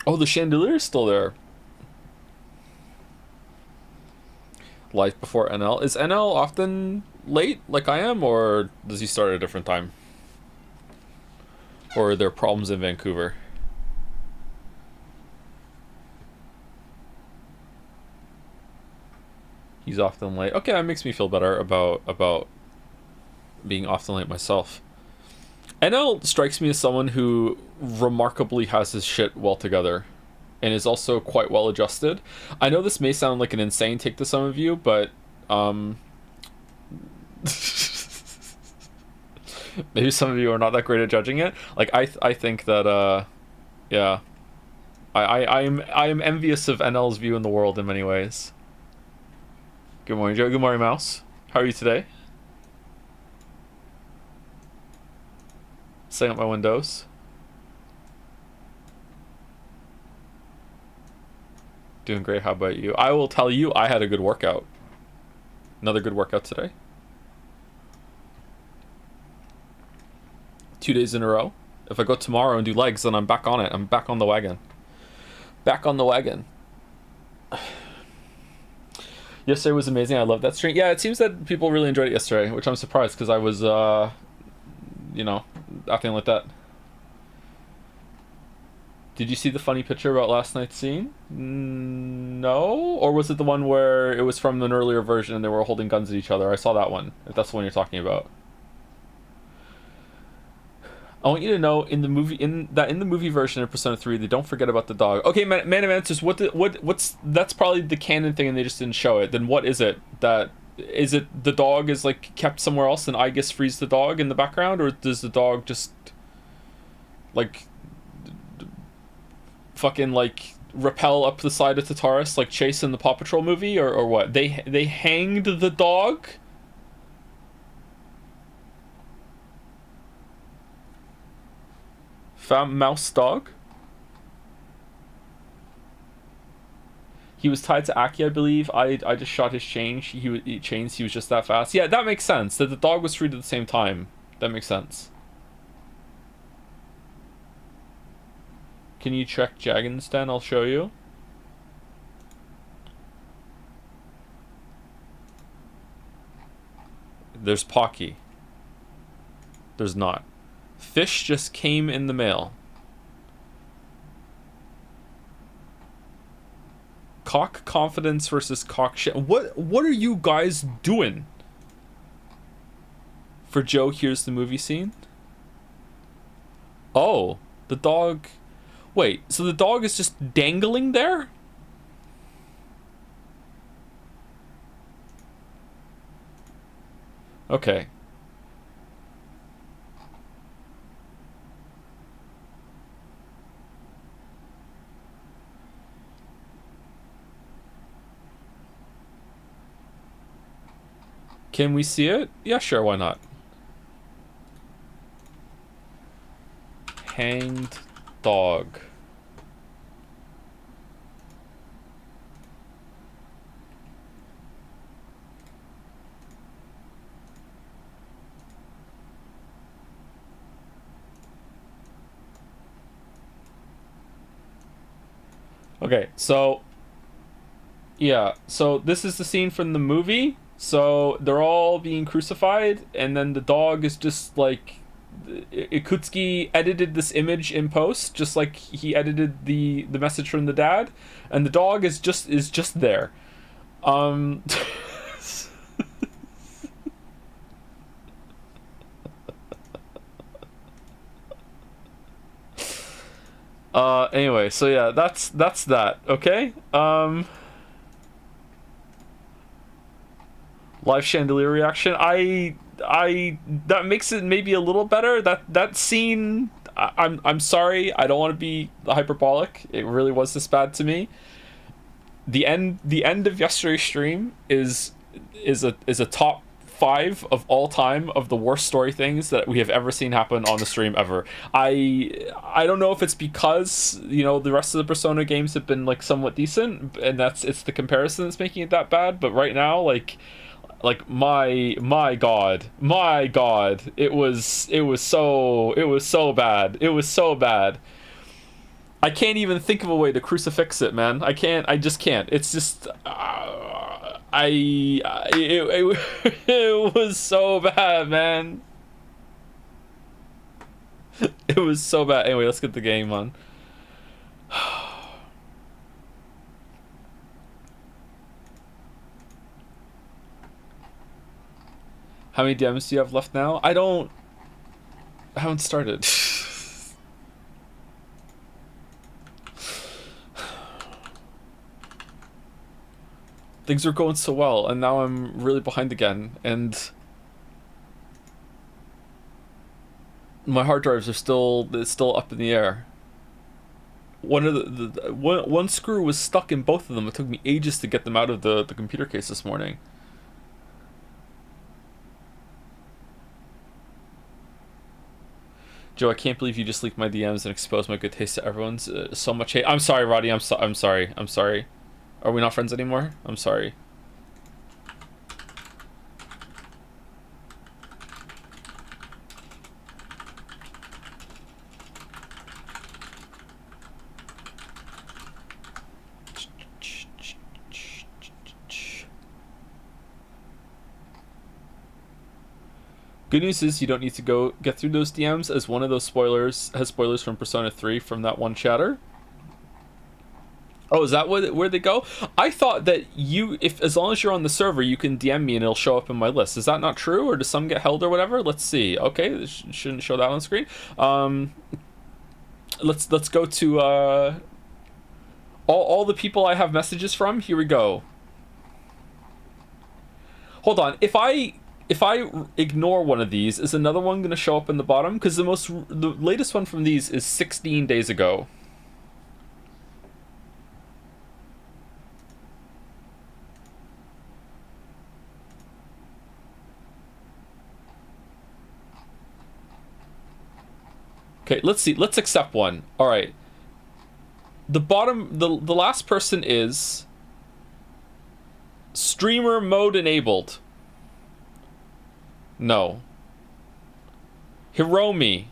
Oh, the chandelier is still there. Life before NL. Is NL often late like I am, or does he start at a different time? Or are there problems in Vancouver? He's often late. Okay, that makes me feel better about being often late myself. NL strikes me as someone who remarkably has his shit well together and is also quite well adjusted. I know this may sound like an insane take to some of you, but maybe some of you are not that great at judging it. Like I think that yeah. I am envious of NL's view in the world in many ways. Good morning, Joe. Good morning, Mouse. How are you today? Setting up my windows. Doing great. How about you? I will tell you, I had a good workout. Another good workout today. 2 days in a row. If I go tomorrow and do legs, then I'm back on it. I'm back on the wagon. Back on the wagon. Yesterday was amazing. I love that stream. Yeah, it seems that people really enjoyed it yesterday, which I'm surprised because I was, acting like that. Did you see the funny picture about last night's scene? No? Or was it the one where it was from an earlier version and they were holding guns at each other? I saw that one, if that's the one you're talking about. I want you to know in the movie version of Persona 3, they don't forget about the dog. Okay, Man of Answers, what's that's probably the canon thing and they just didn't show it. Then what is it? That is it the dog is like kept somewhere else and Aigis frees the dog in the background, or does the dog just like fucking like rappel up the side of Tataris like Chase in the Paw Patrol movie, or what? They hanged the dog? Mouse dog? He was tied to Aki, I believe. I just shot his chain. He was just that fast. Yeah, that makes sense. That the dog was freed at the same time. That makes sense. Can you check Jagan's Den? I'll show you. There's Pocky. There's not. Fish just came in the mail. Cock confidence versus cock shit. What are you guys doing? For Joe, here's the movie scene. Oh, the dog. Wait, so the dog is just dangling there? Okay. Can we see it? Yeah, sure, why not? Hanged dog. Okay, so yeah, so this is the scene from the movie. So they're all being crucified, and then the dog is just like Ikutsuki edited this image in post, just like he edited the message from the dad, and the dog is just there. Um, anyway, so yeah, that's that. Okay. Live chandelier reaction. I that makes it maybe a little better. That scene. I'm sorry. I don't want to be hyperbolic. It really was this bad to me. The end of yesterday's stream is a top five of all time of the worst story things that we have ever seen happen on the stream ever. I don't know if it's because the rest of the Persona games have been like somewhat decent, and it's the comparison that's making it that bad. But right now, like my god, it was so bad. I can't even think of a way to crucifix it, man. I can't. I just can't. It's just. It was so bad, man. It was so bad. Anyway, let's get the game on. How many DMs do you have left now? I haven't started. Things were going so well, and now I'm really behind again, and my hard drives are still up in the air. One of one screw was stuck in both of them. It took me ages to get them out of the computer case this morning. Joe, I can't believe you just leaked my DMs and exposed my good taste to everyone's so much hate. I'm sorry, Roddy. I'm sorry. I'm sorry. Are we not friends anymore? I'm sorry. Good news is you don't need to go get through those DMs, as one of those spoilers has spoilers from Persona 3 from that one chatter. Oh, is that where they go? I thought that as long as you're on the server, you can DM me and it'll show up in my list. Is that not true, or does some get held or whatever? Let's see. Okay, this shouldn't show that on screen. Let's go to all the people I have messages from. Here we go. Hold on. If I ignore one of these, is another one going to show up in the bottom? Because the latest one from these is 16 days ago. Okay, let's see. Let's accept one. All right. The last person is streamer mode enabled. No. Hiromi.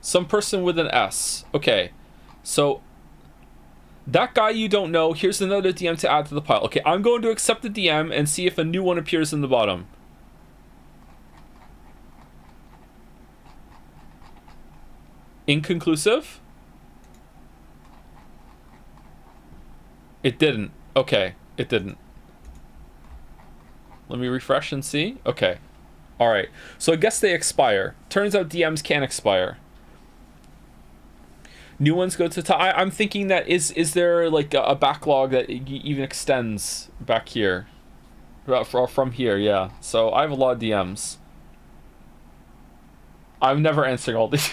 Some person with an S. Okay. So that guy you don't know, here's another DM to add to the pile. Okay, I'm going to accept the DM and see if a new one appears in the bottom. Inconclusive? It didn't. Okay, it didn't. Let me refresh and see. Okay. Alright. So I guess they expire. Turns out DMs can expire. New ones go to I'm thinking that is there like a backlog that even extends back here? From here, yeah. So I have a lot of DMs. I'm never answering all these.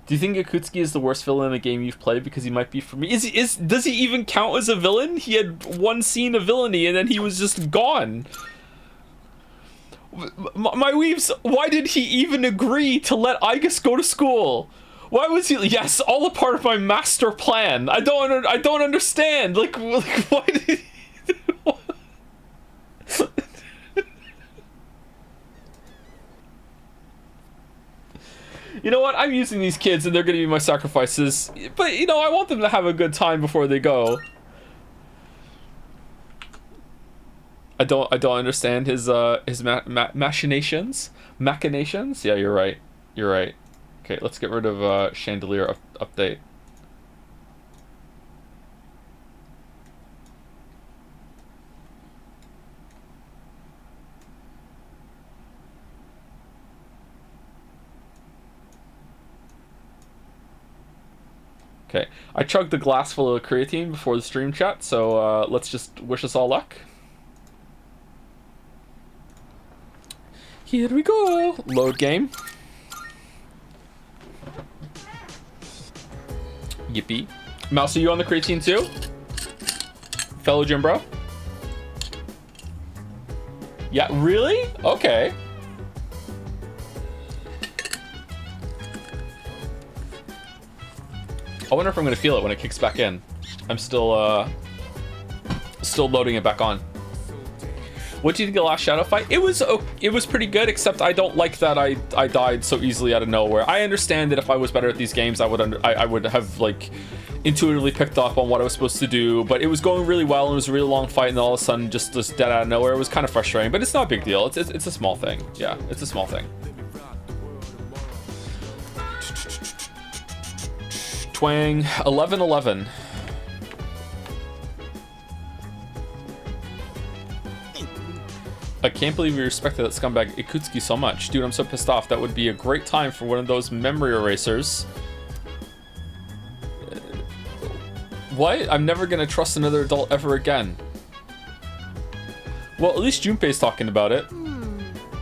Do you think Akutsuki is the worst villain in a game you've played? Because he might be for me. Does he even count as a villain? He had one scene of villainy and then he was just gone. My weaves, why did he even agree to let Aigis go to school? Why was he? Yes, all a part of my master plan. I don't understand. Like why did he? You know what? I'm using these kids and they're going to be my sacrifices. But, you know, I want them to have a good time before they go. I don't understand his machinations. Machinations? Yeah, you're right. You're right. Okay, let's get rid of Chandelier update. Okay, I chugged a glass full of creatine before the stream chat, so let's just wish us all luck. Here we go. Load game. Yippee. Mouse, are you on the creatine too? Fellow gym bro? Yeah, really? Okay. I wonder if I'm gonna feel it when it kicks back in. I'm still loading it back on. What do you think of the last Shadow fight? It was pretty good, except I don't like that I died so easily out of nowhere. I understand that if I was better at these games, I would have like intuitively picked up on what I was supposed to do, but it was going really well and it was a really long fight, and then all of a sudden just dead out of nowhere. It was kind of frustrating, but it's not a big deal. It's a small thing. Yeah, it's a small thing. Twang 11-11. I can't believe we respected that scumbag Ikutsuki so much. Dude, I'm so pissed off. That would be a great time for one of those memory erasers. What? I'm never gonna trust another adult ever again. Well, at least Junpei's talking about it.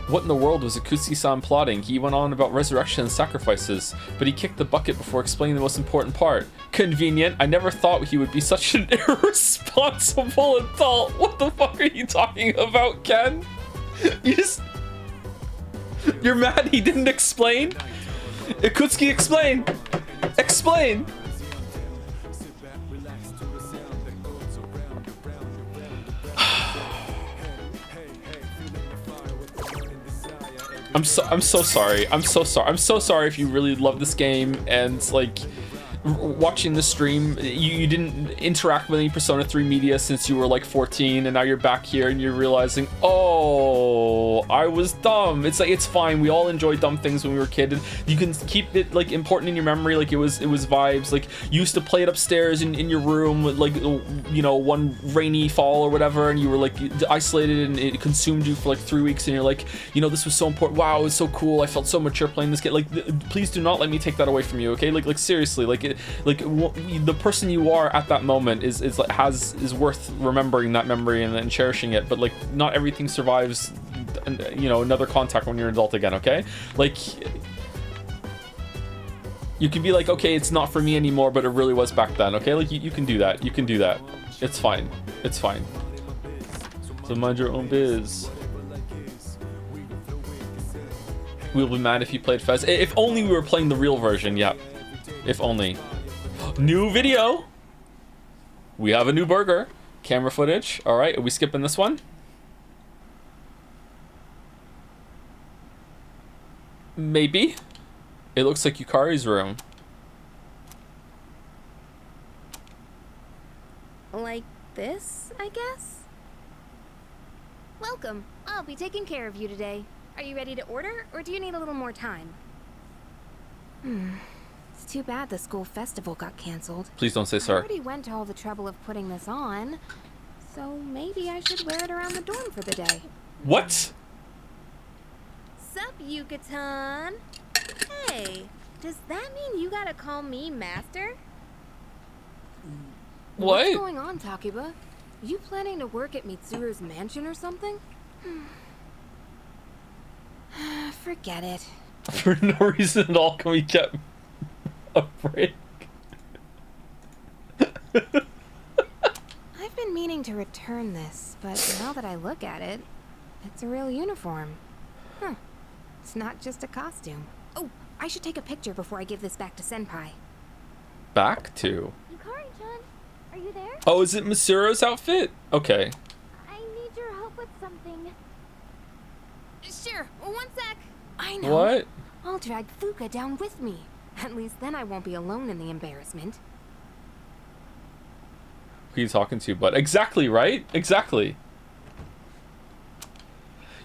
What in the world was Ikutsuki-san plotting? He went on about resurrection and sacrifices, but he kicked the bucket before explaining the most important part. Convenient. I never thought he would be such an irresponsible adult. What the fuck are you talking about, Ken? You're mad he didn't explain? Ikutsuki, explain! Explain! I'm so sorry. I'm so sorry if you really love this game and like watching the stream, you didn't interact with any Persona 3 media since you were like 14, and now you're back here and you're realizing, oh, I was dumb. It's like, it's fine. We all enjoyed dumb things when we were a kid, and you can keep it like important in your memory. Like it was vibes. Like you used to play it upstairs in your room, like, you know, one rainy fall or whatever, and you were like isolated and it consumed you for like 3 weeks, and you're like, you know, this was so important. Wow, it's so cool. I felt so mature playing this game. Like, please do not let me take that away from you, okay? Like seriously, like the person you are at that moment is worth remembering that memory and cherishing it. But like, not everything survives, you know, another contact when you're an adult again, okay? Like, you can be like, okay, it's not for me anymore, but it really was back then, okay? Like, you can do that. You can do that. It's fine. It's fine. So mind your own biz. We'll be mad if you played Fez. If only we were playing the real version, yeah. If only. New video. We have a new burger. Camera footage. All right, are we skipping this one? Maybe. It looks like Yukari's room. Like this, I guess? Welcome. I'll be taking care of you today. Are you ready to order, or do you need a little more time? It's too bad the school festival got canceled. Please don't say I sir. already went to all the trouble of putting this on, so maybe I should wear it around the dorm for the day. What? Sup, Yuka-tan? Hey, does that mean you gotta call me master? What? What's going on, Takiba? You planning to work at Mitsuru's mansion or something? Forget it. For no reason at all, can we get a break? I've been meaning to return this, but now that I look at it, it's a real uniform. Huh. It's not just a costume. Oh, I should take a picture before I give this back to Senpai. Back to? Yukari-chan, are you there? Oh, is it Masuro's outfit? Okay. I need your help with something. Sure, one sec. I know. What? I'll drag Fuka down with me. At least then I won't be alone in the embarrassment. Who are you talking to, bud? Exactly, right? Exactly.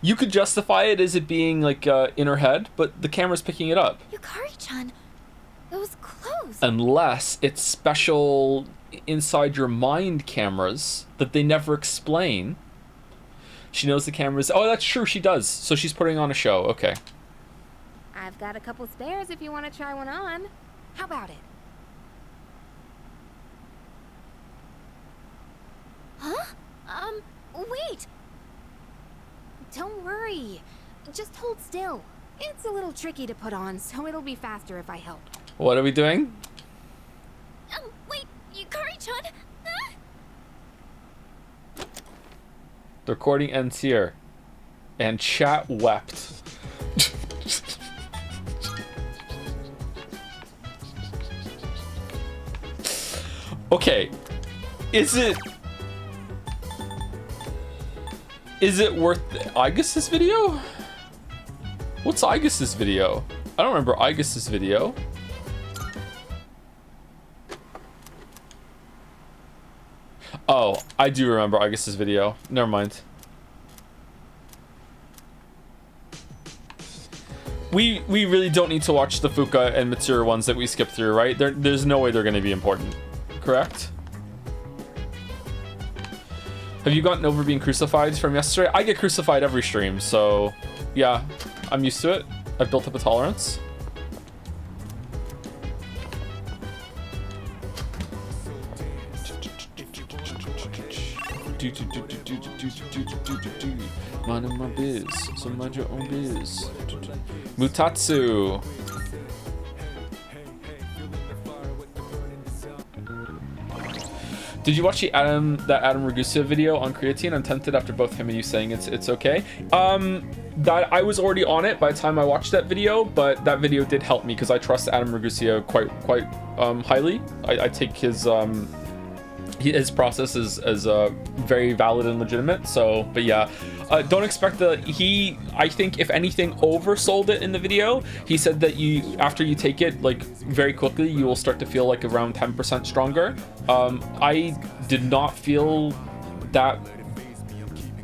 You could justify it as it being like in her head, but the camera's picking it up. Yukari-chan, those clothes. Unless it's special inside your mind cameras that they never explain. She knows the cameras. Oh, that's true. She does. So she's putting on a show. Okay. I've got a couple spares if you want to try one on. How about it? Huh? Wait. Don't worry. Just hold still. It's a little tricky to put on, so it'll be faster if I help. What are we doing? Wait, Yukari-chan? The recording ends here. And chat wept. Okay, is it worth Aigus's video? What's Aigus's video? I don't remember Aigus's video. Oh, I do remember Aigus's video. Never mind. We really don't need to watch the Fuka and Mitsuru ones that we skipped through, right? There's no way they're going to be important. Correct? Have you gotten over being crucified from yesterday? I get crucified every stream, so yeah, I'm used to it. I've built up a tolerance. Mind my biz, so mind your own biz. Mutatsu. Did you watch that Adam Ragusa video on creatine? I'm tempted after both him and you saying it's okay. That I was already on it by the time I watched that video, but that video did help me because I trust Adam Ragusa quite highly. I take his process as very valid and legitimate. So, but yeah, don't expect I think if anything oversold it in the video. He said that after you take it like very quickly, you will start to feel like around 10% stronger. I did not feel that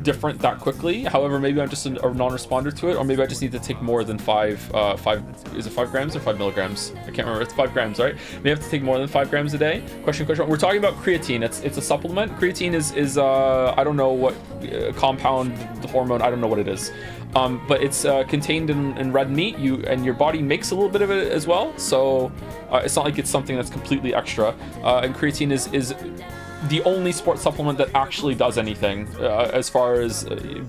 different that quickly. However, maybe I'm just a non-responder to it, or maybe I just need to take more than five is it 5 grams or 5 milligrams? I can't remember. It's 5 grams, right? Maybe I have to take more than 5 grams a day. Question. We're talking about creatine. It's a supplement. Creatine is I don't know what compound, the hormone, I don't know what it is. But it's contained in red meat. And your body makes a little bit of it as well. So it's not like it's something that's completely extra. And creatine is the only sports supplement that actually does anything as far as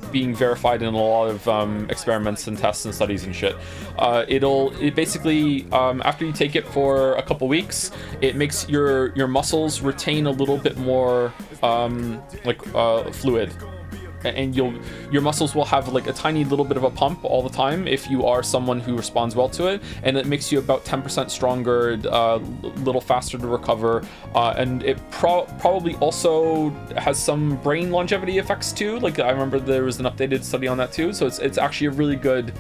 being verified in a lot of experiments and tests and studies and shit. It basically after you take it for a couple weeks, it makes your muscles retain a little bit more fluid, and your muscles will have like a tiny little bit of a pump all the time if you are someone who responds well to it, and it makes you about 10% stronger, a little faster to recover, and it probably also has some brain longevity effects too. Like I remember there was an updated study on that too, so it's actually a really good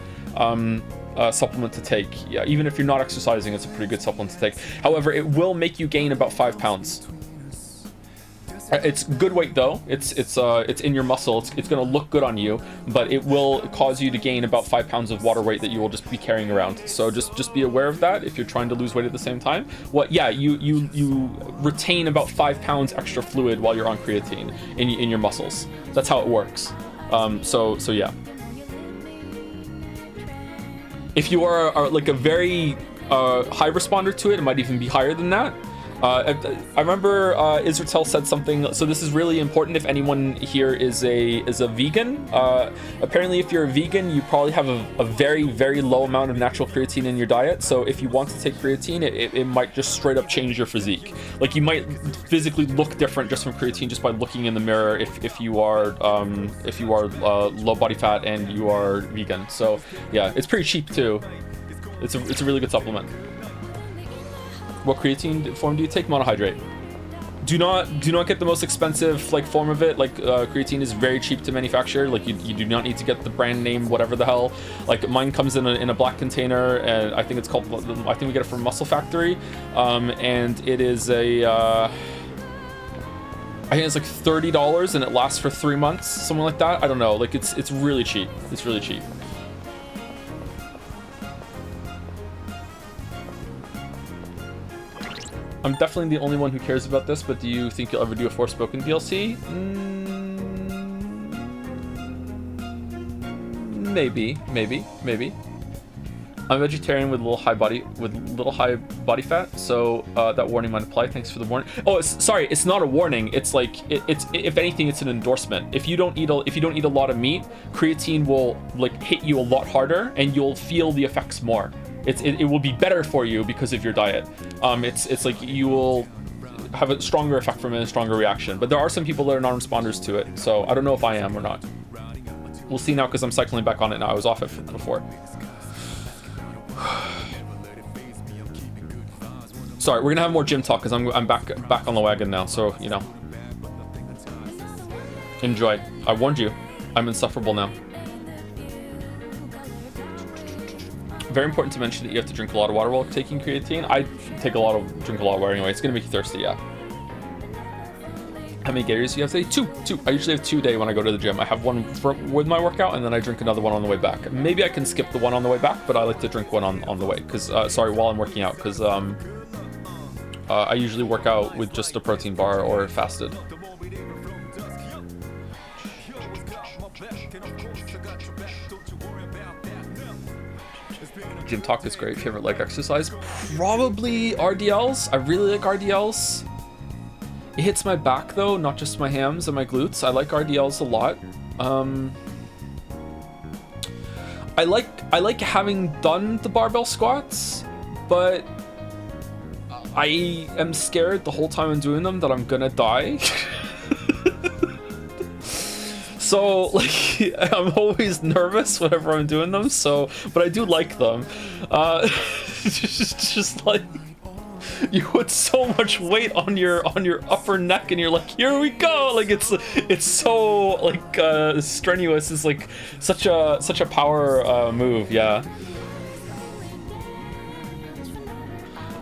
supplement to take. Yeah, even if you're not exercising, it's a pretty good supplement to take. However, it will make you gain about 5 pounds. It's good weight though. It's in your muscle. It's gonna look good on you, but it will cause you to gain about 5 pounds of water weight that you will just be carrying around. So just be aware of that if you're trying to lose weight at the same time. You retain about 5 pounds extra fluid while you're on creatine in your muscles. That's how it works. So yeah. If you are like a very high responder to it, it might even be higher than that. I remember Israel said something, so this is really important if anyone here is a vegan. Apparently if you're a vegan, you probably have a very, very low amount of natural creatine in your diet, so if you want to take creatine, it might just straight up change your physique. Like you might physically look different just from creatine just by looking in the mirror if you are low body fat and you are vegan. So yeah, it's pretty cheap too. It's a really good supplement. What creatine form do you take? Monohydrate. Do not get the most expensive form of it. Creatine is very cheap to manufacture. You do not need to get the brand name whatever the hell. Mine comes in a black container, and I think it's called, I think we get it from Muscle Factory, and it is I think it's $30 and it lasts for 3 months, something like that. I don't know. It's really cheap. It's really cheap. I'm definitely the only one who cares about this, but do you think you'll ever do a Forspoken DLC? Maybe. I'm a vegetarian with a little high body fat, so that warning might apply. Thanks for the warning. Oh, it's not a warning. It's it's if anything, it's an endorsement. If you don't eat a lot of meat, creatine will hit you a lot harder, and you'll feel the effects more. It will be better for you because of your diet. It's you will have a stronger effect from it, a stronger reaction. But there are some people that are non-responders to it, so I don't know if I am or not. We'll see now because I'm cycling back on it now. I was off it before. Sorry, we're gonna have more gym talk because I'm back on the wagon now. So you know, enjoy. I warned you. I'm insufferable now. Very important to mention that you have to drink a lot of water while taking creatine. I drink a lot of water anyway. It's gonna make you thirsty, yeah. How many Gators do you have today? Two. I usually have 2 a day when I go to the gym. I have one with my workout, and then I drink another one on the way back. Maybe I can skip the one on the way back, but I like to drink one on the way. While I'm working out, because I usually work out with just a protein bar or fasted. Gym talk is great. Favorite leg exercise? Probably RDLs. I really like RDLs. It hits my back though, not just my hams and my glutes. I like RDLs a lot. I like having done the barbell squats, but I am scared the whole time I'm doing them that I'm gonna die. So like I'm always nervous whenever I'm doing them. So, but I do like them. Just like you put so much weight on your upper neck, and you're like, here we go. Like it's so like strenuous. It's like such a power move. Yeah.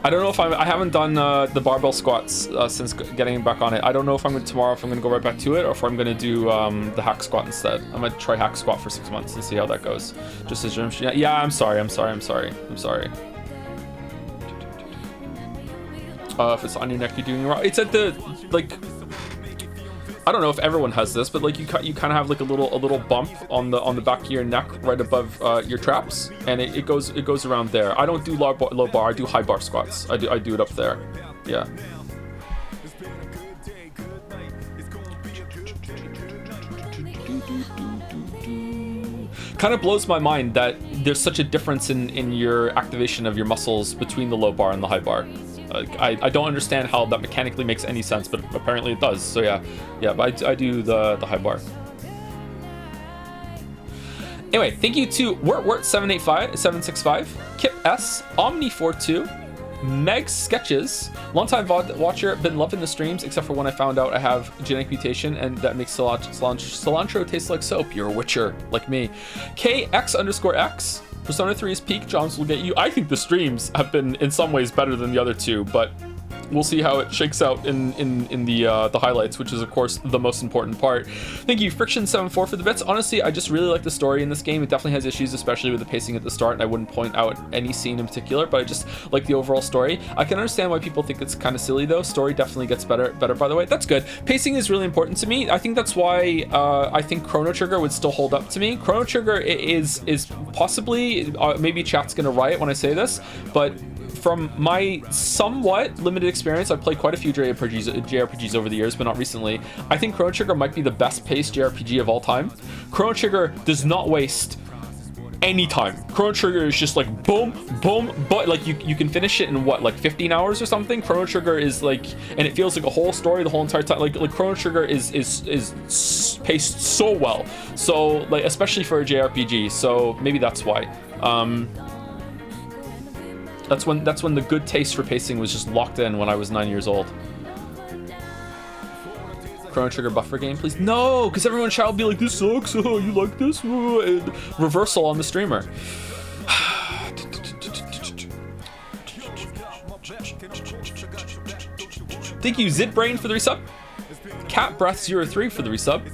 I don't know if I haven't done the barbell squats since getting back on it. I don't know if I'm tomorrow if I'm gonna go right back to it, or if I'm gonna do the hack squat instead. I'm gonna try hack squat for 6 months and see how that goes. Just as gym. Yeah, I'm sorry. If it's on your neck, you're doing it wrong. It's at the like. I don't know if everyone has this, but like you kind of have like a little bump on the back of your neck right above your traps, and it goes around there. I don't do low bar. I do high bar squats. I do it up there. Yeah. Kind of blows my mind that there's such a difference in your activation of your muscles between the low bar and the high bar. I don't understand how that mechanically makes any sense, but apparently it does. So yeah, but I do the high bar. Anyway, thank you to Wort765, Kip S, Omni42, Meg Sketches, longtime VOD watcher, been loving the streams, except for when I found out I have genetic mutation and that makes cilantro taste like soap. You're a witcher, like me. KX_X, Persona 3's peak, Johns will get you. I think the streams have been in some ways better than the other two, but we'll see how it shakes out in the highlights, which is of course the most important part. Thank you, Friction74 for the bits. Honestly, I just really like the story in this game. It definitely has issues, especially with the pacing at the start, and I wouldn't point out any scene in particular, but I just like the overall story. I can understand why people think it's kind of silly though. Story definitely gets better by the way. That's good. Pacing is really important to me. I think that's why I think Chrono Trigger would still hold up to me. Chrono Trigger is possibly, maybe chat's gonna riot when I say this, but from my somewhat limited experience, I've played quite a few JRPGs over the years, but not recently. I think Chrono Trigger might be the best paced JRPG of all time. Chrono Trigger does not waste any time. Chrono Trigger is just like boom, boom, but like you can finish it in what, like 15 hours or something. Chrono Trigger is like, and it feels like a whole story the whole entire time. Like Chrono Trigger is paced so well. So like, especially for a JRPG. So maybe that's why. That's when the good taste for pacing was just locked in when I was 9 years old. Chrono Trigger buffer game, please. No, because everyone shall be like, this sucks. Oh, you like this? Reversal on the streamer. Thank you, Zidbrain for the resub. Cat Breath 03 for the resub.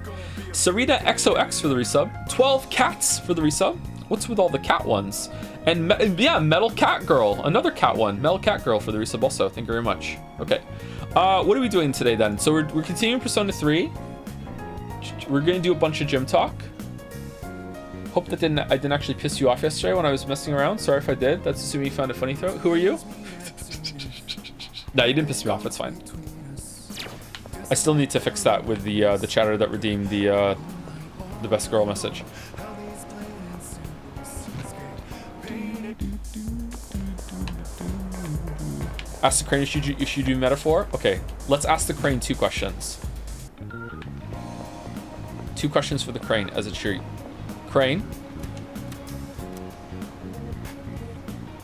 Sarita XOX for the resub. 12 Cats for the resub. What's with all the cat ones? And yeah, Metal Cat Girl, another cat one. Metal Cat Girl for the resub also. Thank you very much. Okay. What are we doing today then? So we're continuing Persona 3. We're going to do a bunch of gym talk. Hope that I didn't actually piss you off yesterday when I was messing around. Sorry if I did. That's assuming you found a funny throw. Who are you? No, you didn't piss me off. It's fine. I still need to fix that with the chatter that redeemed the best girl message. Ask the crane if you do metaphor. Okay, let's ask the crane 2 questions. 2 questions for the crane as it's your crane.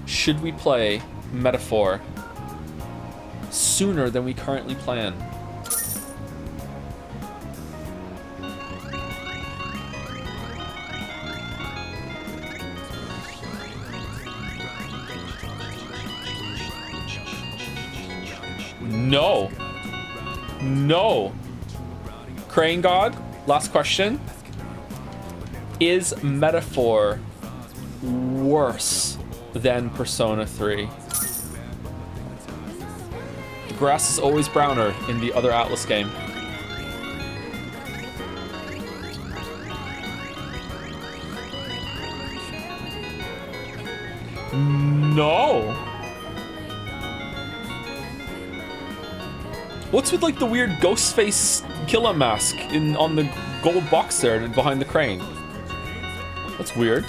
Should we play metaphor sooner than we currently plan. No. No. Crane God, last question. Is Metaphor worse than Persona 3? The grass is always browner in the other Atlas game. No. What's with like the weird ghost face killer mask on the gold box there behind the crane? That's weird.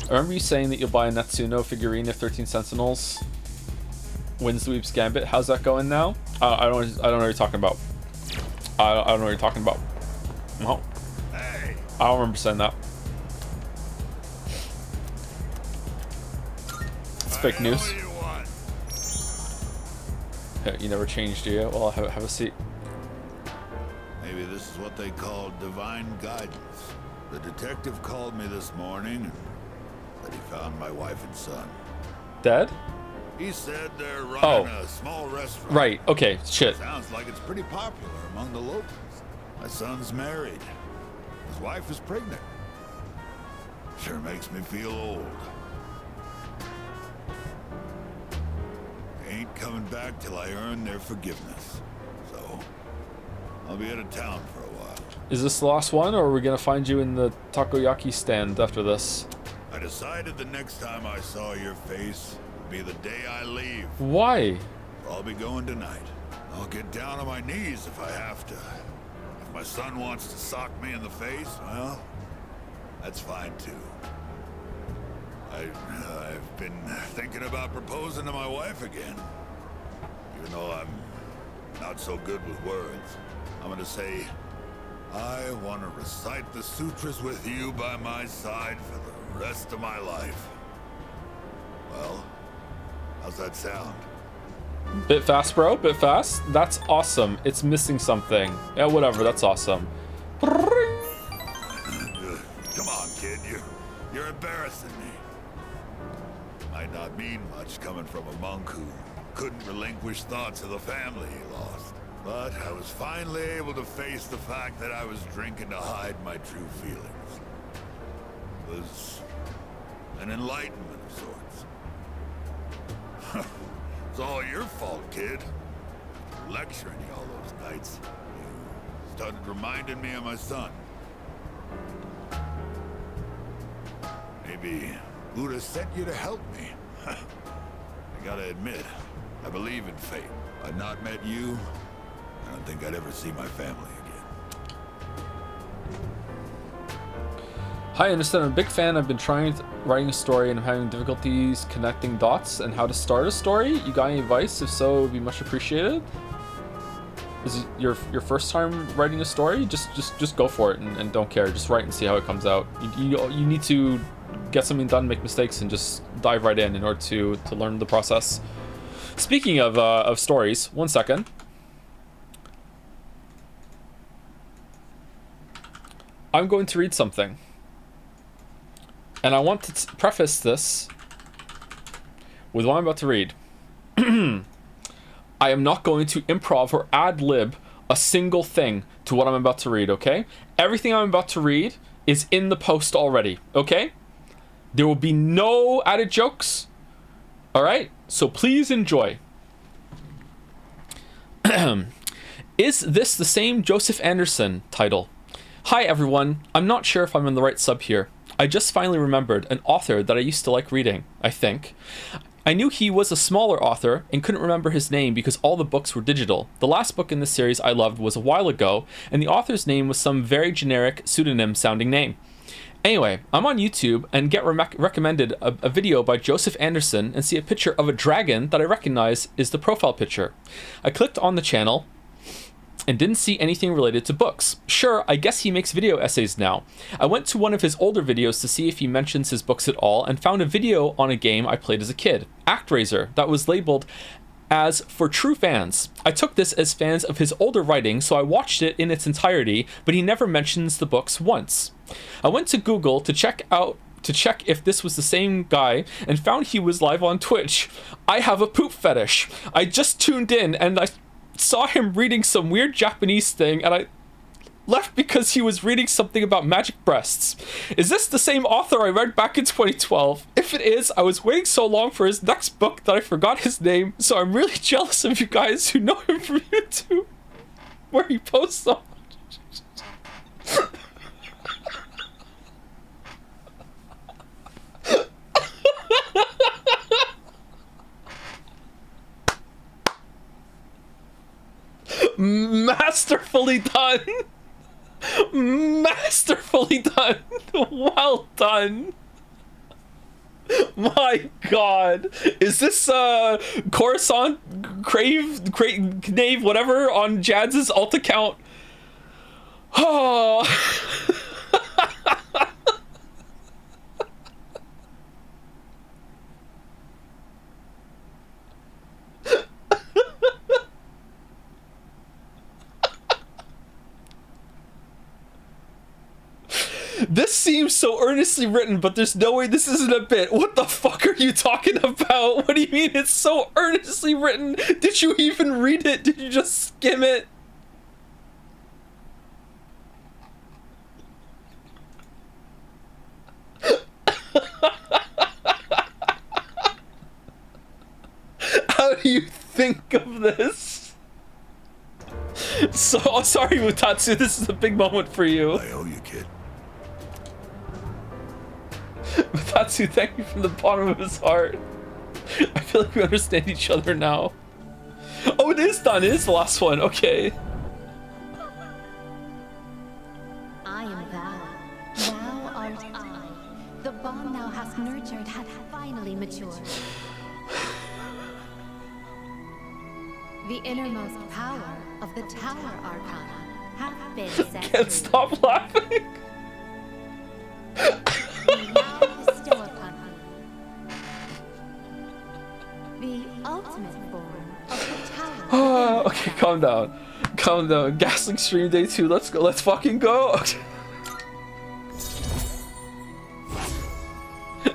I remember you saying that you'll buy a Natsuno figurine if 13 Sentinels wins the Weep's Gambit. How's that going now? I don't know what you're talking about. I don't know what you're talking about. No. I don't remember saying that. It's fake news. You never changed, do you? Well, have a seat. Maybe this is what they call divine guidance. The detective called me this morning and said he found my wife and son. Dead? He said they're running a small restaurant. Right, okay, shit. Sounds like it's pretty popular among the locals. My son's married. His wife is pregnant. Sure makes me feel old. Ain't coming back till I earn their forgiveness. So, I'll be out of town for a while. Is this the last one, or are we gonna find you in the takoyaki stand after this? I decided the next time I saw your face would be the day I leave. Why? I'll be going tonight. I'll get down on my knees if I have to. If my son wants to sock me in the face, well, that's fine too. I've been thinking about proposing to my wife again. Even though I'm not so good with words, I'm gonna say, I want to recite the sutras with you by my side for the rest of my life. Well, how's that sound? Bit fast, bro. Bit fast. That's awesome. It's missing something. Yeah, whatever. That's awesome. Come on, kid. You're embarrassing me. Might not mean much coming from a monk who couldn't relinquish thoughts of the family he lost. But I was finally able to face the fact that I was drinking to hide my true feelings. It was an enlightenment of sorts. It's all your fault, kid. Lecturing you all those nights. You started reminding me of my son. Maybe Buddha sent you to help me. I gotta admit, I believe in fate. If I'd not met you, I don't think I'd ever see my family again. Hi, I understand. I'm a big fan. I've been writing a story and I'm having difficulties connecting dots and how to start a story. You got any advice? If so, it would be much appreciated. Is it your first time writing a story? Just go for it and don't care. Just write and see how it comes out. You need to get something done, make mistakes, and just dive right in order to learn the process. Speaking of stories, 1 second. I'm going to read something. And I want to preface this with what I'm about to read. I am not going to improv or ad-lib a single thing to what I'm about to read, okay? Everything I'm about to read is in the post already, okay? There will be no added jokes, all right? So please enjoy. Is this the same Joseph Anderson title? Hi everyone, I'm not sure if I'm in the right sub here. I just finally remembered an author that I used to like reading, I think. I knew he was a smaller author and couldn't remember his name because all the books were digital. The last book in this series I loved was a while ago, and the author's name was some very generic pseudonym sounding name. Anyway, I'm on YouTube and get recommended a video by Joseph Anderson and see a picture of a dragon that I recognize is the profile picture. I clicked on the channel and didn't see anything related to books. Sure, I guess he makes video essays now. I went to one of his older videos to see if he mentions his books at all, and found a video on a game I played as a kid, ActRaiser, that was labeled as for true fans. I took this as fans of his older writing, so I watched it in its entirety, but he never mentions the books once. I went to Google to check if this was the same guy, and found he was live on Twitch. I have a poop fetish. I just tuned in and I saw him reading some weird Japanese thing, and I left because he was reading something about magic breasts. Is this the same author I read back in 2012? If it is, I was waiting so long for his next book that I forgot his name, so I'm really jealous of you guys who know him from YouTube, where he posts so much. Masterfully done. Masterfully done. Well done. My god. Is this Coruscant Knave whatever on Jads's alt account? Oh. This seems so earnestly written, but there's no way this isn't a bit. What the fuck are you talking about? What do you mean it's so earnestly written? Did you even read it? Did you just skim it? How do you think of this? So, oh, sorry, Mutatsu, this is a big moment for you. I owe you, kid. Mutatsu, thank you from the bottom of his heart. I feel like we understand each other now. Oh, it is done. It is the last one. Okay. I am thou. Thou art I. The bond thou hast nurtured hath finally matured. The innermost power of the Tower Arcana hath been set Can't free. stop laughing. We now bestow upon thee the ultimate form of the Tower. Oh, okay, calm down. Calm down. Gasling stream day 2. Let's go. Let's fucking go. Okay.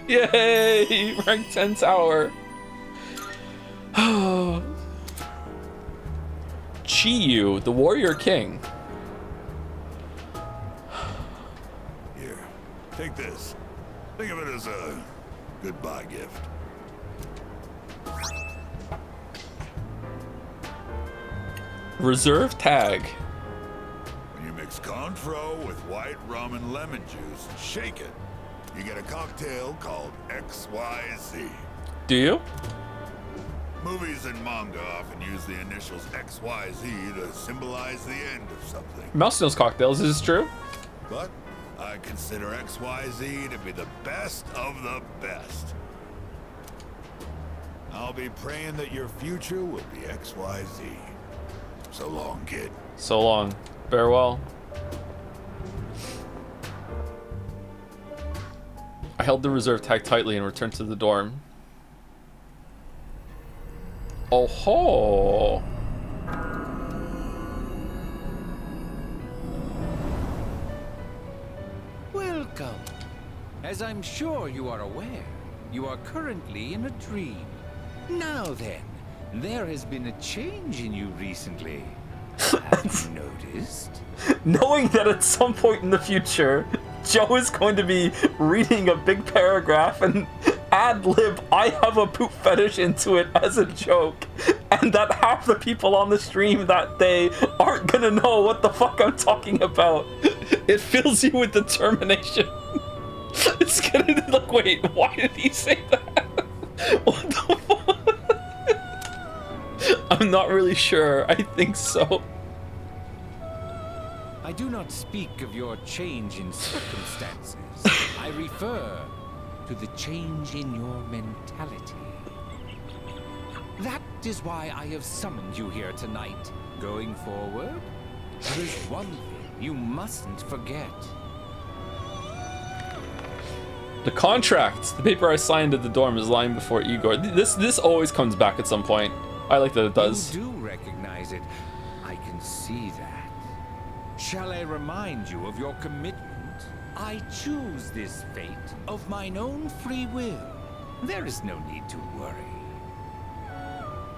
Yay! Rank 10 tower. Chiyu, the warrior king. Here, take this. Think of it as a goodbye gift. Reserve tag. When you mix Cointreau with white rum and lemon juice and shake it, you get a cocktail called XYZ. Do you? Movies and manga often use the initials XYZ to symbolize the end of something. Mouse knows cocktails. Is this true? But I consider XYZ to be the best of the best. I'll be praying that your future will be XYZ. So long, kid. So long. Farewell. I held the reserve tag tightly and returned to the dorm. Oh ho! Welcome. As I'm sure you are aware, you are currently in a dream. Now then, there has been a change in you recently. Have you noticed? Knowing that at some point in the future, Joe is going to be reading a big paragraph and ad-lib I have a poop fetish into it as a joke, and that half the people on the stream that day aren't gonna know what the fuck I'm talking about. It fills you with determination. It's gonna like, wait, why did he say that? What the fuck? I'm not really sure. I think so. I do not speak of your change in circumstances. I refer to the change in your mentality. That is why I have summoned you here tonight. Going forward, There's one thing you mustn't forget. The contract, the paper I signed at the dorm is lying before Igor. This always comes back at some point. I like that it does. You do recognize it. I can see that. Shall I remind you of your commitment? I choose this fate of mine own free will. There is no need to worry.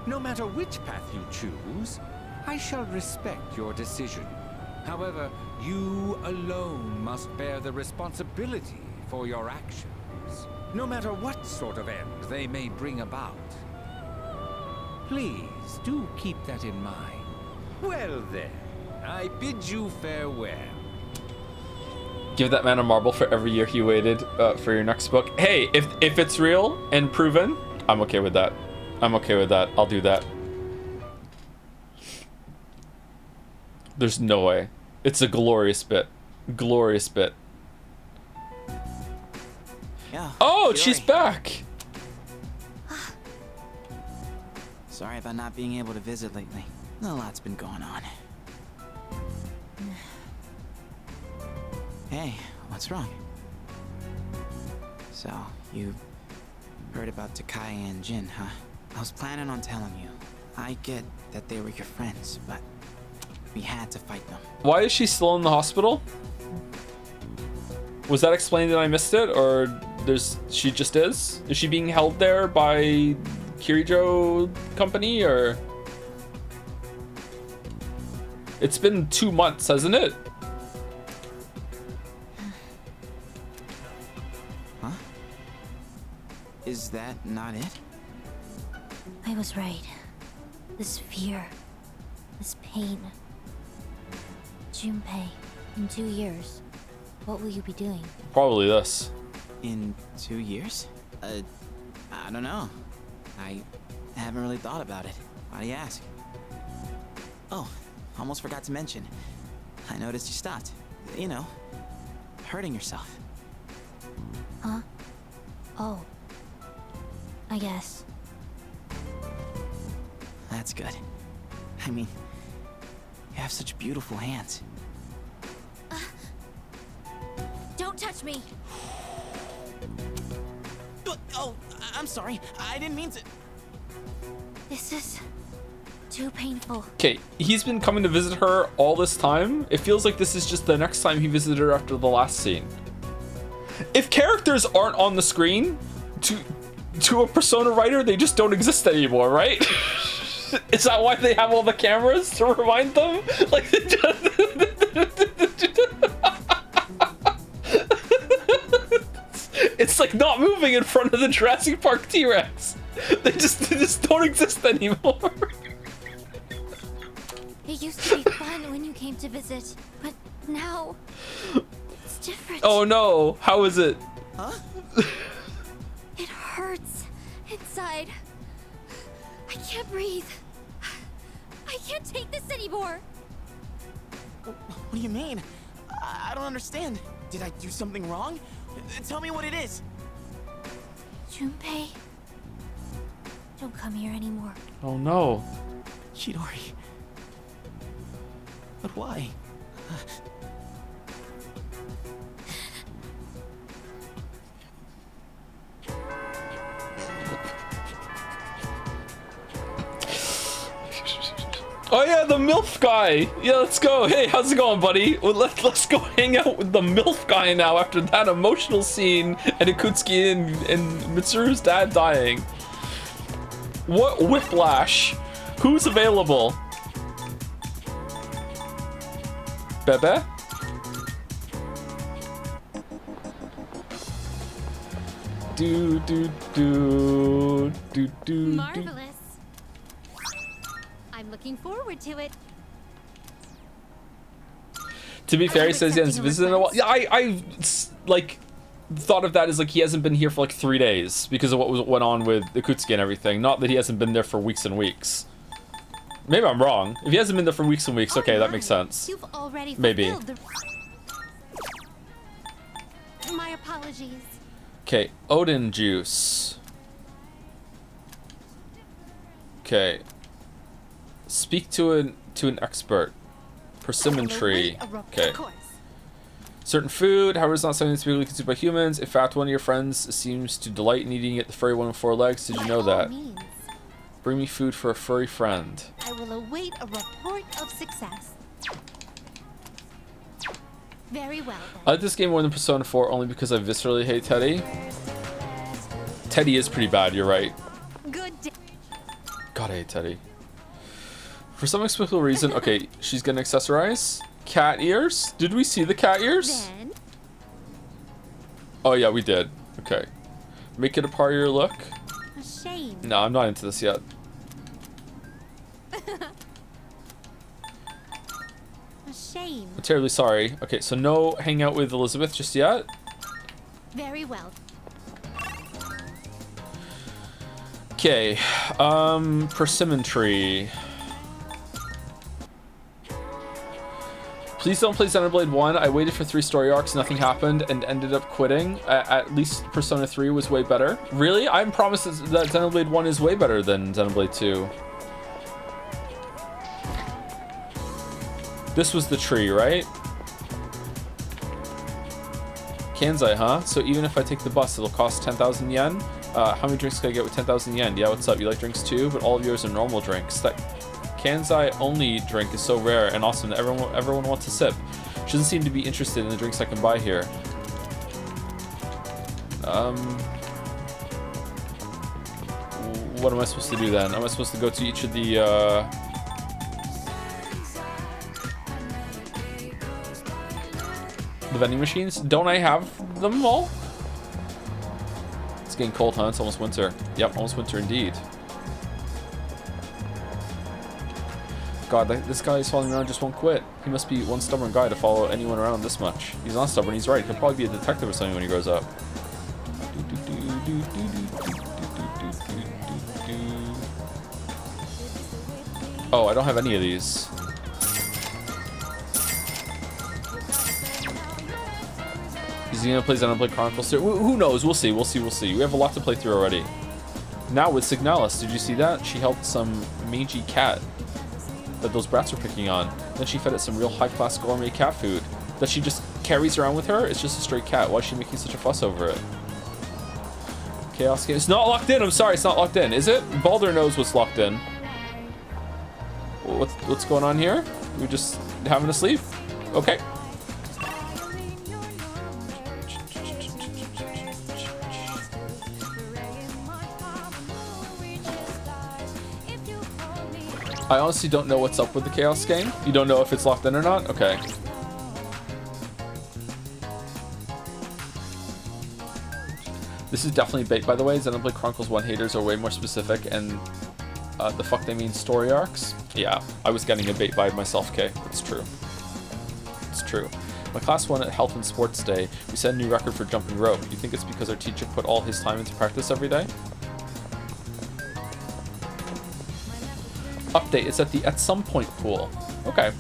No matter which path you choose, I shall respect your decision. However, you alone must bear the responsibility for your actions, no matter what sort of end they may bring about. Please do keep that in mind. Well then, I bid you farewell. Give that man a marble for every year he waited for your next book. Hey, if it's real and proven, I'm okay with that. I'm okay with that. I'll do that. There's no way. It's a glorious bit. Glorious bit. Yeah. Oh, Fury. she's back. Sorry about not being able to visit lately. A lot's been going on. Hey, what's wrong? So, you heard about Takai and Jin, huh? I was planning on telling you. I get that they were your friends, but we had to fight them. Why is she still in the hospital? Was that explained and I missed it, or she just is? Is she being held there by Kirijo company, or? It's been 2 months, hasn't it? Huh? Is that not it? I was right. This fear, this pain. Junpei, in 2 years, what will you be doing? Probably this. In 2 years? I don't know. I haven't really thought about it. Why do you ask? Oh, almost forgot to mention. I noticed you stopped. You know, hurting yourself. Huh? Oh. I guess. That's good. I mean, you have such beautiful hands. Don't touch me! Oh, I'm sorry. I didn't mean to. This is too painful. Okay, he's been coming to visit her all this time. It feels like this is just the next time he visited her after the last scene. If characters aren't on the screen, to a Persona writer, they just don't exist anymore, right? Is that why they have all the cameras to remind them? Like, it's like not moving in front of the Jurassic Park T-Rex. They just don't exist anymore. It used to be fun when you came to visit, but now it's different. Oh no, how is it? Huh? It hurts inside. I can't breathe. I can't take this anymore. What do you mean? I don't understand. Did I do something wrong? Tell me what it is. Junpei, don't come here anymore. Oh no. Chidori. But why? Oh yeah, the MILF guy. Yeah, let's go. Hey, how's it going, buddy? Well, let's go hang out with the MILF guy now after that emotional scene and Ikutsuki and Mitsuru's dad dying. What whiplash? Who's available? Bebe? Do do do do do. Marvelous. I'm looking forward to it. To be fair, you he says he hasn't accepting a visited in a while. request? Yeah, I like thought of that as like he hasn't been here for like 3 days because of what went on with Ikutsuki and everything. Not that he hasn't been there for weeks and weeks. Maybe I'm wrong. If he hasn't been there for weeks and weeks, okay, that makes sense. You've already Maybe. fulfilled my apologies. Okay, Odin juice. Okay. Speak to an expert. Persimmon tree. Okay. Of course. Certain food, however, is not something that's typically consumed by humans. In fact, one of your friends seems to delight in eating it. The furry one with 4 legs. Did you know By all that? means, Bring me food for a furry friend. I will await a report of success. Very well I then. like this game more than Persona 4 only because I viscerally hate Teddy. Teddy is pretty bad, you're right. Good day. God, I hate Teddy. For some inexplicable reason, okay, she's gonna accessorize. Cat ears? Did we see the cat ears? Then, Oh yeah, we did. Okay. Make it a part of your look. a shame. No, I'm not into this yet. A shame. I'm terribly sorry. Okay, so no hang out with Elizabeth just yet. Very well. Okay, persimmon tree. Please don't play Xenoblade 1. I waited for 3 story arcs, nothing happened, and ended up quitting. At least Persona 3 was way better. Really? I'm promised that Xenoblade 1 is way better than Xenoblade 2. This was the tree, right? Kansai, huh? So even if I take the bus, it'll cost 10,000 yen? How many drinks can I get with 10,000 yen? Yeah, what's up? You like drinks too? But all of yours are normal drinks. That Kansai only drink is so rare and awesome that everyone wants a sip. She doesn't seem to be interested in the drinks I can buy here. What am I supposed to do then? Am I supposed to go to each of the vending machines? Don't I have them all? It's getting cold, huh? It's almost winter. Yep, almost winter indeed. God, this guy is following around just won't quit. He must be one stubborn guy to follow anyone around this much. He's not stubborn, he's right. He'll probably be a detective or something when he grows up. Oh, I don't have any of these. Is he gonna play Xenoblade Chronicles 2? Who knows? We'll see. We have a lot to play through already. Now with Signalis, did you see that? She helped some mangy cat that those brats were picking on. Then she fed it some real high-class gourmet cat food that she just carries around with her. It's just a stray cat. Why is she making such a fuss over it? Chaos game. It's not locked in. I'm sorry, it's not locked in. Is it? Baldur knows what's locked in. What's going on here? We just having a sleep? Okay. I honestly don't know what's up with the Chaos game. You don't know if it's locked in or not? Okay. This is definitely bait, by the way. Xenoblade Chronicles 1 haters are way more specific, and the fuck they mean story arcs? Yeah, I was getting a bait vibe myself, Kay. It's true. It's true. My class 1 at Health and Sports Day, we set a new record for jumping rope. Do you think it's because our teacher put all his time into practice every day? Update, it's at the at some point pool. Okay.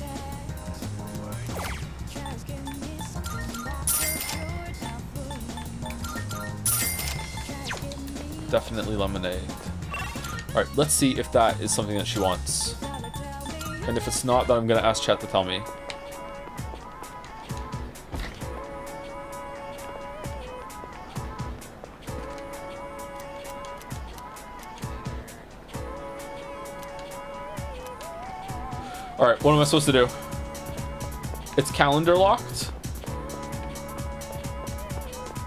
Definitely lemonade. Alright, let's see if that is something that she wants. And if it's not, then I'm gonna ask chat to tell me. Alright, what am I supposed to do? It's calendar locked?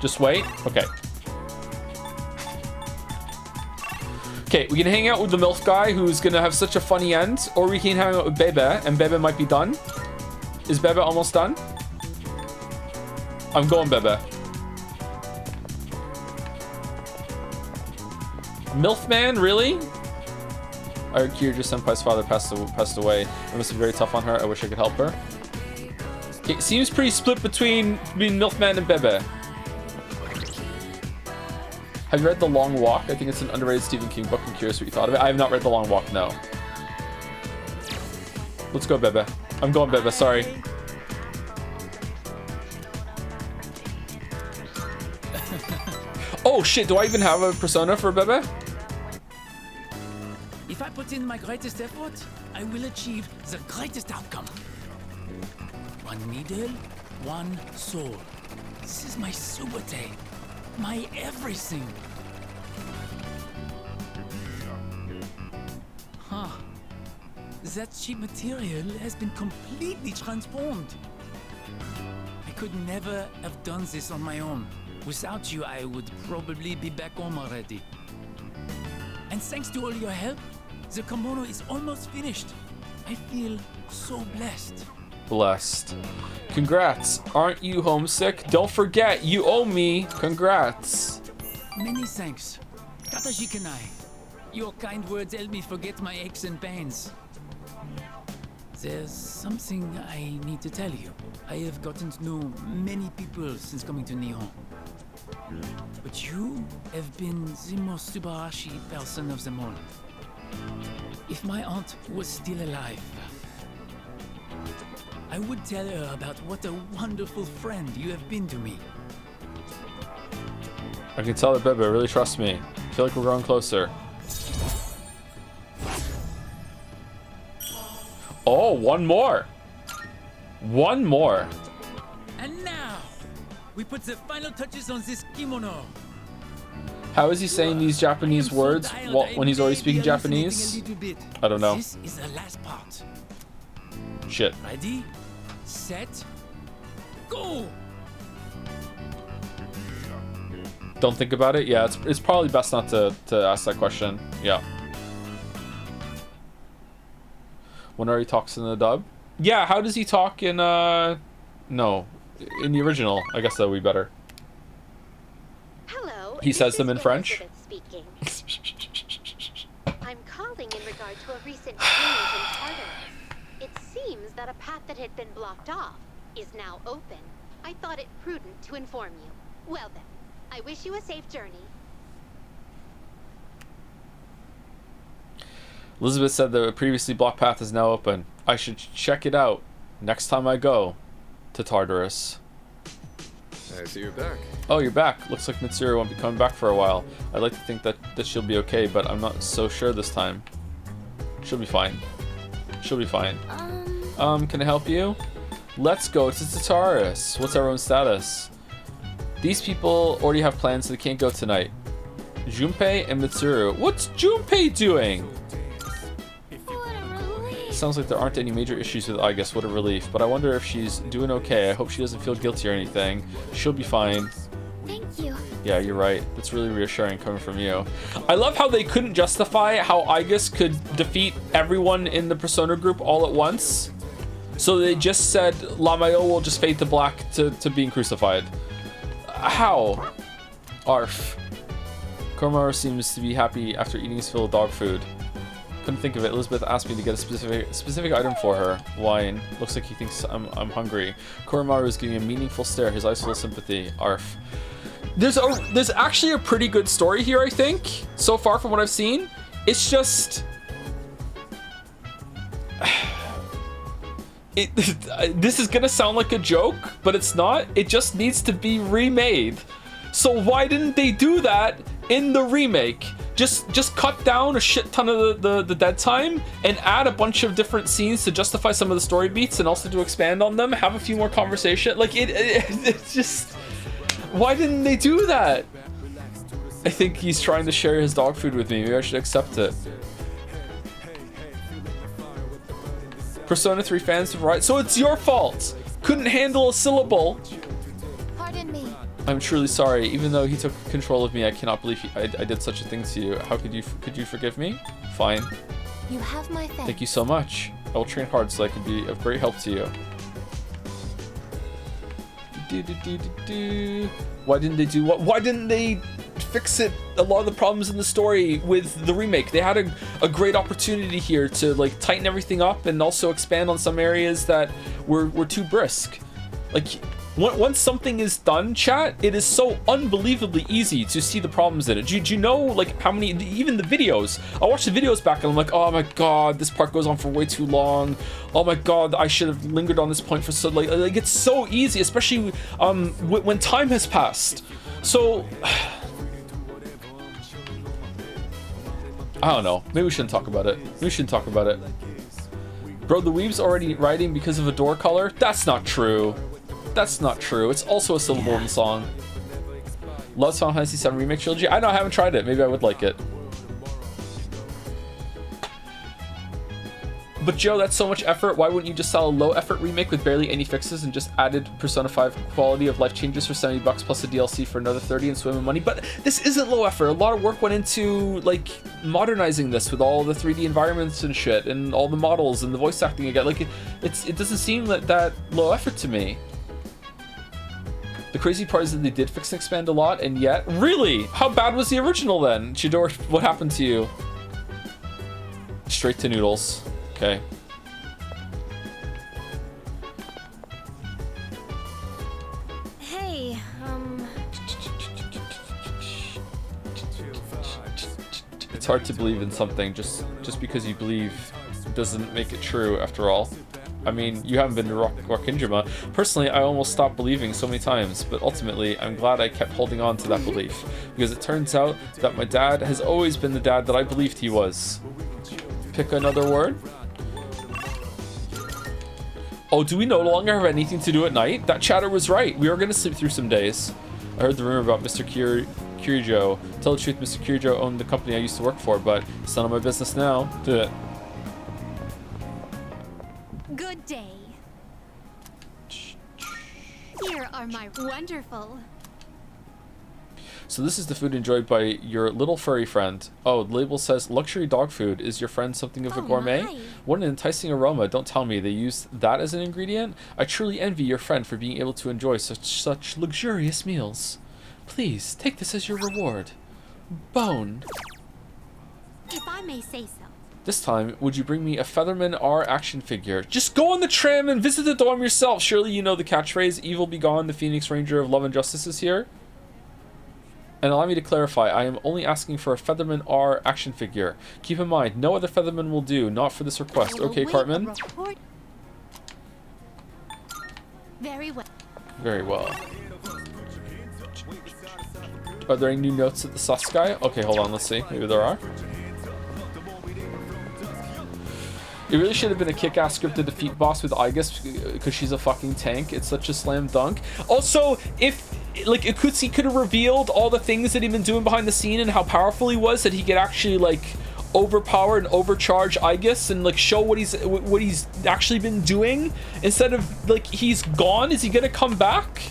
Just wait? Okay. Okay, we can hang out with the MILF guy who's gonna have such a funny end, or we can hang out with Bebe, and Bebe might be done. Is Bebe almost done? I'm going Bebe. MILF man, really? I heard Kiryu Senpai's father passed away. It must be very tough on her. I wish I could help her. Okay, it seems pretty split between MILFman and Bebe. Have you read The Long Walk? I think it's an underrated Stephen King book. I'm curious what you thought of it. I have not read The Long Walk, no. Let's go, Bebe. I'm going Bebe, sorry. Oh shit, do I even have a persona for Bebe? If I put in my greatest effort, I will achieve the greatest outcome. One needle, one soul. This is my subate, my everything. Huh. That cheap material has been completely transformed. I could never have done this on my own. Without you, I would probably be back home already. And thanks to all your help, the kimono is almost finished. I feel so blessed. Blessed. Congrats. Aren't you homesick? Don't forget, you owe me. Congrats. Many thanks. Katajikanai. Your kind words help me forget my aches and pains. There's something I need to tell you. I have gotten to know many people since coming to Nihon. But you have been the most Subarashi person of them all. If my aunt was still alive, I would tell her about what a wonderful friend you have been to me. I can tell that Bebe really trusts me. I feel like we're growing closer. Oh, one more. One more. And now, we put the final touches on this kimono. How is he saying these Japanese words when he's already speaking Japanese? I don't know. This is the last part. Shit. Ready, set, go! Don't think about it? Yeah, it's probably best not to ask that question. Yeah. Whenever he talks in the dub? Yeah, how does he talk in, no. In the original. I guess that would be better. Hello. He says them in French? Speaking. I'm calling in regard to a recent change in Tartarus. It seems that a path that had been blocked off is now open. I thought it prudent to inform you. Well then, I wish you a safe journey. Elizabeth said the previously blocked path is now open. I should check it out next time I go to Tartarus. I see you're back. Oh, you're back. Looks like Mitsuru won't be coming back for a while. I'd like to think that she'll be okay, but I'm not so sure this time. She'll be fine. She'll be fine. Can I help you? Let's go to Tartarus. What's everyone's status? These people already have plans, so they can't go tonight. Junpei and Mitsuru. What's Junpei doing? Sounds like there aren't any major issues with Aigis. What a relief. But I wonder if she's doing okay. I hope she doesn't feel guilty or anything. She'll be fine. Thank you. Yeah, you're right. That's really reassuring coming from you. I love how they couldn't justify how Aigis could defeat everyone in the Persona group all at once. So they just said Lamayo will just fade to black to being crucified. How? Arf. Koromaru seems to be happy after eating his fill of dog food. Couldn't think of it. Elizabeth asked me to get a specific item for her. Wine. Looks like he thinks I'm hungry. Koromaru is giving a meaningful stare, his eyes full of sympathy. Arf. There's actually a pretty good story here, I think, so far from what I've seen. It's just this is gonna sound like a joke, but it's not. It just needs to be remade. So why didn't they do that in the remake? Just cut down a shit ton of the dead time and add a bunch of different scenes to justify some of the story beats and also to expand on them. Have a few more conversation. Like it's just, why didn't they do that? I think he's trying to share his dog food with me. Maybe I should accept it. Persona 3 fans have right. So it's your fault. Couldn't handle a syllable. Pardon me. I'm truly sorry. Even though he took control of me, I cannot believe I did such a thing to you. How could you forgive me? Fine. You have my thanks. Thank you so much. I will train hard so I can be of great help to you. Why didn't they do what? Why didn't they fix it? A lot of the problems in the story with the remake. They had a great opportunity here to like tighten everything up and also expand on some areas that were too brisk. Like once something is done, chat, it is so unbelievably easy to see the problems in it. Do you know like how many, even the videos, I watch the videos back and I'm like, oh my god, this part goes on for way too long. Oh my god, I should have lingered on this point for so like it's so easy, especially when time has passed. So I don't know, maybe we shouldn't talk about it. Bro, the weeb's already writing because of a door color? That's not true. That's not true. It's also a syllable in the song. Loves Final Fantasy VII Remake Trilogy? I know, I haven't tried it. Maybe I would like it. But Joe, that's so much effort. Why wouldn't you just sell a low effort remake with barely any fixes and just added Persona 5 quality of life changes for $70 plus a DLC for another 30 and swim in money? But this isn't low effort. A lot of work went into like modernizing this with all the 3D environments and shit and all the models and the voice acting again. Like it doesn't seem like that low effort to me. The crazy part is that they did fix and expand a lot, and yet, really? How bad was the original then? Chidor, what happened to you? Straight to noodles. Okay. Hey, It's hard to believe in something just because you believe doesn't make it true after all. I mean, you haven't been to Rockinjima. Personally, I almost stopped believing so many times, but ultimately, I'm glad I kept holding on to that belief, because it turns out that my dad has always been the dad that I believed he was. Pick another word. Oh, do we no longer have anything to do at night? That chatter was right. We are going to sleep through some days. I heard the rumor about Mr. Kirijo. Tell the truth, Mr. Kirijo owned the company I used to work for, but it's none of my business now. Do it. Good day. Here are my wonderful. So this is the food enjoyed by your little furry friend. Oh, the label says luxury dog food. Is your friend something of a gourmet? My. What an enticing aroma. Don't tell me they use that as an ingredient. I truly envy your friend for being able to enjoy such luxurious meals. Please, take this as your reward. Bone. If I may say so. This time, would you bring me a Featherman R action figure? Just go on the tram and visit the dorm yourself. Surely you know the catchphrase, evil be gone, the Phoenix Ranger of love and justice is here. And allow me to clarify, I am only asking for a Featherman R action figure. Keep in mind, no other Featherman will do, not for this request. Okay, Cartman? Very well. Very well. Are there any new notes at the Sasuke? Okay, hold on, let's see. Maybe there are. It really should have been a kick-ass script to defeat boss with Aigis because she's a fucking tank. It's such a slam dunk. Also, if like Akutsuki could have revealed all the things that he'd been doing behind the scene and how powerful he was, that he could actually like overpower and overcharge Aigis and like show what he's actually been doing, instead of like he's gone. Is he gonna come back?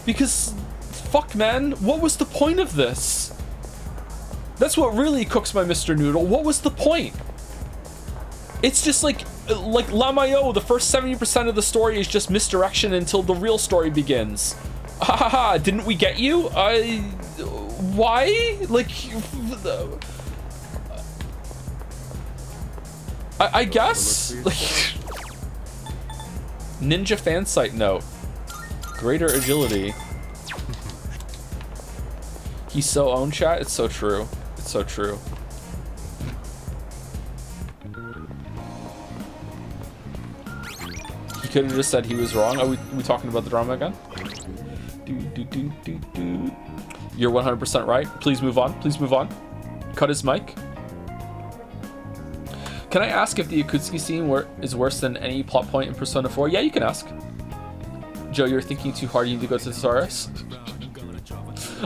Because fuck, man, what was the point of this? That's what really cooks my Mr. Noodle. What was the point? It's just like Lamayo, the first 70% of the story is just misdirection until the real story begins. Ha ha ha, didn't we get you? Why? Like, I guess? Like, Ninja fan site note. Greater agility. He's so own chat, it's so true. It's so true. He could have just said he was wrong. Are we talking about the drama again? You're 100% right. Please move on. Please move on. Cut his mic. Can I ask if the Akutsuki scene is worse than any plot point in Persona 4? Yeah, you can ask. Joe, you're thinking too hard. You need to go to the thesaurus.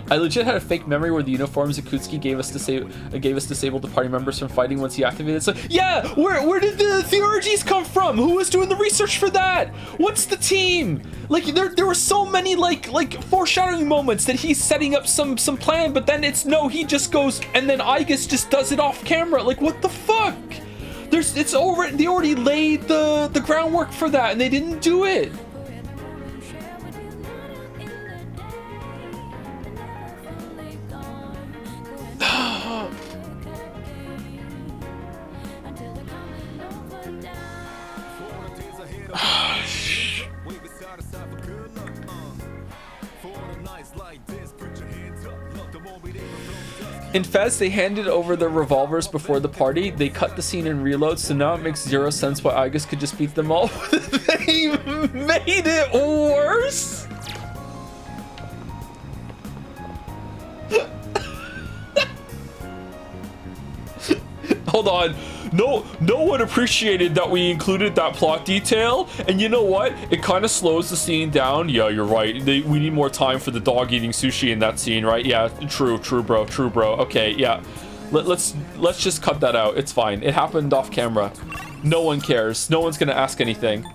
I legit had a fake memory where the uniforms Akutsuki gave us disabled the party members from fighting once he activated. So yeah, where did the theurgies come from? Who was doing the research for that? What's the team? Like there were so many like foreshadowing moments that he's setting up some plan, but then it's no, he just goes and then Aigis just does it off camera. Like what the fuck? It's over. They already laid the groundwork for that and they didn't do it. In Fez, they handed over their revolvers before the party. They cut the scene and reload, so now it makes zero sense why Aigis could just beat them all. They made it worse? Hold on. no one appreciated that we included that plot detail. And you know what? It kind of slows the scene down. Yeah, you're right. We need more time for the dog eating sushi in that scene, right? Yeah, true, bro. Okay, yeah. Let's just cut that out. It's fine. It happened off camera. No one cares. No one's gonna ask anything.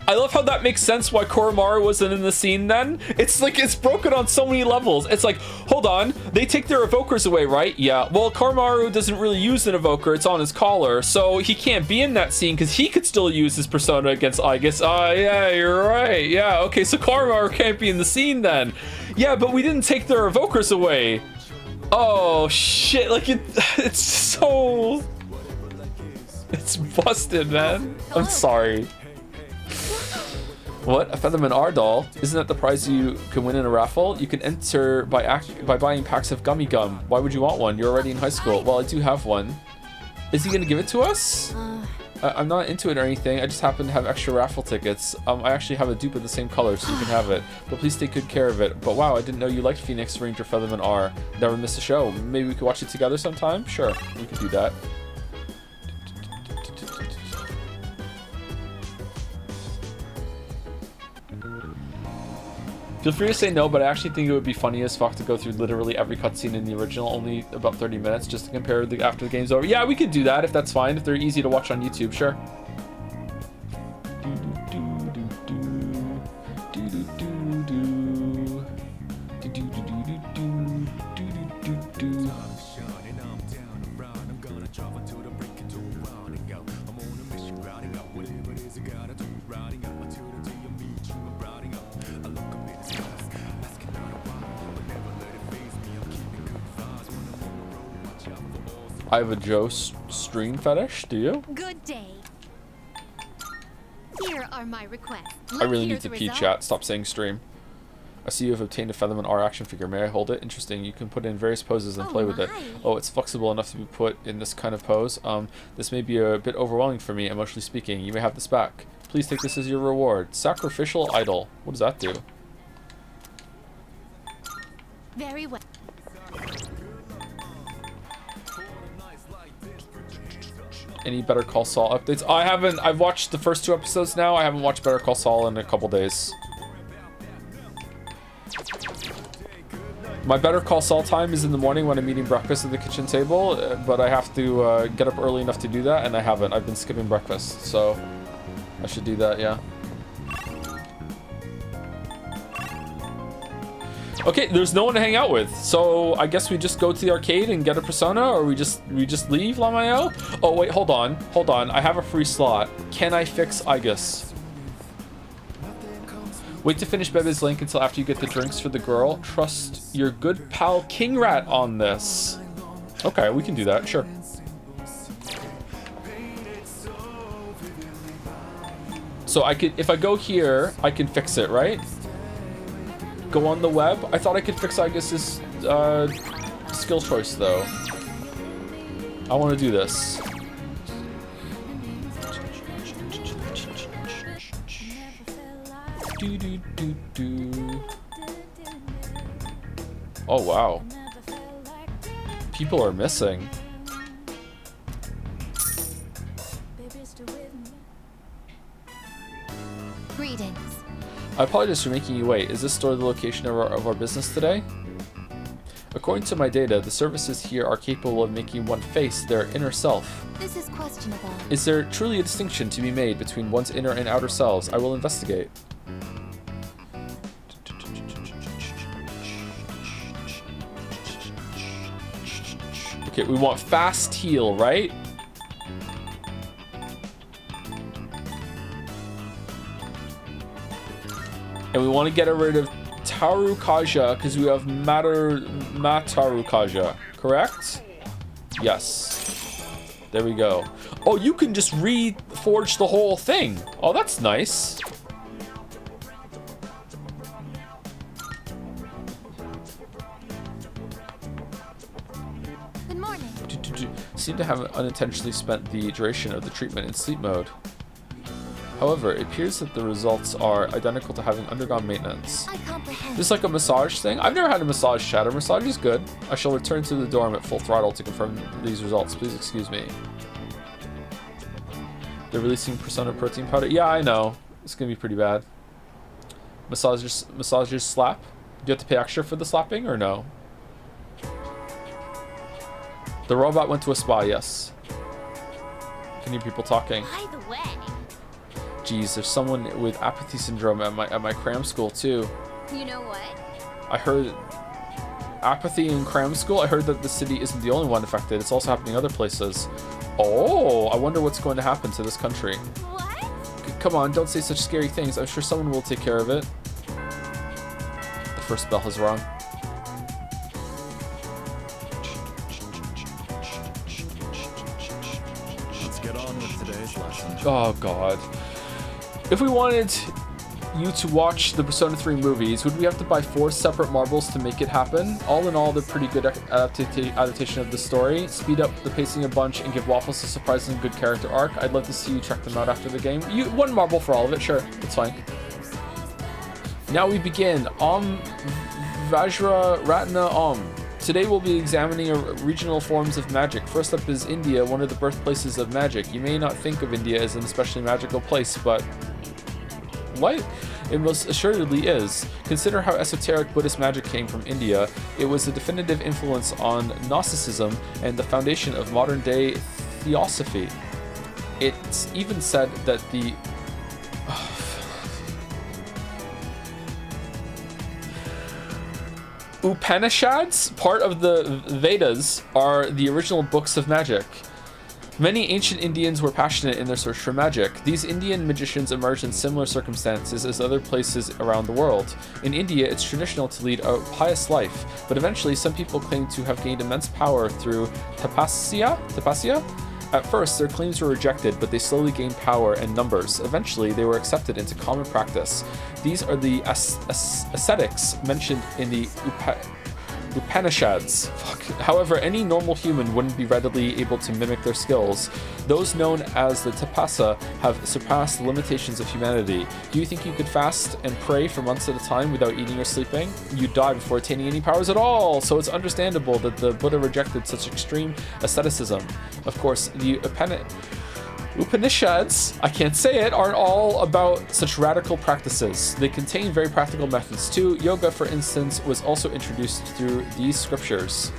I love how that makes sense why Koromaru wasn't in the scene then. It's like, it's broken on so many levels. It's like, hold on, they take their evokers away, right? Yeah, well, Koromaru doesn't really use an evoker, it's on his collar, so he can't be in that scene because he could still use his persona against Aigis. Yeah, you're right. Yeah, okay, so Koromaru can't be in the scene then. Yeah, but we didn't take their evokers away. Oh, shit, like, it's so... It's busted, man. I'm sorry. What? A Featherman R doll? Isn't that the prize you can win in a raffle? You can enter by buying packs of Gummy Gum. Why would you want one? You're already in high school. Well, I do have one. Is he gonna give it to us? I'm not into it or anything. I just happen to have extra raffle tickets. I actually have a dupe of the same color, so you can have it. But please take good care of it. But wow, I didn't know you liked Phoenix Ranger Featherman R. Never miss a show. Maybe we could watch it together sometime? Sure, we could do that. Feel free to say no, but I actually think it would be funny as fuck to go through literally every cutscene in the original, only about 30 minutes, just to compare after the game's over. Yeah, we could do that if that's fine, if they're easy to watch on YouTube, sure. I have a Joe stream fetish, do you? Good day. Here are my requests. I really need to pee, chat. Stop saying stream. I see you have obtained a Featherman R action figure. May I hold it? Interesting. You can put it in various poses and play with it. Oh, it's flexible enough to be put in this kind of pose. This may be a bit overwhelming for me, emotionally speaking. You may have this back. Please take this as your reward. Sacrificial idol. What does that do? Very well. Any Better Call Saul updates? I haven't. I've watched the first 2 episodes now. I haven't watched Better Call Saul in a couple days. My Better Call Saul time is in the morning when I'm eating breakfast at the kitchen table, but I have to get up early enough to do that, and I haven't. I've been skipping breakfast, so I should do that, yeah. Okay, there's no one to hang out with, so I guess we just go to the arcade and get a persona, or we just leave, Lamayo? Oh wait, hold on, I have a free slot. Can I fix Aigis? Wait to finish Bebe's link until after you get the drinks for the girl. Trust your good pal King Rat on this. Okay, we can do that, sure. So I could, if I go here, I can fix it, right? Go on the web. I thought I could fix Aigis' skill choice though. I want to do this. Oh wow. People are missing. Greetings. I apologize for making you wait. Is this store the location of our business today? According to my data, the services here are capable of making one face their inner self. This is questionable. Is there truly a distinction to be made between one's inner and outer selves? I will investigate. Okay, we want fast heal, right? And we want to get rid of Tarukaja because we have Matarukaja, correct? Yes. There we go. Oh, you can just reforge the whole thing. Oh, that's nice. Good morning. seem to have unintentionally spent the duration of the treatment in sleep mode. However, it appears that the results are identical to having undergone maintenance. I comprehend. This is like a massage thing. I've never had a massage chat. A massage is good. I shall return to the dorm at full throttle to confirm these results. Please excuse me. They're releasing Persona protein powder. Yeah, I know. It's gonna be pretty bad. Massagers slap. Do you have to pay extra for the slapping or no? The robot went to a spa, yes. Can you hear people talking? By the way. Jeez, there's someone with apathy syndrome at my cram school too. You know what? I heard apathy in cram school. I heard that the city isn't the only one affected. It's also happening other places. Oh, I wonder what's going to happen to this country. What? Come on, don't say such scary things. I'm sure someone will take care of it. The first bell has rung. Let's get on with today's lesson. Oh god. If we wanted you to watch the Persona 3 movies, would we have to buy 4 separate marbles to make it happen? All in all, they're pretty good adaptation of the story. Speed up the pacing a bunch and give Waffles a surprisingly good character arc. I'd love to see you check them out after the game. 1 marble for all of it, sure, that's fine. Now we begin. Vajra Ratna Today we'll be examining regional forms of magic. First up is India, one of the birthplaces of magic. You may not think of India as an especially magical place, but what? It most assuredly is. Consider how esoteric Buddhist magic came from India. It was a definitive influence on Gnosticism and the foundation of modern-day theosophy. It's even said that the Upanishads, part of the Vedas, are the original books of magic. Many ancient Indians were passionate in their search for magic. These Indian magicians emerged in similar circumstances as other places around the world. In India, it's traditional to lead a pious life, but eventually some people claim to have gained immense power through tapasya? At first, their claims were rejected, but they slowly gained power and numbers. Eventually, they were accepted into common practice. These are the ascetics mentioned in the Upanishads. However, any normal human wouldn't be readily able to mimic their skills. Those known as the Tapasa have surpassed the limitations of humanity. Do you think you could fast and pray for months at a time without eating or sleeping? You'd die before attaining any powers at all, so it's understandable that the Buddha rejected such extreme asceticism. Of course, the Upanishads, I can't say it, aren't all about such radical practices. They contain very practical methods too. Yoga, for instance, was also introduced through these scriptures.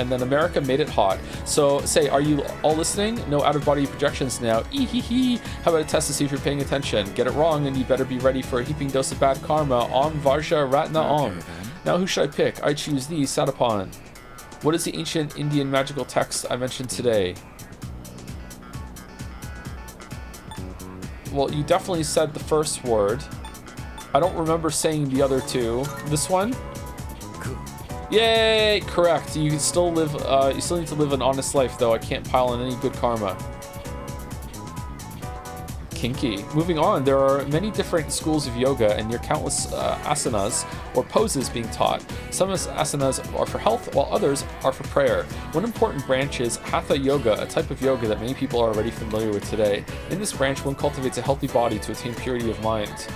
And then America made it hot. So say, are you all listening? No out-of-body projections now. Eehee. How about a test to see if you're paying attention? Get it wrong and you better be ready for a heaping dose of bad karma. Om Vajra Ratna Om. Now who should I pick? I choose thee, Satapan. What is the ancient Indian magical text I mentioned today? Well, you definitely said the first word. I don't remember saying the other two. This one? Yay! Correct. You still live. You still need to live an honest life, though. I can't pile on any good karma. Kinky. Moving on, there are many different schools of yoga and near countless asanas or poses being taught. Some asanas are for health, while others are for prayer. One important branch is Hatha Yoga, a type of yoga that many people are already familiar with today. In this branch, one cultivates a healthy body to attain purity of mind.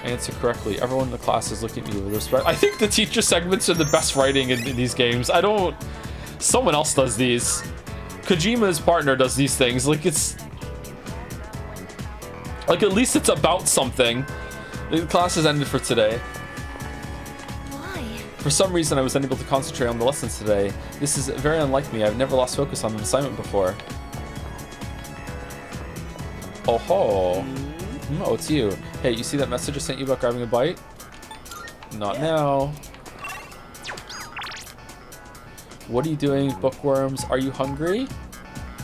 Answer correctly. Everyone in the class is looking at you with respect. I think the teacher segments are the best writing in these games. I don't... Someone else does these. Kojima's partner does these things. Like, it's... Like, at least it's about something. The class has ended for today. Why? For some reason, I was unable to concentrate on the lessons today. This is very unlike me. I've never lost focus on an assignment before. Oh ho. Oh, it's you. Hey, you see that message I sent you about grabbing a bite? Not now. What are you doing, bookworms? Are you hungry?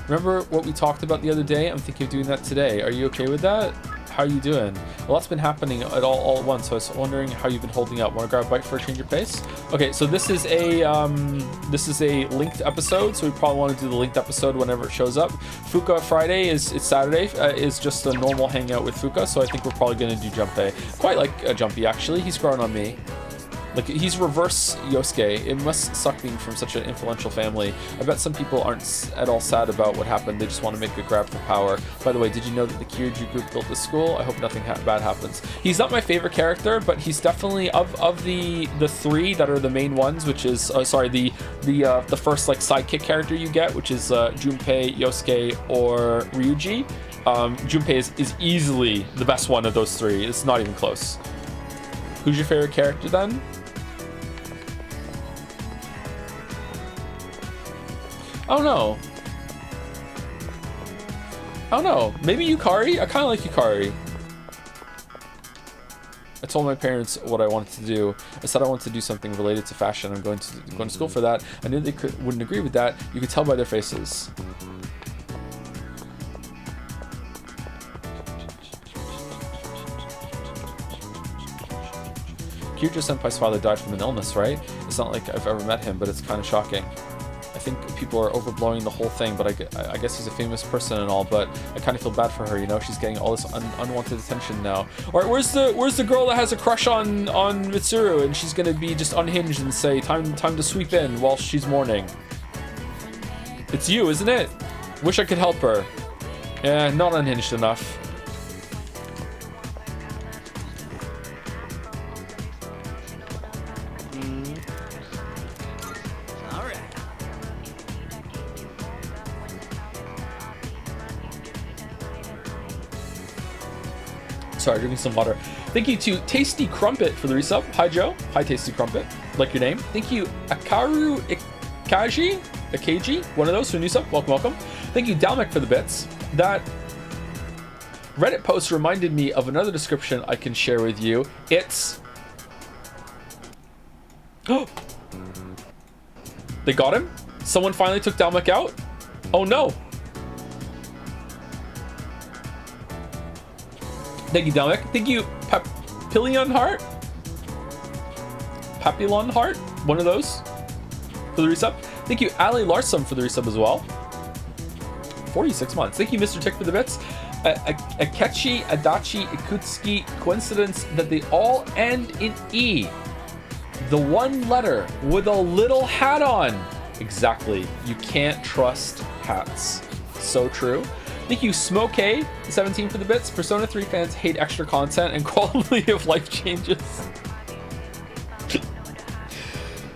Remember what we talked about the other day? I'm thinking of doing that today. Are you okay with that? How are you doing? A lot's been happening all at once, so I was wondering how you've been holding up. Want to grab a bite for a change of pace? Okay, so this is a linked episode, so we probably want to do the linked episode whenever it shows up. Fuka Friday it's Saturday is just a normal hangout with Fuka, so I think we're probably going to do Junpei. Quite like Jumpy actually. He's growing on me. Like, he's reverse Yosuke. It must suck being from such an influential family. I bet some people aren't at all sad about what happened. They just want to make a grab for power. By the way, did you know that the Kyoju group built this school? I hope nothing bad happens. He's not my favorite character, but he's definitely of the three that are the main ones, which is the first like sidekick character you get, which is Junpei, Yosuke, or Ryuji. Junpei is easily the best one of those three. It's not even close. Who's your favorite character then? Oh no. Oh no. Maybe Yukari? I kind of like Yukari. I told my parents what I wanted to do. I said I wanted to do something related to fashion. I'm going to school for that. I knew they wouldn't agree with that. You could tell by their faces. Kyojo Senpai's father died from an illness, right? It's not like I've ever met him, but it's kind of shocking. I think people are overblowing the whole thing, but I guess he's a famous person and all, but I kind of feel bad for her, you know? She's getting all this unwanted attention now. Alright, where's the girl that has a crush on Mitsuru, and she's gonna be just unhinged and say, time to sweep in while she's mourning? It's you, isn't it? Wish I could help her. Yeah, not unhinged enough. Sorry, drinking some water. Thank you to Tasty Crumpet for the resub. Hi, Joe. Hi, Tasty Crumpet. Like your name. Thank you, Akaru Akaji, one of those for new sub. Welcome, welcome. Thank you, Dalmek, for the bits. That Reddit post reminded me of another description I can share with you. It's... Oh! They got him? Someone finally took Dalmek out? Oh no! Thank you, Dalmek. Thank you, Papillon Heart? Papillon Heart? One of those for the resub. Thank you, Ali Larsson, for the resub as well. 46 months. Thank you, Mr. Tick, for the bits. Akechi, Adachi, Ikutsuki. Coincidence that they all end in E. The one letter with a little hat on. Exactly. You can't trust hats. So true. Thank you, Smokey17, for the bits. Persona 3 fans hate extra content and quality of life changes.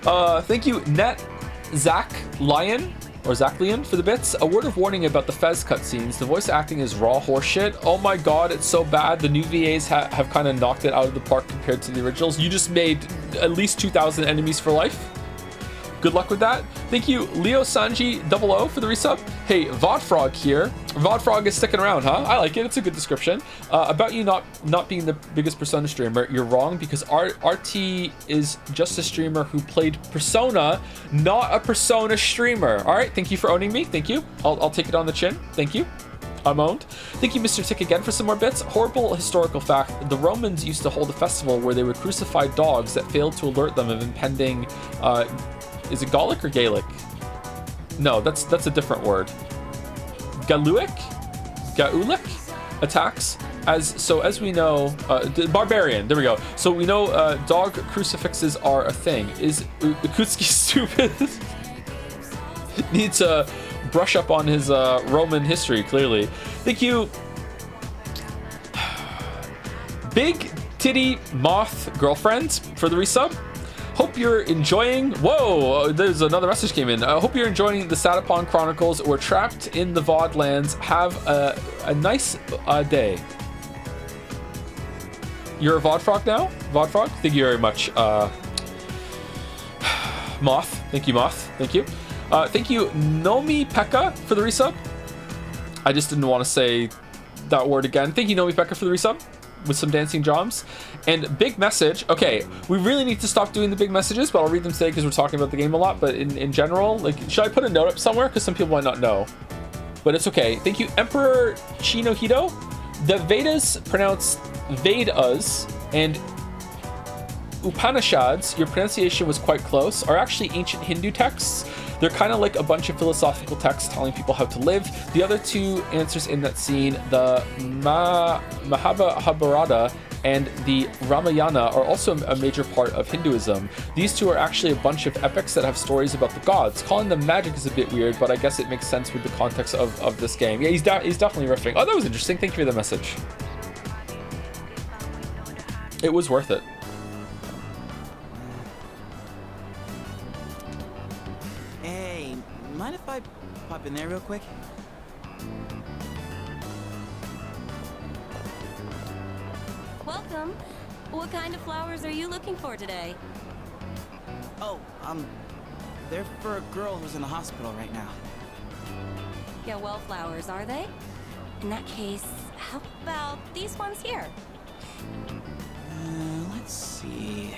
Thank you, Zach Lion for the bits. A word of warning about the Fez cutscenes. The voice acting is raw horseshit. Oh my god, it's so bad. The new VAs have kind of knocked it out of the park compared to the originals. You just made at least 2,000 enemies for life. Good luck with that. Thank you, Leo Sanji 00 for the resub. Hey, Vodfrog here. Vodfrog is sticking around, huh? I like it. It's a good description. About you not being the biggest Persona streamer, you're wrong, because RT is just a streamer who played Persona, not a Persona streamer. All right, thank you for owning me. Thank you. I'll take it on the chin. Thank you. I'm owned. Thank you, Mr. Tick, again for some more bits. Horrible historical fact. The Romans used to hold a festival where they would crucify dogs that failed to alert them of impending... is it Gallic or Gaelic? No, that's a different word. Gaulic attacks. As we know, barbarian. There we go. So we know dog crucifixes are a thing. Is Ikutsuki stupid? Needs to brush up on his Roman history. Clearly. Thank you. Big Titty Moth Girlfriend for the resub. Hope you're enjoying... Whoa, there's another message came in. I hope you're enjoying the Satapon Chronicles. We're trapped in the VOD lands. Have a nice day. You're a VOD frog now? VOD frog? Thank you very much. Moth. Thank you, Moth. Thank you. Thank you, Nomi Pekka, for the resub. I just didn't want to say that word again. Thank you, Nomi Pekka, for the resub. With some dancing drums. And big message. Okay, we really need to stop doing the big messages, but I'll read them today because we're talking about the game a lot. But in general, like, should I put a note up somewhere? Because some people might not know. But it's okay. Thank you, Emperor Chinohito. The Vedas, pronounced Vedas, and Upanishads, your pronunciation was quite close, are actually ancient Hindu texts. They're kind of like a bunch of philosophical texts telling people how to live. The other two answers in that scene, the Mahabharata and the Ramayana are also a major part of Hinduism. These two are actually a bunch of epics that have stories about the gods. Calling them magic is a bit weird, but I guess it makes sense with the context of this game. Yeah, he's definitely riffing. Oh, that was interesting. Thank you for the message. It was worth it. Hey, mind if I pop in there real quick? Welcome. What kind of flowers are you looking for today? Oh, they're for a girl who's in the hospital right now. Yeah, well flowers, are they? In that case, how about these ones here? Let's see.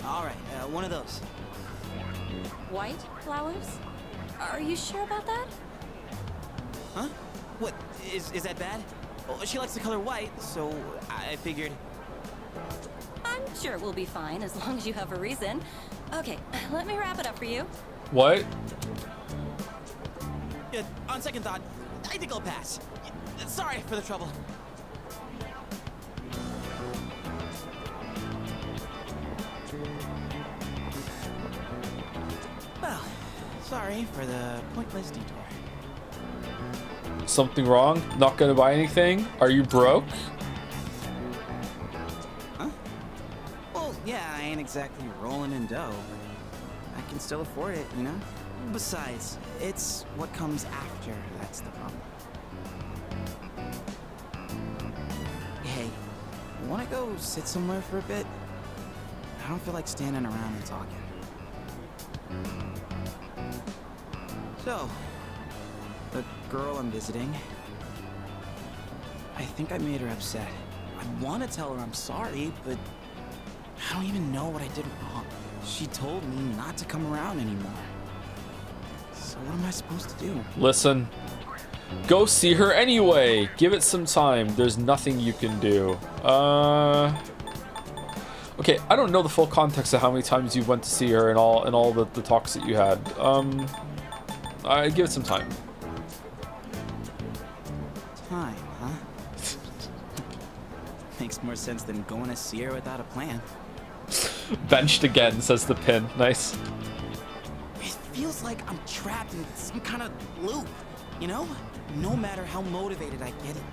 All right, one of those. White flowers? Are you sure about that? Huh? What, is that bad? Oh, she likes the color white, so I figured... I'm sure we'll be fine as long as you have a reason. Okay, let me wrap it up for you. What? Yeah, on second thought, I think I'll pass. Sorry for the trouble. Well, sorry for the pointless detour. Something wrong? Not gonna buy anything? Are you broke? Huh? Well, yeah, I ain't exactly rolling in dough, but I can still afford it, you know? Besides, it's what comes after that's the problem. Hey, wanna go sit somewhere for a bit? I don't feel like standing around and talking. So, the girl I'm visiting, I think I made her upset. I want to tell her I'm sorry, but I don't even know what I did wrong. She told me not to come around anymore. So what am I supposed to do? Listen, go see her anyway. Give it some time. There's nothing you can do. Okay, I don't know the full context of how many times you went to see her and all the talks that you had. I give it some time. Time, huh? Makes more sense than going to see her without a plan. Benched again, says the pin. Nice. It feels like I'm trapped in some kind of loop, you know? No matter how motivated I get it,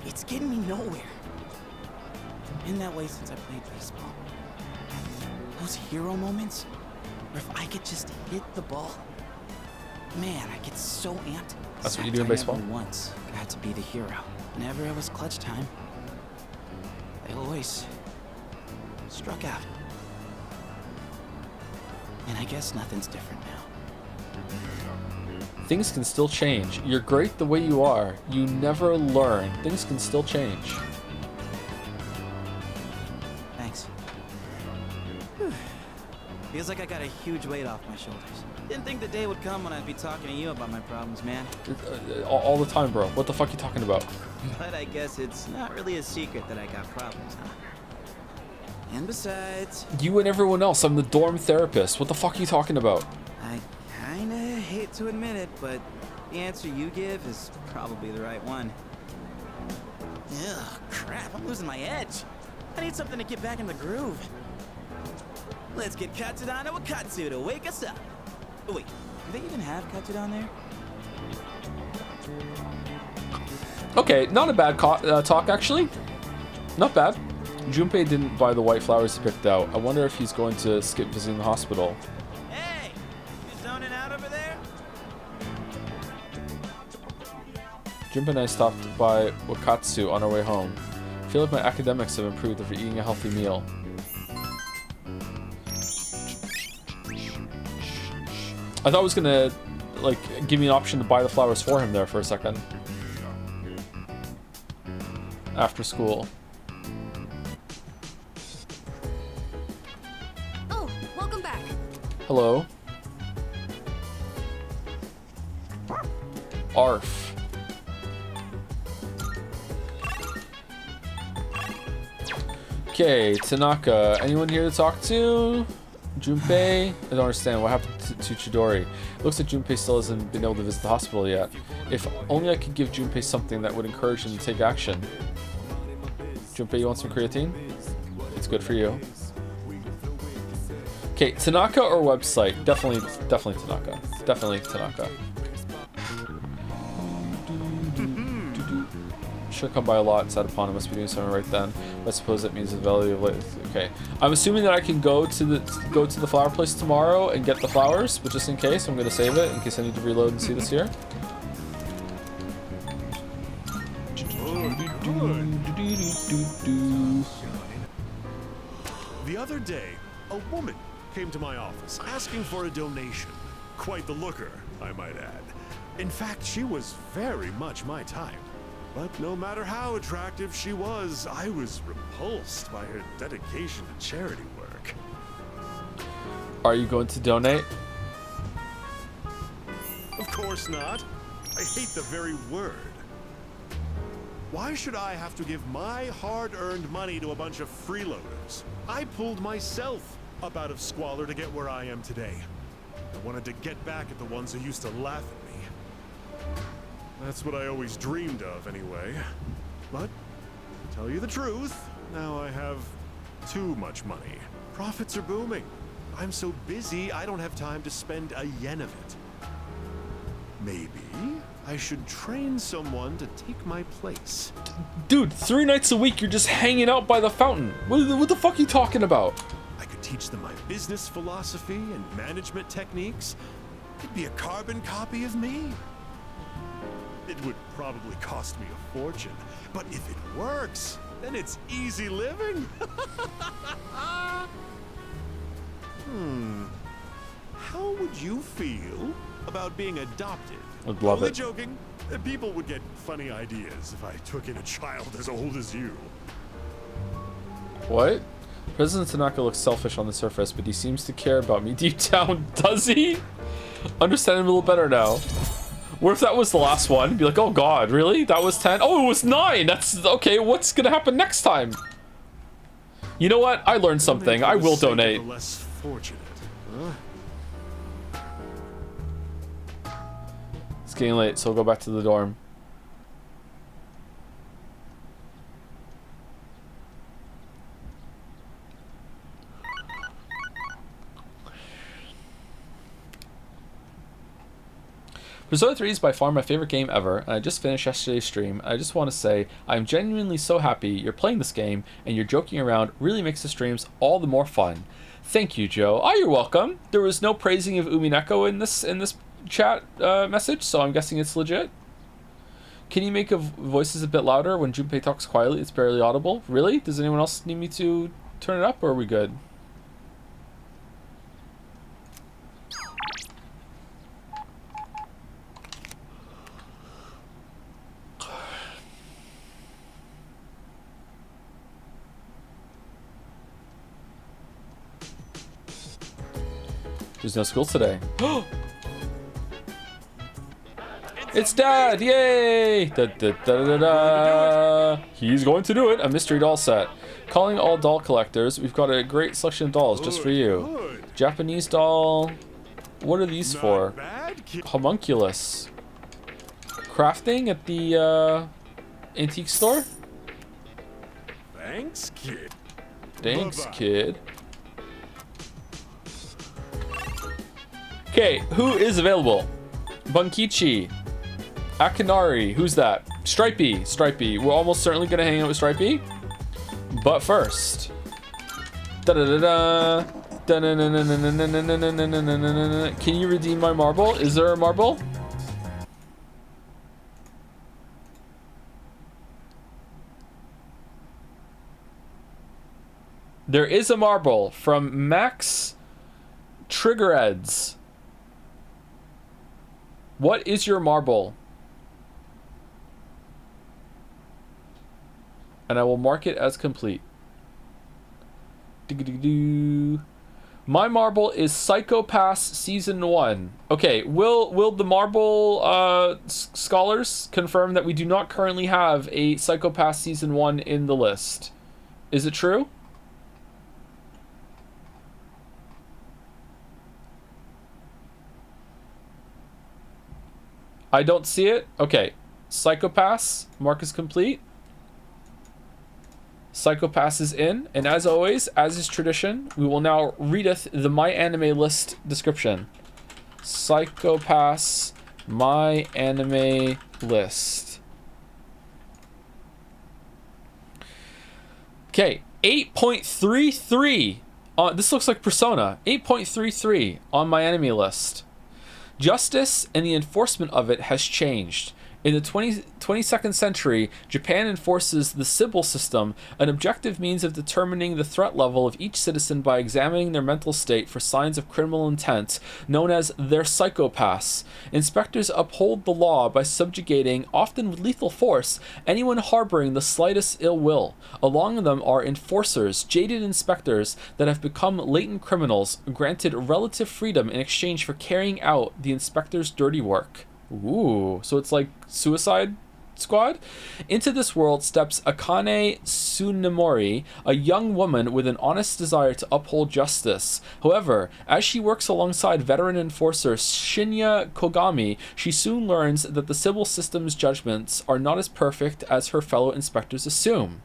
it's getting me nowhere. Been that way since I played baseball. Those hero moments, where if I could just hit the ball, man, I get so amped. That's what you do in baseball? I never once got to be the hero. Whenever it was clutch time, I always struck out. And I guess nothing's different now. Things can still change. You're great the way you are. You never learn. Things can still change. Thanks. Whew. Feels like I got a huge weight off my shoulders. Didn't think the day would come when I'd be talking to you about my problems, man. All the time, bro. What the fuck are you talking about? But I guess it's not really a secret that I got problems, huh? And besides... You and everyone else. I'm the dorm therapist. What the fuck are you talking about? I kinda hate to admit it, but the answer you give is probably the right one. Ugh, crap, I'm losing my edge. I need something to get back in the groove. Let's get Katsudana Wakatsu to wake us up. Oh, wait, do they even have Katsudon there? Okay, not a bad talk, actually. Not bad. Junpei didn't buy the white flowers he picked out. I wonder if he's going to skip visiting the hospital. Hey, you zoning out over there? Junpei and I stopped by Wakatsu on our way home. I feel like my academics have improved after eating a healthy meal. I thought it was gonna, like, give me an option to buy the flowers for him there for a second. After school. Oh, welcome back. Hello. Arf. Okay, Tanaka. Anyone here to talk to? Junpei? I don't understand. What happened to Chidori? Looks like Junpei still hasn't been able to visit the hospital yet. If only I could give Junpei something that would encourage him to take action. Junpei, you want some creatine? It's good for you. Okay, Tanaka or website? Definitely Tanaka. Definitely Tanaka. Sure, come by a lot. Sad upon it. Must be doing something right then. I suppose that means the value of life. Okay, I'm assuming that I can go to the flower place tomorrow and get the flowers, but just in case, I'm gonna save it in case I need to reload and see this here. The other day, a woman came to my office asking for a donation. Quite the looker, I might add. In fact, she was very much my type. But no matter how attractive she was, I was repulsed by her dedication to charity work. Are you going to donate? Of course not. I hate the very word. Why should I have to give my hard-earned money to a bunch of freeloaders? I pulled myself up out of squalor to get where I am today. I wanted to get back at the ones who used to laugh at me. That's what I always dreamed of, anyway. But, to tell you the truth, now I have too much money. Profits are booming. I'm so busy, I don't have time to spend a yen of it. Maybe I should train someone to take my place. Dude, 3 nights a week you're just hanging out by the fountain. What the fuck are you talking about? I could teach them my business philosophy and management techniques. It'd be a carbon copy of me. It would probably cost me a fortune, but if it works, then it's easy living. How would you feel about being adopted? I'd love Only it. joking. People would get funny ideas if I took in a child as old as you. What? President Tanaka looks selfish on the surface, but he seems to care about me deep down. Does he? Understand him a little better now. What if that was the last one? Be like, oh god, really? That was 10? Oh, it was 9! That's okay, what's gonna happen next time? You know what? I learned something. I will donate. Less fortunate. It's getting late, so we'll go back to the dorm. Persona 3 is by far my favorite game ever, and I just finished yesterday's stream. I just want to say, I'm genuinely so happy you're playing this game, and you're joking around really makes the streams all the more fun. Thank you, Joe. Oh, you're welcome. There was no praising of Umineko in this chat message, so I'm guessing it's legit. Can you make voices a bit louder? When Junpei talks quietly, it's barely audible. Really? Does anyone else need me to turn it up, or are we good? There's no school today. It's Dad! Yay! Da, da, da, da, da. He's going to do it. A mystery doll set. Calling all doll collectors. We've got a great selection of dolls just for you. Japanese doll. What are these for? Homunculus. Crafting at the antique store? Thanks, kid. Thanks, kid. Okay, who is available? Bunkichi. Akinari. Who's that? Stripey. Stripey. We're almost certainly going to hang out with Stripey. But first. Da-da-da-da. Da-na-na-na-na-na-na-na-na-na-na-na-na. Can you redeem my marble? Is there a marble? There is a marble from Max Triggerheads. What is your marble? And I will mark it as complete. My marble is Psycho Pass Season 1. Okay, will the marble scholars confirm that we do not currently have a Psycho Pass Season 1 in the list? Is it true? I don't see it. Okay. Psycho Pass. Mark is complete. Psycho-Pass is in, and as always, as is tradition, we will now readeth the My Anime List description. Psycho-Pass My Anime List. Okay, 8.33. This looks like Persona. 8.33 on My Anime List. Justice and the enforcement of it has changed. In the 22nd century, Japan enforces the Sibyl system, an objective means of determining the threat level of each citizen by examining their mental state for signs of criminal intent, known as their Psycho-Pass. Inspectors uphold the law by subjugating, often with lethal force, anyone harboring the slightest ill will. Along them are enforcers, jaded inspectors that have become latent criminals, granted relative freedom in exchange for carrying out the inspector's dirty work. Ooh, so it's like Suicide Squad? Into this world steps Akane Tsunemori, a young woman with an honest desire to uphold justice. However, as she works alongside veteran enforcer Shinya Kogami, she soon learns that the Sibyl system's judgments are not as perfect as her fellow inspectors assume.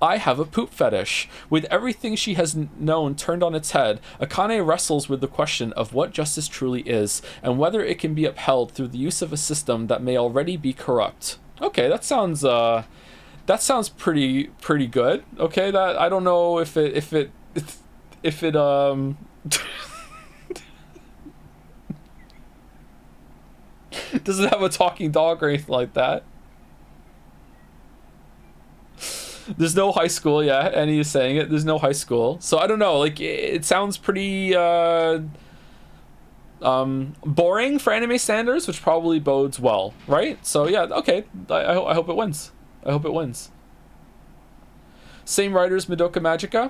I have a poop fetish. With everything she has known turned on its head, Akane wrestles with the question of what justice truly is, and whether it can be upheld through the use of a system that may already be corrupt. Okay, that sounds pretty good. Okay, that I don't know if it doesn't have a talking dog or anything like that. There's no high school, yeah, and he is saying it. There's no high school. So I don't know, like, it sounds pretty boring for anime standards, which probably bodes well, right? So yeah, okay, I hope it wins. I hope it wins. Same writers, Madoka Magica.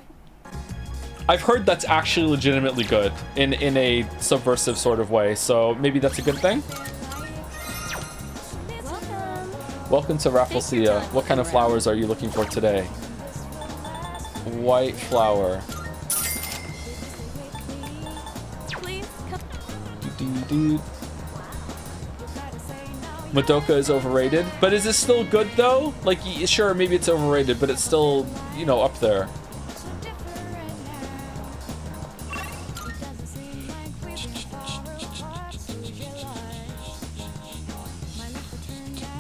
I've heard that's actually legitimately good in a subversive sort of way, so maybe that's a good thing. Welcome to Rafflesia. What kind of flowers are you looking for today? White flower. Madoka is overrated, but is it still good though? Like, sure, maybe it's overrated, but it's still, you know, up there.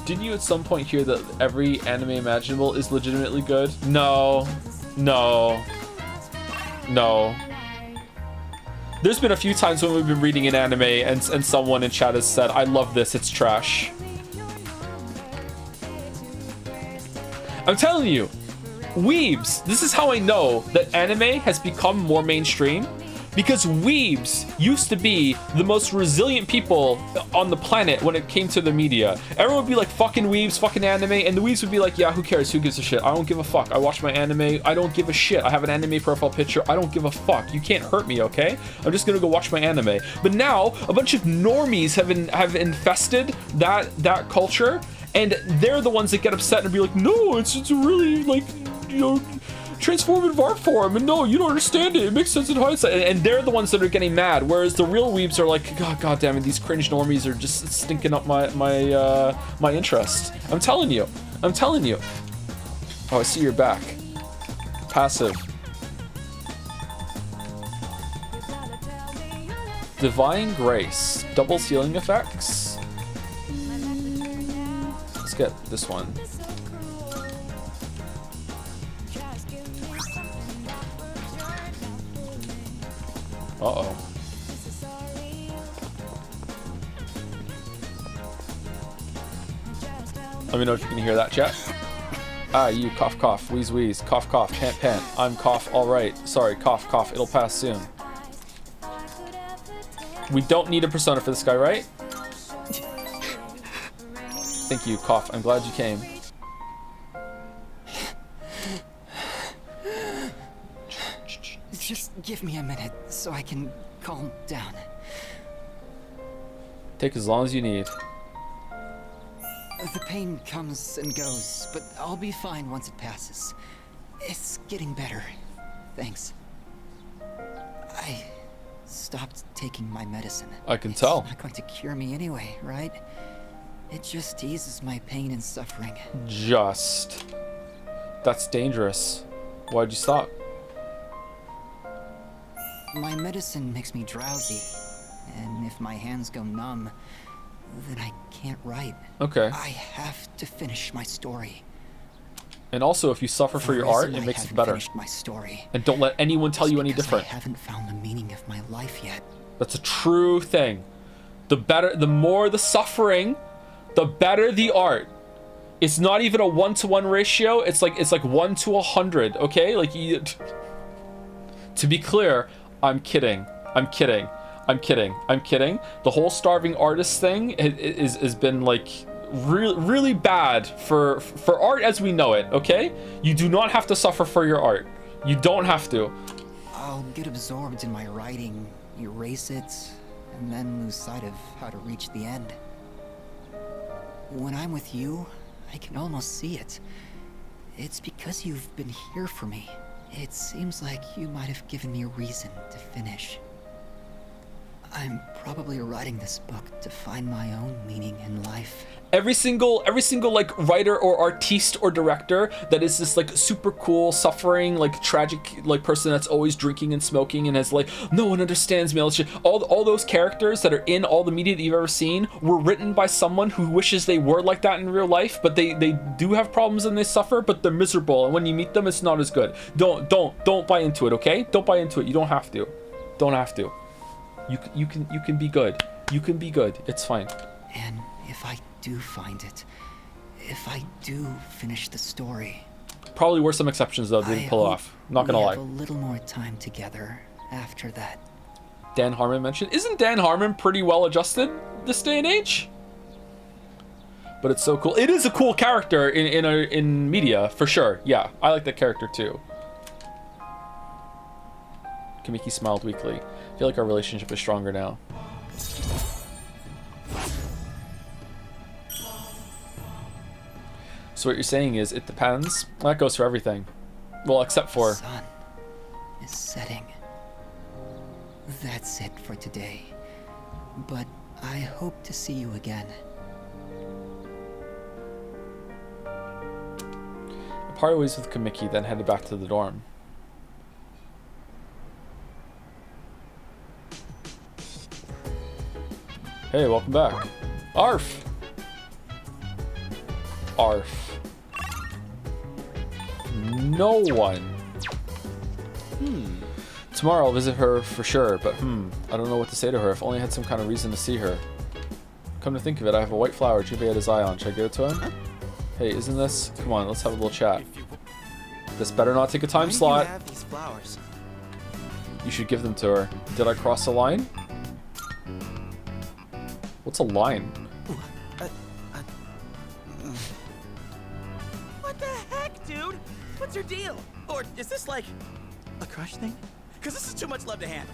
Didn't you at some point hear that every anime imaginable is legitimately good? No. There's been a few times when we've been reading an anime and someone in chat has said, I love this, it's trash. I'm telling you, weebs, this is how I know that anime has become more mainstream. Because weebs used to be the most resilient people on the planet when it came to the media. Everyone would be like, fucking weebs, fucking anime, and the weebs would be like, yeah, who cares, who gives a shit, I don't give a fuck, I watch my anime, I don't give a shit, I have an anime profile picture, I don't give a fuck, you can't hurt me, okay? I'm just gonna go watch my anime. But now, a bunch of normies have infested that culture, and they're the ones that get upset and be like, no, it's really, like, you know, transformative art form, and no, you don't understand it, it makes sense in hindsight, and they're the ones that are getting mad, whereas the real weebs are like, god damn it, these cringe normies are just stinking up my interest. I'm telling you. Oh, I see your back. Passive. Divine Grace. Double ceiling effects. Let's get this one. Uh-oh. Let me know if you can hear that, chat. Ah, you, cough, cough, wheeze, wheeze, cough, cough, pant, pant. I'm cough, alright. Sorry, cough, cough, it'll pass soon. We don't need a persona for this guy, right? Thank you, cough. I'm glad you came. Just give me a minute so I can calm down. Take as long as you need. The pain comes and goes, but I'll be fine once it passes. It's getting better. Thanks. I stopped taking my medicine. I can tell. It's not going to cure me anyway, right? It just eases my pain and suffering. Just. That's dangerous. Why'd you stop? My medicine makes me drowsy, and if my hands go numb, then I can't write. Okay. I have to finish my story. And also, if you suffer for your art, it makes it better. Finished my story. And don't let anyone tell you any different. I haven't found the meaning of my life yet. That's a true thing. The more the suffering, the better the art. It's not even a 1-to-1 ratio. It's like 1 to 100. Okay, like you. To be clear, I'm kidding. I'm kidding. I'm kidding. I'm kidding. The whole starving artist thing has been like really bad for art as we know it. Okay, you do not have to suffer for your art. You don't have to. I'll get absorbed in my writing, erase it, and then lose sight of how to reach the end. When I'm with you, I can almost see it. It's because you've been here for me. It seems like you might have given me a reason to finish. I'm probably writing this book to find my own meaning in life. Every single like writer or artiste or director that is this like super cool, suffering, like tragic like person that's always drinking and smoking and has like no one understands me. All those characters that are in all the media that you've ever seen were written by someone who wishes they were like that in real life, but they do have problems and they suffer, but they're miserable. And when you meet them, it's not as good. Don't buy into it, okay? Don't buy into it. You don't have to. Don't have to. You can be good. You can be good. It's fine. And if I do find it, if I do finish the story, probably were some exceptions though. Didn't pull it off. Not gonna lie. A little more time together after that. Dan Harmon mentioned. Isn't Dan Harmon pretty well adjusted this day and age? But it's so cool. It is a cool character in media for sure. Yeah, I like that character too. Kamiki smiled weakly. I feel like our relationship is stronger now. So what you're saying is it depends. That goes for everything. Well, except for... The sun is setting. That's it for today. But I hope to see you again. I parted ways with Kamiki, then headed back to the dorm. Hey, welcome back. Arf! Arf. No one. Tomorrow I'll visit her for sure, but I don't know what to say to her. If only I had some kind of reason to see her. Come to think of it, I have a white flower Junpei had his eye on. Should I give it to him? Hey, isn't this? Come on, let's have a little chat. This better not take a time slot. You have these flowers? You should give them to her. Did I cross the line? What's a line? What the heck, dude? What's your deal? Or is this like a crush thing? Because this is too much love to handle.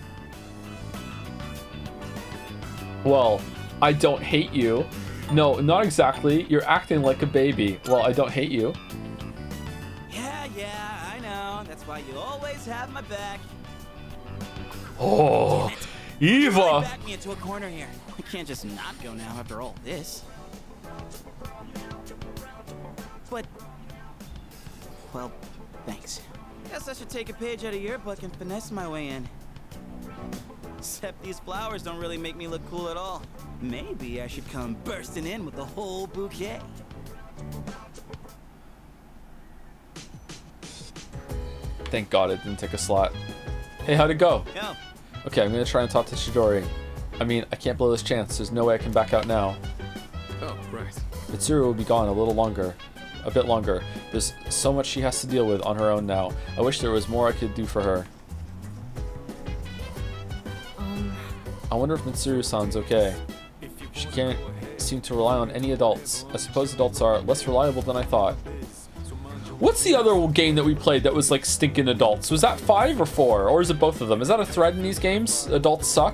Well, I don't hate you. No, not exactly. You're acting like a baby. Well, I don't hate you. Yeah, I know. That's why you always have my back. Oh, Eva! Really back me into a corner here. I can't just not go now after all this. But, well, thanks. Guess I should take a page out of your book and finesse my way in. Except these flowers don't really make me look cool at all. Maybe I should come bursting in with the whole bouquet. Thank God it didn't take a slot. Hey, how'd it go? Yo. Okay, I'm gonna try and talk to Chidori. I mean, I can't blow this chance. There's no way I can back out now. Oh, right. Mitsuru will be gone a bit longer. There's so much she has to deal with on her own now. I wish there was more I could do for her. I wonder if Mitsuru-san's okay. She can't seem to rely on any adults. I suppose adults are less reliable than I thought. What's the other game that we played that was like stinking adults? Was that 5 or 4? Or is it both of them? Is that a thread in these games? Adults suck?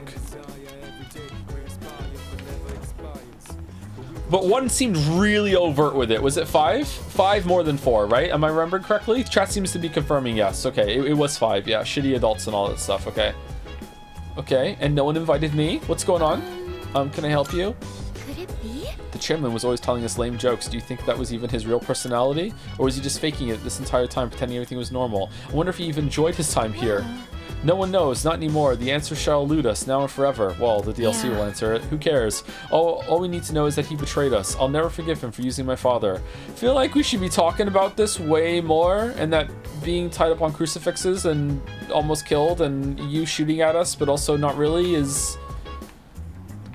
But one seemed really overt with it. Was it 5? 5 more than 4, right? Am I remembering correctly? Chat seems to be confirming yes. Okay, it was 5. Yeah, shitty adults and all that stuff. Okay. Okay, and no one invited me. What's going on? Can I help you? Could it be? The chairman was always telling us lame jokes. Do you think that was even his real personality? Or was he just faking it this entire time, pretending everything was normal? I wonder if he even enjoyed his time here. No one knows, not anymore. The answer shall elude us, now and forever. Well, the DLC will answer it. Who cares? All we need to know is that he betrayed us. I'll never forgive him for using my father. I feel like we should be talking about this way more, and that being tied up on crucifixes and almost killed and you shooting at us, but also not really, is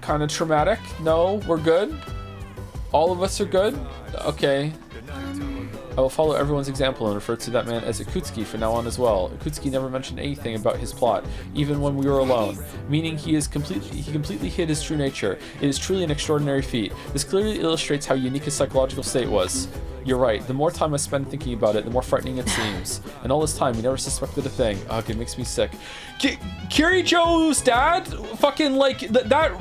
kind of traumatic. No, we're good. All of us are good. Okay. I will follow everyone's example and refer to that man as Ikutsuki from now on as well. Ikutsuki never mentioned anything about his plot, even when we were alone, meaning he completely hid his true nature. It is truly an extraordinary feat. This clearly illustrates how unique his psychological state was. You're right, the more time I spend thinking about it, the more frightening it seems. And all this time, he never suspected a thing. Ugh, it makes me sick. Kirijo's dad, fucking, like, that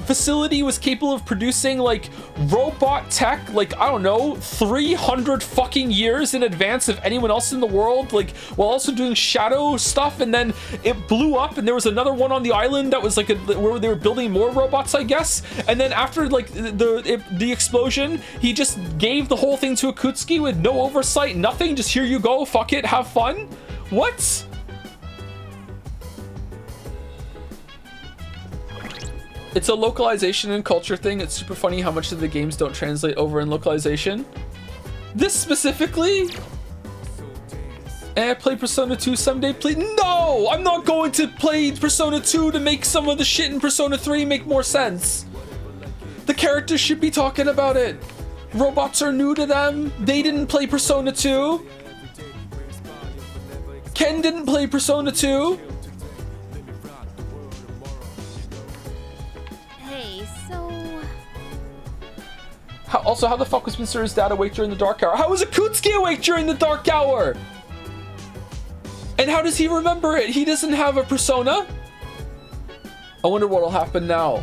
facility was capable of producing, like, robot tech, like, I don't know, 300 fucking years in advance of anyone else in the world, like, while also doing shadow stuff, and then it blew up, and there was another one on the island that was, like, where they were building more robots, I guess, and then after, like, the explosion, he just gave the whole thing to Ikutsuki with no oversight, nothing, just here you go, fuck it, have fun? What? It's a localization and culture thing. It's super funny how much of the games don't translate over in localization. This specifically? Play Persona 2 someday, please. No! I'm not going to play Persona 2 to make some of the shit in Persona 3 make more sense. The characters should be talking about it. Robots are new to them. They didn't play Persona 2. Ken didn't play Persona 2. Also, how the fuck was Mr. Dad awake during the dark hour? How was Ikutsuki awake during the dark hour? And how does he remember it? He doesn't have a persona? I wonder what'll happen now.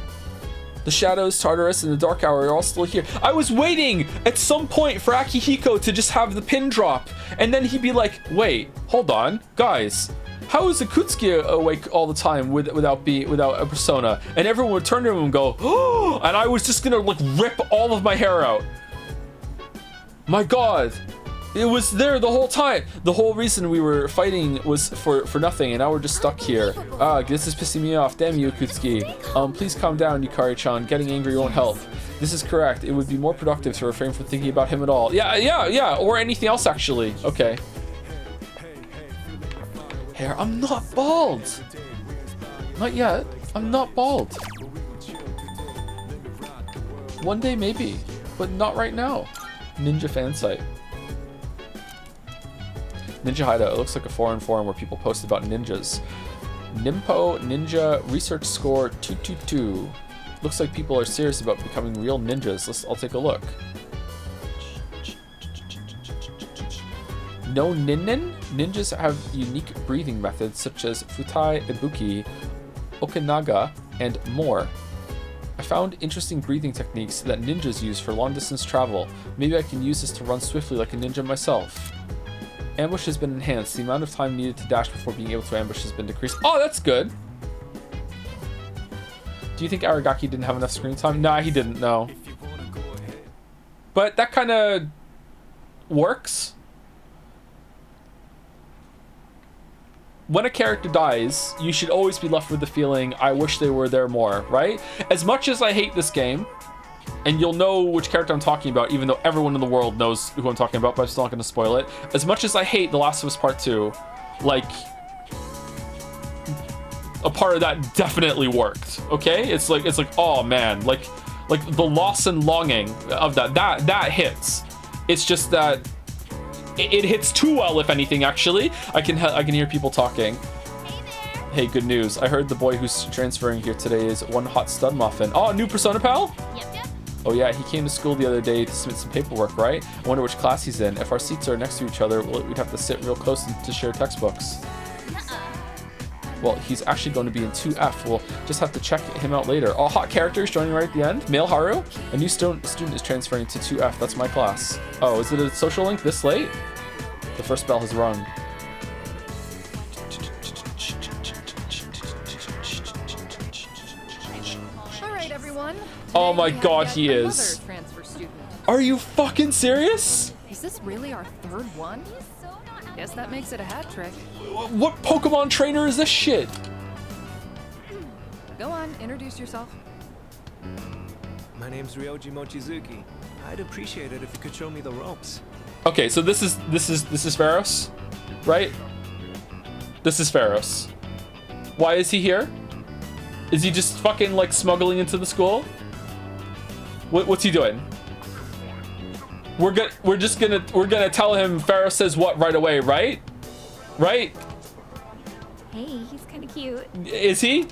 The shadows, Tartarus, and the dark hour are all still here. I was waiting at some point for Akihiko to just have the pin drop. And then he'd be like, wait, hold on, guys. How is Ikutsuki awake all the time without a persona? And everyone would turn to him and go, oh! And I was just gonna like rip all of my hair out. My God, it was there the whole time. The whole reason we were fighting was for nothing, and now we're just stuck here. This is pissing me off. Damn you, Ikutsuki. Please calm down, Yukari-chan. Getting angry won't help. This is correct. It would be more productive to refrain from thinking about him at all. Yeah, or anything else actually. Okay. Hair. I'm not bald. Not yet. I'm not bald. One day maybe, but not right now. Ninja fan site. Ninja Hideout. It looks like a foreign forum where people post about ninjas. Nimpo Ninja Research Score 222. Looks like people are serious about becoming real ninjas. I'll take a look. No Ninnin? Ninjas have unique breathing methods such as Futai Ibuki, Okinaga, and more. I found interesting breathing techniques that ninjas use for long distance travel. Maybe I can use this to run swiftly like a ninja myself. Ambush has been enhanced. The amount of time needed to dash before being able to ambush has been decreased. Oh, that's good! Do you think Aragaki didn't have enough screen time? Nah, he didn't, no. But that kind of works. When a character dies, you should always be left with the feeling, I wish they were there more, right? As much as I hate this game, and you'll know which character I'm talking about, even though everyone in the world knows who I'm talking about, but I'm still not going to spoil it. As much as I hate The Last of Us Part 2, like, a part of that definitely worked, okay? It's like, oh man, like the loss and longing of that hits. It's just that it hits too well, if anything, actually. I can hear people talking. Hey, good news. I heard the boy who's transferring here today is One Hot Stud Muffin. Oh, new Persona pal? Yep. Oh yeah, he came to school the other day to submit some paperwork, right? I wonder which class he's in. If our seats are next to each other, we'd have to sit real close to share textbooks. Well, he's actually going to be in 2F. We'll just have to check him out later. Oh, hot characters joining right at the end. Male Haru. A new student is transferring to 2F. That's my class. Oh, is it a social link this late? The first bell has rung. All right, everyone. everyone. Oh my Today we have god, yet he another is. transfer student. Are you fucking serious? Is this really our third one? Guess that makes it a hat trick. What Pokemon trainer is this shit? Go on, introduce yourself. My name's Ryoji Mochizuki. I'd appreciate it if you could show me the ropes. Okay, so this is Pharos, right? This is Pharos. Why is he here? Is he just fucking like smuggling into the school? What's he doing? We're gonna tell him Pharos says what right away, right? Right? Hey, he's kind of cute. Is he?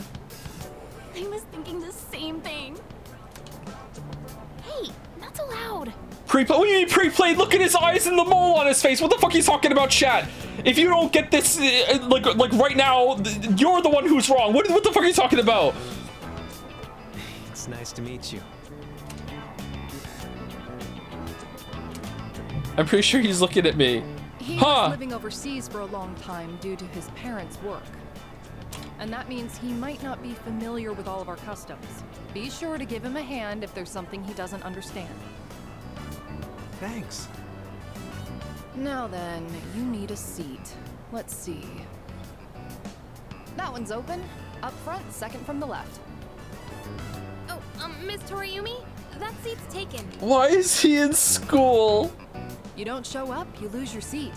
I was thinking the same thing. Hey, not so loud. What do you mean pre-played? Look at his eyes and the mole on his face. What the fuck he's talking about, chat? If you don't get this, like right now, you're the one who's wrong. What the fuck are you talking about? It's nice to meet you. I'm pretty sure he's looking at me. He was living overseas for a long time due to his parents' work. And that means he might not be familiar with all of our customs. Be sure to give him a hand if there's something he doesn't understand. Thanks. Now then, you need a seat. Let's see. That one's open. Up front, second from the left. Oh, Miss Toriumi? That seat's taken. Why is he in school? You don't show up, you lose your seat.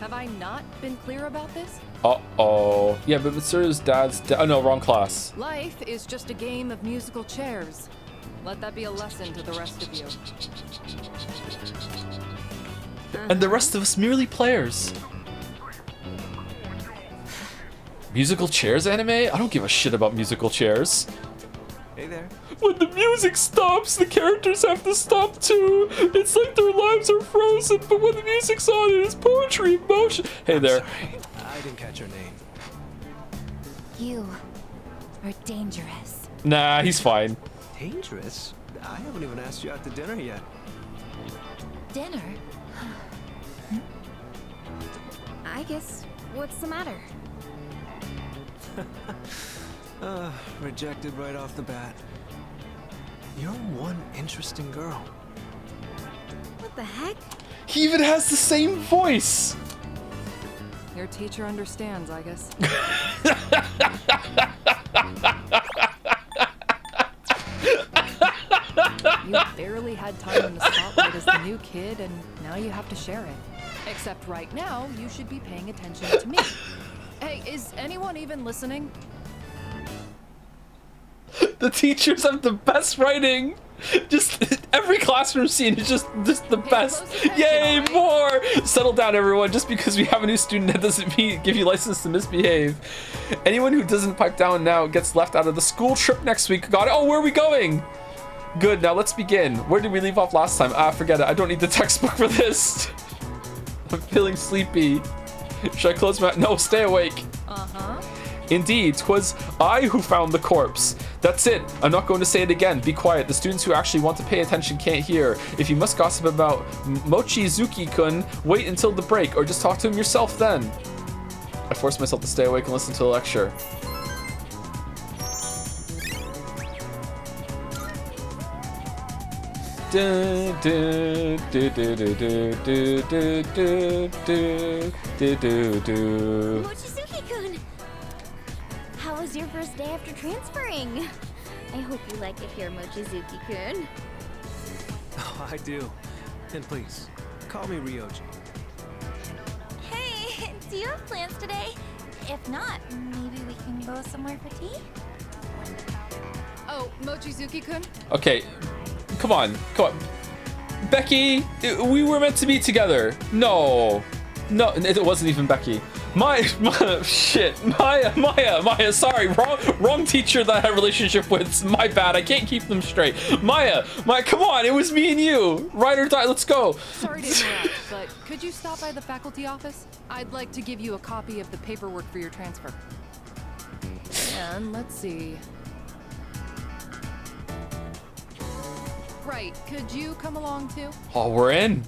Have I not been clear about this? Uh-oh. Yeah, but Mitsuru's dad's oh no, wrong class. Life is just a game of musical chairs. Let that be a lesson to the rest of you. And the rest of us merely players. Musical chairs anime? I don't give a shit about musical chairs. Hey there. When the music stops, the characters have to stop too. It's like their lives are frozen, but when the music's on, it is poetry in motion. Hey there. Sorry, I didn't catch your name. You are dangerous. Nah, he's fine. Dangerous? I haven't even asked you out to dinner yet. Dinner? I guess, what's the matter? Rejected right off the bat. You're one interesting girl. What the heck? He even has the same voice. Your teacher understands, I guess. You barely had time in the spotlight as the new kid, and now you have to share it. Except right now, you should be paying attention to me. Hey, is anyone even listening? The teachers have the best writing. Just every classroom scene is just the best. Yay, more! Settle down, everyone. Just because we have a new student, that doesn't give you license to misbehave. Anyone who doesn't pipe down now gets left out of the school trip next week. Got it? Oh, where are we going? Good, now let's begin. Where did we leave off last time? Ah, forget it. I don't need the textbook for this. I'm feeling sleepy. Should I close my... No, stay awake. Uh-huh. Indeed, 'twas I who found the corpse. That's it. I'm not going to say it again. Be quiet. The students who actually want to pay attention can't hear. If you must gossip about Mochizuki-kun, wait until the break, or just talk to him yourself then. I forced myself to stay awake and listen to the lecture. Mochizuki-kun! How was your first day after transferring? I hope you like it here, Mochizuki-kun. Oh, I do. And please, call me Ryoji. Hey, do you have plans today? If not, maybe we can go somewhere for tea? Oh, Mochizuki-kun? Okay, come on. Becky, we were meant to be together. No, it wasn't even Becky. Shit, Maya, sorry, wrong teacher that I had a relationship with. My bad, I can't keep them straight. Maya, come on, it was me and you. Ride or die, let's go. Sorry to interrupt, but could you stop by the faculty office? I'd like to give you a copy of the paperwork for your transfer. And let's see. Right, could you come along too? Oh, we're in.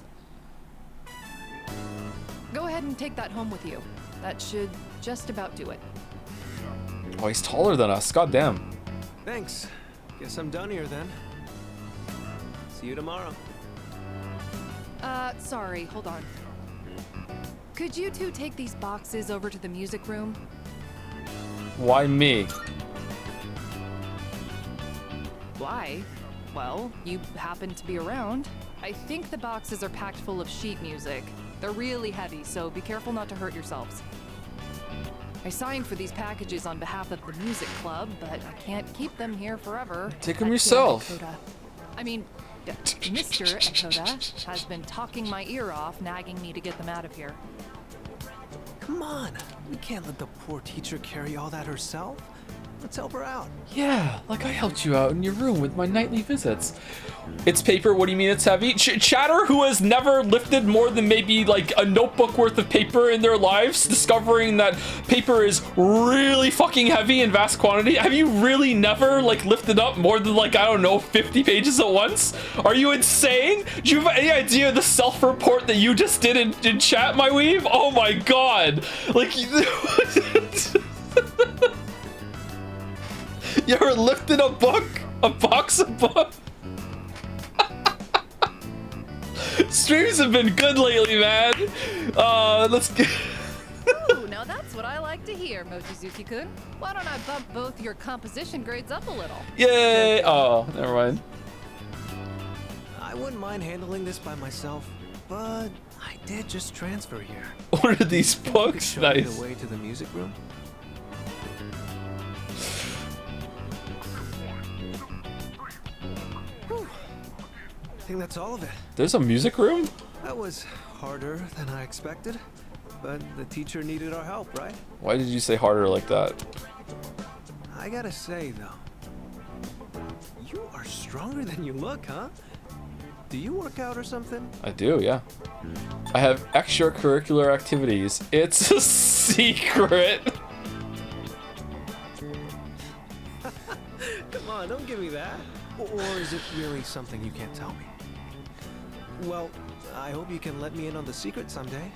Go ahead and take that home with you. That should just about do it. Oh, he's taller than us. God damn. Thanks. Guess I'm done here then. See you tomorrow. Sorry, hold on. Could you two take these boxes over to the music room? Why me? Why? Well, you happen to be around. I think the boxes are packed full of sheet music. They're really heavy, so be careful not to hurt yourselves. I signed for these packages on behalf of the music club, but I can't keep them here forever. Take them yourself. I mean, Mr. Ekoda has been talking my ear off, nagging me to get them out of here. Come on, we can't let the poor teacher carry all that herself. Let's help her out. Yeah, like I helped you out in your room with my nightly visits. It's paper, what do you mean it's heavy? Chatter, who has never lifted more than maybe like a notebook worth of paper in their lives, discovering that paper is really fucking heavy in vast quantity. Have you really never like lifted up more than like, I don't know, 50 pages at once? Are you insane? Do you have any idea of the self-report that you just did in chat, my weave? Oh my god. Like, you ever lifted a book? A box of books? Streams have been good lately, man. Let's get... Ooh, now that's what I like to hear, Mochizuki-kun. Why don't I bump both your composition grades up a little? Yay! Oh, never mind. I wouldn't mind handling this by myself, but I did just transfer here. What are these books? Show Nice. me the way to the music room. I think that's all of it. There's a music room? That was harder than I expected, but the teacher needed our help, right? Why did you say harder like that? I gotta say, though, you are stronger than you look, huh? Do you work out or something? I do, yeah. I have extracurricular activities. It's a secret. Come on, don't give me that. Or is it really something you can't tell me? Well, I hope you can let me in on the secret someday.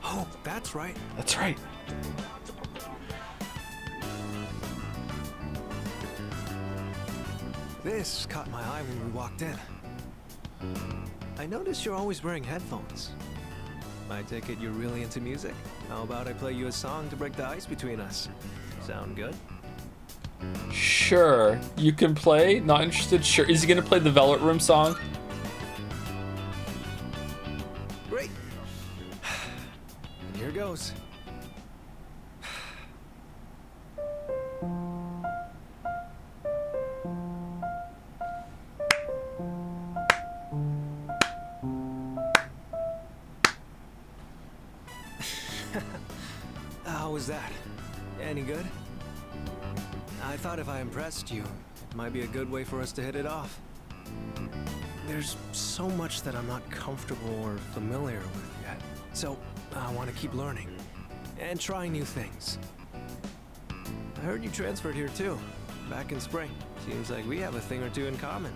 Oh, that's right. That's right. This caught my eye when we walked in. I noticed you're always wearing headphones. I take it you're really into music. How about I play you a song to break the ice between us? Sound good? Sure. You can play? Not interested? Sure. Is he gonna play the Velvet Room song? Great. And here goes. How was that? Any good? I thought if I impressed you, it might be a good way for us to hit it off. There's so much that I'm not comfortable or familiar with yet, so I want to keep learning and trying new things. I heard you transferred here too, back in spring. Seems like we have a thing or two in common.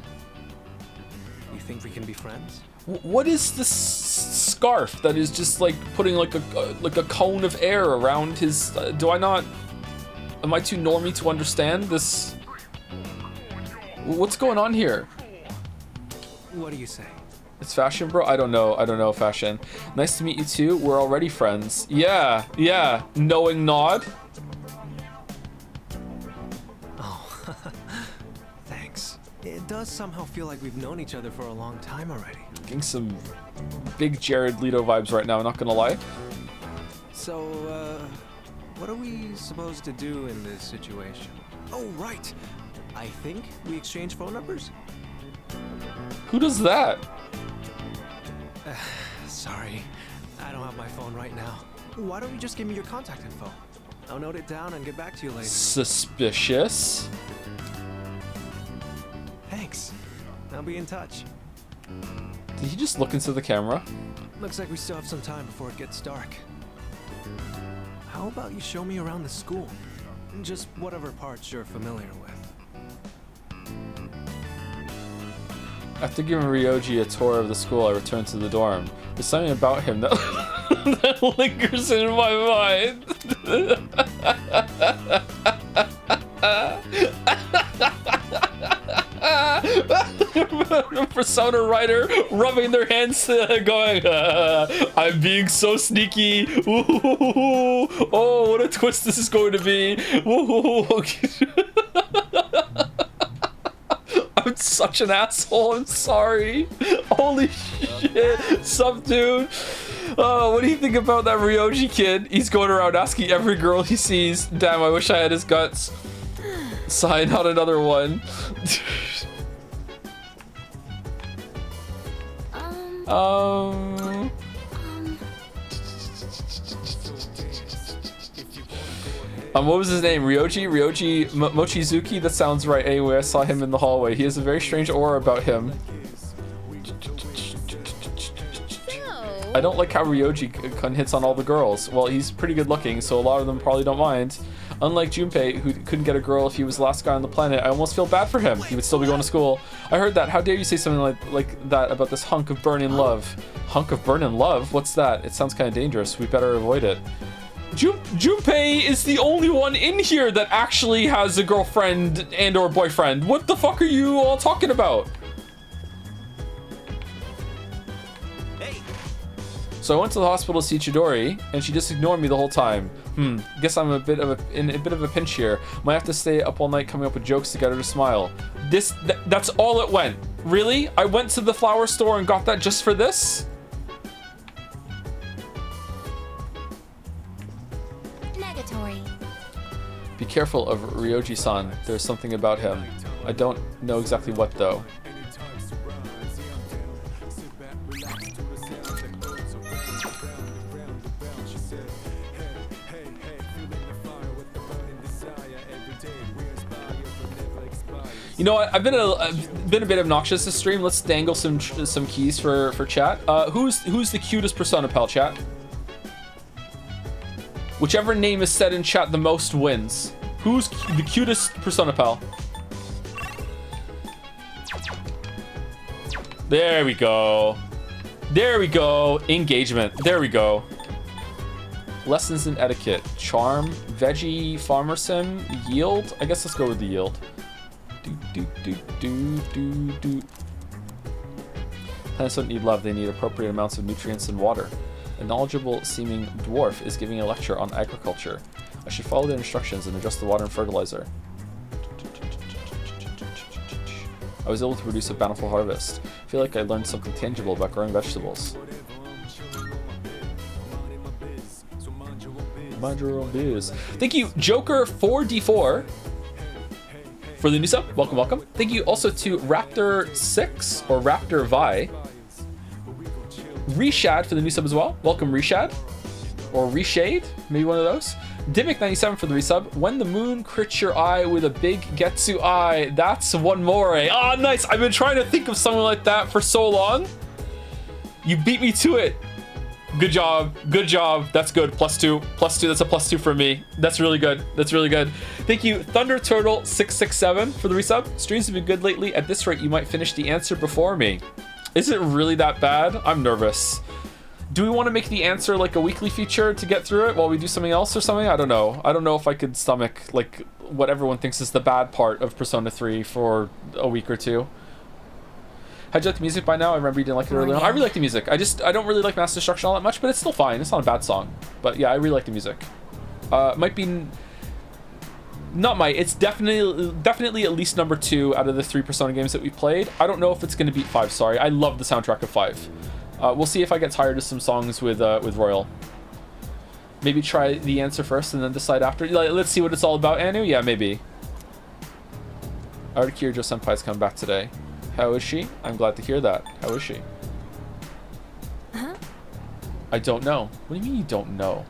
You think we can be friends? What is this scarf that is just like putting like a cone of air around his? Do I not? Am I too normie to understand this? What's going on here? What do you say? It's fashion, bro? I don't know fashion. Nice to meet you too. We're already friends. Yeah. Knowing nod. Oh, thanks. It does somehow feel like we've known each other for a long time already. Getting some big Jared Leto vibes right now, not gonna lie. So, what are we supposed to do in this situation? Oh, right. I think we exchange phone numbers? Who does that? Sorry, I don't have my phone right now. Why don't you just give me your contact info? I'll note it down and get back to you later. Suspicious. Thanks. I'll be in touch. Did he just look into the camera? Looks like we still have some time before it gets dark. How about you show me around the school? Just whatever parts you're familiar with. After giving Ryoji a tour of the school, I returned to the dorm. There's something about him that, that lingers in my mind. Persona writer rubbing their hands, going, I'm being so sneaky. Ooh, oh, what a twist this is going to be. Ooh. I'm such an asshole. I'm sorry. Holy shit. Sup, dude? What do you think about that Ryoji kid? He's going around asking every girl he sees. Damn, I wish I had his guts. Sign out another one. What was his name? Ryoji Mochizuki? That sounds right. Anyway, I saw him in the hallway. He has a very strange aura about him. I don't like how Ryoji hits on all the girls. Well, he's pretty good looking, so a lot of them probably don't mind. Unlike Junpei, who couldn't get a girl if he was the last guy on the planet, I almost feel bad for him. He would still be going to school. I heard that. How dare you say something like that about this hunk of burning love? Hunk of burning love? What's that? It sounds kind of dangerous. We better avoid it. Junpei is the only one in here that actually has a girlfriend and or boyfriend. What the fuck are you all talking about? So I went to the hospital to see Chidori, and she just ignored me the whole time. Guess I'm in a bit of a pinch here. Might have to stay up all night coming up with jokes to get her to smile. That's all it went. Really? I went to the flower store and got that just for this? Negatory. Be careful of Ryoji-san. There's something about him. I don't know exactly what though. You know what? I've been a bit obnoxious this stream. Let's dangle some keys for chat. Who's the cutest Persona pal, chat? Whichever name is said in chat the most wins. Who's the cutest Persona pal? There we go. There we go. Engagement. There we go. Lessons in etiquette. Charm. Veggie. Farmer sim. Yield. I guess let's go with the yield. Plants don't need love, they need appropriate amounts of nutrients and water. A knowledgeable seeming dwarf is giving a lecture on agriculture. I should follow the instructions and adjust the water and fertilizer. I was able to produce a bountiful harvest. I feel like I learned something tangible about growing vegetables. Mind your own biz. Thank you, Joker4D4. For the new sub, welcome, welcome. Thank you also to Raptor6 or Raptor Vi. Reshad for the new sub as well. Welcome, Reshad. Or Reshade, maybe one of those. Dimmick97 for the resub. When the moon crits your eye with a big Getsu eye, that's one more. Ah, nice. I've been trying to think of something like that for so long. You beat me to it. Good job. Good job. That's good. +2. +2. That's a +2 for me. That's really good. That's really good. Thank you, Thunder Turtle 667 for the resub. Streams have been good lately. At this rate, you might finish the answer before me. Is it really that bad? I'm nervous. Do we want to make the answer like a weekly feature to get through it while we do something else or something? I don't know. I don't know if I could stomach like what everyone thinks is the bad part of Persona 3 for a week or two. How'd you like the music by now? I remember you didn't like it earlier on. I really like the music. I don't really like Mass Destruction all that much, but it's still fine. It's not a bad song. But yeah, I really like the music. It's definitely at least number 2 out of the 3 Persona games that we played. I don't know if it's going to beat 5, sorry. I love the soundtrack of 5. We'll see if I get tired of some songs with Royal. Maybe try the answer first and then decide after. Let's see what it's all about, Anu? Yeah, maybe. I heard Kirijo Senpai's coming back today. How is she? I'm glad to hear that. How is she? Huh? I don't know. What do you mean you don't know?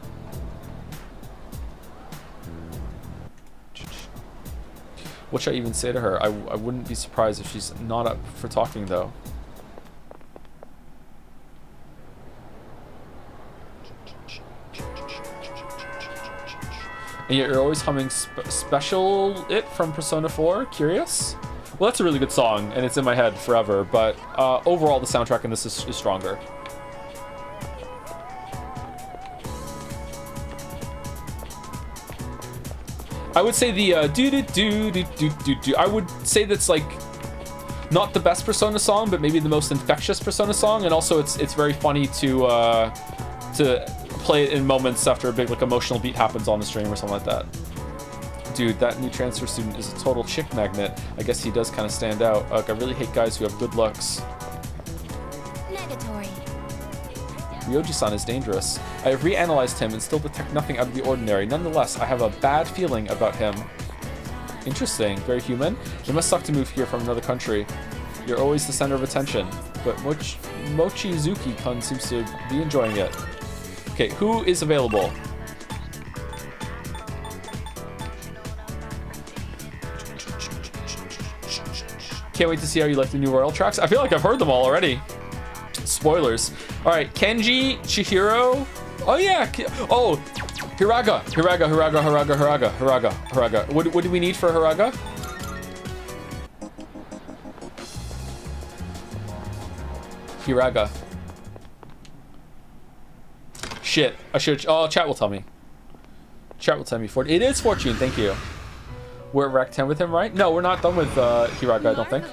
What should I even say to her? I wouldn't be surprised if she's not up for talking, though. And yet you're always humming Special It from Persona 4? Curious? Well, that's a really good song, and it's in my head forever, but overall the soundtrack in this is stronger. I would say the do-do-do-do-do-do-do. I would say that's like not the best Persona song, but maybe the most infectious Persona song, and also it's very funny to play it in moments after a big like emotional beat happens on the stream or something like that. Dude, that new transfer student is a total chick magnet. I guess he does kind of stand out. Like, I really hate guys who have good looks. Negatory. Ryoji-san is dangerous. I have reanalyzed him and still detect nothing out of the ordinary. Nonetheless, I have a bad feeling about him. Interesting. Very human. It must suck to move here from another country. You're always the center of attention. But Mochizuki-kun seems to be enjoying it. Okay, who is available? Can't wait to see how you like the new Royal tracks. I feel like I've heard them all already. Spoilers. All right, Kenji, Chihiro. Oh yeah. Oh, Hiraga. What do we need for Hiraga? Hiraga. Shit. I should. Oh, chat will tell me. Chat will tell me. It is Fortune. Thank you. We're at Rack 10 with him, right? No, we're not done with Hiraga, I don't think.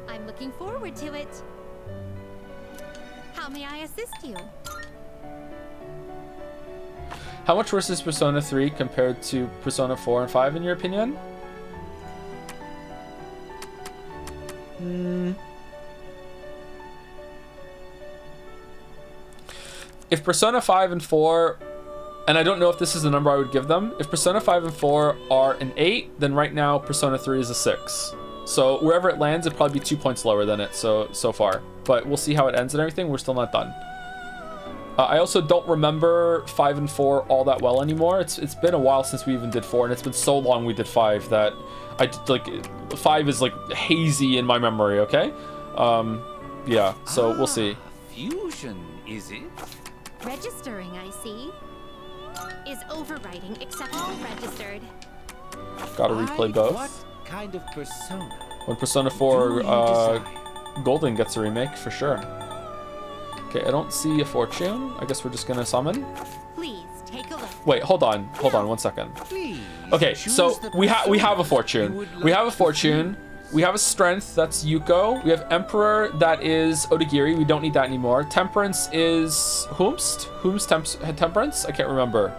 I'm looking forward to it. How may I assist you? How much worse is Persona 3 compared to Persona 4 and 5 in your opinion? If Persona 5 and 4, and I don't know if this is the number I would give them, if Persona 5 and 4 are an 8, then right now Persona 3 is a 6. So wherever it lands, it'd probably be 2 points lower than it so far. But we'll see how it ends and everything. We're still not done. I also don't remember 5 and 4 all that well anymore. It's been a while since we even did 4, and it's been so long we did 5 that 5 is like hazy in my memory. Okay, yeah. So we'll see. Fusion, is it? Registering, I see. Is overwriting acceptable registered? Gotta replay both. What kind of persona? When Persona 4 Golden gets a remake, for sure. Okay, I don't see a Fortune. I guess we're just gonna summon. Please take a look. Wait, hold on 1 second. Okay, so we have a Fortune. We have a Fortune. We have a Strength, that's Yuko. We have Emperor, that is Odagiri. We don't need that anymore. Temperance is Whomst? Temperance? I can't remember.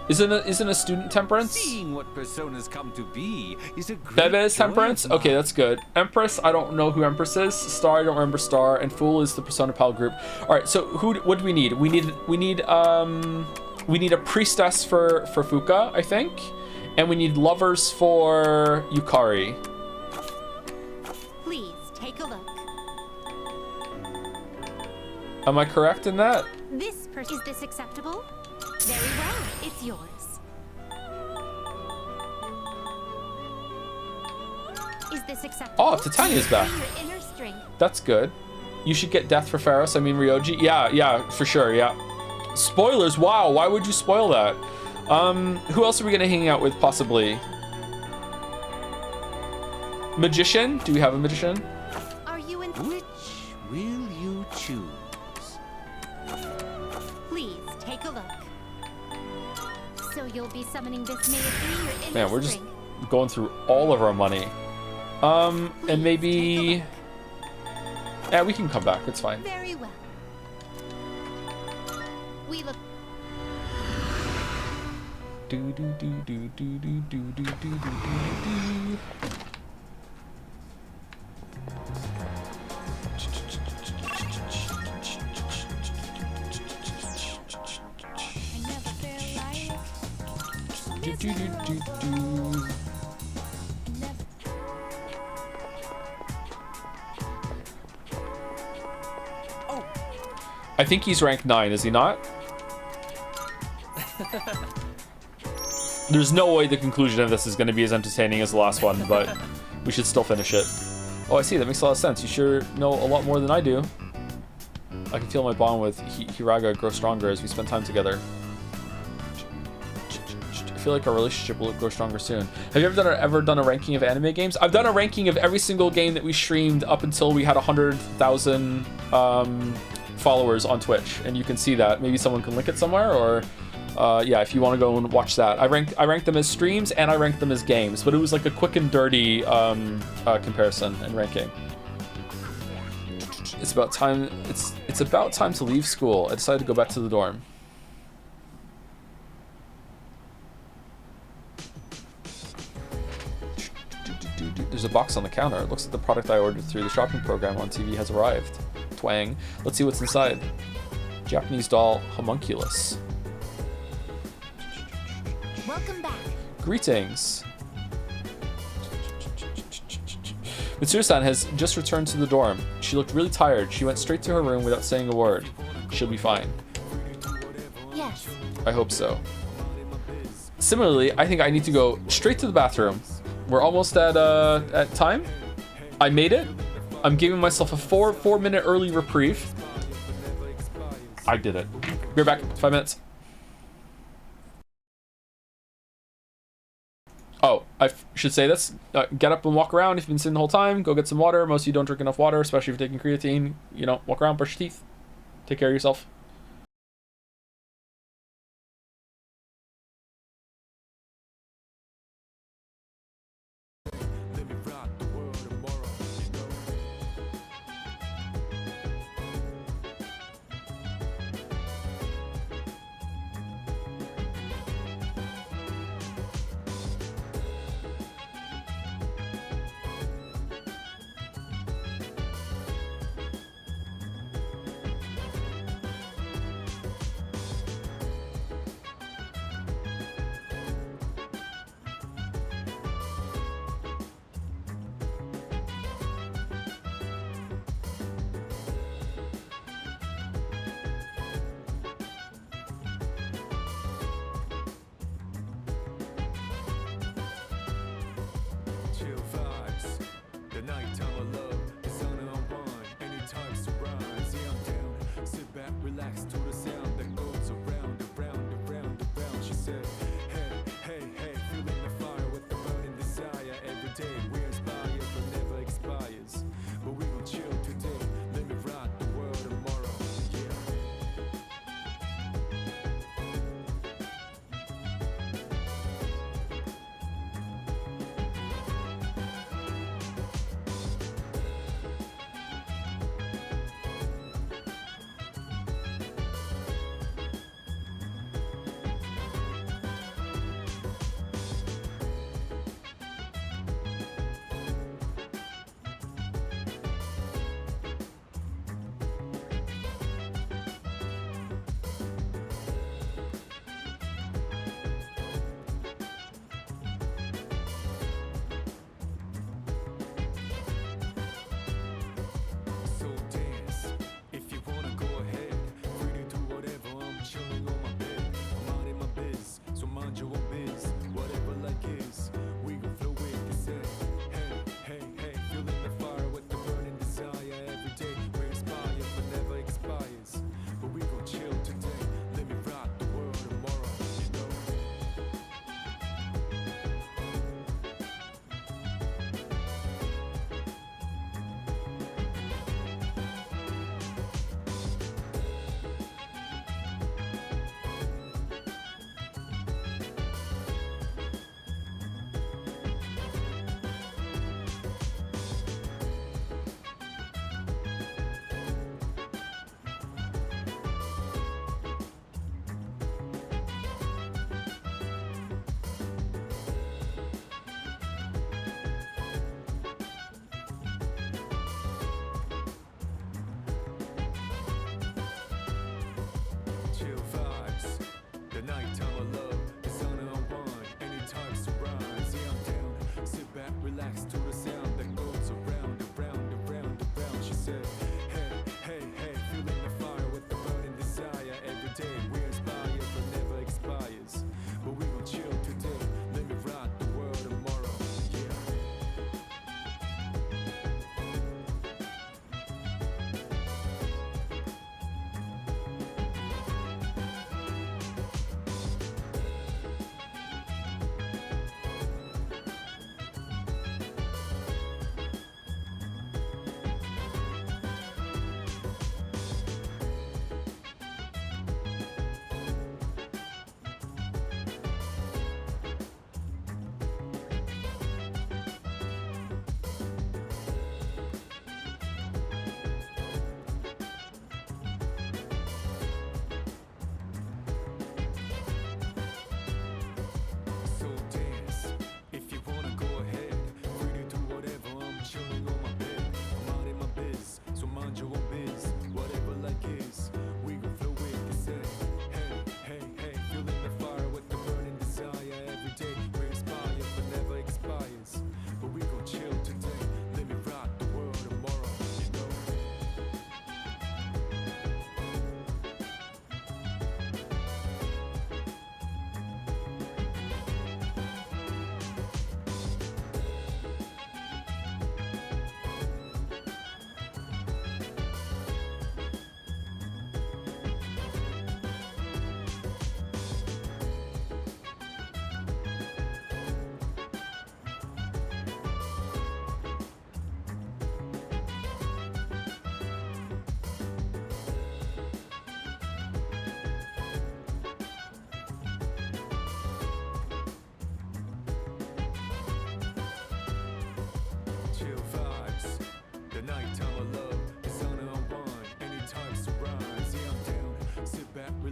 Isn't a student Temperance? Seeing what personas come to be is a great Bebe is joy Temperance? of Okay, mine. that's good. Empress, I don't know who Empress is. Star, I don't remember Star. And Fool is the Persona Pal group. All right, so what do we need? We need a Priestess for Fuka, I think. And we need Lovers for Yukari. Please take a look. Am I correct in that? This person, is this acceptable? Very well, it's yours. Is this acceptable? Oh, Titania's back. Your inner strength. That's good. You should get Death for Pharos. I mean Ryoji. Yeah, for sure. Yeah. Spoilers. Wow. Why would you spoil that? Who else are we gonna hang out with? Possibly. Magician. Do we have a magician? Are you in? Which will you choose? Please take a look. So you'll be summoning this maid through your inner Man, we're just strength. going through all of our money. And maybe. Yeah, we can come back. It's fine. Very well. We look. Do do do do do do do do do do do. Do, do, do, do, do. I think he's rank 9, is he not? There's no way the conclusion of this is going to be as entertaining as the last one, but we should still finish it. Oh, I see. That makes a lot of sense. You sure know a lot more than I do. I can feel my bond with Hiraga grow stronger as we spend time together. I feel like our relationship will grow stronger soon. Have you ever done a ranking of anime games? I've done a ranking of every single game that we streamed up until we had 100,000 followers on Twitch, and you can see that. Maybe someone can link it somewhere, or yeah, if you want to go and watch that, I ranked them as streams and I ranked them as games, but it was like a quick and dirty comparison and ranking. It's about time. It's about time to leave school. I decided to go back to the dorm. There's a box on the counter. It looks like the product I ordered through the shopping program on TV has arrived. Twang. Let's see what's inside. Japanese doll homunculus. Welcome back. Greetings. Mitsuru-san has just returned to the dorm. She looked really tired. She went straight to her room without saying a word. She'll be fine. Yes. I hope so. Similarly, I think I need to go straight to the bathroom. We're almost at time. I made it. I'm giving myself a 4-minute early reprieve. I did it. Be right back. 5 minutes. Oh, I should say this. Get up and walk around if you've been sitting the whole time. Go get some water. Most of you don't drink enough water, especially if you're taking creatine. You know, walk around, brush your teeth. Take care of yourself.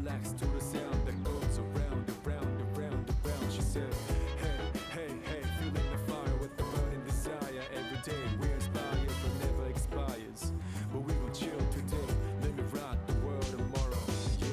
relax to the sound that goes around, around, around, around. She said, hey, hey, hey, feeling the fire with the burning desire. Every day we're inspired but never expires. But we gon' chill today, let me rock the world tomorrow. Yeah.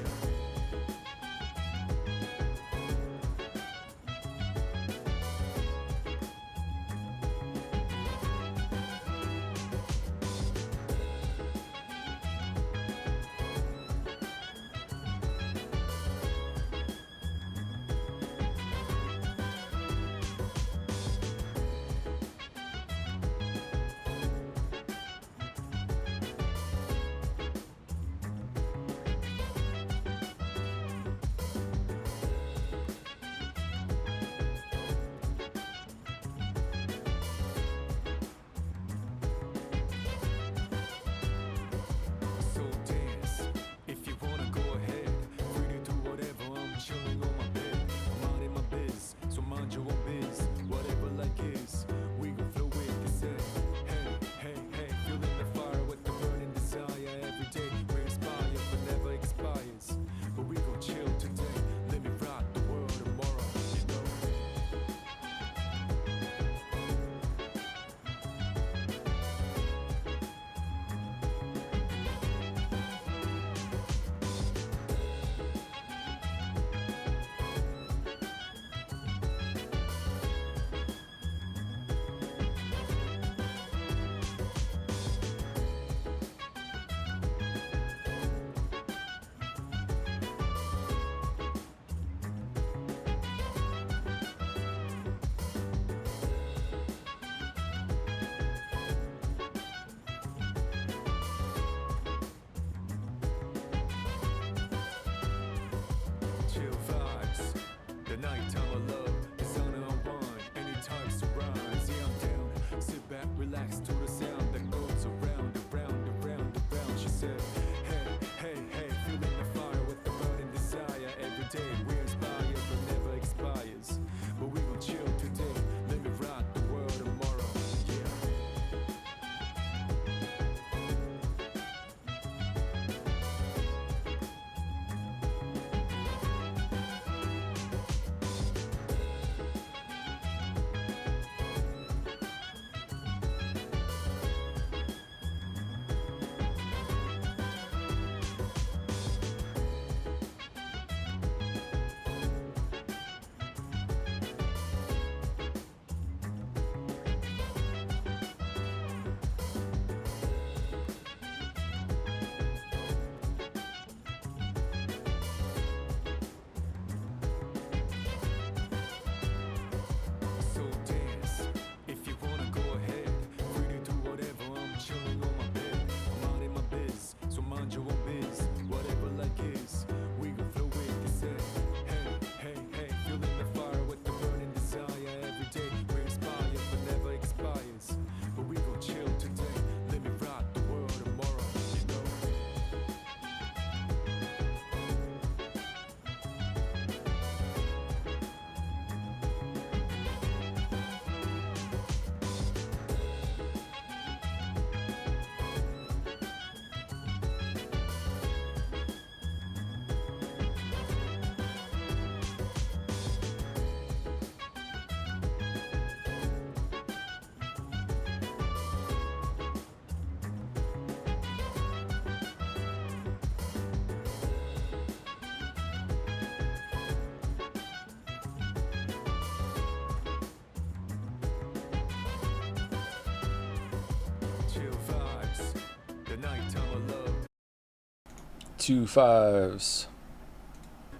So dance, if you wanna go ahead. Free to do whatever, I'm chilling on my bed. I'm minding my biz, so mind your own biz. Whatever like is, we gon' flow with this head. Hey, hey, hey, feeling the fire with the burning desire. Every day we're inspired but never expires. But we gon' chill today, let me rock the world tomorrow, you know. Chill vibes, the nighttime of love, the sun unwind, anytime surprise. Yeah, I'm down, sit back, relax to the sound that goes around, around, around, around. She said, hey, hey, hey, feeling the fire with the burning desire. Every day we're inspired but never expires. But we gon' chill today, let me rock the world tomorrow. Yeah. So dance, if you wanna go ahead. Free to do whatever, I'm chilling on my bed. I'm minding my biz, so mind your own biz. Whatever like is, we gon' flow with this head. Hey, hey, hey, feeling the fire with the burning desire. Every day we're inspired but never expires. But we gon' chill today, let me rock the world tomorrow, you know. Chill vibes, the nighttime of love. 2 5s.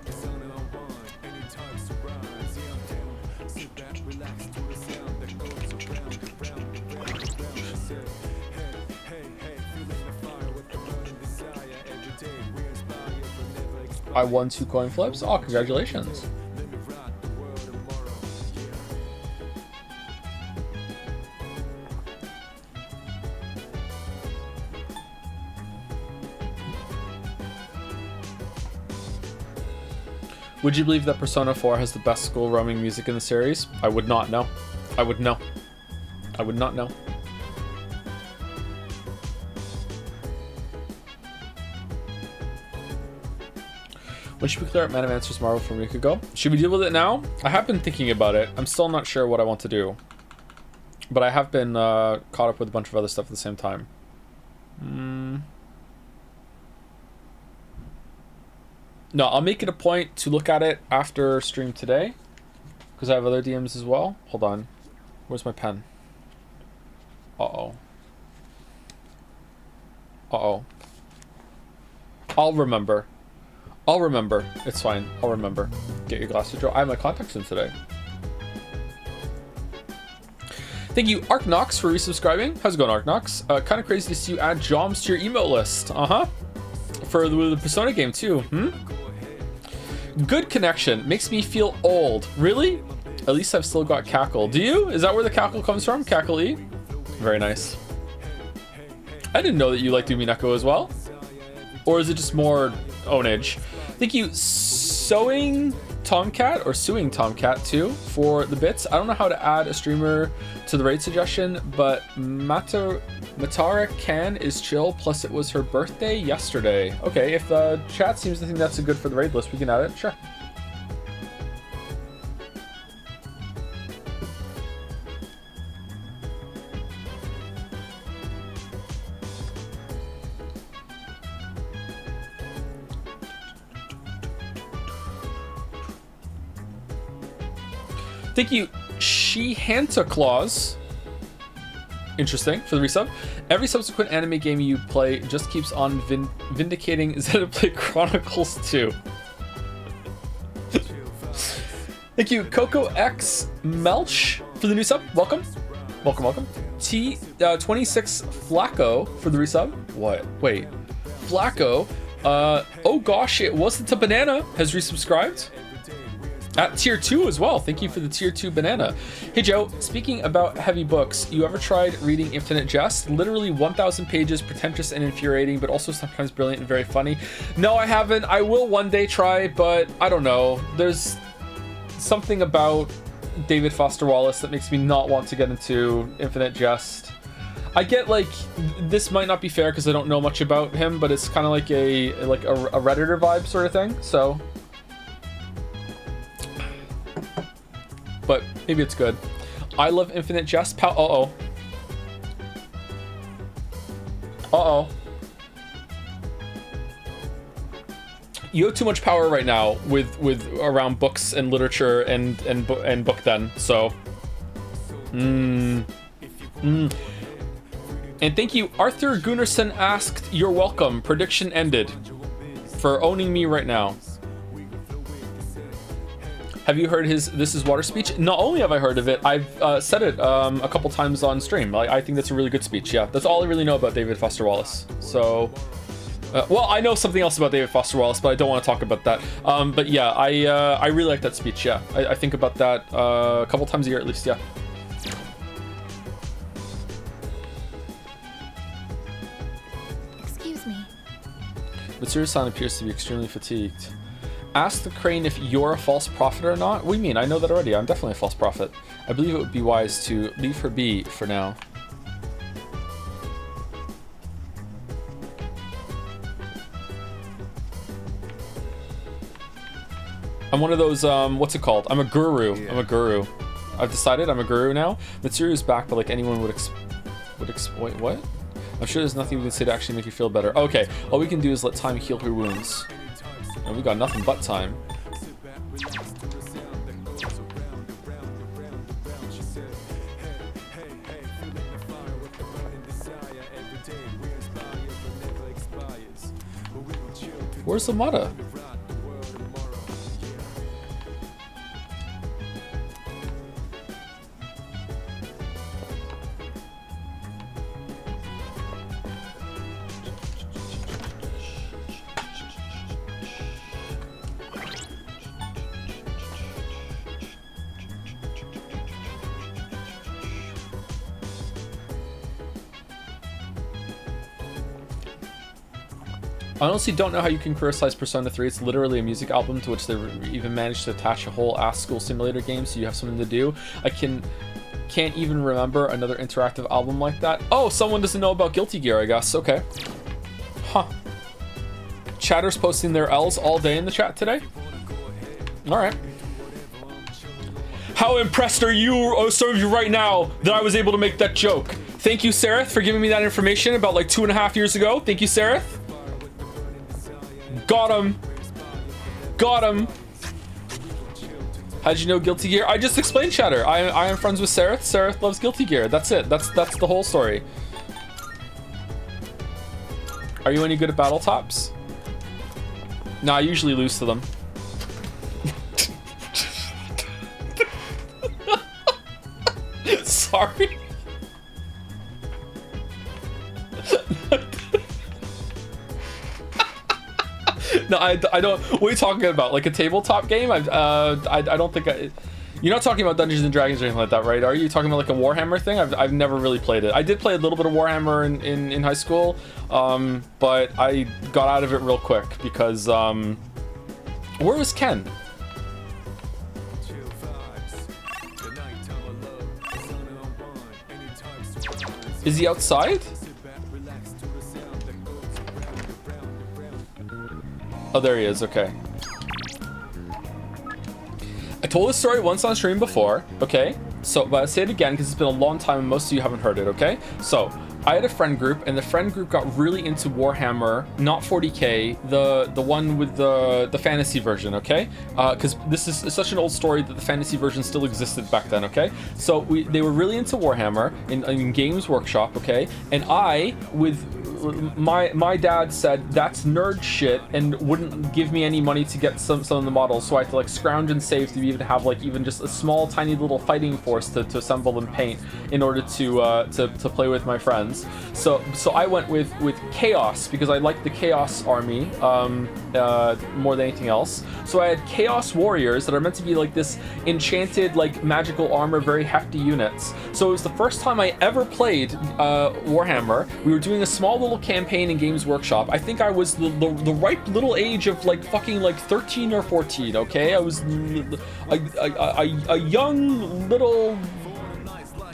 The sun unwind, anytime surprise. Yeah, I'm down, sit back, relax to the sound that goes around, around, around, around. She said, hey, hey, hey, feeling the fire with the burning desire. Every day we're inspired but never expire. I won 2 coin flips. Oh, congratulations. Let me rock the world tomorrow. Yeah. Would you believe that Persona 4 has the best school roaming music in the series? I would not know. I would know. I would not know. When should we clear up Man of Answers Marvel from a week ago? Should we deal with it now? I have been thinking about it. I'm still not sure what I want to do. But I have been caught up with a bunch of other stuff at the same time. No, I'll make it a point to look at it after stream today. Because I have other DMs as well. Hold on. Where's my pen? Uh-oh. Uh-oh. I'll remember. I'll remember. It's fine. I'll remember. Get your glasses, Joe. I have my contacts in today. Thank you, Arknox, for resubscribing. How's it going, Arknox? Kind of crazy to see you add Joms to your email list. For the Persona game, too. Good connection. Makes me feel old. Really? At least I've still got Cackle. Do you? Is that where the Cackle comes from? Cackle E? Very nice. I didn't know that you liked Umineko as well. Or is it just more ownage? Thank you, Sewing Tomcat, or Suing Tomcat too, for the bits. I don't know how to add a streamer to the raid suggestion, but Matara Can is chill, plus it was her birthday yesterday. Okay, if the chat seems to think that's good for the raid list, we can add it, sure. Thank you, She-Hanta Claus. Interesting, for the resub. Every subsequent anime game you play just keeps on vindicating Xenoblade Chronicles 2. Thank you, Coco X Melch, for the new sub. Welcome. Welcome, welcome. T26 Flacco for the resub. What? Wait. Flacco. Oh gosh, it wasn't a banana. Has resubscribed. At tier 2 as well. Thank you for the tier 2 banana. Hey Joe, speaking about heavy books, you ever tried reading Infinite Jest? Literally 1,000 pages, pretentious and infuriating, but also sometimes brilliant and very funny. No, I haven't. I will one day try, but I don't know. There's something about David Foster Wallace that makes me not want to get into Infinite Jest. I get like, this might not be fair because I don't know much about him, but it's kind of like a Redditor vibe sort of thing, so. But maybe it's good. I love Infinite Jest. Uh-oh. Uh-oh. You have too much power right now with around books and literature and book then. So. And thank you, Arthur Gunnarsson asked, "You're welcome. Prediction ended." For owning me right now. Have you heard his This Is Water speech? Not only have I heard of it, I've said it a couple times on stream. I think that's a really good speech, yeah. That's all I really know about David Foster Wallace. So, well, I know something else about David Foster Wallace, but I don't want to talk about that. But yeah, I really like that speech, yeah. I think about that a couple times a year at least, yeah. Excuse me. Mitsuru-san appears to be extremely fatigued. Ask the crane if you're a false prophet or not. What do you mean? I know that already. I'm definitely a false prophet. I believe it would be wise to leave her be for now. I'm one of those, what's it called? I'm a guru. Yeah. I'm a guru. I've decided I'm a guru now. Mitsuru's back, but like anyone would wait, what? I'm sure there's nothing we can say to actually make you feel better. Okay, all we can do is let time heal her wounds. And we got nothing but time. Where's Lamada? I honestly don't know how you can criticize Persona 3. It's literally a music album to which they even managed to attach a whole ass school simulator game, so you have something to do. I can't even remember another interactive album like that. Oh, someone doesn't know about Guilty Gear, I guess. Okay. Huh. chatters posting their L's all day in the chat today? All right. How impressed are you, oh, some of you right now, that I was able to make that joke? Thank you, Sereth, for giving me that information about like 2.5 years ago. Thank you, Sereth. Got him. Got him. How'd you know Guilty Gear? I just explained, chatter. I am friends with Sereth. Sereth loves Guilty Gear. That's it. That's the whole story. Are you any good at battle tops? Nah, I usually lose to them. Sorry. No, I don't. What are you talking about? Like a tabletop game? I don't think you're not talking about Dungeons and Dragons or anything like that, right? Are you talking about like a Warhammer thing? I've never really played it. I did play a little bit of Warhammer in high school, but I got out of it real quick because where was Ken? Is he outside? Oh, there he is. Okay. I told this story once on stream before, okay? So, but I'll say it again because it's been a long time and most of you haven't heard it, okay? So, I had a friend group, and the friend group got really into Warhammer, not 40k, the one with the fantasy version, okay? Because this is such an old story that the fantasy version still existed back then, okay? So they were really into Warhammer in Games Workshop, okay? And I, with my dad said that's nerd shit and wouldn't give me any money to get some of the models, so I had to like scrounge and save to even have like even just a small tiny little fighting force to assemble and paint in order to play with my friends. So I went with Chaos because I liked the Chaos army more than anything else. So I had Chaos Warriors that are meant to be like this enchanted like magical armor, very hefty units. So it was the first time I ever played Warhammer. We were doing a small little campaign in Games Workshop. I think I was the ripe little age of like fucking like 13 or 14, okay? I was a young little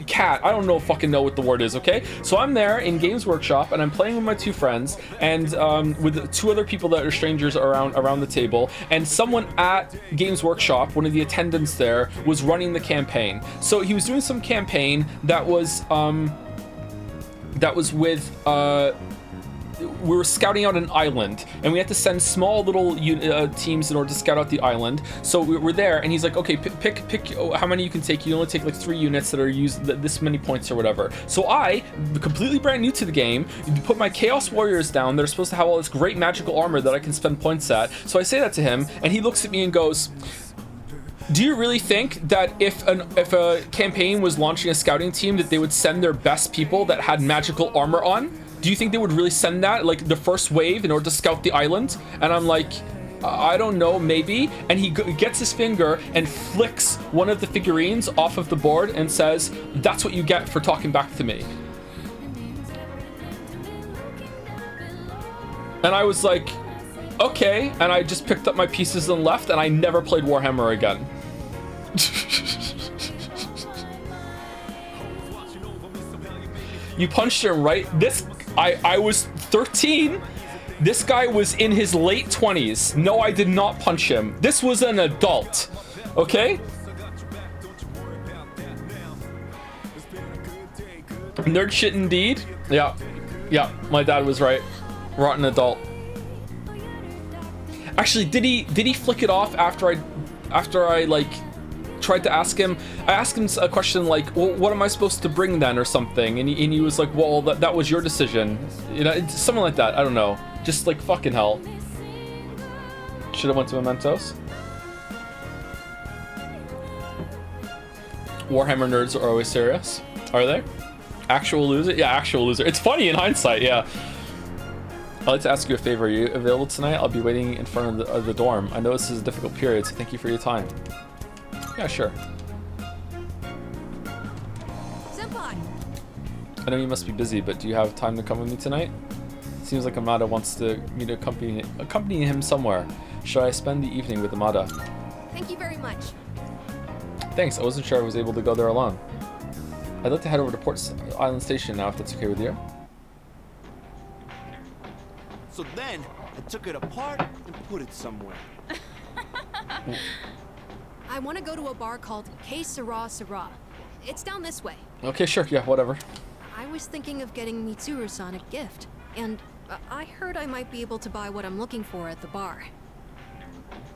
cat. I don't fucking know what the word is, okay? So I'm there in Games Workshop and I'm playing with my two friends and with two other people that are strangers around the table, and someone at Games Workshop, one of the attendants there, was running the campaign. So he was doing some campaign that was with we were scouting out an island, and we had to send small little teams in order to scout out the island. So we were there, and he's like, okay, pick how many you can take. You only take like 3 units that are used this many points or whatever. So I, completely brand new to the game, put my Chaos Warriors down. They're supposed to have all this great magical armor that I can spend points at. So I say that to him, and he looks at me and goes, do you really think that if a campaign was launching a scouting team that they would send their best people that had magical armor on? Do you think they would really send that, like the first wave, in order to scout the island? And I'm like, I don't know, maybe. And he gets his finger and flicks one of the figurines off of the board and says, that's what you get for talking back to me. And I was like, okay. And I just picked up my pieces and left, and I never played Warhammer again. You punched him, right? I was 13. This guy was in his late 20s. No, I did not punch him. This was an adult. Okay? Nerd shit indeed. Yeah. Yeah, my dad was right. Rotten adult. Actually, did he flick it off after I like tried to ask him? I asked him a question like, well, what am I supposed to bring then, or something, and he was like, well, that was your decision, you know, something like that. I don't know, just like fucking hell. Should have went to Mementos. Warhammer nerds are always serious. Are they? Actual loser? Yeah, actual loser. It's funny in hindsight, yeah. I'd like to ask you a favor. Are you available tonight? I'll be waiting in front of the dorm. I know this is a difficult period, so thank you for your time. Yeah, sure. Senpai. I know you must be busy, but do you have time to come with me tonight? Seems like Amada wants me to accompany him somewhere. Should I spend the evening with Amada? Thank you very much. Thanks, I wasn't sure I was able to go there alone. I'd like to head over to Port Island Station now, if that's okay with you. So then, I took it apart and put it somewhere. I want to go to a bar called K Sera Sera. It's down this way. Okay, sure, yeah, whatever. I was thinking of getting Mitsuru-san a gift, and I heard I might be able to buy what I'm looking for at the bar.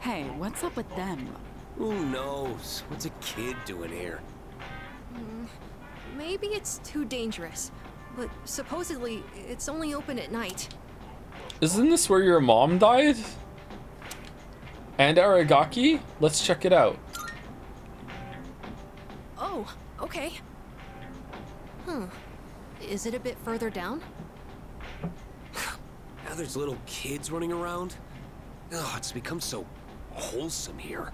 Hey, what's up with them? Who knows? What's a kid doing here? Maybe it's too dangerous, but supposedly it's only open at night. Isn't this where your mom died? And Aragaki? Let's check it out. Oh, okay. Is it a bit further down? Now there's little kids running around. Oh, it's become so wholesome here.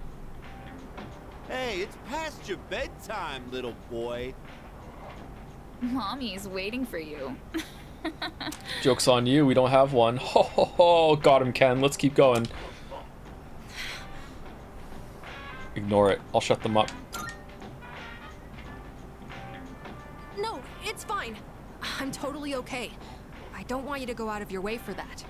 Hey, it's past your bedtime, little boy. Mommy's waiting for you. Joke's on you, we don't have one. Ho ho ho, got him, Ken. Let's keep going. Ignore it. I'll shut them up. No, it's fine. I'm totally okay. I don't want you to go out of your way for that.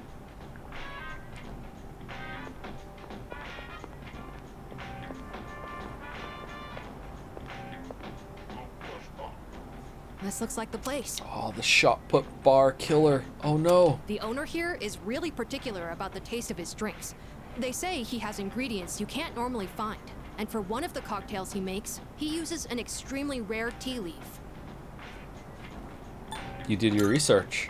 This looks like the place. Oh, the shot put bar killer. Oh no. The owner here is really particular about the taste of his drinks. They say he has ingredients you can't normally find. And for one of the cocktails he makes, he uses an extremely rare tea leaf. You did your research.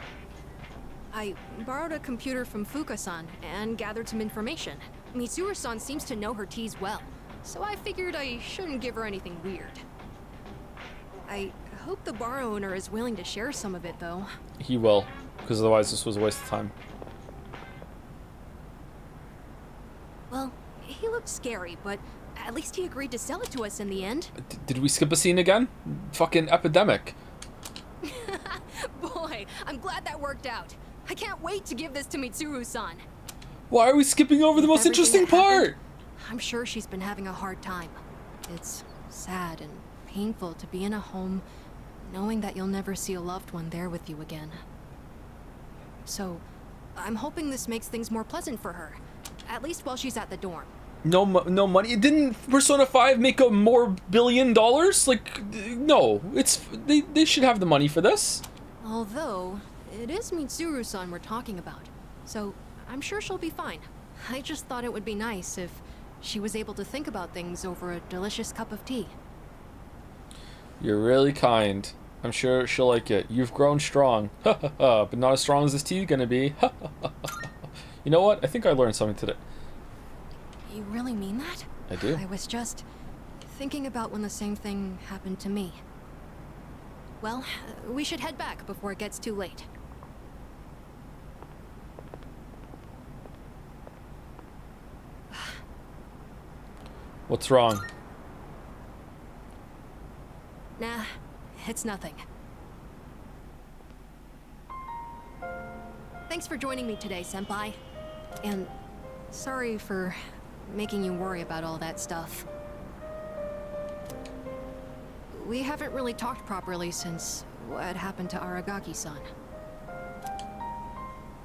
I borrowed a computer from Fuka-san and gathered some information. Mitsuru-san seems to know her teas well, so I figured I shouldn't give her anything weird. I hope the bar owner is willing to share some of it, though. He will, because otherwise this was a waste of time. Well, he looked scary, but at least he agreed to sell it to us in the end. Did we skip a scene again? Fucking epidemic. Boy, I'm glad that worked out. I can't wait to give this to Mitsuru-san. Why are we skipping over the most interesting part? I'm sure she's been having a hard time. It's sad and painful to be in a home knowing that you'll never see a loved one there with you again. So, I'm hoping this makes things more pleasant for her, at least while she's at the dorm. No money. Didn't Persona 5 make a more $1 billion? Like, no. It's they should have the money for this. Although, it is Mitsuru-san we're talking about, so I'm sure she'll be fine. I just thought it would be nice if she was able to think about things over a delicious cup of tea. You're really kind. I'm sure she'll like it. You've grown strong. But not as strong as this tea gonna be. You know what? I think I learned something today. You really mean that? I do. I was just thinking about when the same thing happened to me. Well, we should head back before it gets too late. What's wrong? Nah, it's nothing. Thanks for joining me today, Senpai. And sorry for making you worry about all that stuff. We haven't really talked properly since what happened to Aragaki-san.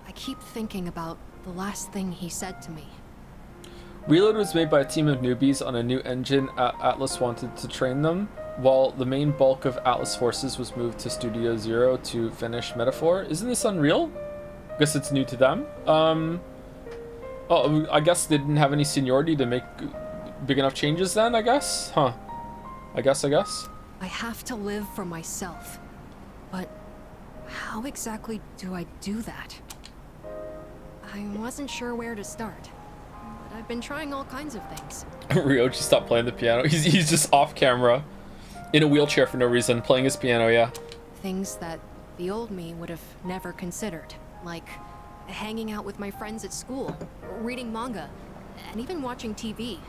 I keep thinking about the last thing he said to me. Reload was made by a team of newbies on a new engine Atlas wanted to train them, while the main bulk of Atlas forces was moved to Studio Zero to finish Metaphor. Isn't this Unreal? I guess it's new to them. Oh, I guess they didn't have any seniority to make big enough changes then, I guess? Huh. I guess. I have to live for myself. But how exactly do I do that? I wasn't sure where to start. But I've been trying all kinds of things. Ryoji stopped playing the piano. He's just off camera. In a wheelchair for no reason, playing his piano, yeah. Things that the old me would have never considered. Like hanging out with my friends at school, reading manga, and even watching TV.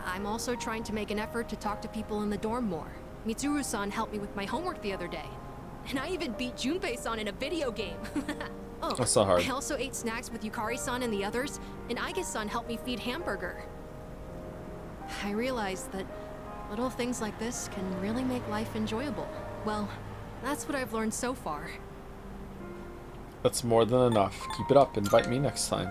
I'm also trying to make an effort to talk to people in the dorm more. Mitsuru-san helped me with my homework the other day. And I even beat Junpei-san in a video game. Oh, that's not hard. I also ate snacks with Yukari-san and the others, and Aige-san helped me feed Hamburger. I realized that little things like this can really make life enjoyable. Well, that's what I've learned so far. That's more than enough. Keep it up. Invite me next time.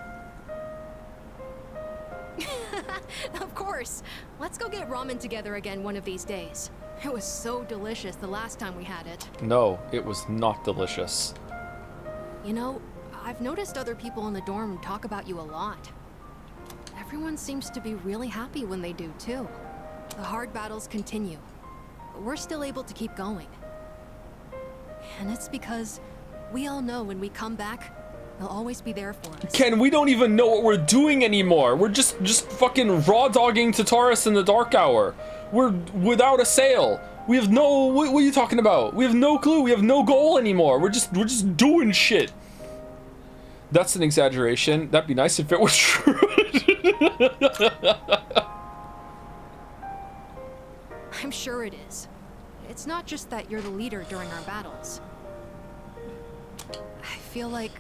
Of course. Let's go get ramen together again one of these days. It was so delicious the last time we had it. No, it was not delicious. You know, I've noticed other people in the dorm talk about you a lot. Everyone seems to be really happy when they do, too. The hard battles continue. But we're still able to keep going. And it's because we all know when we come back, they'll always be there for us. Ken, we don't even know what we're doing anymore. We're just fucking raw dogging Tartarus in the dark hour. We're without a sail. We have no. What are you talking about? We have no clue. We have no goal anymore. We're just doing shit. That's an exaggeration. That'd be nice if it was true. I'm sure it is. It's not just that you're the leader during our battles. I feel like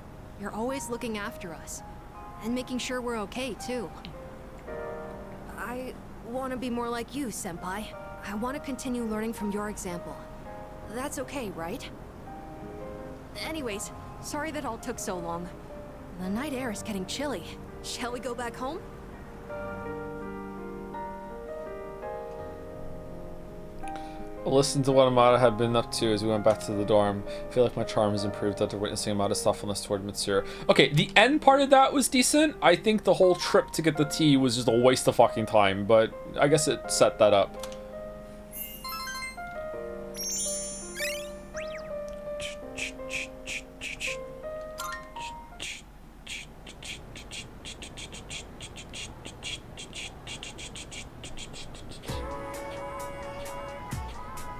you're always looking after us and making sure we're okay, too. I want to be more like you, Senpai. I want to continue learning from your example. That's okay, right? Anyways, sorry that all took so long. The night air is getting chilly. Shall we go back home? I'll listen to what Amada had been up to as we went back to the dorm. I feel like my charm has improved after witnessing Amada's thoughtfulness toward Mitsuru. Okay, the end part of that was decent. I think the whole trip to get the tea was just a waste of fucking time, but I guess it set that up.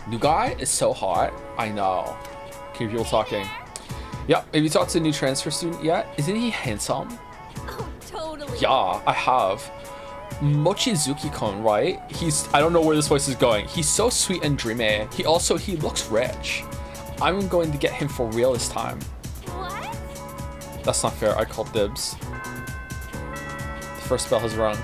New guy is so hot. I know. Keep people talking. Yep. Have you talked to a new transfer student yet? Isn't he handsome? Oh, totally. Yeah, I have. Mochizuki-kun, right? I don't know where this voice is going. He's so sweet and dreamy. He looks rich. I'm going to get him for real this time. What? That's not fair. I called dibs. The first bell has rung.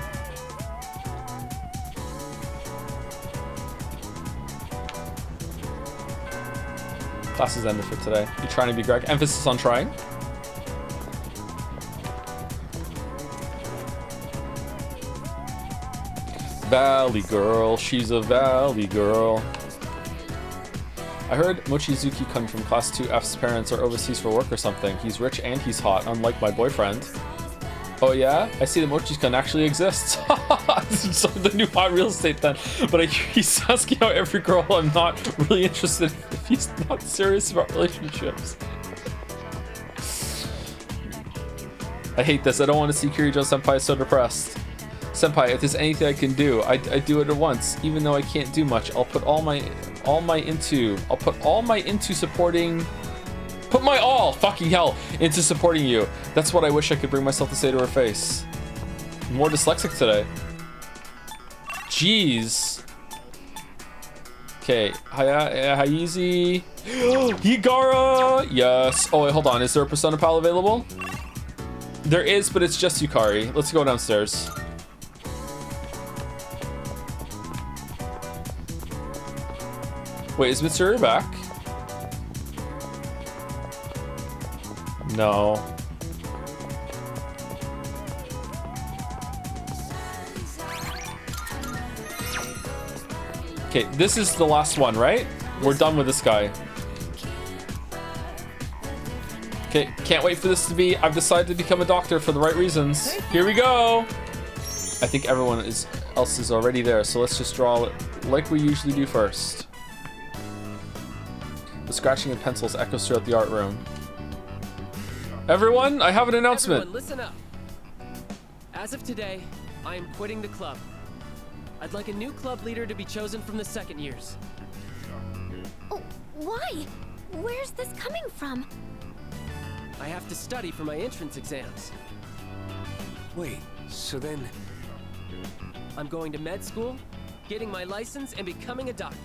Class is ended for today. You trying to be Greg? Emphasis on trying. Valley girl, she's a valley girl. I heard Mochizuki come from class 2F's parents are overseas for work or something. He's rich and he's hot, unlike my boyfriend. Oh yeah? I see that Mochi-kun actually exists. So the new hot real estate then. But I hear he's asking out every girl. I'm not really interested if he's not serious about relationships. I hate this. I don't want to see Kirijo Senpai so depressed. Senpai, if there's anything I can do, I do it at once. Even though I can't do much, I'll put all my into supporting. Put my all, fucking hell, into supporting you. That's what I wish I could bring myself to say to her face. I'm more dyslexic today. Jeez. Okay, Haizi. Higara! Yes. Oh, wait, hold on. Is there a Persona Pal available? There is, but it's just Yukari. Let's go downstairs. Wait, is Mitsuru back? No. Okay, this is the last one, right? We're done with this guy. Okay, can't wait for this to be. I've decided to become a doctor for the right reasons. Here we go. I think everyone else is already there, so let's just draw it like we usually do first. The scratching of pencils echoes throughout the art room. Everyone, I have an announcement. Everyone, listen up. As of today, I am quitting the club. I'd like a new club leader to be chosen from the second years. Oh, why? Where's this coming from? I have to study for my entrance exams. Wait, so then... I'm going to med school, getting my license, and becoming a doctor.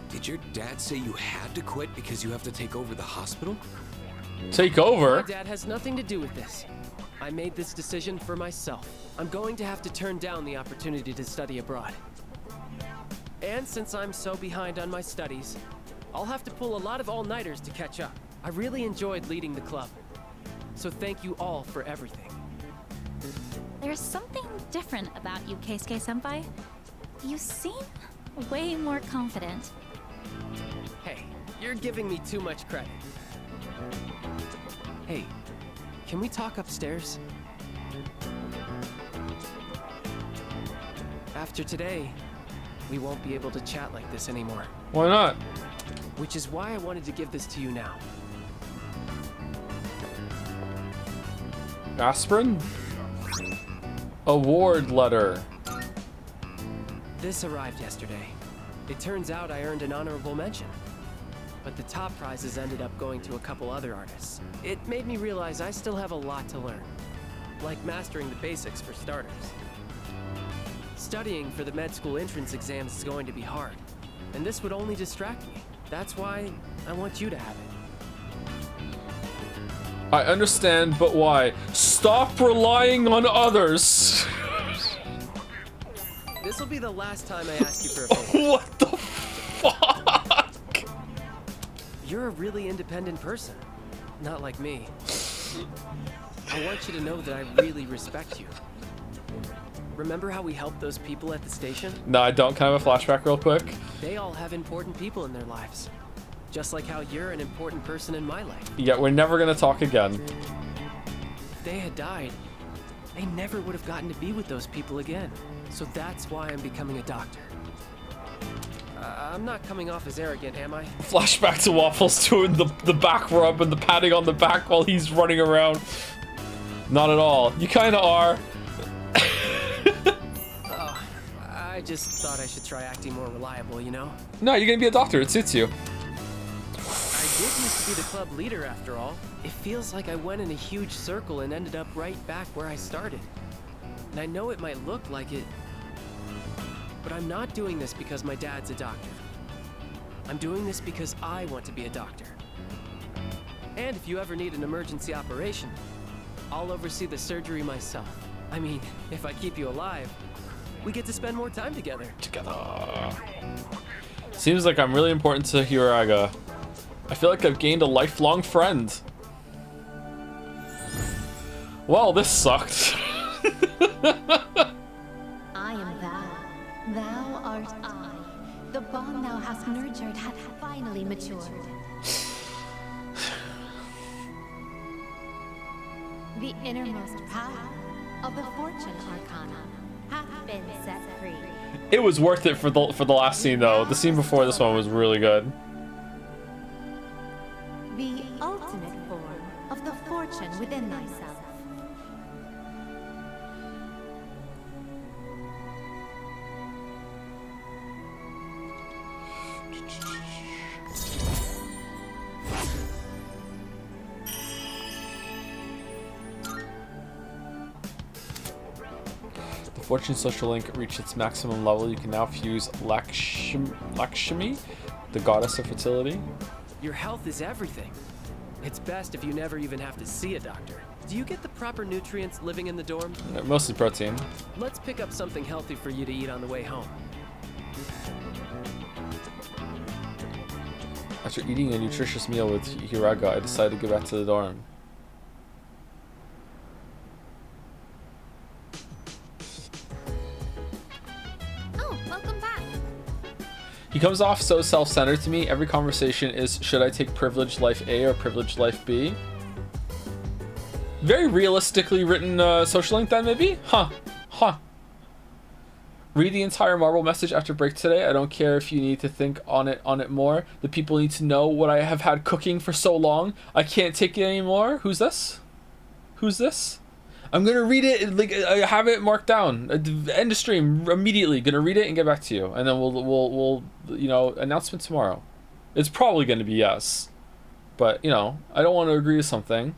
Did your dad say you had to quit because you have to take over the hospital? Take over? My dad has nothing to do with this. I made this decision for myself. I'm going to have to turn down the opportunity to study abroad. And since I'm so behind on my studies, I'll have to pull a lot of all-nighters to catch up. I really enjoyed leading the club. So thank you all for everything. There's something different about you, Keisuke-senpai. You seem way more confident. Hey, you're giving me too much credit. Hey, can we talk upstairs? After today, we won't be able to chat like this anymore. Why not? Which is why I wanted to give this to you now. Aspirin? Award letter. This arrived yesterday. It turns out I earned an honorable mention. But the top prizes ended up going to a couple other artists. It made me realize I still have a lot to learn. Like mastering the basics for starters. Studying for the med school entrance exams is going to be hard. And this would only distract me. That's why I want you to have it. I understand, but why? Stop relying on others. This will be the last time I ask you for a favor. What the fuck? You're a really independent person. Not like me. I want you to know that I really respect you. Remember how we helped those people at the station? No, I don't. Can I have a flashback real quick? They all have important people in their lives. Just like how you're an important person in my life. Yeah, we're never gonna talk again. If they had died, I never would have gotten to be with those people again. So that's why I'm becoming a doctor. I'm not coming off as arrogant, am I? Flashback to Waffles doing the back rub and the patting on the back while he's running around. Not at all. You kinda are. I just thought I should try acting more reliable, you know? No, you're gonna be a doctor. It suits you. I did used to be the club leader after all. It feels like I went in a huge circle and ended up right back where I started. And I know it might look like it, but I'm not doing this because my dad's a doctor. I'm doing this because I want to be a doctor. And if you ever need an emergency operation, I'll oversee the surgery myself. I mean, if I keep you alive, we get to spend more time together. Seems like I'm really important to Hiraga. I feel like I've gained a lifelong friend. Well, this sucked. I am thou. Thou art I. The bond thou hast nurtured hath finally matured. The innermost power of the Fortune Arcana hath been set free. It was worth it for the last scene though. The scene before this one was really good. The ultimate form of the fortune within thyself. The Fortune social link reached its maximum level. You can now fuse Lakshmi, the goddess of fertility. Your health is everything. It's best if you never even have to see a doctor. Do you get the proper nutrients living in the dorm? Mostly protein. Let's pick up something healthy for you to eat on the way home. After eating a nutritious meal with Hiraga, I decided to go back to the dorm. Oh, welcome back. He comes off so self-centered to me. Every conversation is, should I take privileged life A or privileged life B? Very realistically written social link then, maybe? Huh. Read the entire Marble message after break today. I don't care if you need to think on it more. The people need to know what I have had cooking for so long. I can't take it anymore. Who's this? Who's this? I'm gonna read it. Like I have it marked down. End of stream immediately. Gonna read it and get back to you, and then we'll you know, announcement tomorrow. It's probably gonna be yes, but you know, I don't want to agree to something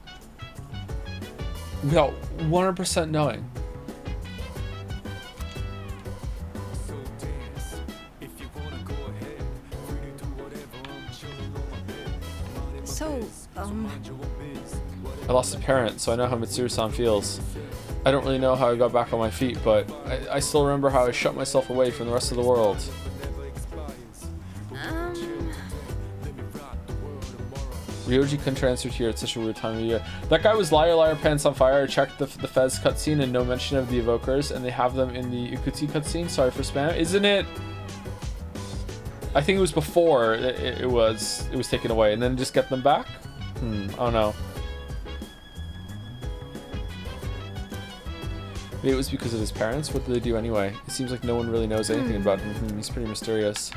without 100% knowing. So, I lost a parent, so I know how Mitsuru-san feels. I don't really know how I got back on my feet, but I still remember how I shut myself away from the rest of the world. Ryoji couldn't transfer here at such a weird time of year. That guy was Liar Liar Pants on Fire. I checked the Fez cutscene and no mention of the evokers, and they have them in the Ikuti cutscene. Sorry for spam. Isn't it? I think it was before it was taken away, and then just get them back. I don't know. Maybe it was because of his parents. What did they do anyway? It seems like no one really knows anything about him. He's pretty mysterious.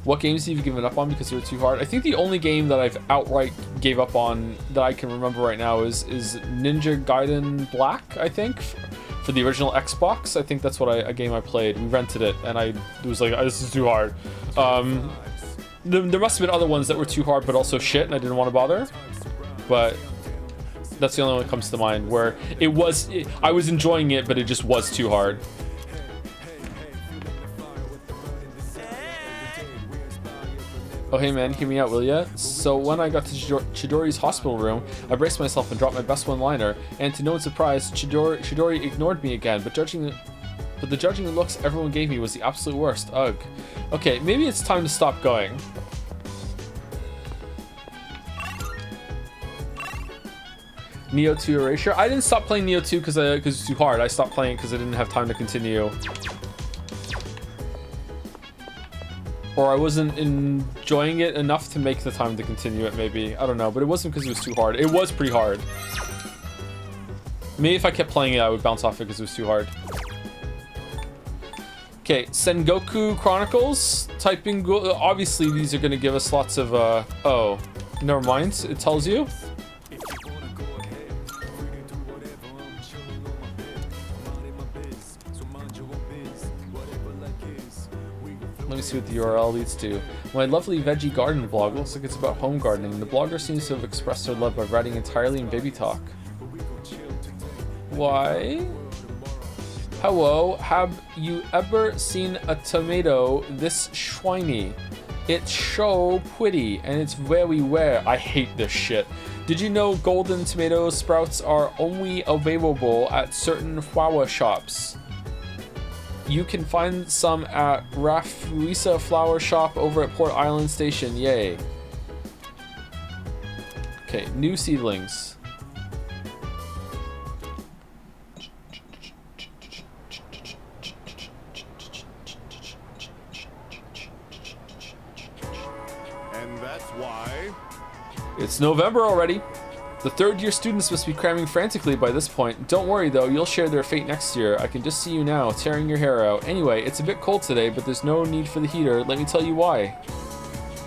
What games have you given up on because they were too hard? I think the only game that I've outright gave up on that I can remember right now is Ninja Gaiden Black, I think, for the original Xbox. I think that's what a game I played. We rented it, and I was like, oh, this is too hard. There must have been other ones that were too hard, but also shit, and I didn't want to bother. But that's the only one that comes to mind where I was enjoying it, but it just was too hard. Oh hey man, hear me out, will ya? So when I got to Chidori's hospital room, I braced myself and dropped my best one-liner, and to no one's surprise, Chidori ignored me again, but the judging looks everyone gave me was the absolute worst. Ugh. Okay, maybe it's time to stop going. Neo 2 Erasure. I didn't stop playing Neo 2 because it was too hard. I stopped playing because I didn't have time to continue. Or I wasn't enjoying it enough to make the time to continue it, maybe. I don't know, but it wasn't because it was too hard. It was pretty hard. Maybe if I kept playing it, I would bounce off it because it was too hard. Okay, Sengoku Chronicles. Typing. Obviously, these are going to give us lots of... oh, never mind. It tells you. Let me see what the URL leads to. My lovely veggie garden blog looks like it's about home gardening. The blogger seems to have expressed their love by writing entirely in baby talk. Why? Hello, have you ever seen a tomato this shiny? It's so pretty and it's very rare. I hate this shit. Did you know golden tomato sprouts are only available at certain flower shops? You can find some at Rafuisa Flower Shop over at Port Island Station. Yay. Okay, new seedlings. And that's why... It's November already. The third-year students must be cramming frantically by this point. Don't worry though, you'll share their fate next year. I can just see you now, tearing your hair out. Anyway, it's a bit cold today, but there's no need for the heater. Let me tell you why.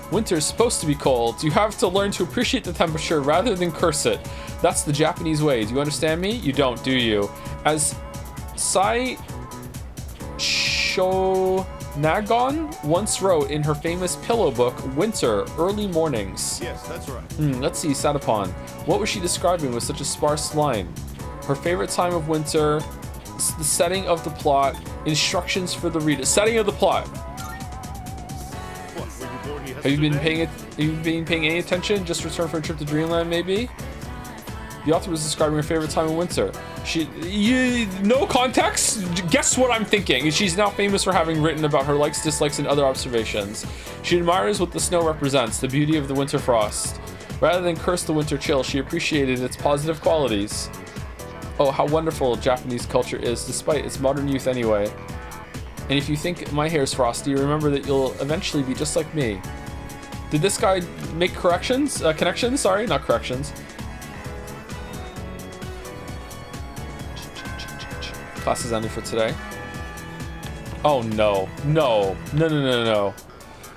Winter's supposed to be cold. You have to learn to appreciate the temperature rather than curse it. That's the Japanese way. Do you understand me? You don't, do you? As Sai Shonagon once wrote in her famous pillow book, Winter, Early Mornings. Yes, that's right. Let's see, Satapon. What was she describing with such a sparse line? Her favorite time of winter, the setting of the plot, instructions for the reader. Setting of the plot. What, were you born Have you been paying any attention? Just returned for a trip to Dreamland, maybe? The author was describing her favorite time of winter. No context? Guess what I'm thinking. She's now famous for having written about her likes, dislikes, and other observations. She admires what the snow represents, the beauty of the winter frost. Rather than curse the winter chill, she appreciated its positive qualities. Oh, how wonderful Japanese culture is, despite its modern youth anyway. And if you think my hair's frosty, remember that you'll eventually be just like me. Did this guy make corrections? Connections? Sorry, not corrections. Class is ended for today. Oh no. No. No.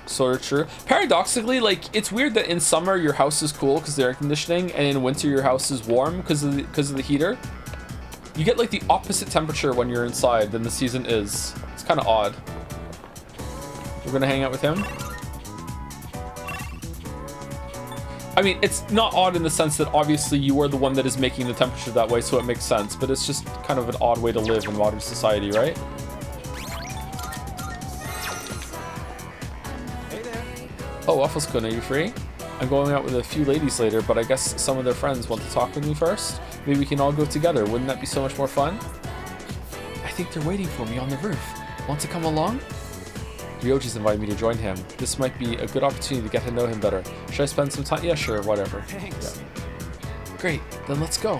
Sort of true. Paradoxically, like, it's weird that in summer your house is cool because of the air conditioning, and in winter your house is warm because of the heater. You get like the opposite temperature when you're inside than the season is. It's kind of odd. We're gonna hang out with him. I mean, it's not odd in the sense that obviously you are the one that is making the temperature that way, so it makes sense, but it's just kind of an odd way to live in modern society, right? Oh, Waffles-kun, are you free? I'm going out with a few ladies later, but I guess some of their friends want to talk with me first. Maybe we can all go together. Wouldn't that be so much more fun? I think they're waiting for me on the roof. Want to come along? Ryoji's invited me to join him. This might be a good opportunity to get to know him better. Should I spend some time? Yeah, sure, whatever. Thanks. Yeah. Great, then let's go.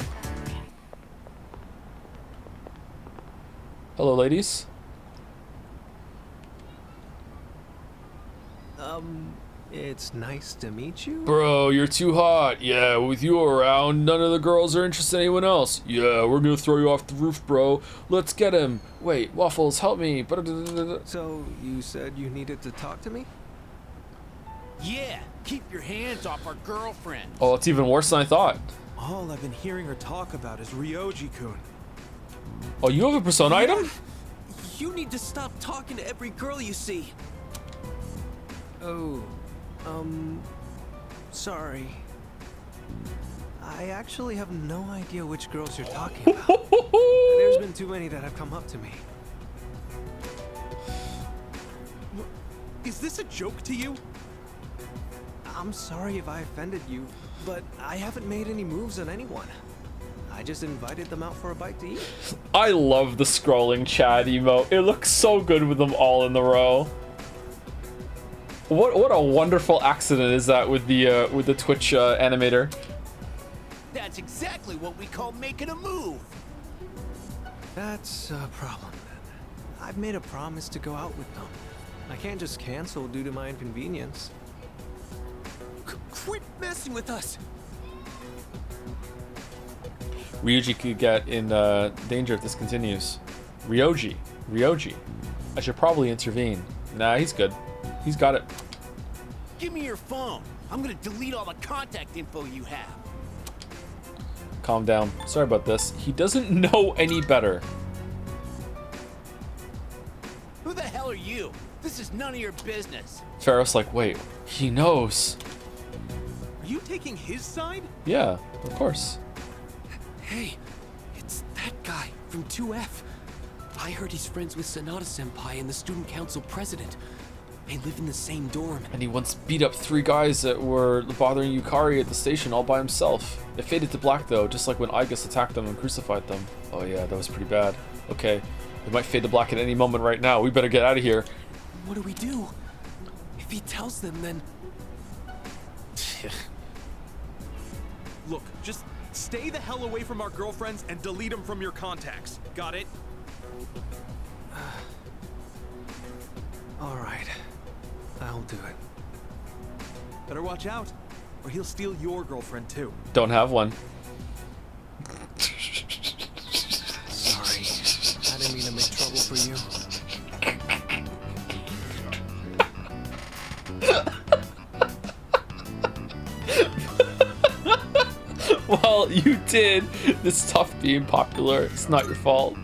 Hello, ladies. It's nice to meet you. Bro, you're too hot. Yeah, with you around, none of the girls are interested in anyone else. Yeah, we're gonna throw you off the roof, bro. Let's get him. Wait, Waffles, help me. So, you said you needed to talk to me? Yeah, keep your hands off our girlfriend. Oh, it's even worse than I thought. All I've been hearing her talk about is Ryoji-kun. Oh, you have a persona item? You need to stop talking to every girl you see. Oh, sorry. I actually have no idea which girls you're talking about. There's been too many that have come up to me. Is this a joke to you? I'm sorry if I offended you, but I haven't made any moves on anyone. I just invited them out for a bite to eat. I love the scrolling Chad emote. It looks so good with them all in the row. What a wonderful accident is that with the Twitch animator. That's exactly what we call making a move. That's a problem then. I've made a promise to go out with them. I can't just cancel due to my inconvenience. Quit messing with us! Ryoji could get in danger if this continues. Ryoji. I should probably intervene. Nah, he's good. He's got it. Give me your phone. I'm gonna delete all the contact info you have. Calm down. Sorry about this. He doesn't know any better. Who the hell are you? This is none of your business. Pharaoh's like, wait, he knows. Are you taking his side? Yeah, of course. Hey, it's that guy from 2F. I heard he's friends with Sanada-senpai and the student council president. They live in the same dorm. And he once beat up 3 guys that were bothering Yukari at the station all by himself. It faded to black though, just like when Aigus attacked them and crucified them. Oh yeah, that was pretty bad. Okay, it might fade to black at any moment right now. We better get out of here. What do we do? If he tells them, then... Look, just stay the hell away from our girlfriends and delete them from your contacts. Got it? All right. I'll do it. Better watch out, or he'll steal your girlfriend too. Don't have one. Sorry. I didn't mean to make trouble for you. Well, you did. It's tough being popular. It's not your fault.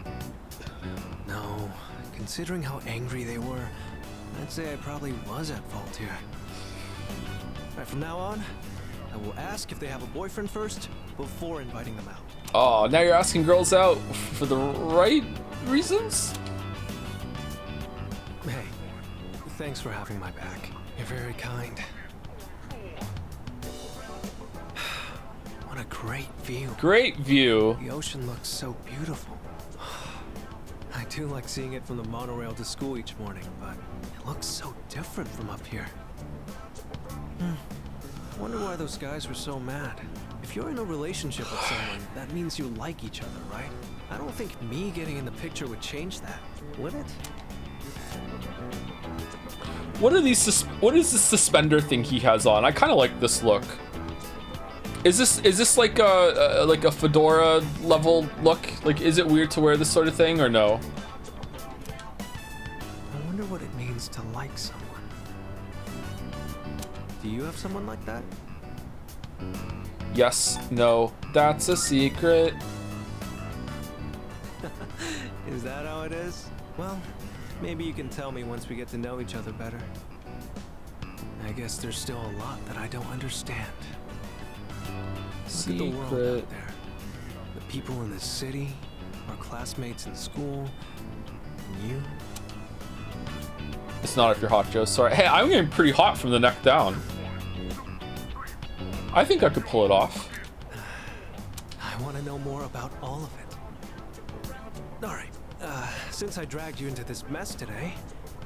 No. Considering how angry they were, I'd say I probably was at fault here. Alright, from now on, I will ask if they have a boyfriend first before inviting them out. Oh, now you're asking girls out for the right reasons? Hey, thanks for having my back. You're very kind. What a great view. Great view. The ocean looks so beautiful. I do like seeing it from the monorail to school each morning, but it looks so different from up here. I wonder why those guys were so mad. If you're in a relationship with someone, that means you like each other, right? I don't think me getting in the picture would change that, would it? What are these? What is this suspender thing he has on? I kind of like this look. Is this like a fedora level look? Like, is it weird to wear this sort of thing or no? I wonder what it means to like someone. Do you have someone like that? Yes, no, that's a secret. Is that how it is? Well, maybe you can tell me once we get to know each other better. I guess there's still a lot that I don't understand. Look at the world out there. The people in the city, our classmates in school, and you. It's not if you're hot, Joe. Sorry. Hey, I'm getting pretty hot from the neck down. I think I could pull it off. I want to know more about all of it. All right. Since I dragged you into this mess today,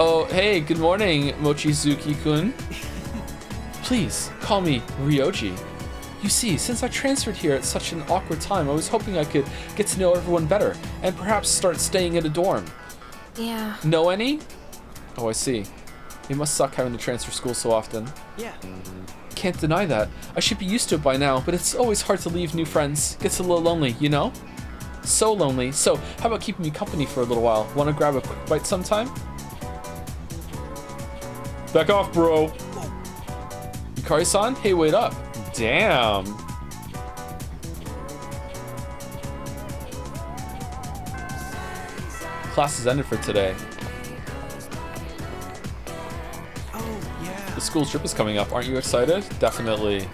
Oh, hey, good morning, Mochizuki-kun. Please, call me Ryoji. You see, since I transferred here at such an awkward time, I was hoping I could get to know everyone better, and perhaps start staying at a dorm. Yeah. Know any? Oh, I see. It must suck having to transfer school so often. Yeah. Can't deny that. I should be used to it by now, but it's always hard to leave new friends. Gets a little lonely, you know? So lonely. So, how about keeping me company for a little while? Want to grab a quick bite sometime? Back off, bro. Yukari-san? Hey, wait up. Damn. Class is ended for today. Oh, yeah. The school trip is coming up. Aren't you excited? Definitely.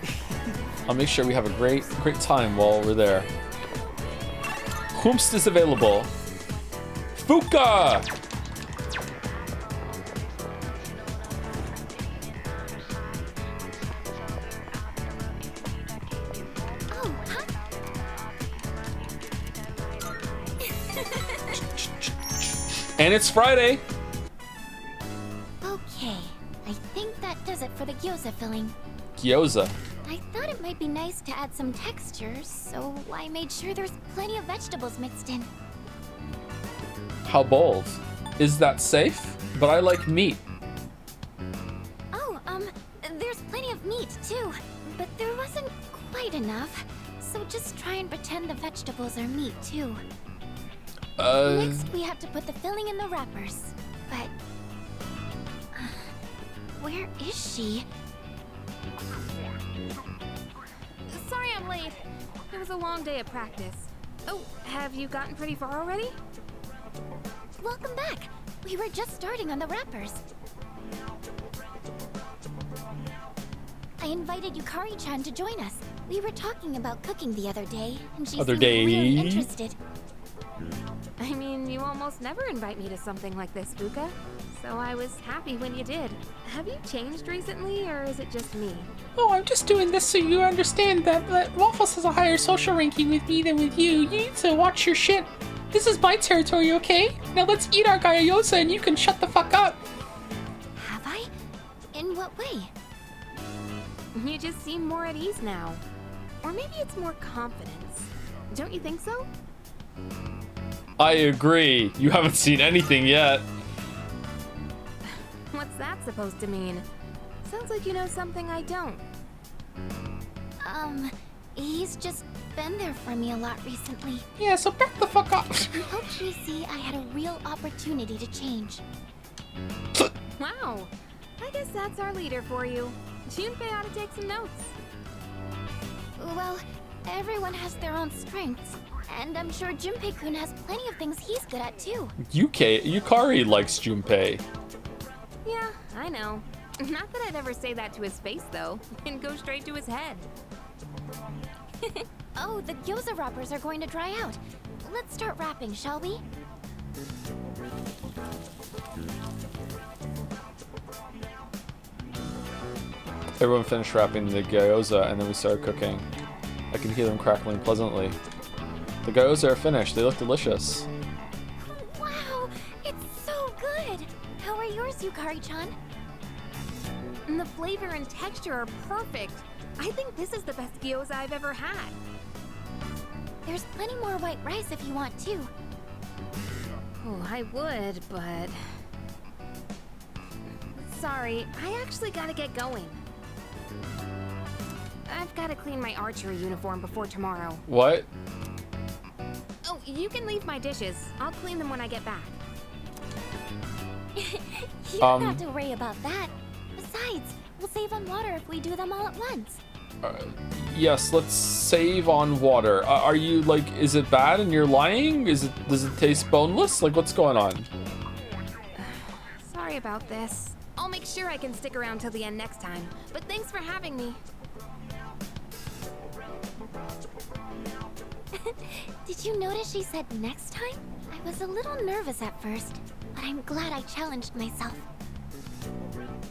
I'll make sure we have a great time while we're there. Whomst is available. Fuka! And it's Friday. Okay, I think that does it for the gyoza filling. Gyoza. I thought it might be nice to add some texture, so I made sure there's plenty of vegetables mixed in. How bold. Is that safe? But I like meat. Oh, there's plenty of meat too, but there wasn't quite enough. So just try and pretend the vegetables are meat too. Next, we have to put the filling in the wrappers. But where is she? Sorry I'm late. It was a long day of practice. Oh, have you gotten pretty far already? Welcome back. We were just starting on the wrappers. I invited Yukari-chan to join us. We were talking about cooking the other day, and she seemed really interested. I mean, you almost never invite me to something like this, Fuka. So I was happy when you did. Have you changed recently, or is it just me? Oh, I'm just doing this so you understand that Waffles has a higher social ranking with me than with you. You need to watch your shit. This is my territory, okay? Now let's eat our gyoza and you can shut the fuck up. Have I? In what way? You just seem more at ease now. Or maybe it's more confidence. Don't you think so? I agree. You haven't seen anything yet. What's that supposed to mean? Sounds like you know something I don't. He's just been there for me a lot recently. Yeah, so back the fuck up. He helped me see I had a real opportunity to change. Wow. I guess that's our leader for you. Junpei ought to take some notes. Well, everyone has their own strengths. And I'm sure Junpei-kun has plenty of things he's good at too. Yukari likes Junpei. Yeah, I know. Not that I'd ever say that to his face, though, and go straight to his head. Oh, the gyoza wrappers are going to dry out. Let's start wrapping, shall we? Everyone finished wrapping the gyoza and then we started cooking. I can hear them crackling pleasantly. The gyoza are finished. They look delicious. Wow, it's so good. How are yours, Yukari-chan? And the flavor and texture are perfect. I think this is the best gyoza I've ever had. There's plenty more white rice if you want to. Oh, I would, but... Sorry, I actually gotta get going. I've gotta clean my archery uniform before tomorrow. What? Oh, you can leave my dishes. I'll clean them when I get back. You don't have to worry about that. Besides, we'll save on water if we do them all at once. Yes, let's save on water. Are you like, is it bad and you're lying? Does it taste boneless? Like, what's going on? Sorry about this. I'll make sure I can stick around till the end next time. But thanks for having me. Did you notice she said next time? I was a little nervous at first, but I'm glad I challenged myself.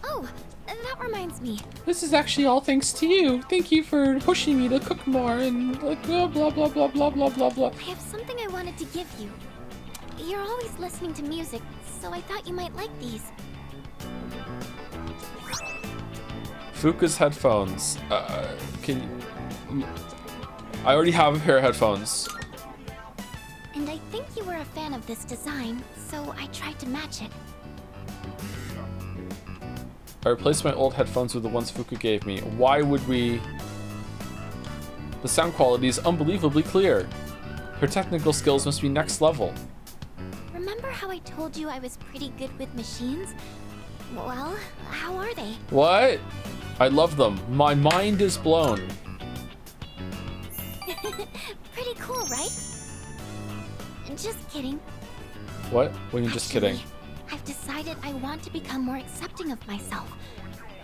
Oh, that reminds me. This is actually all thanks to you. Thank you for pushing me to cook more and like blah blah blah blah blah blah blah blah. I have something I wanted to give you. You're always listening to music, so I thought you might like these. Fuka's headphones. Can you... I already have a pair of headphones. And I think you were a fan of this design, so I tried to match it. I replaced my old headphones with the ones Fuka gave me. Why would we... The sound quality is unbelievably clear. Her technical skills must be next level. Remember how I told you I was pretty good with machines? Well, how are they? What? I love them. My mind is blown. Pretty cool, right? Just kidding. What? When you're just kidding. I've decided I want to become more accepting of myself.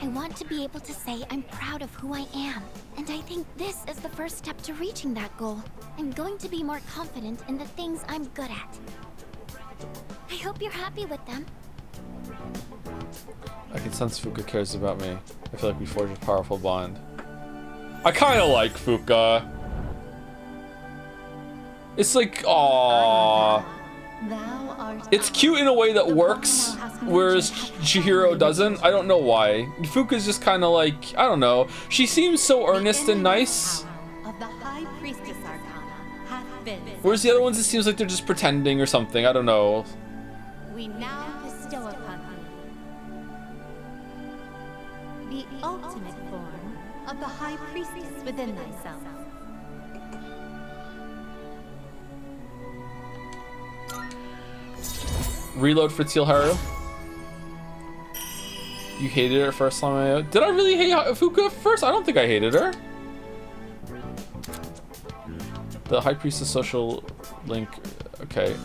I want to be able to say I'm proud of who I am. And I think this is the first step to reaching that goal. I'm going to be more confident in the things I'm good at. I hope you're happy with them. I can sense Fuka cares about me. I feel like we forged a powerful bond. I kinda like Fuka. It's like, aww. It's cute in a way that works, whereas Chihiro doesn't. I don't know why. Fuka's just kind of like, I don't know. She seems so earnest and nice. Whereas the other ones, it seems like they're just pretending or something. I don't know. We now bestow upon thee the ultimate form of the High Priestess within thyself. Reload for Teal Haru. You hated her first time. Did I really hate Fuka first? I don't think I hated her. The High Priestess social link. Okay.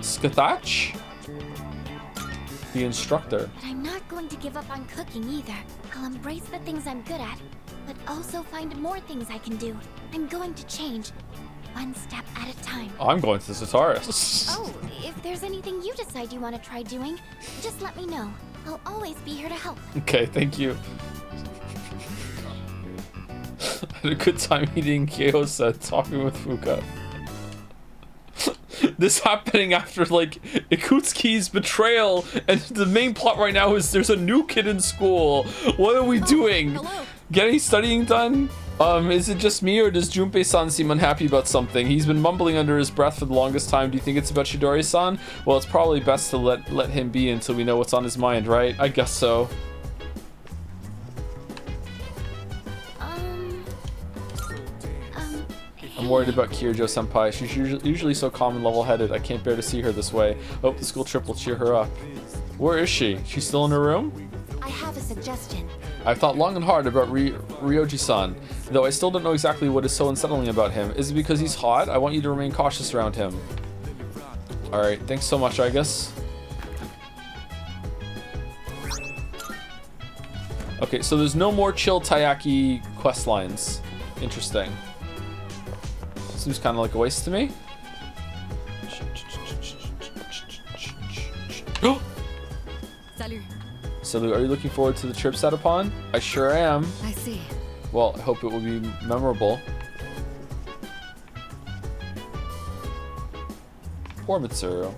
Skathach? The instructor. But I'm not going to give up on cooking either. I'll embrace the things I'm good at, but also find more things I can do. I'm going to change. One step at a time. I'm going to the Zataris. Oh, if there's anything you decide you want to try doing, just let me know. I'll always be here to help. Okay, thank you. I had a good time eating Kyosa, talking with Fuka. This happening after, like, Ikutsuki's betrayal, and the main plot right now is there's a new kid in school. What are we doing? Hello. Getting studying done? Is it just me, or does Junpei-san seem unhappy about something? He's been mumbling under his breath for the longest time. Do you think it's about Chidori-san? Well, it's probably best to let him be until we know what's on his mind, right? I guess so. I'm worried about Kirijo-senpai. She's usually so calm and level-headed. I can't bear to see her this way. I hope the school trip will cheer her up. Where is she? She's still in her room? I have a suggestion. I've thought long and hard about Ryoji-san, though I still don't know exactly what is so unsettling about him. Is it because he's hot? I want you to remain cautious around him. Alright, thanks so much, I guess. Okay, so there's no more Chill Taiyaki quest lines. Interesting. Seems kind of like a waste to me. Salut. Salut, are you looking forward to the trip set upon? I sure am. I see. Well, I hope it will be memorable. Poor Mitsuru.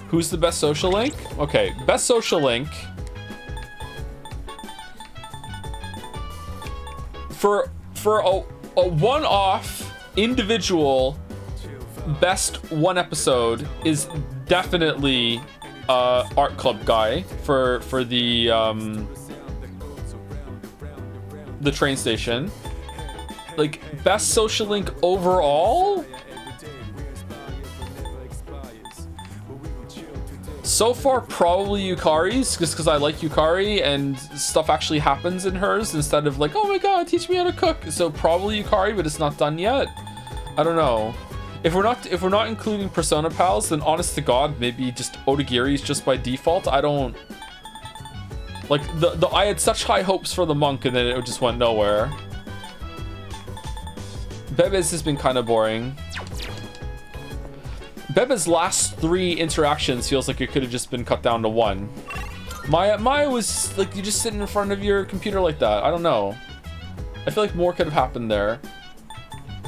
Who's the best social link? Okay, best social link. For a one-off individual best one episode is definitely Art Club guy for the train station. Like, best social link overall? So far, probably Yukari's, just because I like Yukari and stuff actually happens in hers instead of like, oh my god, teach me how to cook. So probably Yukari, but it's not done yet. I don't know. If we're not including Persona Pals, then honest to God, maybe just Odagiri's just by default. I don't like I had such high hopes for the monk and then it just went nowhere. Bebe's has been kind of boring. Bebe's last 3 interactions feels like it could have just been cut down to 1. Maya was like, you just sitting in front of your computer like that. I don't know. I feel like more could have happened there.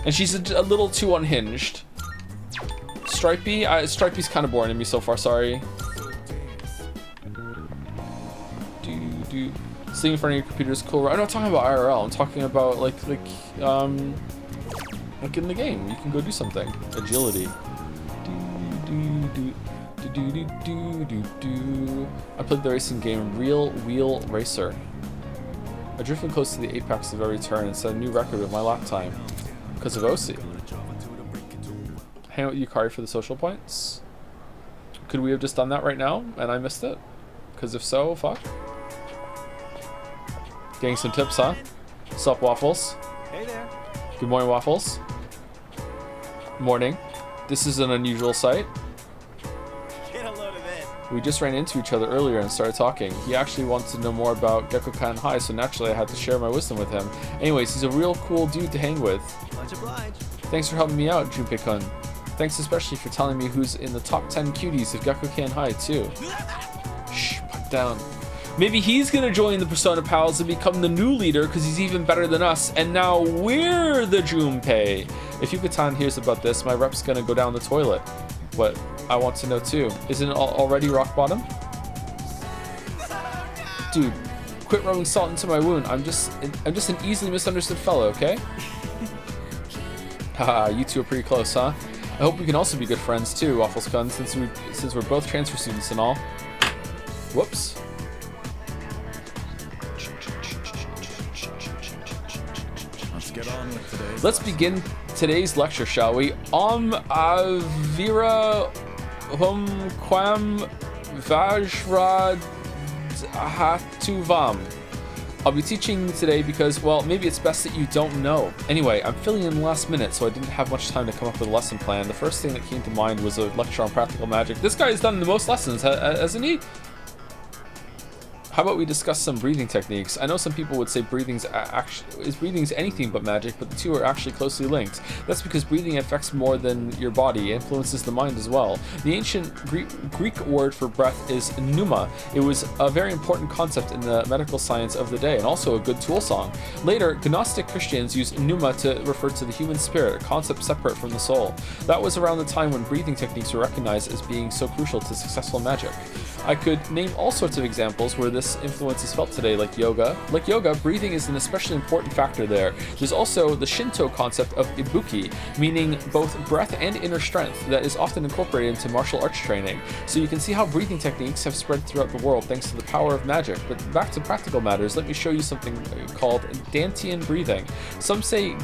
And she's a little too unhinged. Stripey? Stripey's kind of boring to me so far, sorry. Sitting in front of your computer is cool. I'm not talking about IRL. I'm talking about like in the game. You can go do something. Agility. I played the racing game Real Wheel Racer. I drifted close to the apex of every turn and set a new record with my lap time because of OC. Hang out with Yukari for the social points. Could we have just done that right now and I missed it? Because if so, fuck. Getting some tips, huh? Sup, Waffles? Hey there. Good morning, Waffles. Morning. This is an unusual sight. Get a load of this. We just ran into each other earlier and started talking. He actually wanted to know more about Gekkokan High, so naturally I had to share my wisdom with him. Anyways, he's a real cool dude to hang with. Much obliged. Thanks for helping me out, Junpei-kun. Thanks especially for telling me who's in the top 10 cuties of Gekkokan High, too. Shh, put down. Maybe he's gonna join the Persona Pals and become the new leader because he's even better than us, and now we're the Junpei. If Yucatan hears about this, my rep's gonna go down the toilet. What? I want to know too. Isn't it already rock bottom? Dude, quit rubbing salt into my wound. I'm just an easily misunderstood fellow, okay? Haha, you two are pretty close, huh? I hope we can also be good friends too, Waffles-kun, since we're both transfer students and all. Whoops. Get on with today's Let's begin today's lecture, shall we? Vira Quam Vajrad Hatuvam. I'll be teaching today because, well, maybe it's best that you don't know. Anyway, I'm filling in the last minute, so I didn't have much time to come up with a lesson plan. The first thing that came to mind was a lecture on practical magic. This guy has done the most lessons, hasn't he? How about we discuss some breathing techniques? I know some people would say breathing's anything but magic, but the two are actually closely linked. That's because breathing affects more than your body, it influences the mind as well. The ancient Greek word for breath is pneuma. It was a very important concept in the medical science of the day, and also a good tool song. Later, Gnostic Christians used pneuma to refer to the human spirit, a concept separate from the soul. That was around the time when breathing techniques were recognized as being so crucial to successful magic. I could name all sorts of examples where this influence is felt today, like yoga. Like yoga, breathing is an especially important factor there. There's also the Shinto concept of ibuki, meaning both breath and inner strength, that is often incorporated into martial arts training. So you can see how breathing techniques have spread throughout the world thanks to the power of magic. But back to practical matters, let me show you something called Dantian breathing. Some say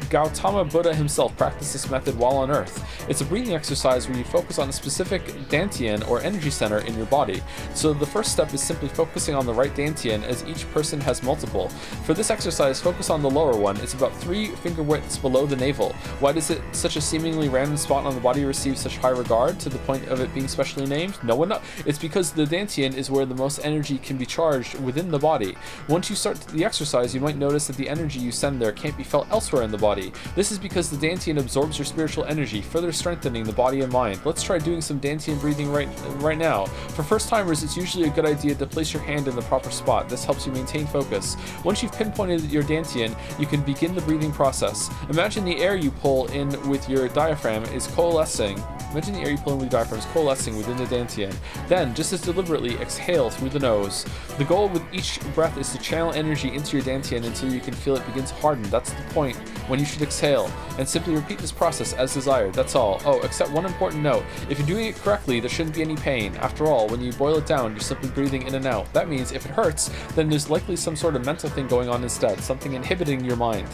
Gautama Buddha himself practiced this method while on Earth. It's a breathing exercise where you focus on a specific dantian or energy center in your body. So the first step is simply focusing on the right dantian, as each person has multiple. For this exercise, focus on the lower one. It's about 3 finger widths below the navel. Why does such a seemingly random spot on the body receive such high regard to the point of it being specially named? No one knows. It's because the dantian is where the most energy can be charged within the body. Once you start the exercise, you might notice that the energy you send there can't be felt elsewhere in the body. This is because the dantian absorbs your spiritual energy, further strengthening the body and mind. Let's try doing some dantian breathing right now. For first timers, it's usually a good idea to place your hand in the proper spot. This helps you maintain focus. Once you've pinpointed your dantian, you can begin the breathing process. Imagine the air you pull in with your diaphragm is coalescing. Imagine the air you pull in with your diaphragm is coalescing within the dantian. Then, just as deliberately, exhale through the nose. The goal with each breath is to channel energy into your dantian until you can feel it begin to harden. That's the point when you should exhale, and simply repeat this process as desired. That's all. Oh, except one important note. If you're doing it correctly, there shouldn't be any pain. After all, when you boil it down, you're simply breathing in and out. That means if it hurts, then there's likely some sort of mental thing going on instead, something inhibiting your mind.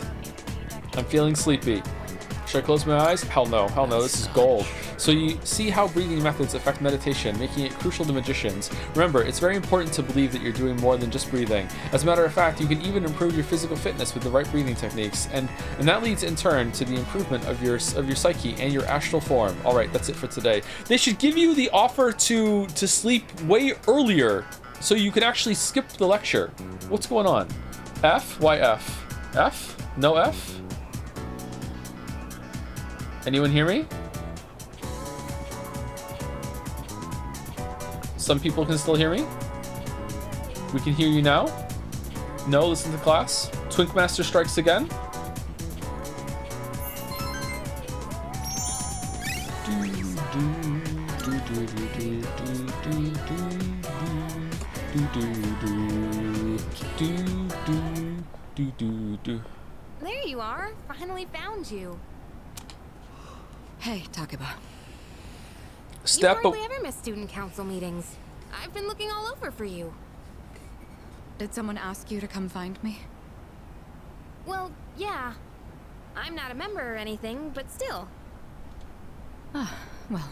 I'm feeling sleepy. Should I close my eyes? Hell no, this is gold. So you see how breathing methods affect meditation, making it crucial to magicians. Remember, it's very important to believe that you're doing more than just breathing. As a matter of fact, you can even improve your physical fitness with the right breathing techniques, and that leads in turn to the improvement of your psyche and your astral form. Alright, that's it for today. They should give you the offer to sleep way earlier, so you can actually skip the lecture. What's going on? F? Why F? F? No F? Anyone hear me? Some people can still hear me? We can hear you now? No, listen to class. Twinkmaster strikes again. There you are. Finally found you. Hey, Takeba. You hardly ever miss student council meetings. I've been looking all over for you. Did someone ask you to come find me? Well, yeah. I'm not a member or anything, but still. Ah, well.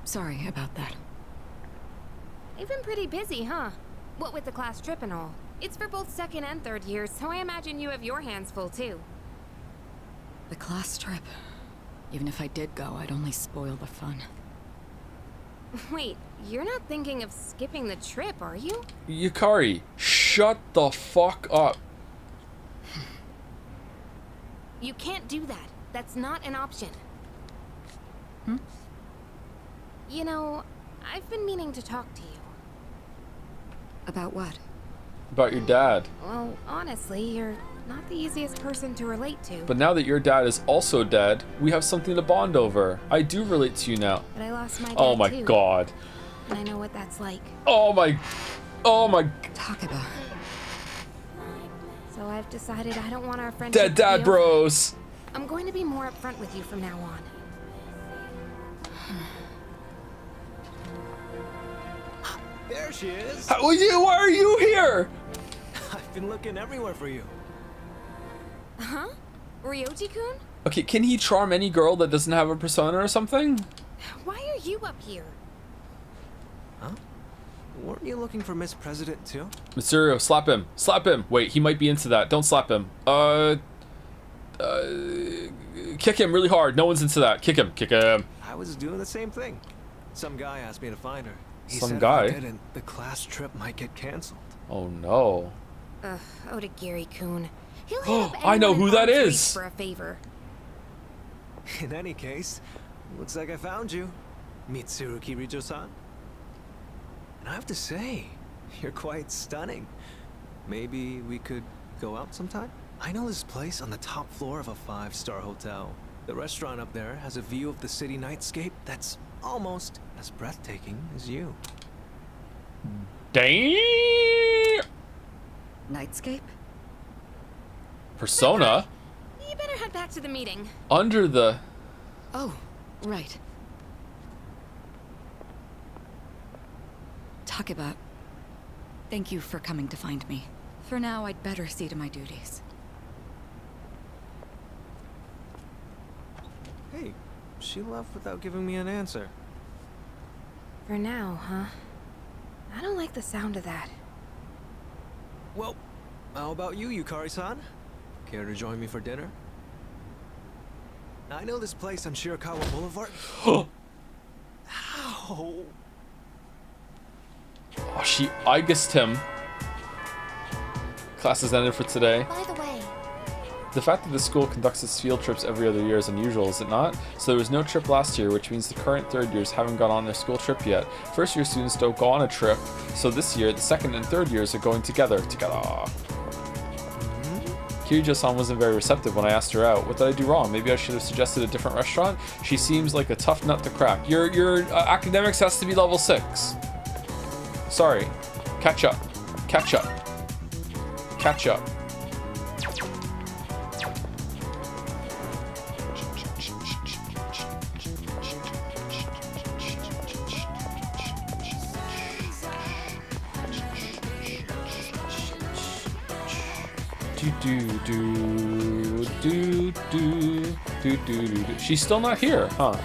Sorry about that. You've been pretty busy, huh? What with the class trip and all. It's for both second and third years, so I imagine you have your hands full too. The class trip. Even if I did go, I'd only spoil the fun. Wait, you're not thinking of skipping the trip, are you? Yukari, shut the fuck up. You can't do that. That's not an option. Hmm? You know, I've been meaning to talk to you. About what? About your dad. Well, honestly, you're not the easiest person to relate to. But now that your dad is also dead, we have something to bond over. I do relate to you now. But I lost my dad Oh my too, god. and I know what that's like. Oh my... Takeba. So I've decided I don't want our friendship Dead to dad be bros. over. I'm going to be more upfront with you from now on. There she is. Why are you here? I've been looking everywhere for you. Huh? Ryoji-kun? Okay, can he charm any girl that doesn't have a persona or something? Why are you up here? Huh? Weren't you looking for Miss President too? Mysterio, slap him. Slap him. Wait, he might be into that. Don't slap him. Kick him really hard. No one's into that. Kick him. Kick him. I was doing the same thing. Some guy asked me to find her. He Some said guy? If I didn't, the class trip might get canceled. Oh no. Ugh, Odagiri-kun. He'll hit up I know anyone who in that arm's reach is. for a favor. In any case, looks like I found you, Mitsuru Kirijo-san. And I have to say, you're quite stunning. Maybe we could go out sometime? I know this place on the top floor of a 5-star hotel. The restaurant up there has a view of the city nightscape that's almost as breathtaking as you. Damn. Nightscape? Persona? You better head back to the meeting. Under the... Oh, right. Takeba, thank you for coming to find me. For now, I'd better see to my duties. Hey, she left without giving me an answer. For now, huh? I don't like the sound of that. Well, how about you, Yukari-san? Care to join me for dinner? I know this place on Shirakawa Boulevard. Ow! Oh, she Igused him. Class is ended for today. By the way, The fact that the school conducts its field trips every other year is unusual, is it not? So there was no trip last year, which means the current third years haven't gone on their school trip yet. First year students don't go on a trip, so this year the second and third years are going together. Kirijo-san wasn't very receptive when I asked her out. What did I do wrong? Maybe I should have suggested a different restaurant? She seems like a tough nut to crack. Your academics has to be level 6. Sorry. Catch up. Catch up. Catch up. She's still not here, huh?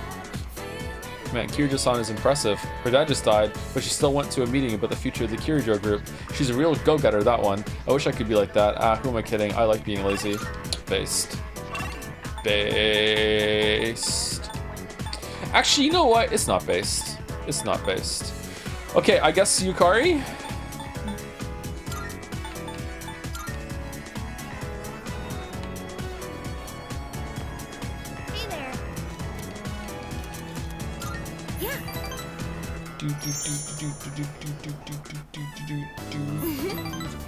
Man, Kirijo-san is impressive. Her dad just died, but she still went to a meeting about the future of the Kirijo group. She's a real go-getter, that one. I wish I could be like that. Ah, who am I kidding? I like being lazy. Based. Based. Actually, you know what? It's not based. It's not based. Okay, I guess Yukari?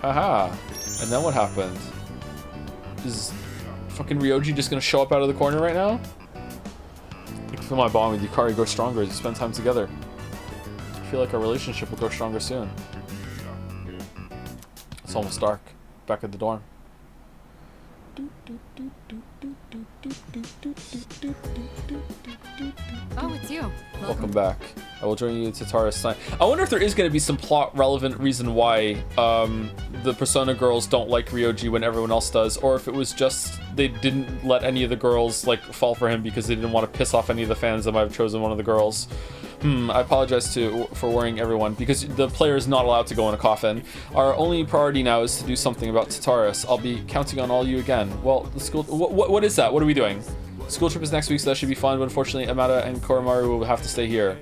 Haha. And then what happened? Is fucking Ryoji just gonna show up out of the corner right now? Like feel my bond with Yukari grow stronger as we spend time together. I feel like our relationship will grow stronger soon. It's almost dark. Back at the dorm. Oh, it's you. Welcome back. I will join you to Tataris tonight. I wonder if there is going to be some plot-relevant reason why the Persona girls don't like Ryoji when everyone else does, or if it was just they didn't let any of the girls like fall for him because they didn't want to piss off any of the fans that might have chosen one of the girls. I apologize for worrying everyone, because the player is not allowed to go in a coffin. Our only priority now is to do something about Tataris. I'll be counting on all you again. Well, the school... What is that? What are we doing? School trip is next week, so that should be fun, but unfortunately Amada and Koromaru will have to stay here.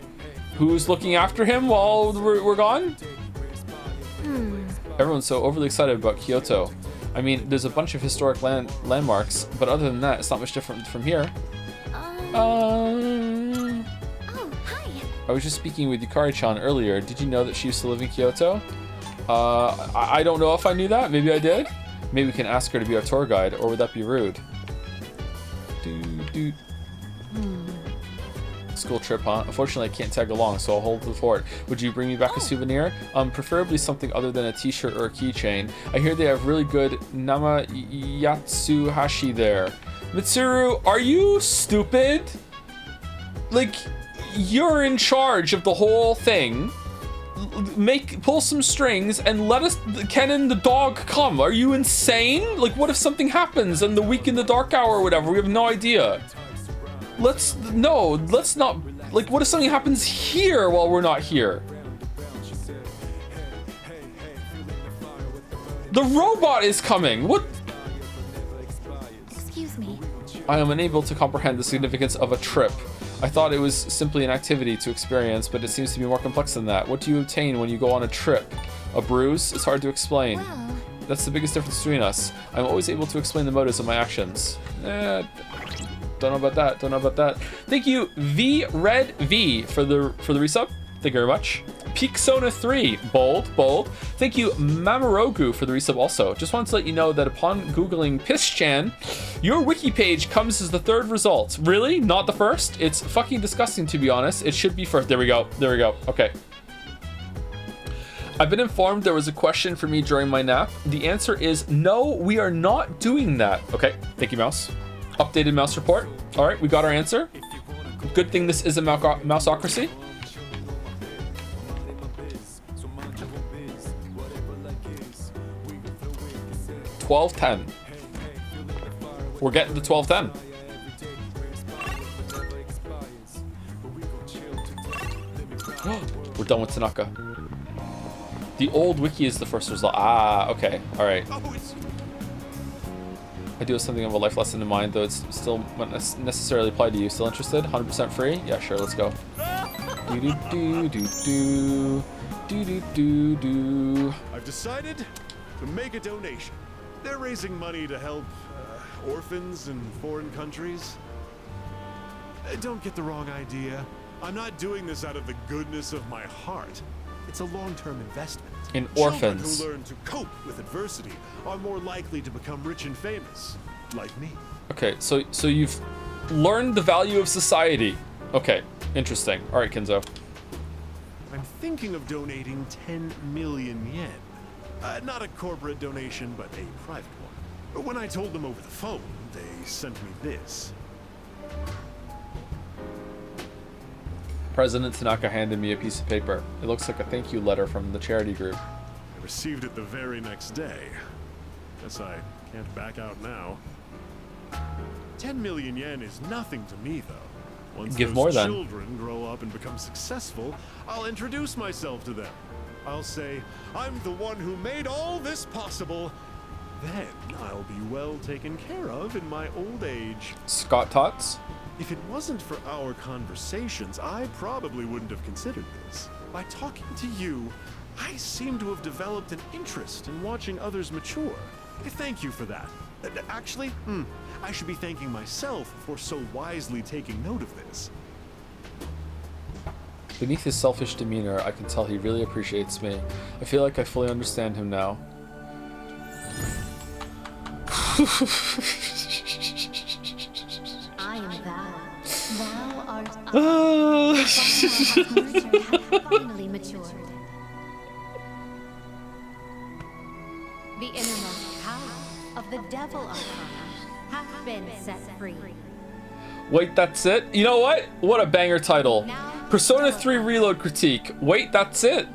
Who's looking after him while we're gone? Everyone's so overly excited about Kyoto. I mean, there's a bunch of historic landmarks, but other than that, it's not much different from here. I was just speaking with Yukari-chan earlier. Did you know that she used to live in Kyoto? I don't know if I knew that. Maybe I did. Maybe we can ask her to be our tour guide, or would that be rude? School trip, huh? Unfortunately, I can't tag along, so I'll hold the fort. Would you bring me back a souvenir? Preferably something other than a t-shirt or a keychain. I hear they have really good Namayatsuhashi there. Mitsuru, are you stupid? Like... You're in charge of the whole thing. Pull some strings and let us, Ken and the dog, come. Are you insane? Like, what if something happens in the week in the dark hour or whatever? We have no idea. Let's not, like, what if something happens here while we're not here? The robot is coming. What? Excuse me. I am unable to comprehend the significance of a trip. I thought it was simply an activity to experience, but it seems to be more complex than that. What do you obtain when you go on a trip? A bruise? It's hard to explain. That's the biggest difference between us. I'm always able to explain the motives of my actions. Don't know about that. Thank you, Red V, for the resub. Thank you very much. Peaksona 3, bold. Thank you, Mamorugu, for the resub also. Just wanted to let you know that upon Googling Pisschan, your wiki page comes as the third result. Really? Not the first? It's fucking disgusting, to be honest. It should be first. There we go. Okay. I've been informed there was a question for me during my nap. The answer is no, we are not doing that. Okay, thank you, Mouse. Updated Mouse report. All right, we got our answer. Good thing this is a Mouseocracy. 12-10. We're getting to 12-10. We're done with Tanaka. The old wiki is the first result. Ah, okay. Alright. I do have something of a life lesson in mind, though it's still not necessarily applied to you. Still interested? 100% free? Yeah, sure, let's go. I've decided to make a donation. They're raising money to help orphans in foreign countries. Don't get the wrong idea. I'm not doing this out of the goodness of my heart. It's a long-term investment. In orphans. Children who learn to cope with adversity are more likely to become rich and famous, like me. Okay, so you've learned the value of society. Okay, interesting. All right, Kenzo. I'm thinking of donating 10 million yen. Not a corporate donation, but a private one. When I told them over the phone, they sent me this. President Tanaka handed me a piece of paper. It looks like a thank you letter from the charity group. I received it the very next day. Guess I can't back out now. 10 million yen is nothing to me, though. Once Give those more, then. children grow up and become successful, I'll introduce myself to them. I'll say, I'm the one who made all this possible. Then I'll be well taken care of in my old age. Scott Tots? If it wasn't for our conversations, I probably wouldn't have considered this. By talking to you, I seem to have developed an interest in watching others mature. Thank you for that. Actually, I should be thanking myself for so wisely taking note of this. Beneath his selfish demeanor, I can tell he really appreciates me. I feel like I fully understand him now. I am thou. Thou art I. The bond thou hast nurtured hath finally matured. The innermost power of the devil arcana hath been set free. Wait, that's it? You know what? What a banger title. Persona 3 Reload Critique. Wait, that's it?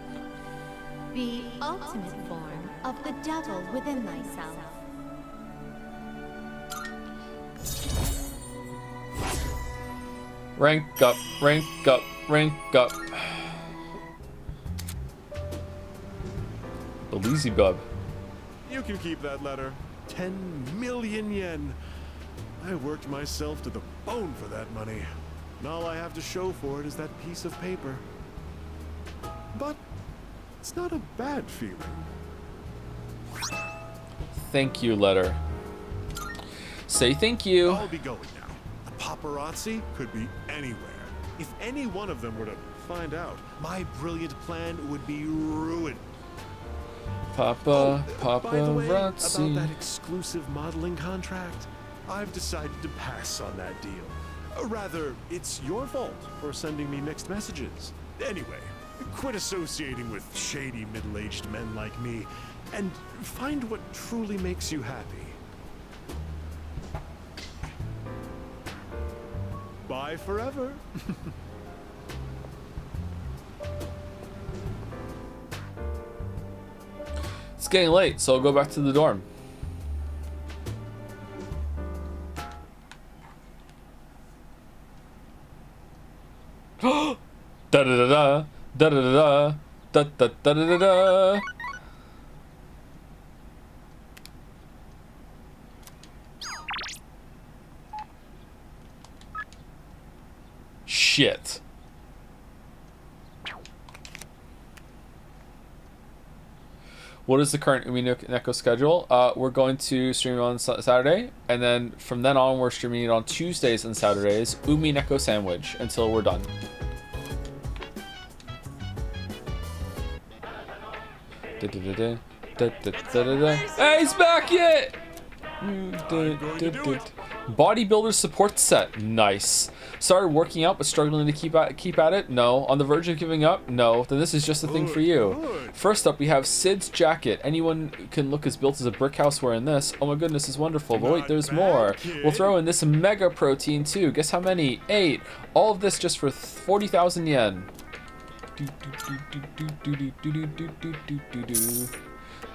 The ultimate form of the devil within thyself. Rank up, rank up, rank up. Beelzebub. You can keep that letter. 10 million yen. I worked myself to the bone for that money. And all I have to show for it is that piece of paper. But it's not a bad feeling. Thank you, letter. Say thank you. I'll be going now. The paparazzi could be anywhere. If any one of them were to find out, my brilliant plan would be ruined. By the way, about that exclusive modeling contract, I've decided to pass on that deal. Rather, it's your fault for sending me mixed messages. Anyway, quit associating with shady middle-aged men like me, and find what truly makes you happy. Bye forever. It's getting late, so I'll go back to the dorm. Da da da da da da da da da da da da. Shit. What is the current Umi Neko schedule? We're going to stream on Saturday, and then from then on, we're streaming it on Tuesdays and Saturdays. Umi Neko Sandwich until we're done. Hey, he's back yet! Bodybuilder support set. Nice. Started working out but struggling to keep at it? No. On the verge of giving up? No. Then this is just the thing for you. First up, we have Sid's jacket. Anyone can look as built as a brick house wearing this. Oh my goodness, it's wonderful. But wait, there's more. We'll throw in this mega protein too. Guess how many? 8. All of this just for 40,000 yen.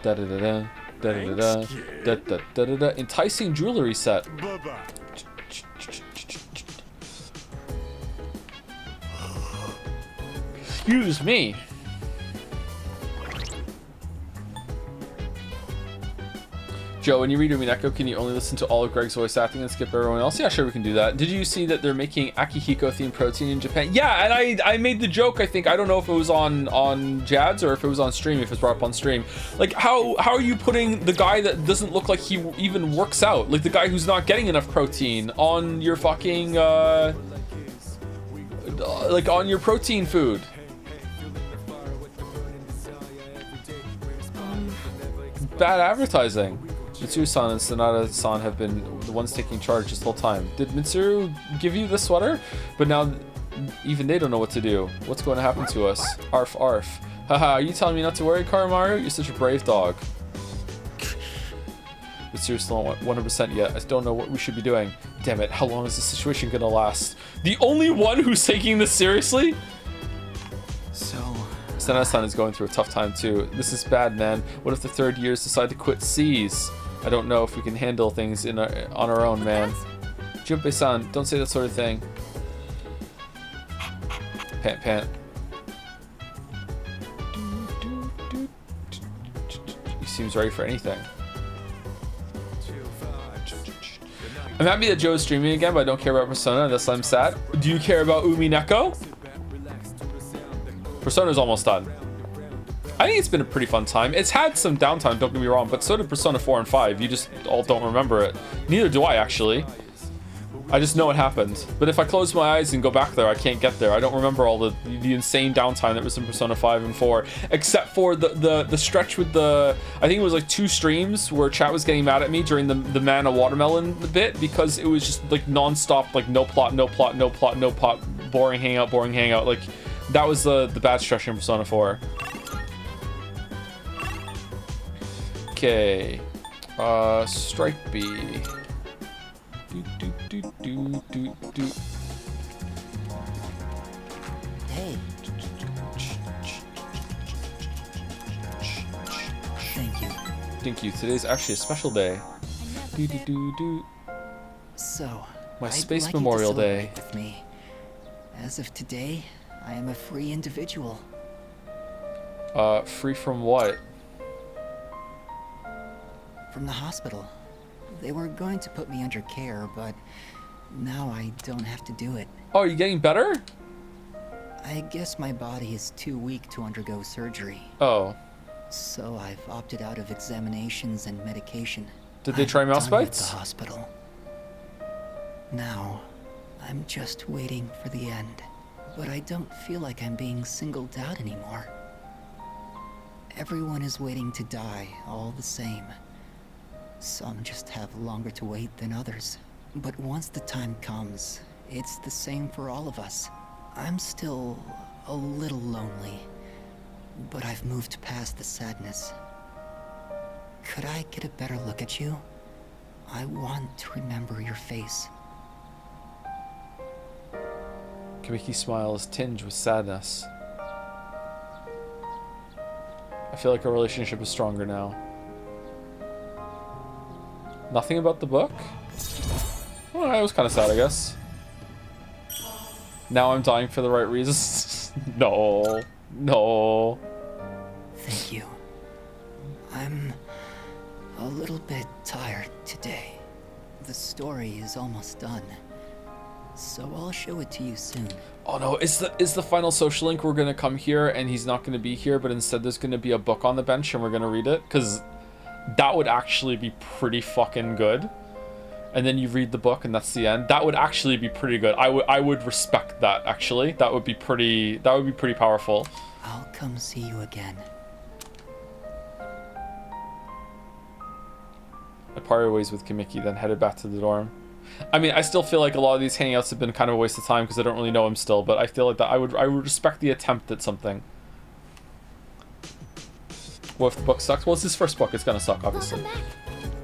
Da da da da. Da da da da da da da da. Enticing jewelry set. Bye-bye. Excuse me. Joe, when you read Umi Neko, can you only listen to all of Greg's voice acting and skip everyone else? Yeah, sure, we can do that. Did you see that they're making Akihiko themed protein in Japan? Yeah, and I made the joke, I think. I don't know if it was on Jad's or if it was on stream, if it's brought up on stream. Like, how are you putting the guy that doesn't look like he even works out, like the guy who's not getting enough protein, on your fucking, like, on your protein food? Bad advertising. Mitsuru-san and Sonata-san have been the ones taking charge this whole time. Did Mitsuru give you the sweater? But now even they don't know what to do. What's going to happen to us? Arf arf. Haha, are you telling me not to worry, Karamaru? You're such a brave dog. Mitsuru's still not 100% yet. I don't know what we should be doing. Damn it, how long is this situation gonna last? The only one who's taking this seriously? Sonata-san is going through a tough time too. This is bad, man. What if the third years decide to quit C's? I don't know if we can handle things on our own, man. Junpei-san, don't say that sort of thing. Pant, pant. He seems ready for anything. I'm happy that Joe is streaming again, but I don't care about Persona. That's why I'm sad. Do you care about Umi Neko? Persona's almost done. I think it's been a pretty fun time. It's had some downtime, don't get me wrong, but so did Persona 4 and 5. You just all don't remember it. Neither do I, actually. I just know it happened. But if I close my eyes and go back there, I can't get there. I don't remember all the insane downtime that was in Persona 5 and 4, except for the stretch with the, I think it was like 2 streams where chat was getting mad at me during the Mana Watermelon bit, because it was just like non-stop, like no plot, no plot, no plot, no plot boring hangout, boring hangout. Like, that was the bad structure in Persona 4. Okay. Strike B. Do. Hey. Thank you. Thank you. Today's actually a special day. So, My I'd Space like you to Memorial celebrate Day. with me. As of today, I am a free individual. Free from what? From the hospital. They were going to put me under care, but now I don't have to do it. Oh, are you getting better? I guess my body is too weak to undergo surgery. Oh. So I've opted out of examinations and medication. Did they try mouse done with bites? The hospital. Now, I'm just waiting for the end. But I don't feel like I'm being singled out anymore. Everyone is waiting to die all the same. Some just have longer to wait than others. But once the time comes, it's the same for all of us. I'm still a little lonely, but I've moved past the sadness. Could I get a better look at you? I want to remember your face. Kamiki's smile is tinged with sadness. I feel like our relationship is stronger now. Nothing about the book? Well, it was kind of sad, I guess. Now I'm dying for the right reasons. No. No. Thank you. I'm a little bit tired today. The story is almost done, so I'll show it to you soon. Oh no, is the final social link we're gonna come here and he's not gonna be here, but instead there's gonna be a book on the bench and we're gonna read it? Because that would actually be pretty fucking good. And then you read the book and that's the end. That would actually be pretty good. I would respect that, actually. That would be pretty powerful. I'll come see you again. I parted ways with Kamiki, then headed back to the dorm. I mean, I still feel like a lot of these hangouts have been kind of a waste of time because I don't really know him still, but I feel like that I would respect the attempt at something. What if the book sucks? Well, it's his first book. It's gonna suck, obviously.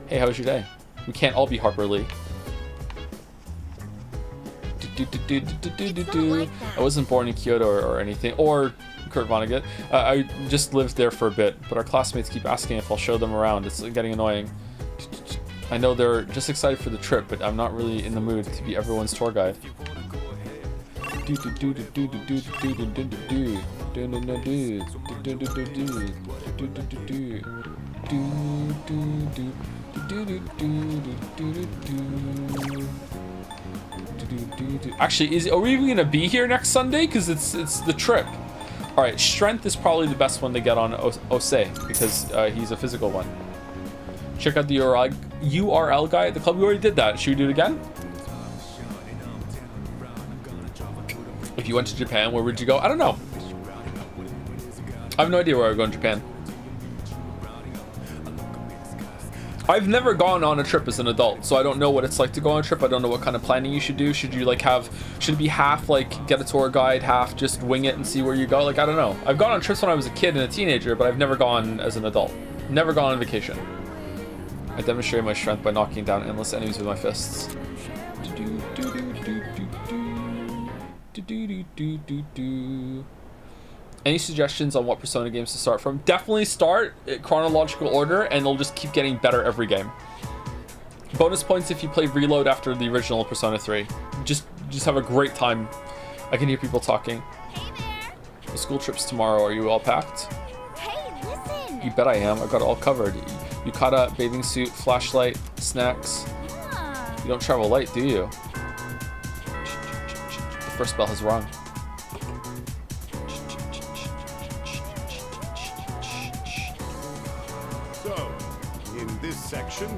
Hey, how was your day? We can't all be Harper Lee. I wasn't born in Kyoto or anything, or Kurt Vonnegut. I just lived there for a bit, but our classmates keep asking if I'll show them around. It's getting annoying. I know they're just excited for the trip, but I'm not really in the mood to be everyone's tour guide. Actually, are we even gonna be here next Sunday? Because it's the trip. All right, strength is probably the best one to get on Osei because he's a physical one. Check out the URL guy at the club. We already did that. Should we do it again? If you went to Japan, where would you go? I don't know. I have no idea where I would go in Japan. I've never gone on a trip as an adult, so I don't know what it's like to go on a trip. I don't know what kind of planning you should do. Should you should it be half like get a tour guide, half just wing it and see where you go? Like, I don't know. I've gone on trips when I was a kid and a teenager, but I've never gone as an adult. Never gone on vacation. I demonstrated my strength by knocking down endless enemies with my fists. Any suggestions on what Persona games to start from? Definitely start in chronological order and they'll just keep getting better every game. Bonus points if you play Reload after the original Persona 3. Just have a great time. I can hear people talking. The school trip's tomorrow. Are you all packed? Hey, listen! You bet I am. I got it all covered. Yukata, bathing suit, flashlight, snacks. You don't travel light, do you? The first bell has rung. So, in this section...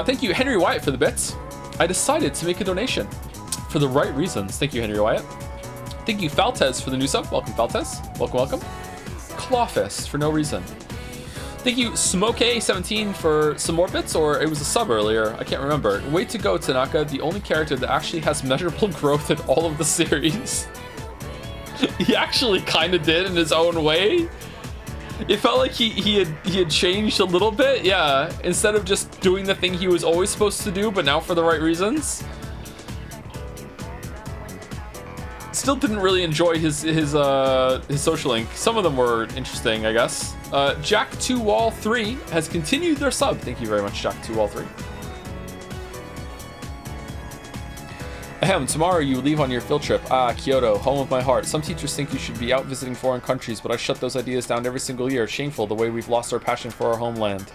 Thank you, Henry Wyatt, for the bits. I decided to make a donation for the right reasons. Thank you, Henry Wyatt. Thank you, Faltez, for the new sub. Welcome, Faltez. Welcome, welcome. Clawfist, for no reason. Thank you, Smoke17, for some more bits, or it was a sub earlier. I can't remember. Way to go, Tanaka. The only character that actually has measurable growth in all of the series. He actually kind of did in his own way. It felt like he had changed a little bit, yeah. Instead of just doing the thing he was always supposed to do, but now for the right reasons. Still didn't really enjoy his social link. Some of them were interesting, I guess. Jack2Wall3 has continued their sub. Thank you very much, Jack2Wall3. Ahem, tomorrow you leave on your field trip. Ah, Kyoto, home of my heart. Some teachers think you should be out visiting foreign countries, but I shut those ideas down every single year. Shameful the way we've lost our passion for our homeland.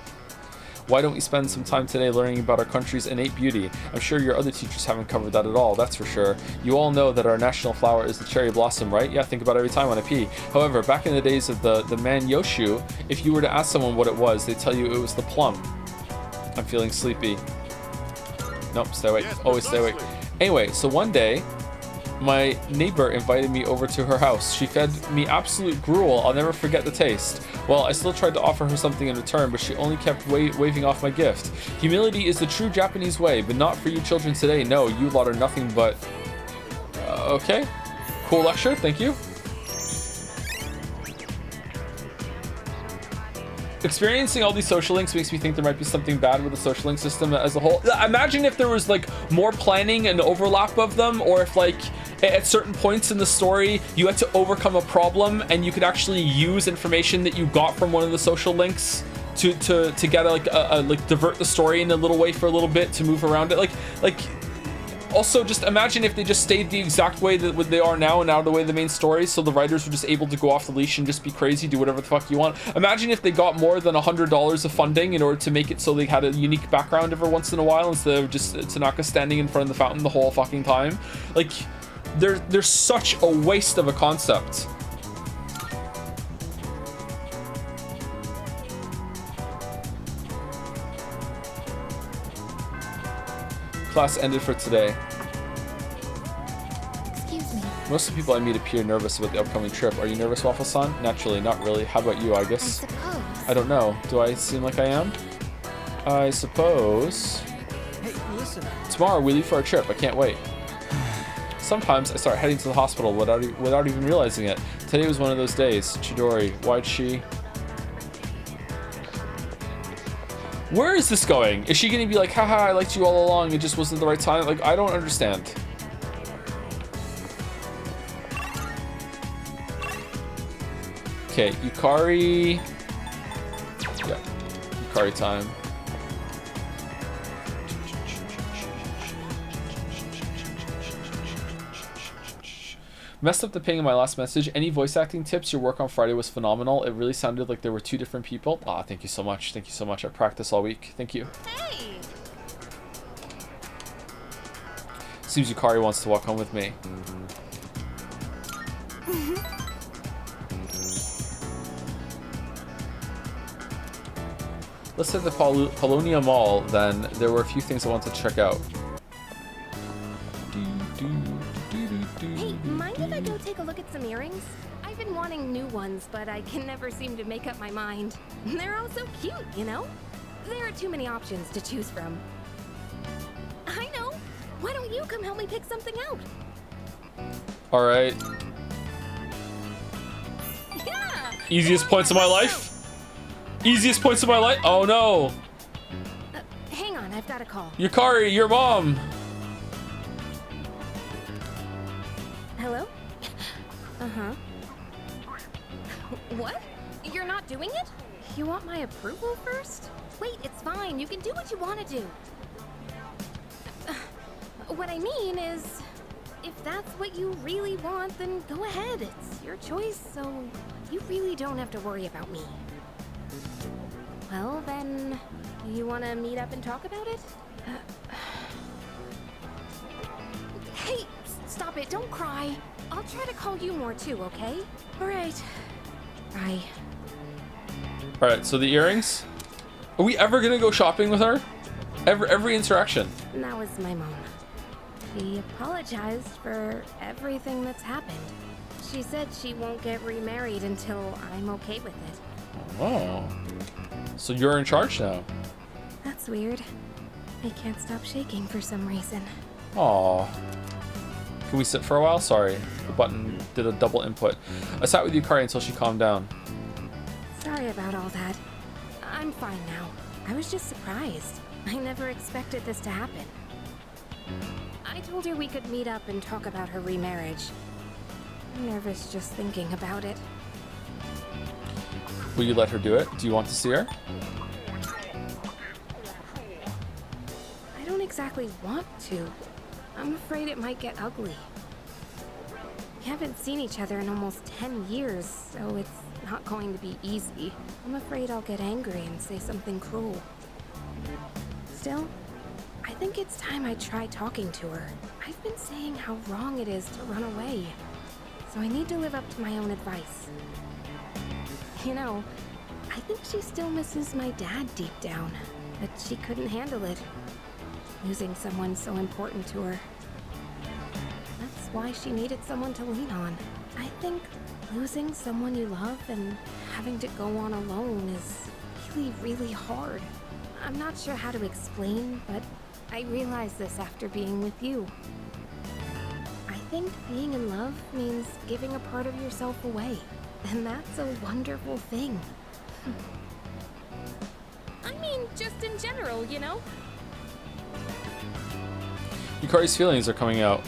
Why don't we spend some time today learning about our country's innate beauty? I'm sure your other teachers haven't covered that at all, that's for sure. You all know that our national flower is the cherry blossom, right? Yeah, I think about it every time when I pee. However, back in the days of the Manyoshu, if you were to ask someone what it was, they'd tell you it was the plum. I'm feeling sleepy. Nope, stay awake. Always stay awake. Anyway, so one day, my neighbor invited me over to her house. She fed me absolute gruel. I'll never forget the taste. Well, I still tried to offer her something in return, but she only kept waving off my gift. Humility is the true Japanese way, but not for you children today. No, you lot are nothing but... okay. Cool lecture, thank you. Experiencing all these social links makes me think there might be something bad with the social link system as a whole. Imagine if there was like more planning and overlap of them, or if like at certain points in the story you had to overcome a problem and you could actually use information that you got from one of the social links to get like divert the story in a little way for a little bit to move around it. Like also, just imagine if they just stayed the exact way that they are now and out of the way of the main story, so the writers were just able to go off the leash and just be crazy, do whatever the fuck you want. Imagine if they got more than $100 of funding in order to make it so they had a unique background every once in a while instead of just Tanaka standing in front of the fountain the whole fucking time. Like, there's such a waste of a concept. Class ended for today. Excuse me. Most of the people I meet appear nervous about the upcoming trip. Are you nervous, Waffle-san? Naturally, not really. How about you, I guess? I suppose. I don't know. Do I seem like I am? I suppose. Hey, listen. Tomorrow we leave for our trip. I can't wait. Sometimes I start heading to the hospital without even realizing it. Today was one of those days. Chidori, why'd she... Where is this going? Is she gonna be like, haha, I liked you all along, it just wasn't the right time? Like, I don't understand. Okay, Yukari. Yeah, Yukari time. Messed up the ping in my last message. Any voice acting tips? Your work on Friday was phenomenal. It really sounded like there were two different people. Ah, thank you so much. Thank you so much. I practiced all week. Thank you. Hey. Seems Yukari wants to walk home with me. Let's hit the Polonia Mall then. There were a few things I wanted to check out. Hey, mind if I go take a look at some earrings? I've been wanting new ones, but I can never seem to make up my mind. They're all so cute, you know? There are too many options to choose from. I know! Why don't you come help me pick something out? Alright. Yeah! Easiest points of my life? Easiest points of my life? Oh no! Hang on, I've got a call. Yukari, your mom! Hello? Uh-huh. What? You're not doing it? You want my approval first? Wait, it's fine. You can do what you want to do. What I mean is, if that's what you really want, then go ahead. It's your choice, so you really don't have to worry about me. Well, then, you want to meet up and talk about it? Hey, stop it. Don't cry. I'll try to call you more too, okay? All right. Bye. All right, so the earrings. Are we ever gonna go shopping with her? Every interaction. That was my mom. She apologized for everything that's happened. She said she won't get remarried until I'm okay with it. Oh. So you're in charge now. That's weird. I can't stop shaking for some reason. Aw. Can we sit for a while? Sorry, the button did a double input. I sat with Yukari until she calmed down. Sorry about all that. I'm fine now. I was just surprised. I never expected this to happen. I told her we could meet up and talk about her remarriage. I'm nervous just thinking about it. Will you let her do it? Do you want to see her? I don't exactly want to. I'm afraid it might get ugly. We haven't seen each other in almost 10 years, so it's not going to be easy. I'm afraid I'll get angry and say something cruel. Still, I think it's time I try talking to her. I've been saying how wrong it is to run away, so I need to live up to my own advice. You know, I think she still misses my dad deep down, but she couldn't handle it. Losing someone so important to her. That's why she needed someone to lean on. I think losing someone you love and having to go on alone is really, really hard. I'm not sure how to explain, but I realized this after being with you. I think being in love means giving a part of yourself away, and that's a wonderful thing. I mean, just in general, you know? Yukari's feelings are coming out.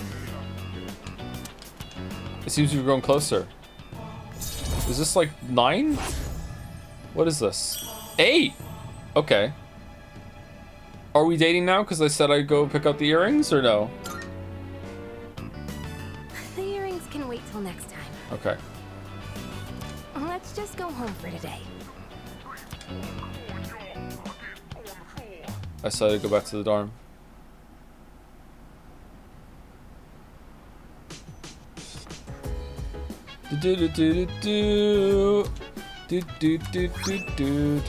It seems we've grown closer. Is this like 9? What is this? 8! Okay. Are we dating now because I said I'd go pick out the earrings, or no? The earrings can wait till next time. Okay. Let's just go home for today. I said I'd go back to the dorm.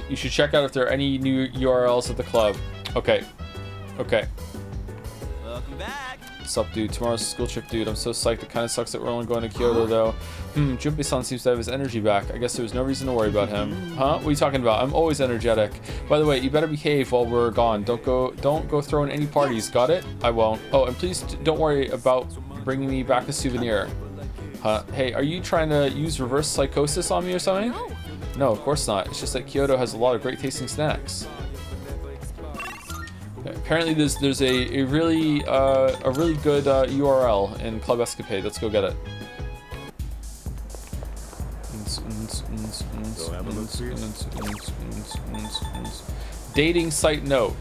You should check out if there are any new URLs at the club. Okay. Okay. Welcome back. What's up, dude? Tomorrow's school trip, dude. I'm so psyched. It kind of sucks that we're only going to Kyoto, though. Junpei-san seems to have his energy back. I guess there was no reason to worry about him. Huh? What are you talking about? I'm always energetic. By the way, you better behave while we're gone. Don't go throwing any parties. Got it? I won't. Oh, and please don't worry about bringing me back a souvenir. Huh? Hey, are you trying to use reverse psychosis on me or something? No, of course not. It's just that Kyoto has a lot of great tasting snacks. Apparently there's a really good URL in Club Escapade. Let's go get it. Dating site note.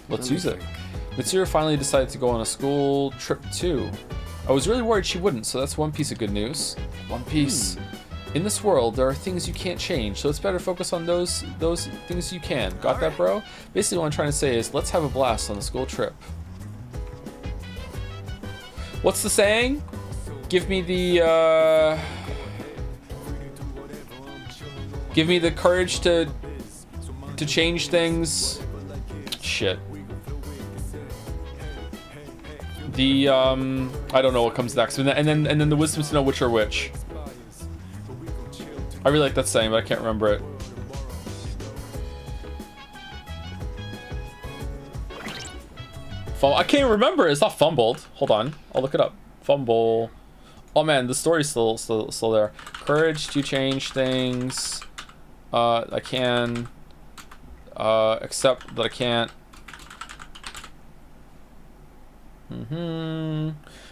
Let's use it. Mitsuru finally decided to go on a school trip too. I was really worried she wouldn't, so that's one piece of good news. One piece. In this world, there are things you can't change, so it's better focus on those things you can. Got that, bro? Basically, what I'm trying to say is, let's have a blast on the school trip. What's the saying? Give me the courage to change things. Shit. The I don't know what comes next, and then the wisdom to know which are which. I really like that saying, but I can't remember it. I can't remember it. It's not fumbled. Hold on, I'll look it up. Fumble. Oh man, the story's still there. Courage to change things. I can. Accept that I can't.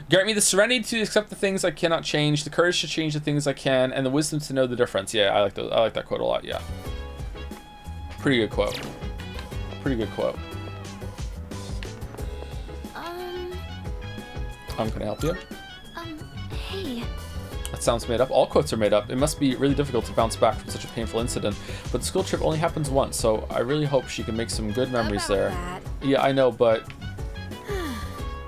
Grant me the serenity to accept the things I cannot change, the courage to change the things I can, and the wisdom to know the difference. Yeah, I like that quote a lot. Yeah, pretty good quote. Pretty good quote. Can I help you? Hey. That sounds made up. All quotes are made up. It must be really difficult to bounce back from such a painful incident. But the school trip only happens once, so I really hope she can make some good memories there. That. Yeah, I know, but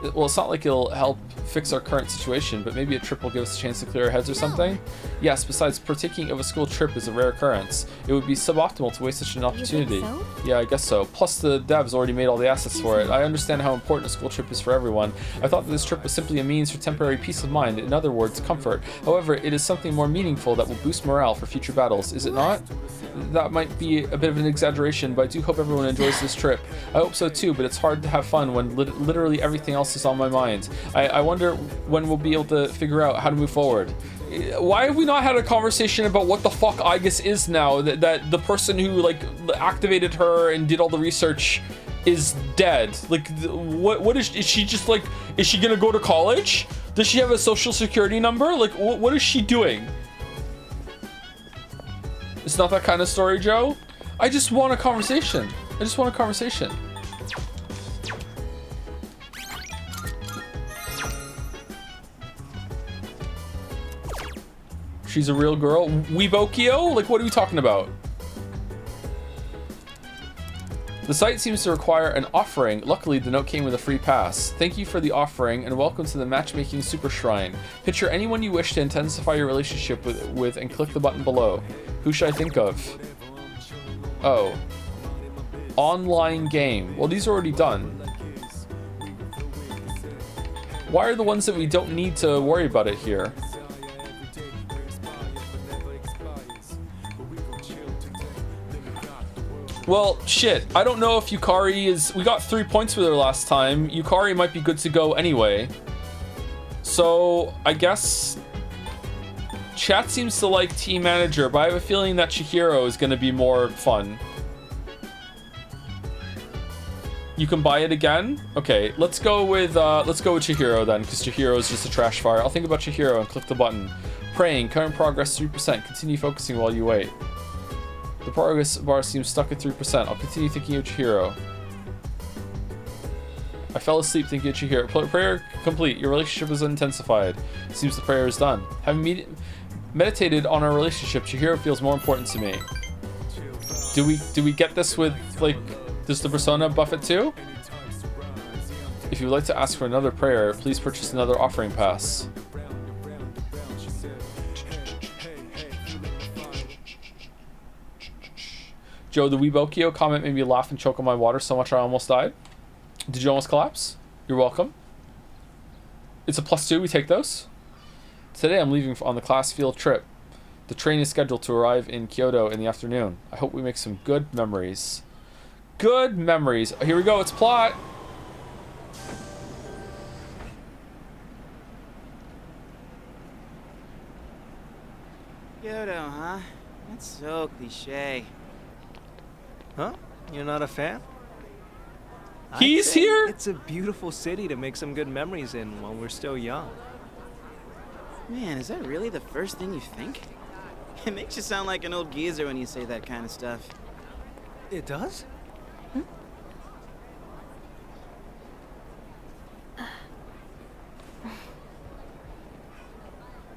Well, it's not like it'll help fix our current situation, but maybe a trip will give us a chance to clear our heads or something. Yes, besides, partaking of a school trip is a rare occurrence. It would be suboptimal to waste such an opportunity. You think so? Yeah, I guess so. Plus, the devs already made all the assets for it. I understand how important a school trip is for everyone. I thought that this trip was simply a means for temporary peace of mind, in other words, comfort. However, it is something more meaningful that will boost morale for future battles, is it not? That might be a bit of an exaggeration, but I do hope everyone enjoys this trip. I hope so too, but it's hard to have fun when literally everything else is on my mind. I wonder when we'll be able to figure out how to move forward. Why have we not had a conversation about what the fuck Aigis is now? That the person who like activated her and did all the research is dead. Like, what is she just like? Is she gonna go to college? Does she have a social security number? Like, what is she doing? It's not that kind of story, Joe. I just want a conversation. I just want a conversation. She's a real girl. Weebokio? Like, what are we talking about? The site seems to require an offering. Luckily, the note came with a free pass. Thank you for the offering, and welcome to the Matchmaking Super Shrine. Picture anyone you wish to intensify your relationship with and click the button below. Who should I think of? Oh. Online game. Well, these are already done. Why are the ones that we don't need to worry about it here? Well, shit. I don't know if Yukari is... We got 3 points with her last time. Yukari might be good to go anyway. So, I guess... Chat seems to like Team Manager, but I have a feeling that Chihiro is going to be more fun. You can buy it again? Okay, let's go with Chihiro then, because Chihiro is just a trash fire. I'll think about Chihiro and click the button. Praying, current progress 3%. Continue focusing while you wait. The progress bar seems stuck at 3%. I'll continue thinking of Chihiro. I fell asleep thinking of Chihiro. Prayer complete. Your relationship is intensified. Seems the prayer is done. Having meditated on our relationship, Chihiro feels more important to me. Do we get this with, like, does the persona buff it too? If you would like to ask for another prayer, please purchase another offering pass. Joe, the Weebokio comment made me laugh and choke on my water so much I almost died. Did you almost collapse? You're welcome. It's a +2, we take those. Today I'm leaving on the class field trip. The train is scheduled to arrive in Kyoto in the afternoon. I hope we make some good memories. Good memories. Here we go, it's plot. Kyoto, huh? That's so cliche. Huh? You're not a fan? He's here? It's a beautiful city to make some good memories in while we're still young. Man, is that really the first thing you think? It makes you sound like an old geezer when you say that kind of stuff. It does?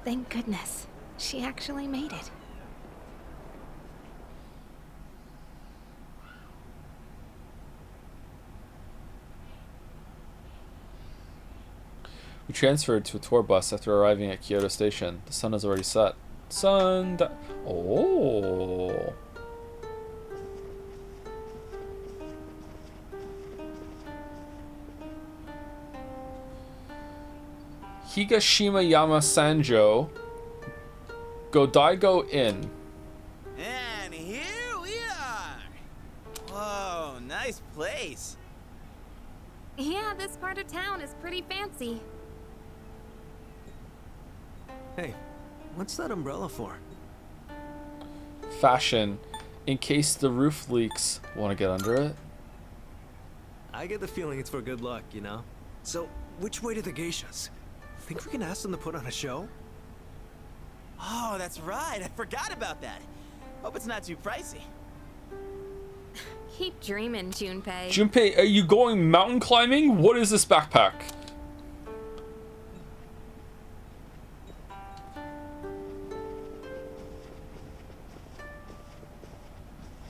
Thank goodness. She actually made it. We transferred to a tour bus after arriving at Kyoto Station. The sun has already set. Oh. Higashima-yama Sanjo. Godaigo Inn. And here we are! Whoa, nice place. Yeah, this part of town is pretty fancy. Hey, what's that umbrella for? Fashion. In case the roof leaks. Want to get under it? I get the feeling it's for good luck, you know? So, which way to the geishas? Think we can ask them to put on a show? Oh, that's right. I forgot about that. Hope it's not too pricey. Keep dreaming, Junpei. Junpei, are you going mountain climbing? What is this backpack?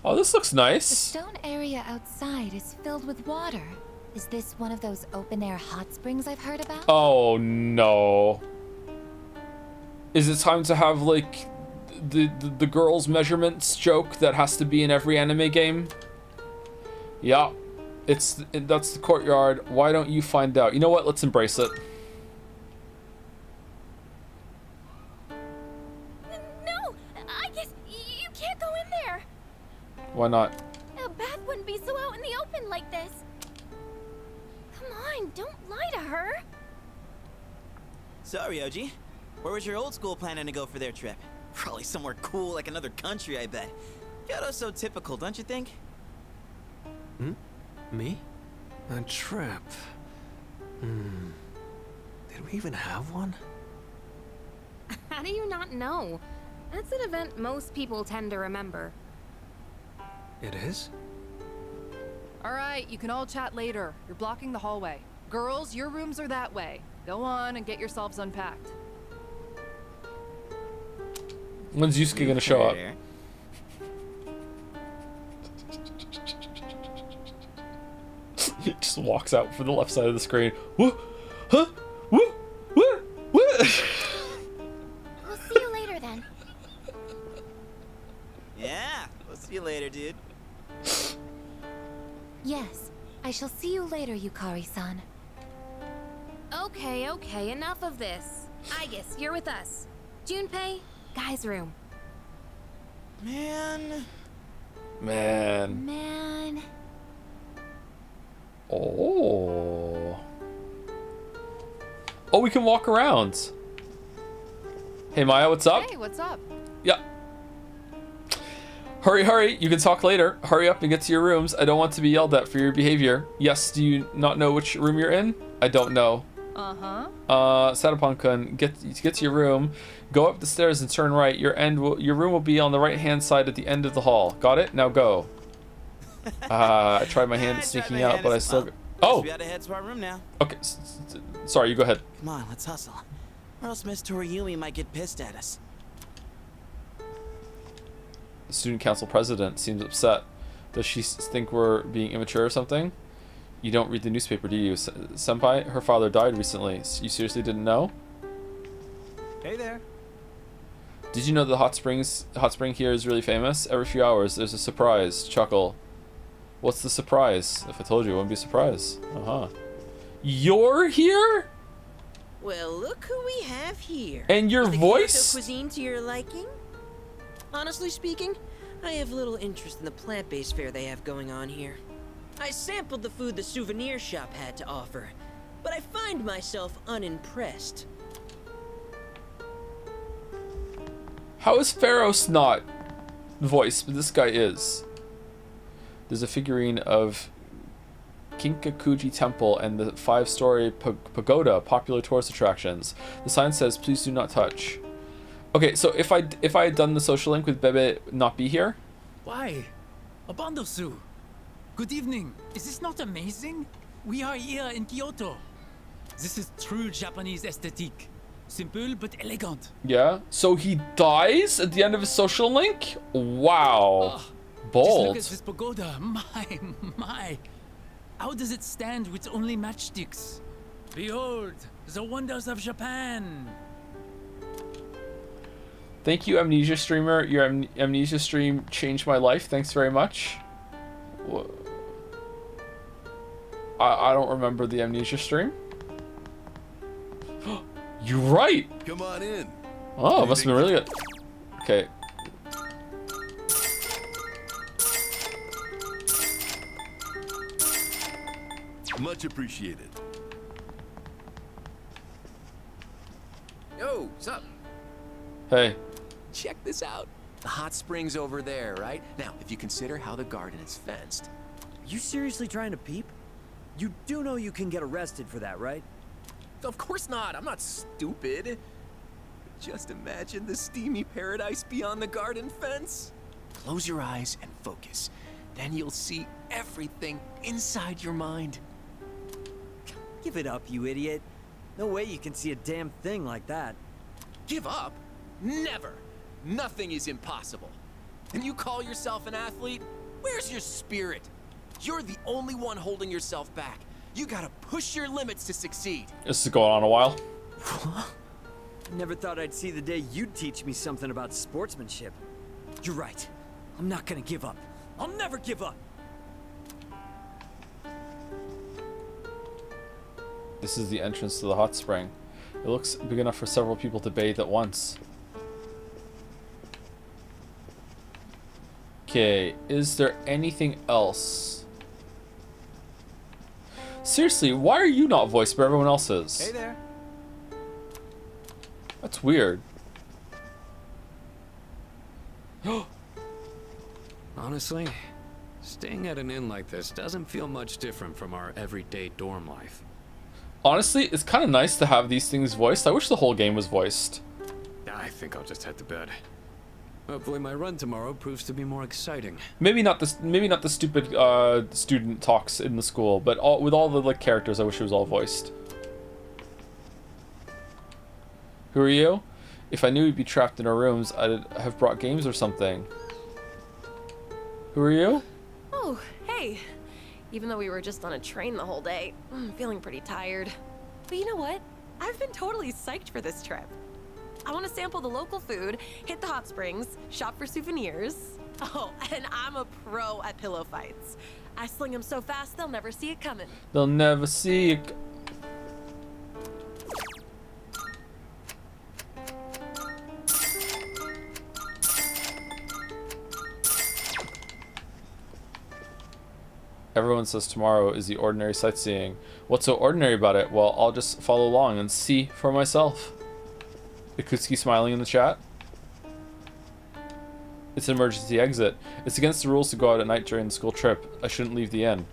Oh, this looks nice. The stone area outside is filled with water. Is this one of those open-air hot springs I've heard about? Oh no. Is it time to have like the girls' measurements joke that has to be in every anime game? Yeah. That's the courtyard. Why don't you find out? You know what? Let's embrace it. No! I guess you can't go in there! Why not? A bath wouldn't be so out in the open like this. Come on, don't lie to her. So, Ryoji, where was your old school planning to go for their trip? Probably somewhere cool like another country, I bet. Kyoto's so typical, don't you think? Me? A trip? Did we even have one? How do you not know? That's an event most people tend to remember. It is? Alright, you can all chat later. You're blocking the hallway. Girls, your rooms are that way. Go on and get yourselves unpacked. When's Yusuke gonna show up? He just walks out for the left side of the screen. Whoa! Huh? Whoa! Whoa! Whoa! We'll see you later then. Yeah, we'll see you later, dude. Yes, I shall see you later, Yukari-san. Okay, enough of this. Aigis, you're with us. Junpei, guy's room. Man. Oh, we can walk around. Hey Maya, what's up? Hey, what's up? Yeah. Hurry, you can talk later. Hurry up and get to your rooms. I don't want to be yelled at for your behavior. Yes, do you not know which room you're in? I don't know. Satapon-kun, get to your room. Go up the stairs and turn right. Your room will be on the right-hand side at the end of the hall. Got it? Now go. I tried my hand at sneaking out, but I still... Oh! We gotta head to our room now. Okay, sorry, you go ahead. Come on, let's hustle. Or else Miss Toriumi might get pissed at us. The student council president seems upset. Does she think we're being immature or something? You don't read the newspaper, do you? Senpai, her father died recently. You seriously didn't know? Hey there. Did you know the hot spring here is really famous? Every few hours, there's a surprise. Chuckle. What's the surprise? If I told you, it wouldn't be a surprise. You're here? Well, look who we have here. And your Is the voice? Kyoto cuisine to your liking? Honestly speaking, I have little interest in the plant-based fare they have going on here. I sampled the food the souvenir shop had to offer, but I find myself unimpressed. How is Pharos not voice, but this guy is? There's a figurine of Kinkakuji Temple and the 5-story pagoda, popular tourist attractions. The sign says, "Please do not touch." Okay, so if I had done the social link, would Bebe not be here? Why? Abandosu. Good evening. Is this not amazing? We are here in Kyoto. This is true Japanese aesthetic. Simple but elegant. Yeah. So he dies at the end of his social link? Wow. Bold. Just look at this pagoda. My. How does it stand with only matchsticks? Behold, the wonders of Japan. Thank you, Amnesia Streamer. Your Amnesia stream changed my life. Thanks very much. I don't remember the Amnesia stream. You're right. Come on in. Oh, it must have been really good. Okay. Much appreciated. Yo, what's up? Hey. Check this out. The hot spring's over there, right? Now, if you consider how the garden is fenced. You seriously trying to peep? You do know you can get arrested for that, right? Of course not. I'm not stupid. Just imagine the steamy paradise beyond the garden fence. Close your eyes and focus. Then you'll see everything inside your mind. Give it up, you idiot. No way you can see a damn thing like that. Give up? Never. Nothing is impossible. And you call yourself an athlete? Where's your spirit? You're the only one holding yourself back. You gotta push your limits to succeed. This is going on a while. Never thought I'd see the day you'd teach me something about sportsmanship. You're right. I'm not gonna give up. I'll never give up. This is the entrance to the hot spring. It looks big enough for several people to bathe at once. Okay, is there anything else? Seriously, why are you not voiced but everyone else is? Hey there. That's weird. Honestly, staying at an inn like this doesn't feel much different from our everyday dorm life. Honestly, it's kind of nice to have these things voiced. I wish the whole game was voiced. I think I'll just head to bed. Hopefully my run tomorrow proves to be more exciting. Maybe not the stupid student talks in the school, but with all the like characters, I wish it was all voiced. Who are you? If I knew we'd be trapped in our rooms, I'd have brought games or something. Who are you? Oh, hey. Even though we were just on a train the whole day, I'm feeling pretty tired. But you know what? I've been totally psyched for this trip. I want to sample the local food, hit the hot springs, shop for souvenirs. Oh, and I'm a pro at pillow fights. I sling them so fast they'll never see it coming. They'll never see it. Everyone says tomorrow is the ordinary sightseeing. What's so ordinary about it? Well, I'll just follow along and see for myself. Ikutsuki smiling in the chat. It's an emergency exit. It's against the rules to go out at night during the school trip. I shouldn't leave the inn.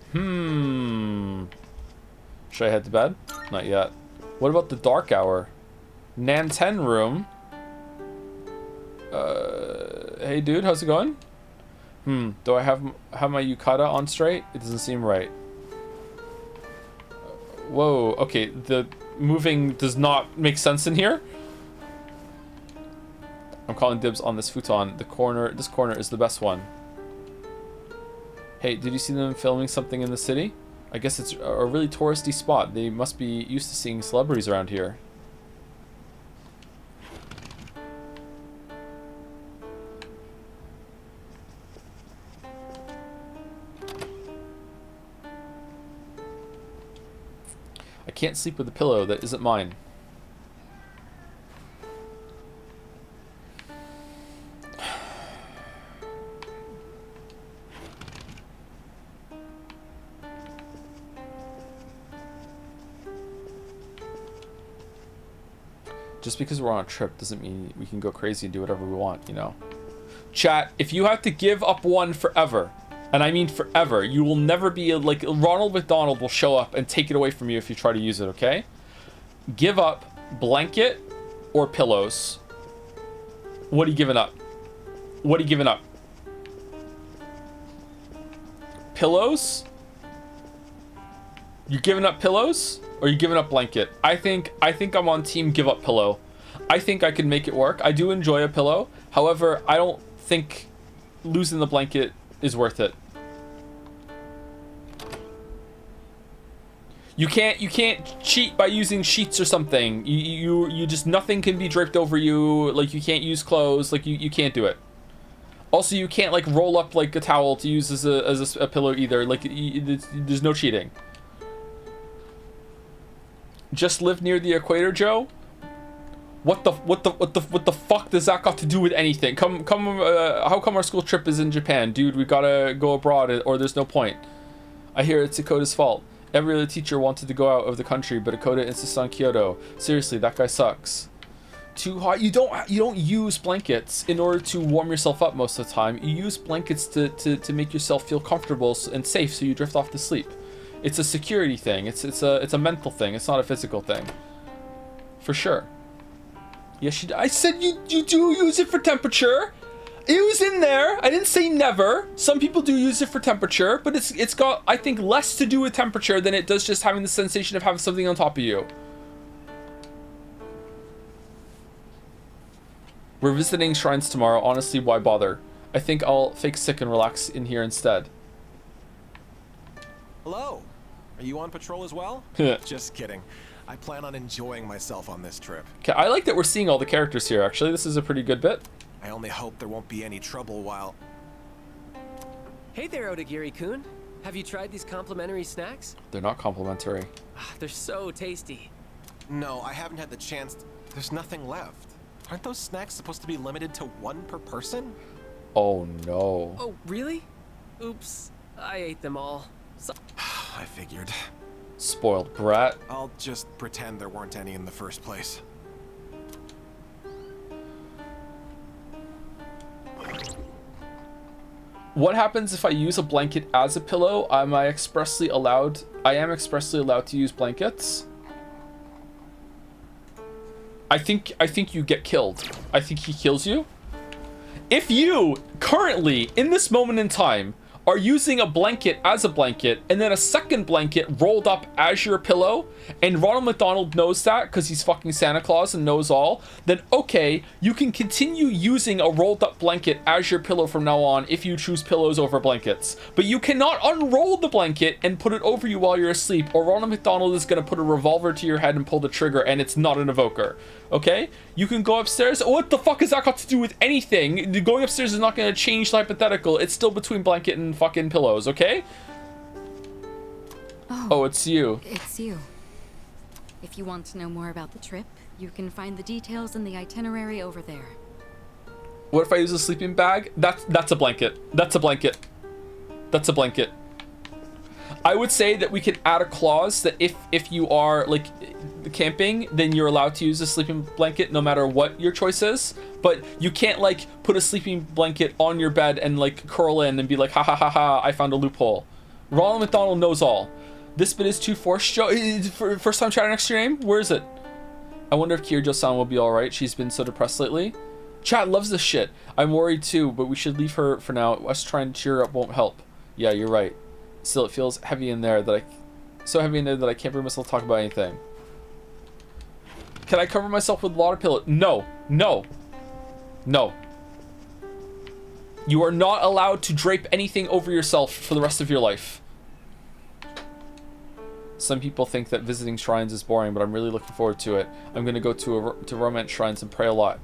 Should I head to bed? Not yet. What about the dark hour? Nanten room. Hey dude, how's it going? Do I have my yukata on straight? It doesn't seem right. Whoa, okay, the moving does not make sense in here. I'm calling dibs on this futon. This corner is the best one. Hey, did you see them filming something in the city? I guess it's a really touristy spot. They must be used to seeing celebrities around here. I can't sleep with a pillow that isn't mine. Just because we're on a trip doesn't mean we can go crazy and do whatever we want, you know? Chat, if you have to give up one forever, and I mean forever, you will never be like Ronald McDonald will show up and take it away from you if you try to use it, okay? Give up blanket or pillows. What are you giving up? What are you giving up? Pillows? You giving up pillows or you giving up blanket? I think I'm on team give up pillow. I think I can make it work. I do enjoy a pillow. However, I don't think losing the blanket is worth it. You can't cheat by using sheets or something. You just nothing can be draped over you. Like you can't use clothes. Like you can't do it. Also, you can't like roll up like a towel to use as a pillow either. Like there's no cheating. Just live near the equator, Joe? What the fuck does that got to do with anything? How come our school trip is in Japan? Dude, we gotta go abroad or there's no point. I hear it's Akoda's fault. Every other teacher wanted to go out of the country, but Akoda insists on Kyoto. Seriously, that guy sucks. Too hot. You don't use blankets in order to warm yourself up most of the time. You use blankets to make yourself feel comfortable and safe so you drift off to sleep. It's a security thing. It's a mental thing. It's not a physical thing. For sure. Yes, I said you do use it for temperature. It was in there. I didn't say never. Some people do use it for temperature, but it's got, I think, less to do with temperature than it does just having the sensation of having something on top of you. We're visiting shrines tomorrow. Honestly, why bother? I think I'll fake sick and relax in here instead. Hello. Are you on patrol as well? Just kidding. I plan on enjoying myself on this trip. Okay, I like that we're seeing all the characters here, actually. This is a pretty good bit. I only hope there won't be any trouble while... Hey there, Odagiri-kun. Have you tried these complimentary snacks? They're not complimentary. They're so tasty. No, I haven't had the chance. There's nothing left. Aren't those snacks supposed to be limited to 1 per person? Oh, no. Oh, really? Oops. I ate them all. I figured. Spoiled brat. I'll just pretend there weren't any in the first place. What happens if I use a blanket as a pillow? I am expressly allowed to use blankets. I think you get killed. I think he kills you. If you currently, in this moment in time, are using a blanket as a blanket and then a second blanket rolled up as your pillow, and Ronald McDonald knows that because he's fucking Santa Claus and knows all, then okay, you can continue using a rolled up blanket as your pillow from now on if you choose pillows over blankets. But you cannot unroll the blanket and put it over you while you're asleep, or Ronald McDonald is going to put a revolver to your head and pull the trigger, and it's not an evoker. Okay? You can go upstairs. What the fuck has that got to do with anything? Going upstairs is not going to change the hypothetical. It's still between blanket and fucking pillows, okay? Oh, it's you. It's you. If you want to know more about the trip, you can find the details in the itinerary over there. What if I use a sleeping bag? That's a blanket. That's a blanket. That's a blanket. I would say that we can add a clause that if you are like camping, then you're allowed to use a sleeping blanket no matter what your choice is. But you can't like put a sleeping blanket on your bed and like curl in and be like, ha ha ha ha, I found a loophole. Ronald McDonald knows all. This bit is too forced. First time chatting next to your name? Where is it? I wonder if Kirijo-san will be alright. She's been so depressed lately. Chat loves this shit. I'm worried too, but we should leave her for now. Us trying to cheer her up won't help. Yeah, you're right. Still, it feels heavy in there that I can't bring myself to talk about anything. Can I cover myself with a lot of pillows? No. No. No. You are not allowed to drape anything over yourself for the rest of your life. Some people think that visiting shrines is boring, but I'm really looking forward to it. I'm gonna go to romance shrines and pray a lot.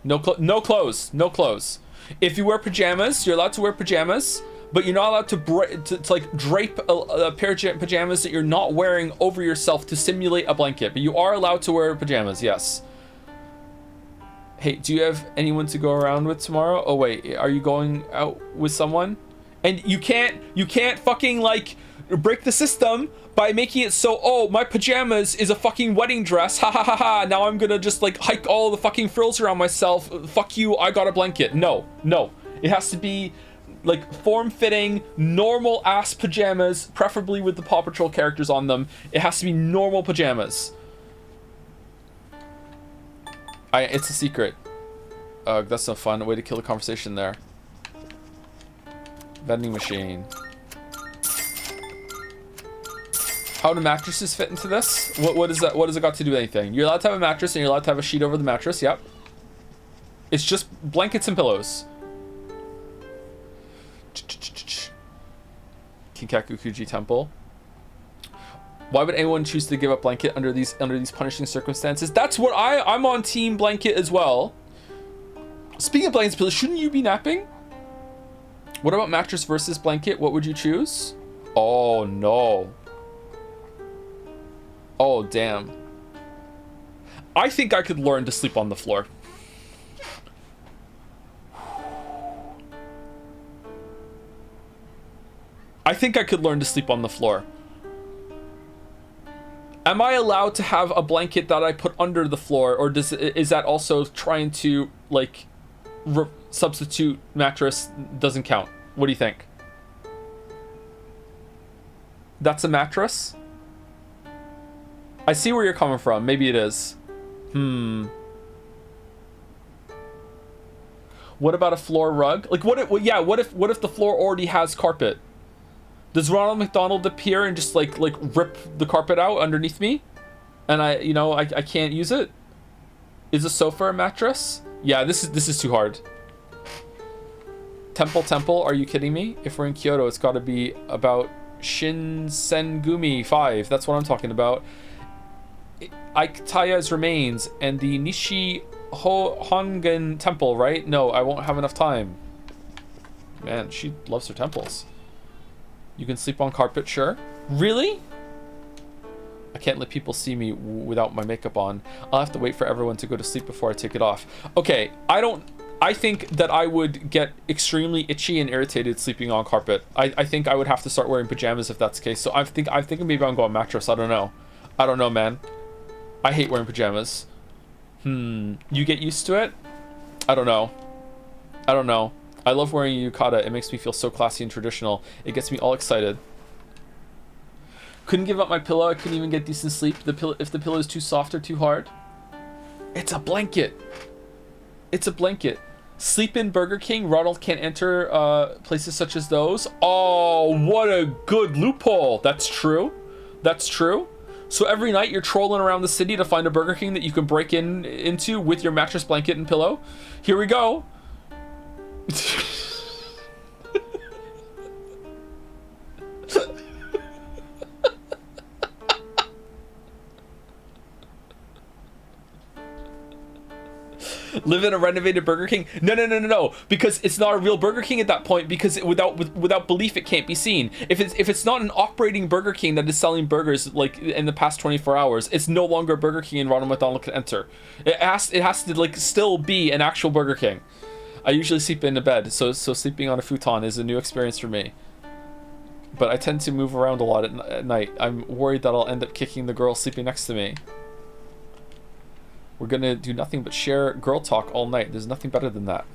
No clothes. No clothes. If you wear pajamas, you're allowed to wear pajamas, but you're not allowed to like drape a pair of pajamas that you're not wearing over yourself to simulate a blanket. But you are allowed to wear pajamas, yes. Hey, do you have anyone to go around with tomorrow? Oh wait, are you going out with someone? And you can't fucking like break the system by making it so, oh, my pajamas is a fucking wedding dress, ha ha ha ha, now I'm gonna just like hike all the fucking frills around myself, fuck you, I got a blanket. No, it has to be like form-fitting, normal ass pajamas, preferably with the Paw Patrol characters on them. It has to be normal pajamas. It's a secret. That's no fun. Way to kill the conversation there. Vending machine. How do mattresses fit into this? What is that? What does it got to do with anything? You're allowed to have a mattress and you're allowed to have a sheet over the mattress. Yep. It's just blankets and pillows. Kinkakukuji Temple. Why would anyone choose to give up blanket under these punishing circumstances? That's what I'm on team blanket as well. Speaking of blankets, pillows, shouldn't you be napping? What about mattress versus blanket? What would you choose? Oh no. Oh damn. I think I could learn to sleep on the floor. I think I could learn to sleep on the floor. Am I allowed to have a blanket that I put under the floor, or is that also trying to like substitute mattress? Doesn't count. What do you think? That's a mattress? I see where you're coming from. Maybe it is. What about a floor rug? Like what if the floor already has carpet? Does Ronald McDonald appear and just like rip the carpet out underneath me? And I can't use it? Is a sofa a mattress? Yeah, this is too hard. Temple, are you kidding me? If we're in Kyoto, it's got to be about Shinsengumi 5. That's what I'm talking about. Aikataya's remains and the Nishi Hongen temple, right? No, I won't have enough time. Man, she loves her temples. You can sleep on carpet, sure. Really? I can't let people see me without my makeup on. I'll have to wait for everyone to go to sleep before I take it off. Okay, I think that I would get extremely itchy and irritated sleeping on carpet. I think I would have to start wearing pajamas if that's the case. So I'm thinking maybe I'm going mattress. I don't know. I don't know, man. I hate wearing pajamas. You get used to it? I don't know. I don't know. I love wearing a yukata. It makes me feel so classy and traditional. It gets me all excited. Couldn't give up my pillow. I couldn't even get decent sleep. If the pillow is too soft or too hard. It's a blanket. It's a blanket. Sleep in Burger King. Ronald can't enter places such as those. Oh, what a good loophole. That's true. That's true. So every night you're trolling around the city to find a Burger King that you can break into with your mattress, blanket, and pillow. Here we go. Live in a renovated Burger King? No. Because it's not a real Burger King at that point. Because without belief, it can't be seen. If it's not an operating Burger King that is selling burgers like in the past 24 hours, it's no longer a Burger King, and Ronald McDonald can enter. It has to like still be an actual Burger King. I usually sleep in a bed, so sleeping on a futon is a new experience for me. But I tend to move around a lot at night. I'm worried that I'll end up kicking the girl sleeping next to me. We're gonna do nothing but share girl talk all night. There's nothing better than that.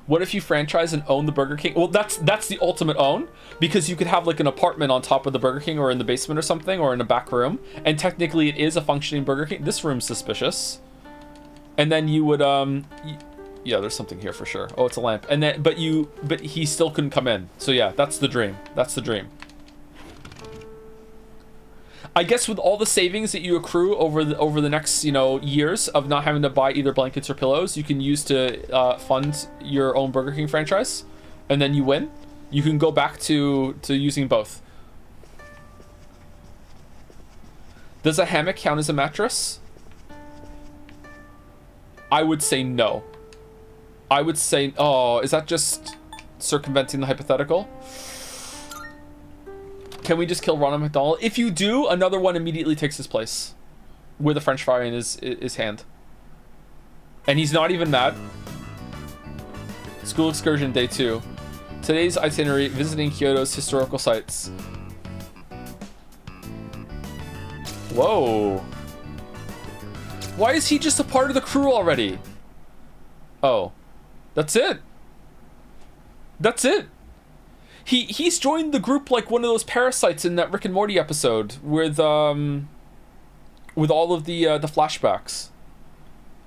What if you franchise and own the Burger King? Well, that's the ultimate own, because you could have like an apartment on top of the Burger King or in the basement or something, or in a back room, and technically it is a functioning Burger King. This room's suspicious. And then you would yeah, there's something here for sure. Oh, it's a lamp. And then but he still couldn't come in. So yeah, that's the dream. That's the dream. I guess with all the savings that you accrue over the next, years of not having to buy either blankets or pillows, you can use to fund your own Burger King franchise, and then you win. You can go back to using both. Does a hammock count as a mattress? I would say no. I would say, oh, is that just circumventing the hypothetical? Can we just kill Ronald McDonald? If you do, another one immediately takes his place with a French fry in his hand. And he's not even mad. School excursion day 2. Today's itinerary, visiting Kyoto's historical sites. Whoa. Why is he just a part of the crew already? Oh. That's it. That's it. He's joined the group like one of those parasites in that Rick and Morty episode with all of the flashbacks.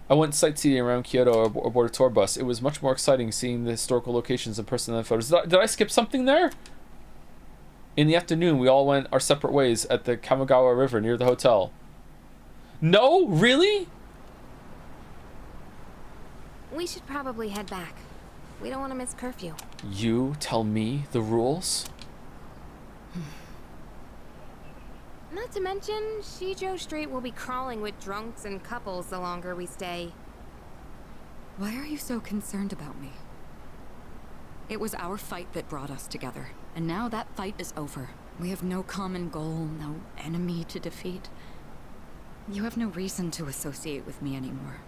I went sightseeing around Kyoto aboard a tour bus. It was much more exciting seeing the historical locations in person than photos. Did I skip something there? In the afternoon, we all went our separate ways at the Kamogawa River near the hotel. No? Really? We should probably head back. We don't want to miss curfew. You tell me the rules? Not to mention, Shijo Street will be crawling with drunks and couples the longer we stay. Why are you so concerned about me? It was our fight that brought us together, and now that fight is over. We have no common goal, no enemy to defeat. You have no reason to associate with me anymore.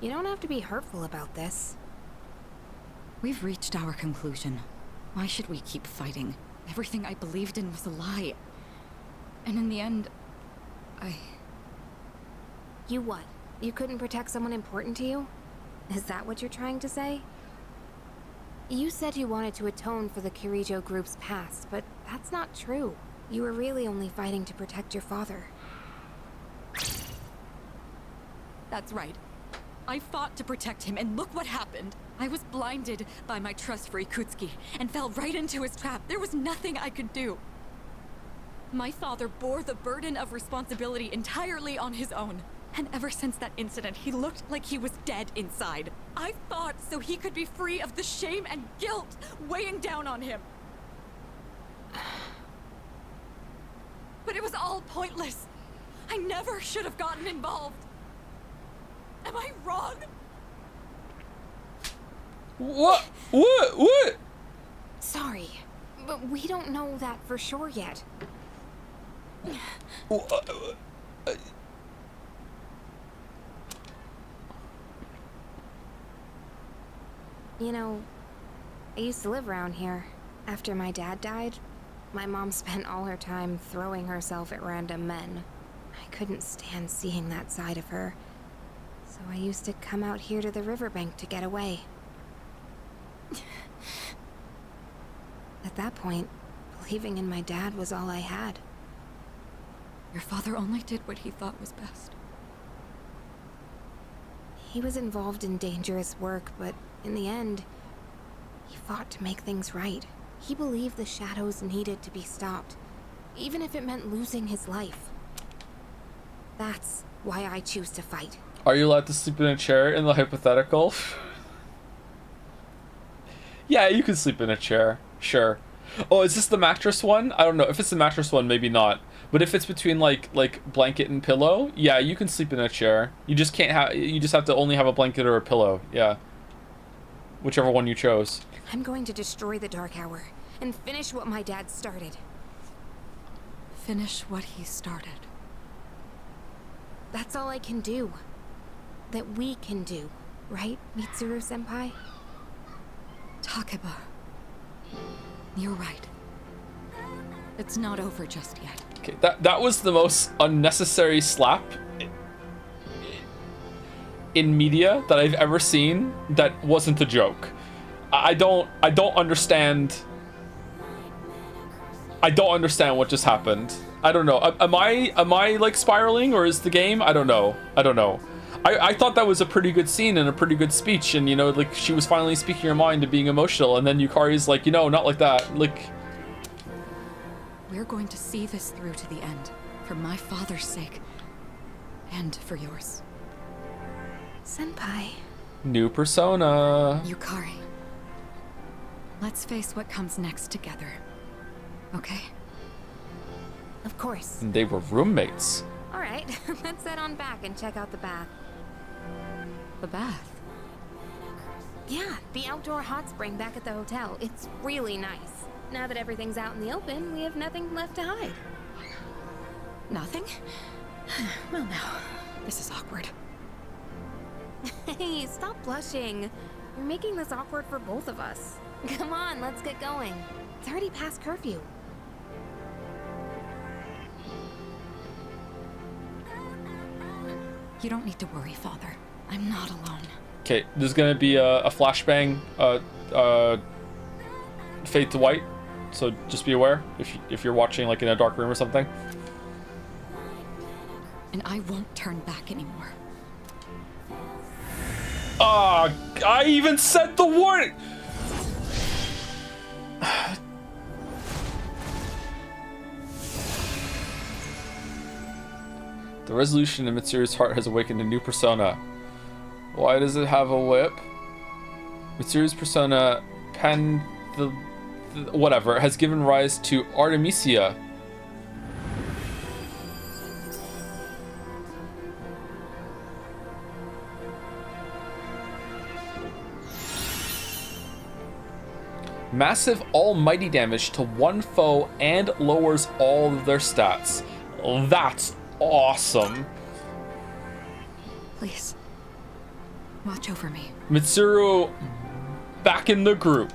You don't have to be hurtful about this. We've reached our conclusion. Why should we keep fighting? Everything I believed in was a lie. And in the end, You what? You couldn't protect someone important to you? Is that what you're trying to say? You said you wanted to atone for the Kirijo group's past, but that's not true. You were really only fighting to protect your father. That's right. I fought to protect him, and look what happened. I was blinded by my trust for Ikutsuki, and fell right into his trap. There was nothing I could do. My father bore the burden of responsibility entirely on his own. And ever since that incident, he looked like he was dead inside. I fought so he could be free of the shame and guilt weighing down on him. But it was all pointless. I never should have gotten involved. Am I wrong? What? What? Sorry, but we don't know that for sure yet. You know, I used to live around here. After my dad died, my mom spent all her time throwing herself at random men. I couldn't stand seeing that side of her, so I used to come out here to the riverbank to get away. At that point, believing in my dad was all I had. Your father only did what he thought was best. He was involved in dangerous work, but in the end, he fought to make things right. He believed the shadows needed to be stopped, even if it meant losing his life. That's why I choose to fight. Are you allowed to sleep in a chair in the hypothetical? Yeah, you can sleep in a chair. Sure. Oh, is this the mattress one? I don't know. If it's the mattress one, maybe not. But if it's between like blanket and pillow, yeah, you can sleep in a chair. You just can't have. You just have to only have a blanket or a pillow. Yeah. Whichever one you chose. I'm going to destroy the Dark Hour and finish what my dad started. Finish what he started. That's all I can do. That we can do, right, Mitsuru-senpai? Takeba. You're right. It's not over just yet. Okay, that was the most unnecessary slap in media that I've ever seen that wasn't a joke. I don't understand. I don't understand what just happened. I don't know. Am I like spiraling, or is the game? I don't know. I thought that was a pretty good scene and a pretty good speech, and you know, like she was finally speaking her mind and being emotional, and then Yukari's like, you know, not like that. Like, we're going to see this through to the end, for my father's sake, and for yours. Senpai. New persona. Yukari. Let's face what comes next together. Okay? Of course. And they were roommates. All right, let's head on back and check out the bath. The bath? Yeah, the outdoor hot spring back at the hotel. It's really nice. Now that everything's out in the open, we have nothing left to hide. Nothing? Well, now, this is awkward. Hey, stop blushing. You're making this awkward for both of us. Come on, let's get going. It's already past curfew. You don't need to worry, Father. I'm not alone. Okay, there's gonna be a flashbang, fade to white, so just be aware if you're watching like in a dark room or something. And I won't turn back anymore. Ah, I even said the warning. The resolution in Mitsuru's heart has awakened a new persona. Why does it have a whip? Mitsuru's persona, whatever, has given rise to Artemisia. Massive almighty damage to one foe and lowers all of their stats. That's awesome. Please, watch over me. Mitsuru back in the group.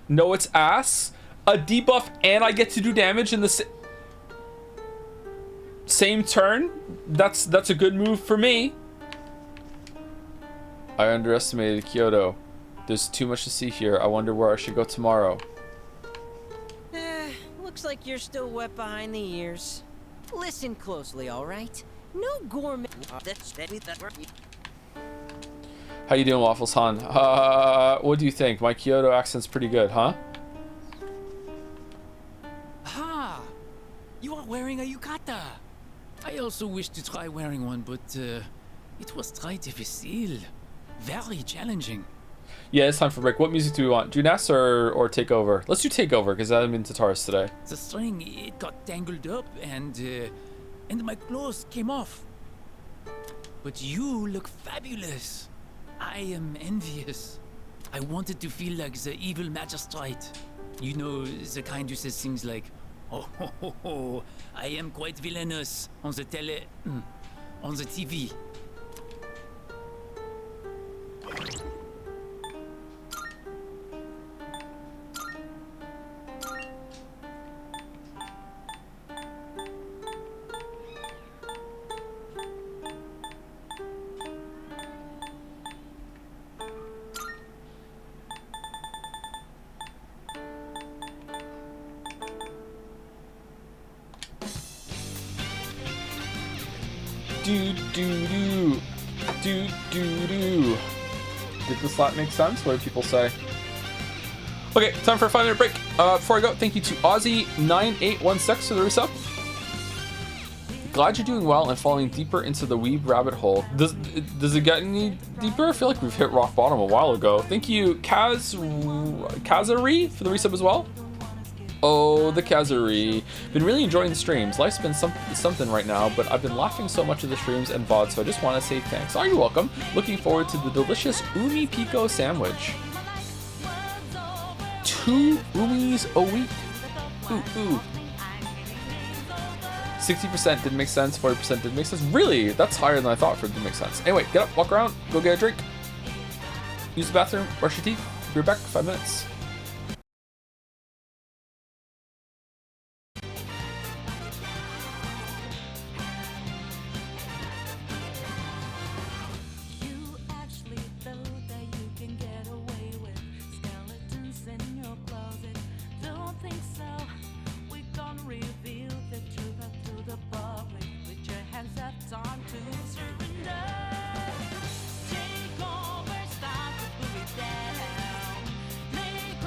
No, it's ass. A debuff and I get to do damage in the same turn. That's a good move for me. I underestimated Kyoto. There's too much to see here. I wonder where I should go tomorrow. Looks like you're still wet behind the ears. Listen closely, all right? No gourmet. How you doing, Waffles Han? What do you think? My Kyoto accent's pretty good, huh? Ha! You are wearing a yukata. I also wished to try wearing one, but it was très difficile. Very challenging. Yeah, it's time for break. What music do we want? Junas or Takeover? Let's do Takeover because I'm in Tataris today. The string, it got tangled up and my clothes came off. But you look fabulous. I am envious. I wanted to feel like the evil magistrate. You know, the kind who says things like, oh, ho, ho, ho, I am quite villainous on the on the TV. Did this slot make sense? What do people say? Okay, time for a 5-minute break. Before I go, thank you to Aussie9816 for the resub. Glad you're doing well and falling deeper into the weeb rabbit hole. Does it get any deeper? I feel like we've hit rock bottom a while ago. Thank you, Kazari, for the resub as well. Oh, the Kazari. Been really enjoying the streams. Life's been something right now, but I've been laughing so much at the streams and VOD, so I just want to say thanks. Oh, you're welcome. Looking forward to the delicious Umi Pico sandwich. 2 Umis a week. Ooh. 60% didn't make sense, 40% didn't make sense. Really? That's higher than I thought for it to make sense. Anyway, get up, walk around, go get a drink, use the bathroom, brush your teeth. Be back in 5 minutes. Take over, start the boogie down. Make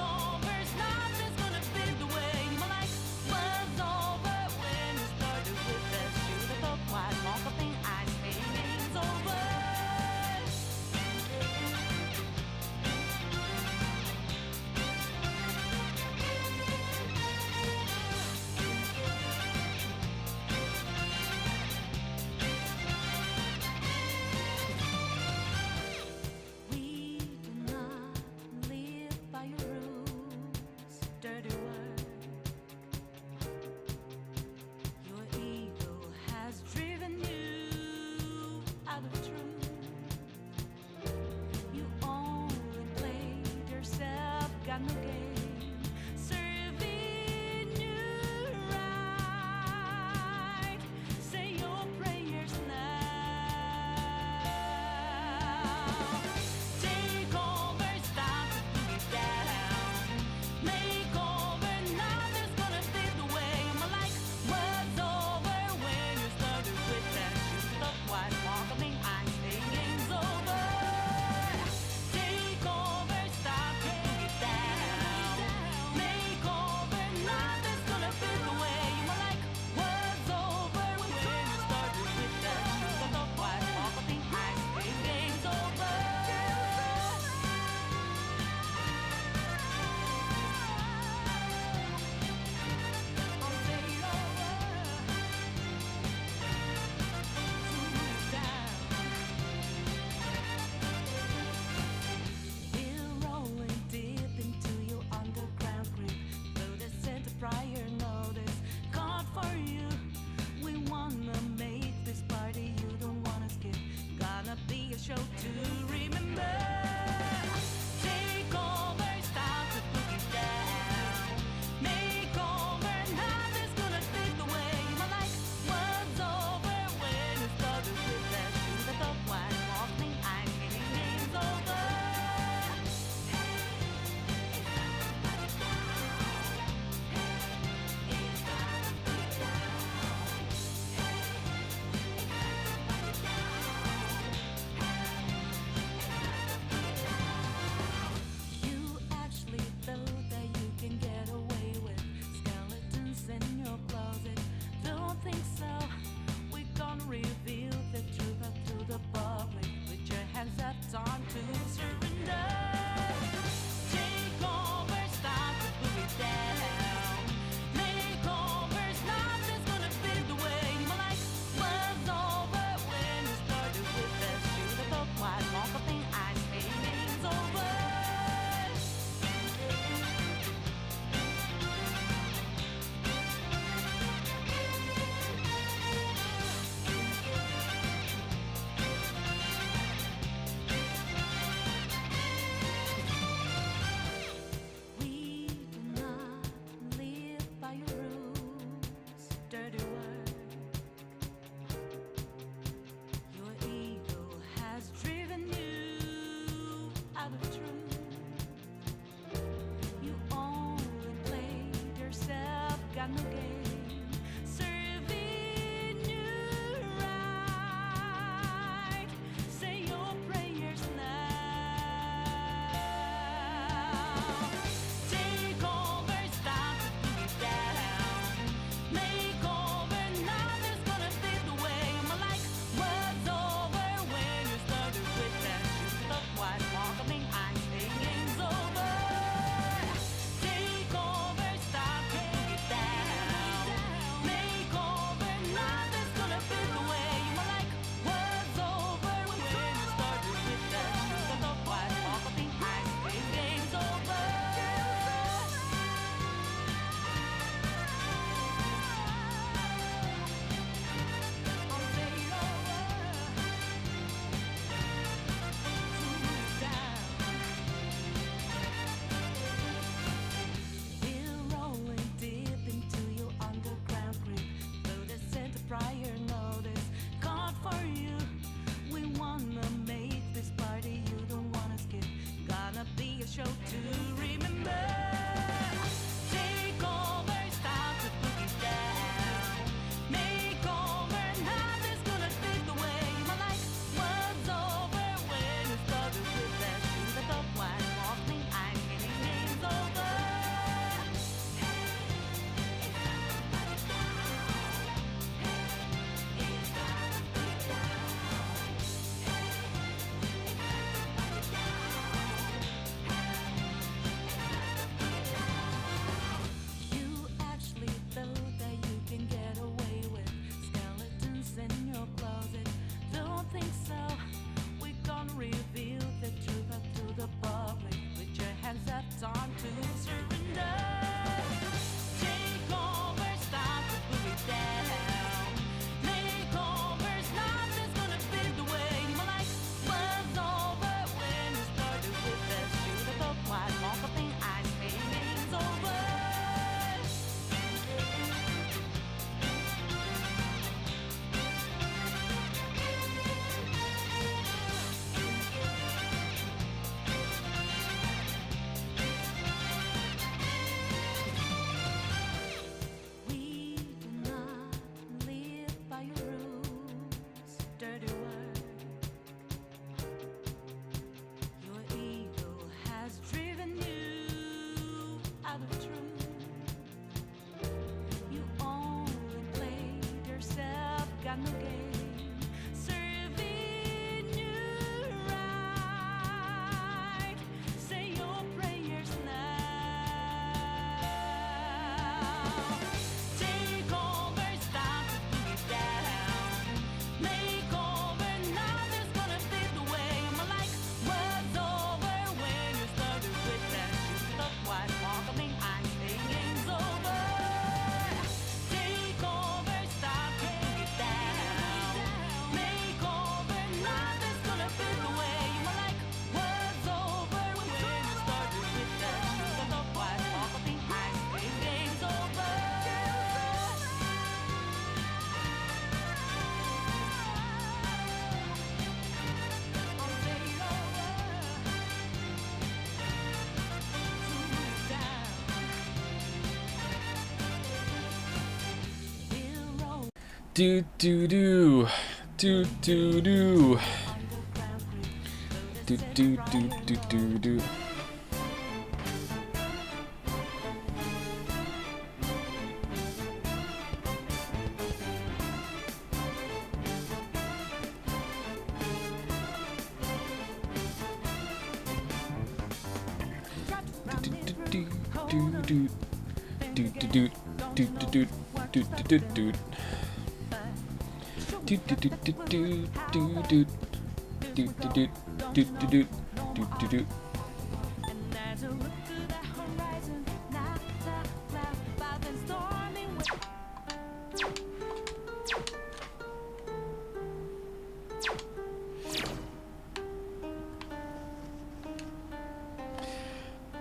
Do do do. Do do do. Do do do do do do.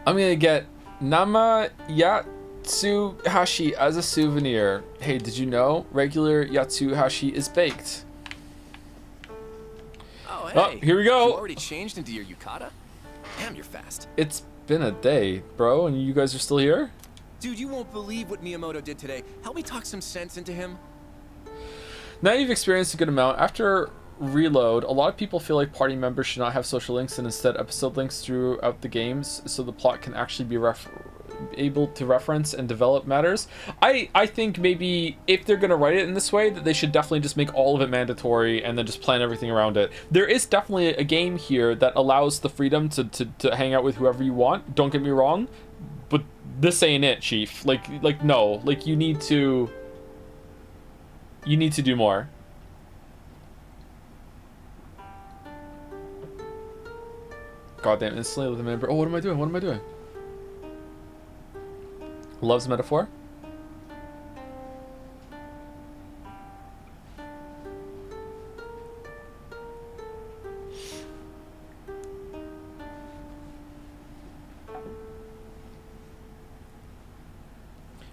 I'm gonna get Nama Yatsuhashi as a souvenir. Hey, did you know regular Yatsuhashi is baked? Oh, hey. Oh, here we go. You already changed into your yukata? Damn, you're fast. It's been a day, bro, and you guys are still here? Dude, you won't believe what Miyamoto did today. Help me talk some sense into him. Now you've experienced a good amount. After Reload, a lot of people feel like party members should not have social links and instead episode links throughout the games so the plot can actually be able to reference and develop matters. I think maybe if they're going to write it in this way, that they should definitely just make all of it mandatory and then just plan everything around it. There is definitely a game here that allows the freedom to hang out with whoever you want. Don't get me wrong, but this ain't it, Chief. Like no, like you need to do more. Goddamn, instantly with a member. Oh, what am I doing? What am I doing? Loves metaphor.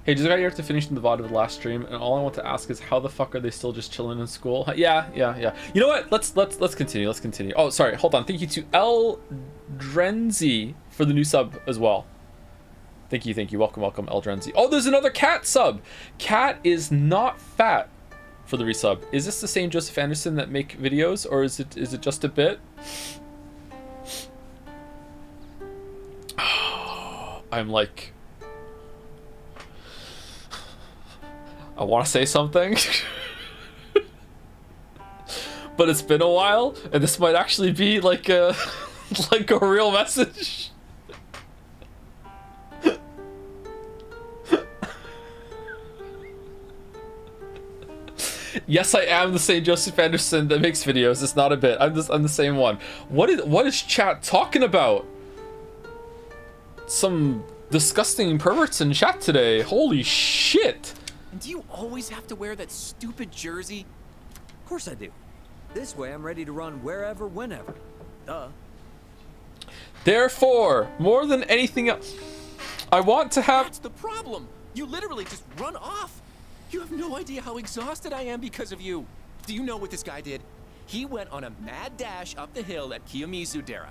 Hey, just got here to finish the VOD of the last stream, and all I want to ask is how the fuck are they still just chilling in school? Yeah. You know what? Let's continue. Let's continue. Oh, sorry. Hold on. Thank you to El Drenzy for the new sub as well. Thank you. Welcome, El Drenzy. Oh, there's another Cat sub. Cat is not fat for the resub. Is this the same Joseph Anderson that make videos, or is it just a bit? I'm like, I want to say something, but it's been a while, and this might actually be like a real message. Yes, I am the same Joseph Anderson that makes videos. It's not a bit. I'm the same one. What is chat talking about? Some disgusting perverts in chat today. Holy shit. And do you always have to wear that stupid jersey? Of course I do. This way I'm ready to run wherever, whenever. Duh. Therefore, more than anything else, I want to have... That's the problem. You literally just run off. You have no idea how exhausted I am because of you. Do you know what this guy did? He went on a mad dash up the hill at Kiyomizu-dera.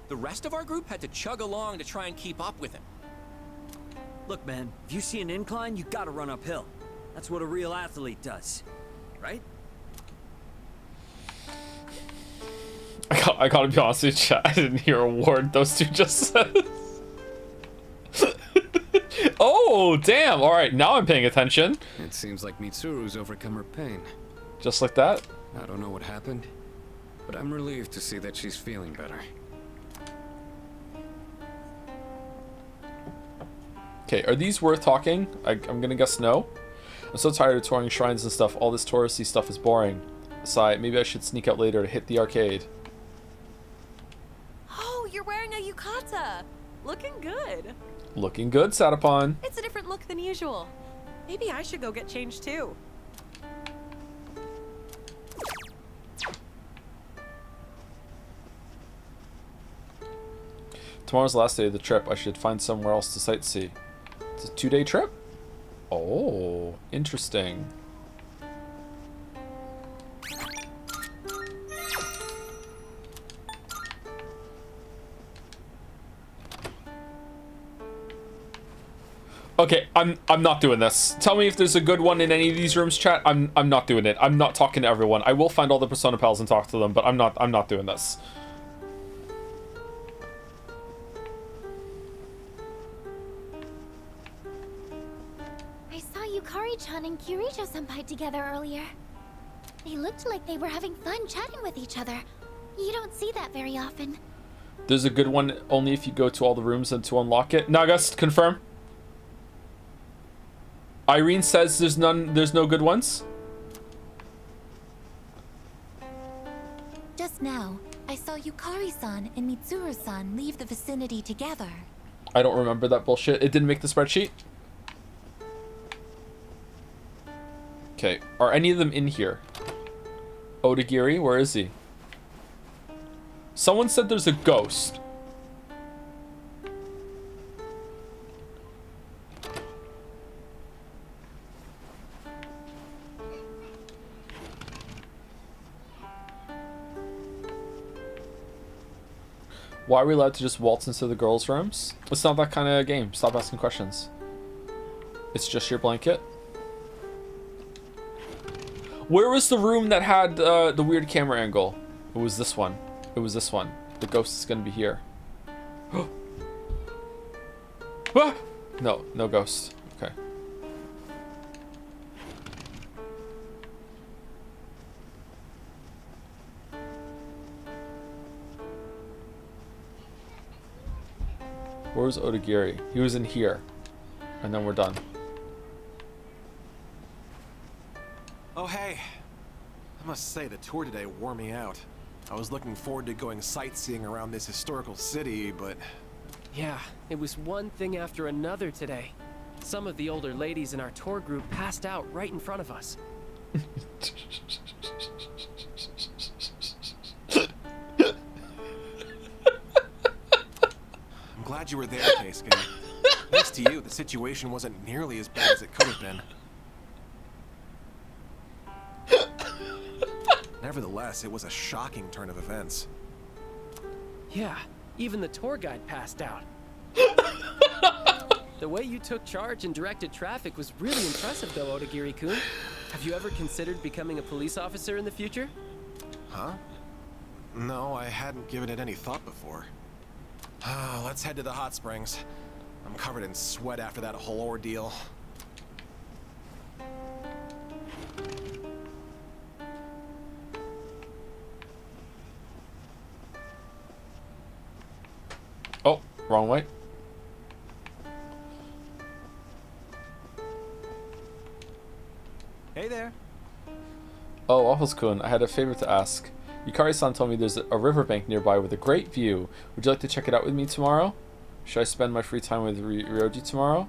The rest of our group had to chug along to try and keep up with him. Look, man, if you see an incline, you gotta run uphill. That's what a real athlete does, right? I gotta be honest with you, chat. I didn't hear a word those two just said. Oh, damn. All right, now I'm paying attention. It seems like Mitsuru's overcome her pain. Just like that? I don't know what happened, but I'm relieved to see that she's feeling better. Okay, are these worth talking? I'm gonna guess no. I'm so tired of touring shrines and stuff. All this touristy stuff is boring. Sigh, maybe I should sneak out later to hit the arcade. Oh, you're wearing a yukata. Looking good. Looking good, Satapon. It's a different look than usual. Maybe I should go get changed too. Tomorrow's the last day of the trip. I should find somewhere else to sightsee. It's a 2-day trip? Oh, interesting. Okay, I'm not doing this. Tell me if there's a good one in any of these rooms, chat. I'm not doing it. I'm not talking to everyone. I will find all the Persona pals and talk to them, but I'm not doing this. I saw Yukari-chan and Kirito-senpai together earlier. They looked like they were having fun chatting with each other. You don't see that very often. There's a good one only if you go to all the rooms and to unlock it. Nagas, confirm. Irene says there's no good ones. Just now, I saw Yukari-san and Mitsuru-san leave the vicinity together. I don't remember that bullshit. It didn't make the spreadsheet. Okay, are any of them in here? Odagiri, where is he? Someone said there's a ghost. Why are we allowed to just waltz into the girls' rooms? It's not that kind of game. Stop asking questions. It's just your blanket. Where was the room that had the weird camera angle? It was this one. It was this one. The ghost is gonna be here. Ah! No, no ghost. Okay. Where's Odagiri? He was in here. And then we're done. Oh, hey. I must say, the tour today wore me out. I was looking forward to going sightseeing around this historical city, but... Yeah, it was one thing after another today. Some of the older ladies in our tour group passed out right in front of us. I'm glad you were there, Keisuke. Thanks to you, the situation wasn't nearly as bad as it could have been. Nevertheless, it was a shocking turn of events. Yeah, even the tour guide passed out. The way you took charge and directed traffic was really impressive, though, Odagiri-kun. Have you ever considered becoming a police officer in the future? Huh? No, I hadn't given it any thought before. Let's head to the hot springs. I'm covered in sweat after that whole ordeal. Oh, wrong way. Hey there. Oh, Waffles-kun, I had a favor to ask. Yukari-san told me there's a riverbank nearby with a great view. Would you like to check it out with me tomorrow? Should I spend my free time with Ryoji tomorrow?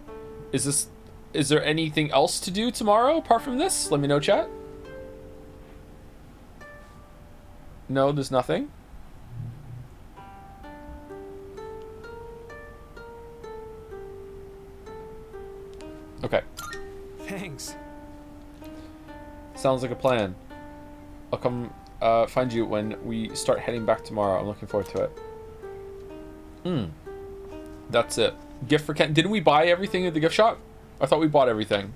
Is there anything else to do tomorrow apart from this? Let me know, chat. No, there's nothing. Okay. Thanks. Sounds like a plan. I'll come find you when we start heading back tomorrow. I'm looking forward to it. That's it. Gift for Ken. Didn't we buy everything at the gift shop? I thought we bought everything.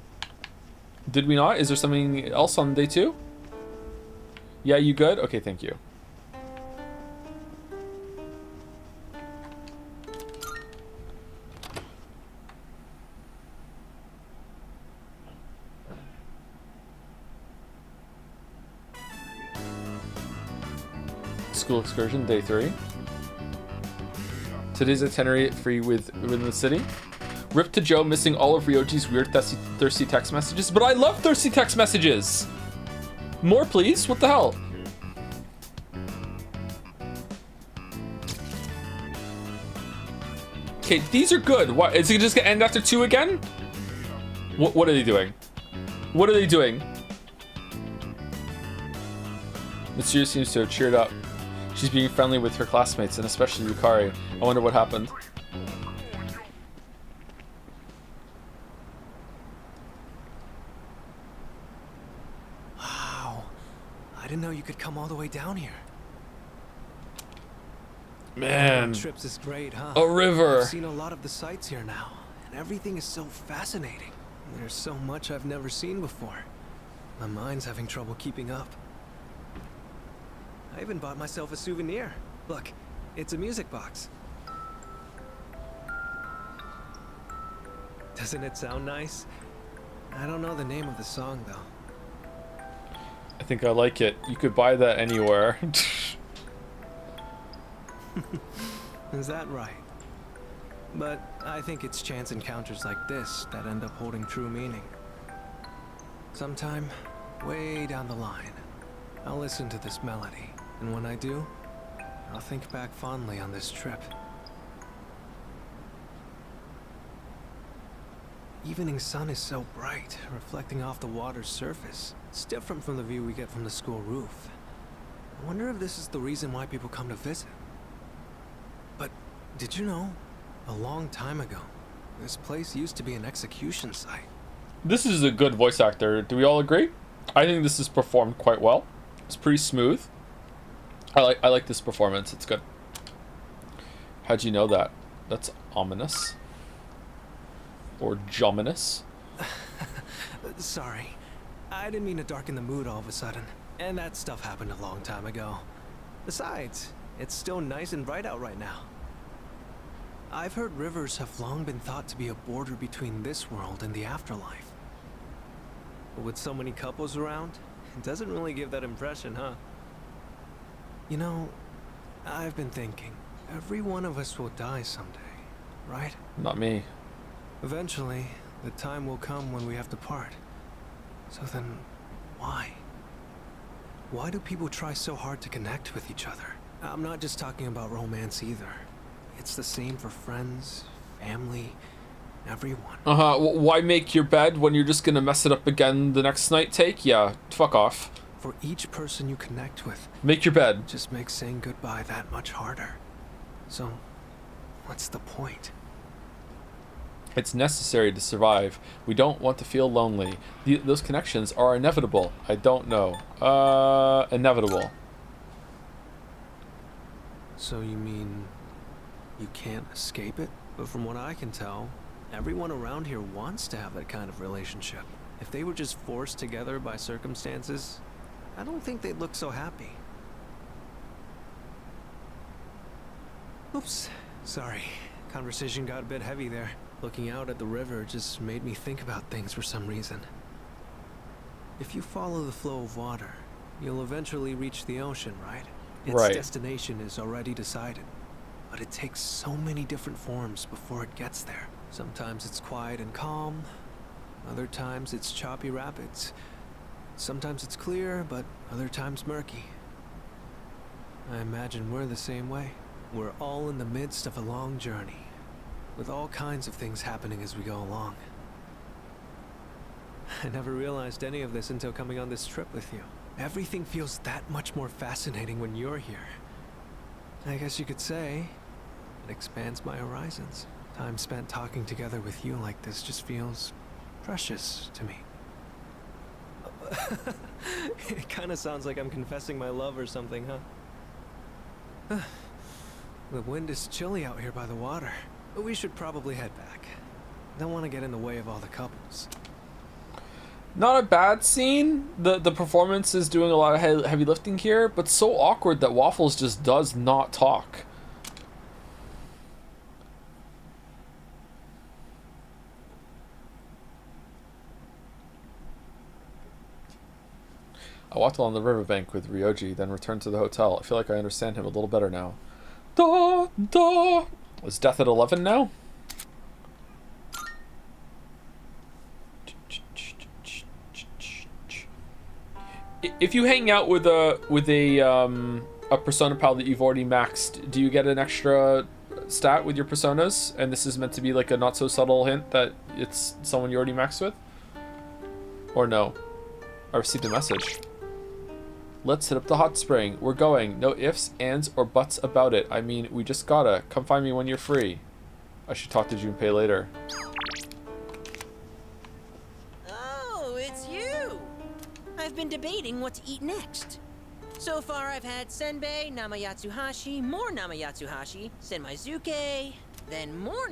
Did we not? Is there something else on day 2? Yeah, you good? Okay, thank you. School excursion, day 3. Today's itinerary free within the city. Rip to Joe missing all of Ryoji's weird thirsty text messages. But I love thirsty text messages! More, please? What the hell? Okay, these are good. What, is it just gonna end after 2 again? What are they doing? What are they doing? Mitsuru seems to have cheered up. She's being friendly with her classmates, and especially Yukari. I wonder what happened. Wow. I didn't know you could come all the way down here. Man. Trips is great, huh? A river. I've seen a lot of the sights here now, and everything is so fascinating. There's so much I've never seen before. My mind's having trouble keeping up. I even bought myself a souvenir. Look, it's a music box. Doesn't it sound nice? I don't know the name of the song, though. I think I like it. You could buy that anywhere. Is that right? But I think it's chance encounters like this that end up holding true meaning. Sometime, way down the line, I'll listen to this melody, and when I do, I'll think back fondly on this trip. Evening sun is so bright, reflecting off the water's surface. It's different from the view we get from the school roof. I wonder if this is the reason why people come to visit. But did you know, a long time ago, this place used to be an execution site. This is a good voice actor. Do we all agree? I think this is performed quite well. It's pretty smooth. I like this performance. It's good. How'd you know that? That's ominous. Or jominous. Sorry. I didn't mean to darken the mood all of a sudden. And that stuff happened a long time ago. Besides, it's still nice and bright out right now. I've heard rivers have long been thought to be a border between this world and the afterlife. But with so many couples around, it doesn't really give that impression, huh? You know, I've been thinking, every one of us will die someday, right? Not me. Eventually, the time will come when we have to part. So then, why? Why do people try so hard to connect with each other? I'm not just talking about romance either. It's the same for friends, family, everyone. Why make your bed when you're just gonna mess it up again the next night take? Yeah, fuck off. For each person you connect with, make your bed. Just makes saying goodbye that much harder. So, what's the point? It's necessary to survive. We don't want to feel lonely. Those connections are inevitable. I don't know. Inevitable. So you mean you can't escape it? But from what I can tell, everyone around here wants to have that kind of relationship. If they were just forced together by circumstances, I don't think they'd look so happy. Oops, sorry. Conversation got a bit heavy there. Looking out at the river just made me think about things for some reason. If you follow the flow of water, you'll eventually reach the ocean, right? Its destination is already decided. But it takes so many different forms before it gets there. Sometimes it's quiet and calm. Other times it's choppy rapids. Sometimes it's clear, but other times murky. I imagine we're the same way. We're all in the midst of a long journey, with all kinds of things happening as we go along. I never realized any of this until coming on this trip with you. Everything feels that much more fascinating when you're here. I guess you could say it expands my horizons. Time spent talking together with you like this just feels precious to me. It kind of sounds like I'm confessing my love or something, huh? The wind is chilly out here by the water, but we should probably head back. Don't want to get in the way of all the couples. Not a bad scene. The performance is doing a lot of heavy lifting here, but so awkward that Waffles just does not talk. I walked along the riverbank with Ryoji, then returned to the hotel. I feel like I understand him a little better now. Is Death at 11 now? If you hang out with a persona pal that you've already maxed, do you get an extra stat with your personas? And this is meant to be like a not so subtle hint that it's someone you already maxed with? Or no? I received a message. Let's hit up the hot spring. We're going. No ifs, ands, or buts about it. I mean, we just gotta. Come find me when you're free. I should talk to Junpei later. Oh, it's you! I've been debating what to eat next. So far, I've had senbei, namayatsuhashi, more namayatsuhashi, senmaizuke, then more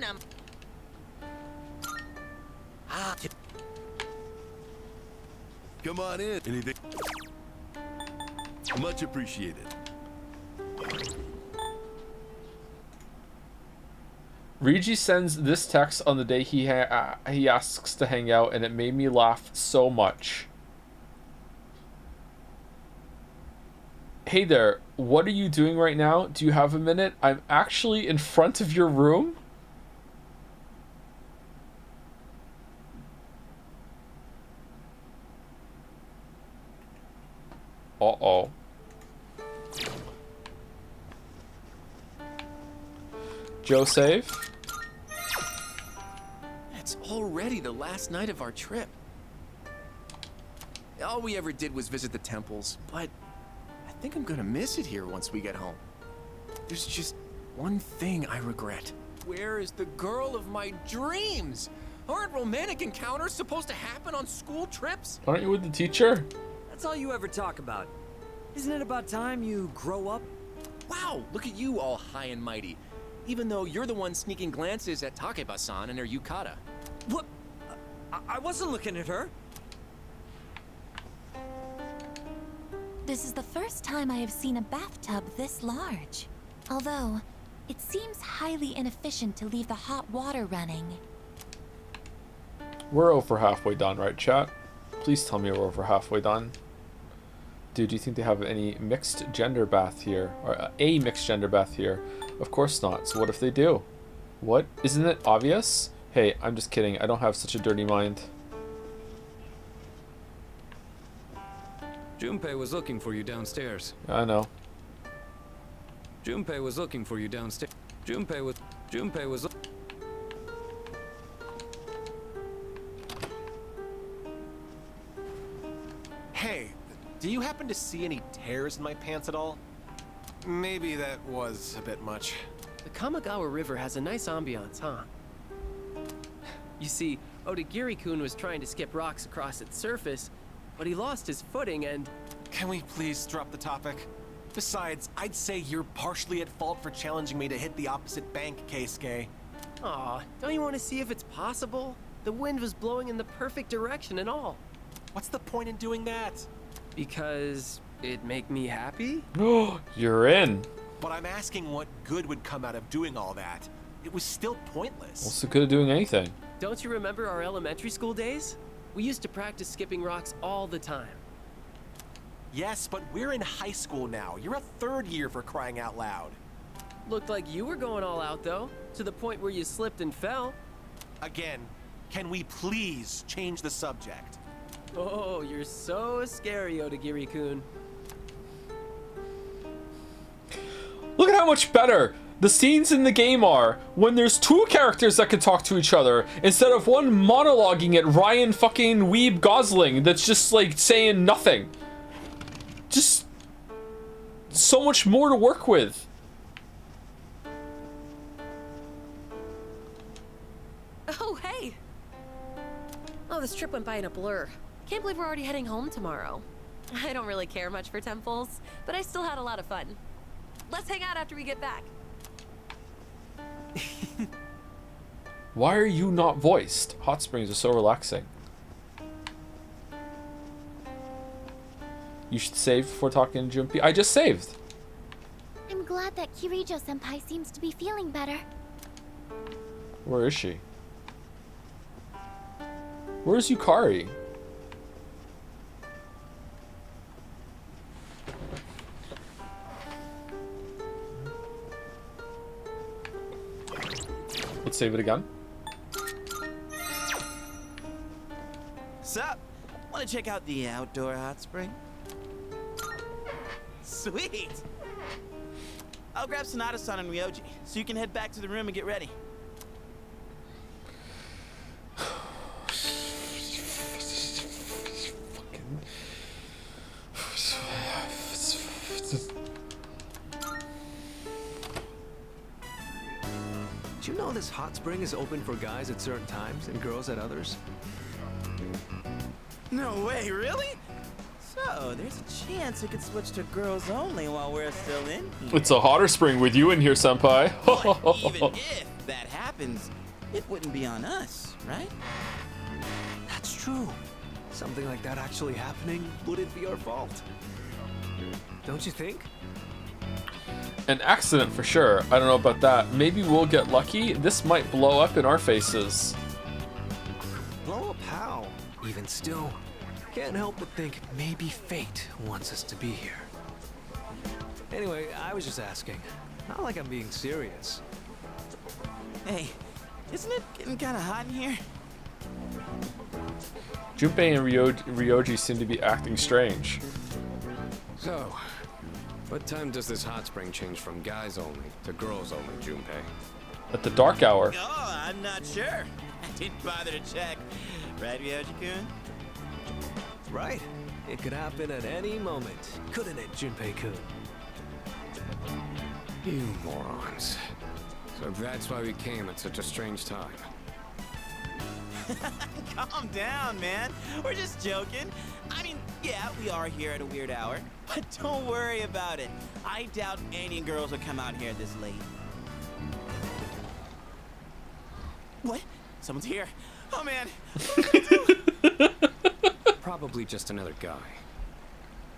Come on in. Anything? Much appreciated. Ryuji sends this text on the day he asks to hang out, and it made me laugh so much. Hey there, what are you doing right now? Do you have a minute? I'm actually in front of your room. Uh-oh. Joe save? It's already the last night of our trip. All we ever did was visit the temples, but I think I'm gonna miss it here once we get home. There's just one thing I regret. Where is the girl of my dreams? Aren't romantic encounters supposed to happen on school trips? Aren't you with the teacher? That's all you ever talk about. Isn't it about time you grow up? Wow, look at you all high and mighty. Even though you're the one sneaking glances at Takeba-san and her yukata. What? I wasn't looking at her. This is the first time I have seen a bathtub this large. Although, it seems highly inefficient to leave the hot water running. We're over halfway done, right, chat? Please tell me we're over halfway done. Dude, do you think they have any mixed gender bath here? Or a mixed gender bath here? Of course not. So what if they do? What? Isn't it obvious? Hey, I'm just kidding. I don't have such a dirty mind. Junpei was looking for you downstairs. I know. Junpei was looking for you downstairs. Junpei was. Hey, do you happen to see any tears in my pants at all? Maybe that was a bit much. The Kamigawa River has a nice ambiance, huh? You see, Odagiri-kun was trying to skip rocks across its surface, but he lost his footing and... Can we please drop the topic? Besides, I'd say you're partially at fault for challenging me to hit the opposite bank, Keisuke. Aw, don't you want to see if it's possible? The wind was blowing in the perfect direction and all. What's the point in doing that? Because it'd make me happy? You're in. But I'm asking what good would come out of doing all that. It was still pointless. What's the good of doing anything? Don't you remember our elementary school days? We used to practice skipping rocks all the time. Yes, but we're in high school now. You're a third year, for crying out loud. Looked like you were going all out, though, to the point where you slipped and fell. Again, can we please change the subject? Oh, you're so scary, Odagiri-kun. Look at how much better the scenes in the game are when there's two characters that can talk to each other instead of one monologuing at Ryan fucking Weeb Gosling that's just like saying nothing. Just so much more to work with. Oh, hey! Oh, this trip went by in a blur. Can't believe we're already heading home tomorrow. I don't really care much for temples, but I still had a lot of fun. Let's hang out after we get back. Why are you not voiced? Hot springs are so relaxing. You should save before talking to Junpei. I just saved. I'm glad that Kirijo-senpai seems to be feeling better. Where is she? Where's Yukari? Let's save it again. Sup? Want to check out the outdoor hot spring? Sweet! I'll grab Sonata-san and Ryoji, so you can head back to the room and get ready. Did you know this hot spring is open for guys at certain times and girls at others? No way, really? So, there's a chance it could switch to girls only while we're still in here. It's a hotter spring with you in here, senpai. Even if that happens, it wouldn't be on us, right? true. Something like that actually happening wouldn't be our fault. Don't you think? An accident for sure. I don't know about that. Maybe we'll get lucky. This might blow up in our faces. Blow up how? Even still, can't help but think maybe fate wants us to be here. Anyway, I was just asking. Not like I'm being serious. Hey, isn't it getting kind of hot in here? Junpei and Ryoji seem to be acting strange. So, what time does this hot spring change from guys only to girls only, Junpei? At the dark hour. Oh, I'm not sure. I didn't bother to check. Right, Ryoji-kun? Right. It could happen at any moment, couldn't it, Junpei-kun? You morons. So that's why we came at such a strange time. Calm down, man. We're just joking. I mean, yeah, we are here at a weird hour, but don't worry about it. I doubt any girls will come out here this late. What? Someone's here. Oh, man. Probably just another guy.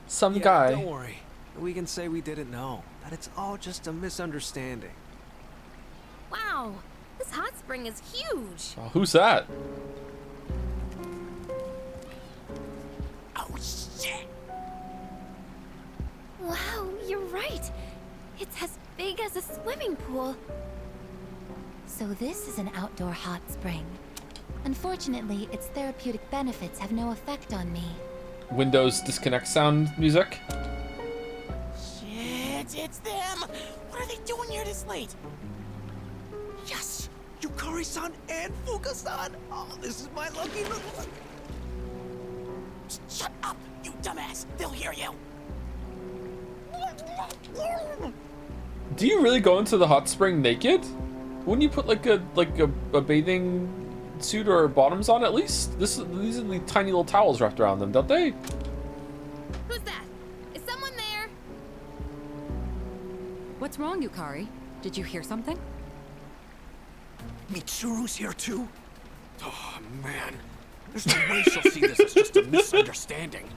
Some guy. Don't worry. We can say we didn't know. That it's all just a misunderstanding. Wow, this hot spring is huge. Oh, who's that? Oh, shit. Wow, you're right. It's as big as a swimming pool. So this is an outdoor hot spring. Unfortunately, its therapeutic benefits have no effect on me. Windows disconnect sound music. Shit, it's them. What are they doing here this late? Yes, Yukari-san and Fuka-san. Oh, this is my lucky look. Shut up, you dumbass. They'll hear you. Do you really go into the hot spring naked? Wouldn't you put like a bathing suit or bottoms on at least? These are the tiny little towels wrapped around them, don't they? Who's that? Is someone there? What's wrong, Yukari? Did you hear something? Mitsuru's here too? Oh, man. There's no way she'll see this as just a misunderstanding.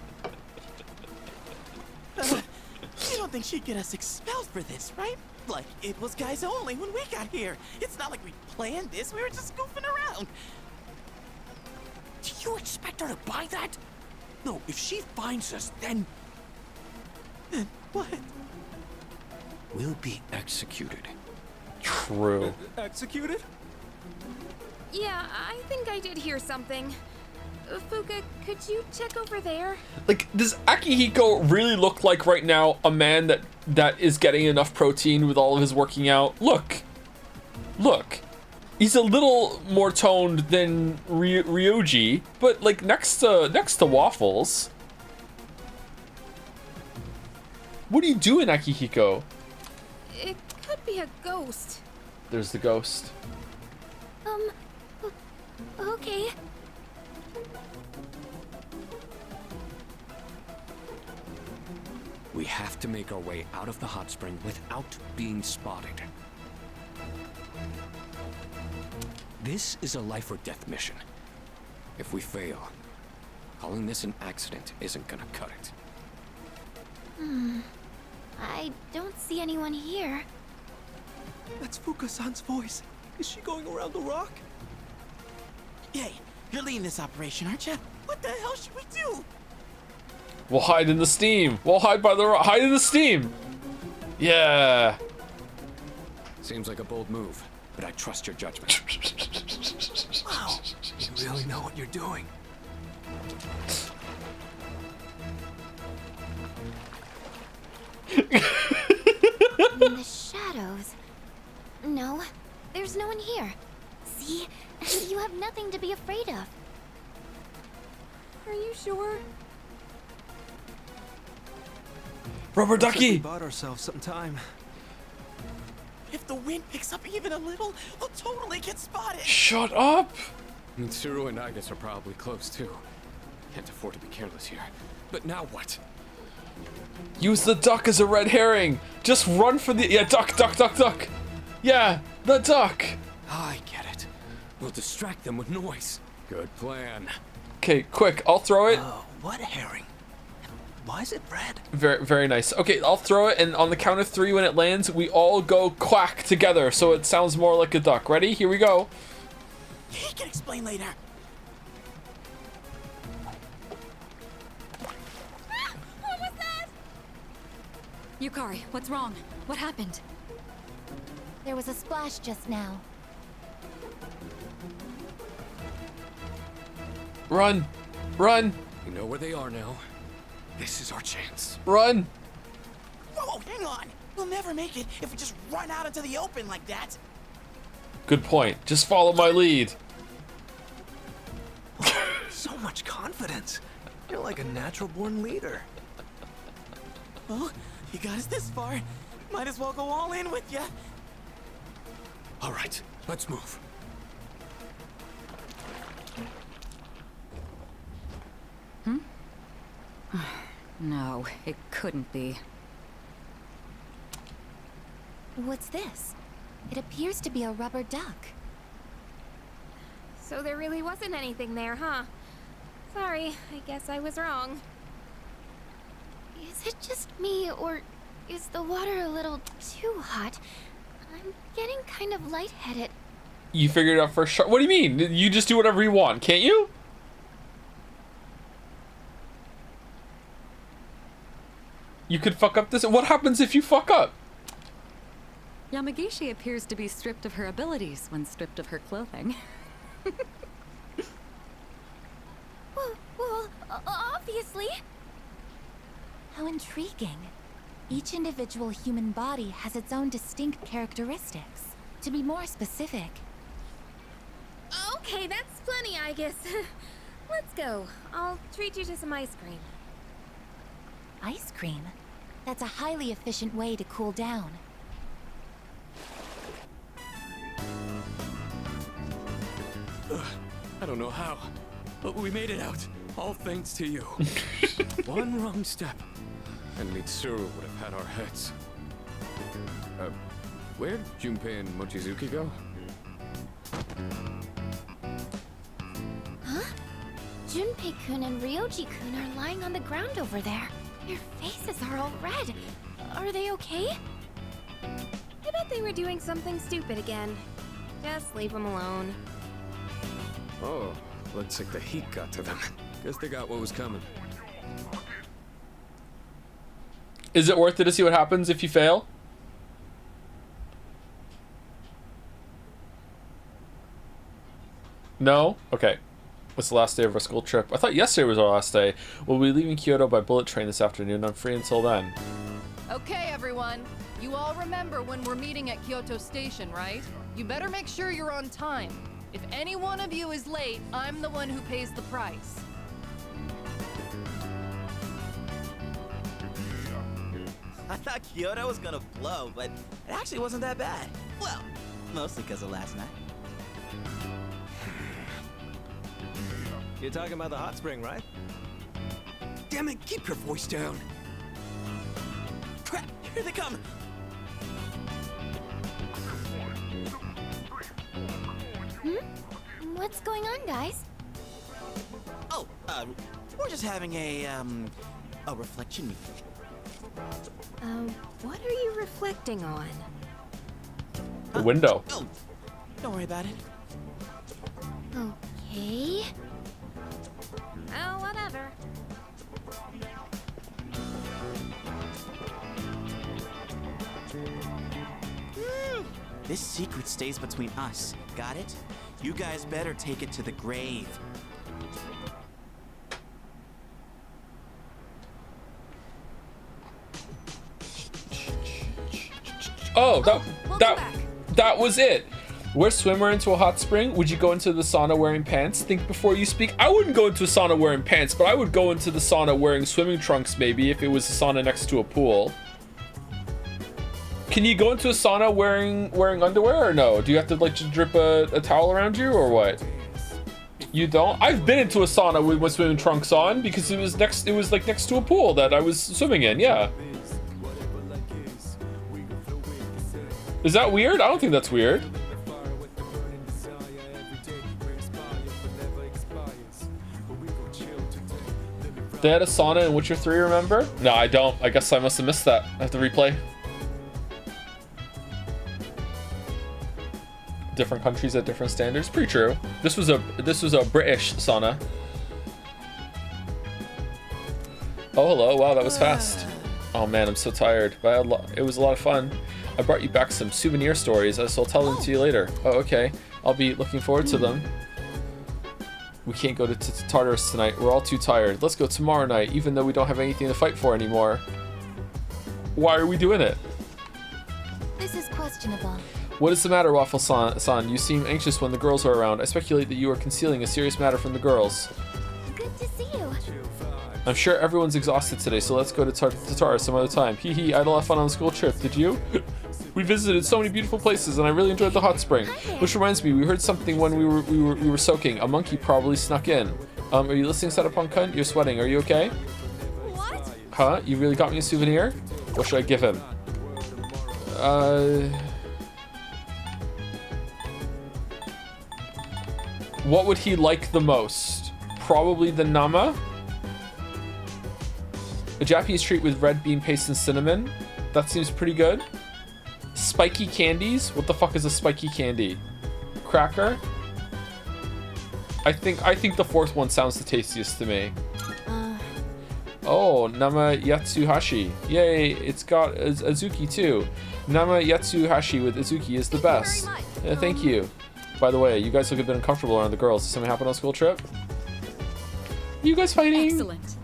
You don't think she'd get us expelled for this, right? Like, it was guys only when we got here. It's not like we planned this. We were just goofing around. Do you expect her to buy that? No, if she finds us, then... Then what? We'll be executed. True. Executed? Yeah, I think I did hear something. Fuka, could you check over there? Like, does Akihiko really look like right now a man that is getting enough protein with all of his working out? Look. He's a little more toned than Ryoji, but like next to Waffles. What are you doing, Akihiko? It could be a ghost. There's the ghost. Okay. We have to make our way out of the hot spring without being spotted. This is a life or death mission. If we fail, calling this an accident isn't gonna cut it. I don't see anyone here. That's Fuka-san's voice. Is she going around the rock? Hey, you're leading this operation, aren't you? What the hell should we do? We'll hide in the steam. We'll hide by the rock. Hide in the steam. Yeah. Seems like a bold move, but I trust your judgment. Wow, you really know what you're doing. In the shadows. No, there's no one here. See? You have nothing to be afraid of. Are you sure? Rubber ducky. We bought ourselves some time. If the wind picks up even a little, we'll totally get spotted. Shut up. Mitsuru and Igus are probably close too. Can't afford to be careless here. But now what? Use the duck as a red herring. Just run for the duck. Yeah, the duck. I get it. We'll distract them with noise. Good plan. Okay, quick. I'll throw it. What herring? Why is it red? Very, very nice. Okay, I'll throw it, and on the count of 3, when it lands, we all go quack together, so it sounds more like a duck. Ready? Here we go. He can explain later. What was that? Yukari, what's wrong? What happened? There was a splash just now. Run! Run! You know where they are now. This is our chance. Run! Whoa, hang on. We'll never make it if we just run out into the open like that. Good point. Just follow my lead. So much confidence. You're like a natural-born leader. Well, you got us this far. Might as well go all in with you. All right, let's move. No, it couldn't be. What's this? It appears to be a rubber duck. So there really wasn't anything there, huh? Sorry, I guess I was wrong. Is it just me, or is the water a little too hot? I'm getting kind of lightheaded. You figured it out for sure. What do you mean? You just do whatever you want, can't you? You could fuck up this. What happens if you fuck up? Yamagishi appears to be stripped of her abilities when stripped of her clothing. Well, obviously. How intriguing. Each individual human body has its own distinct characteristics. To be more specific. Okay, that's plenty, I guess. Let's go. I'll treat you to some ice cream. Ice cream? That's a highly efficient way to cool down. I don't know how, but we made it out. All thanks to you. One wrong step, and Mitsuru would have had our heads. Where'd Junpei and Mochizuki go? Huh? Junpei-kun and Ryoji-kun are lying on the ground over there. Their faces are all red. Are they okay? I bet they were doing something stupid again. Just leave them alone. Oh, looks like the heat got to them. Guess they got what was coming. Is it worth it to see what happens if you fail? No? Okay. What's the last day of our school trip? I thought yesterday was our last day. We'll be leaving Kyoto by bullet train this afternoon. I'm free until then. Okay, everyone. You all remember when we're meeting at Kyoto Station, right? You better make sure you're on time. If any one of you is late, I'm the one who pays the price. I thought Kyoto was gonna blow, but it actually wasn't that bad. Well, mostly because of last night. You're talking about the hot spring, right? damn it, keep your voice down. Crap, here they come. What's going on, guys? Oh, we're just having a reflection meeting. What are you reflecting on? The window. Oh, don't worry about it. Okay. Oh, whatever. This secret stays between us. Got it? You guys better take it to the grave. Oh, that was it. Wear swimwear into a hot spring? Would you go into the sauna wearing pants? Think before you speak. I wouldn't go into a sauna wearing pants, but I would go into the sauna wearing swimming trunks maybe if it was a sauna next to a pool. Can you go into a sauna wearing underwear or no? Do you have to like just drip a towel around you or what? You don't? I've been into a sauna with my swimming trunks on because it was next to a pool that I was swimming in, yeah. Is that weird? I don't think that's weird. They had a sauna in Witcher 3, remember? No, I don't. I guess I must have missed that. I have to replay. Different countries at different standards. Pretty true. This was a British sauna. Oh, hello. Wow, that was fast. Oh man, I'm so tired. But it was a lot of fun. I brought you back some souvenir stories. I'll tell them to you later. Oh, okay. I'll be looking forward to them. We can't go to Tartarus tonight. We're all too tired. Let's go tomorrow night, even though we don't have anything to fight for anymore. Why are we doing it? This is questionable. What is the matter, Waffle-san? You seem anxious when the girls are around. I speculate that you are concealing a serious matter from the girls. Good to see you. I'm sure everyone's exhausted today, so let's go to Tartarus some other time. Hee hee, I had a lot of fun on the school trip. Did you? We visited so many beautiful places, and I really enjoyed the hot spring. Which reminds me, we heard something when we were soaking. A monkey probably snuck in. Are you listening, Setupon-kun? You're sweating. Are you okay? What? Huh? You really got me a souvenir? What should I give him? What would he like the most? Probably the Nama? A Japanese treat with red bean paste and cinnamon. That seems pretty good. Spiky candies? What the fuck is a spiky candy? Cracker? I think the fourth one sounds the tastiest to me. Oh, Nama Yatsuhashi. Yay, it's got Azuki too. Nama Yatsuhashi with Azuki is the best. Yeah, thank you. By the way, you guys look a bit uncomfortable around the girls. Did something happen on a school trip? You guys fighting? Excellent.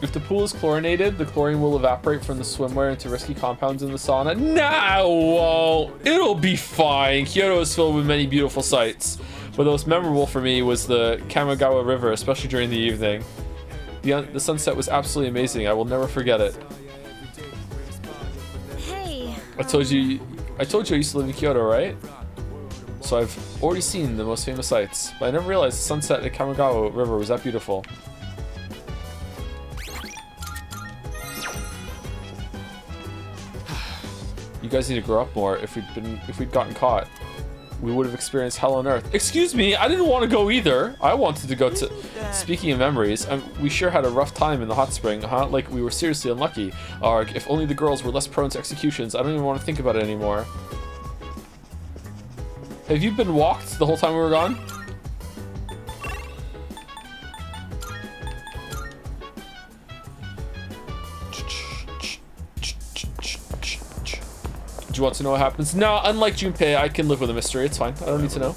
If the pool is chlorinated, the chlorine will evaporate from the swimwear into risky compounds in the sauna. No, it won't. It'll be fine. Kyoto is filled with many beautiful sights. But the most memorable for me was the Kamigawa River, especially during the evening. The sunset was absolutely amazing. I will never forget it. Hey. I told you I used to live in Kyoto, right? So I've already seen the most famous sights, but I never realized the sunset at Kamigawa River was that beautiful. You guys need to grow up more. If we'd gotten caught, we would have experienced hell on earth. Excuse me, I didn't want to go either. I wanted to go to... Speaking of memories, we sure had a rough time in the hot spring, huh? Like, we were seriously unlucky. If only the girls were less prone to executions. I don't even want to think about it anymore. Have you been walked the whole time we were gone? Do you want to know what happens? No, unlike Junpei, I can live with a mystery. It's fine. I don't need to know.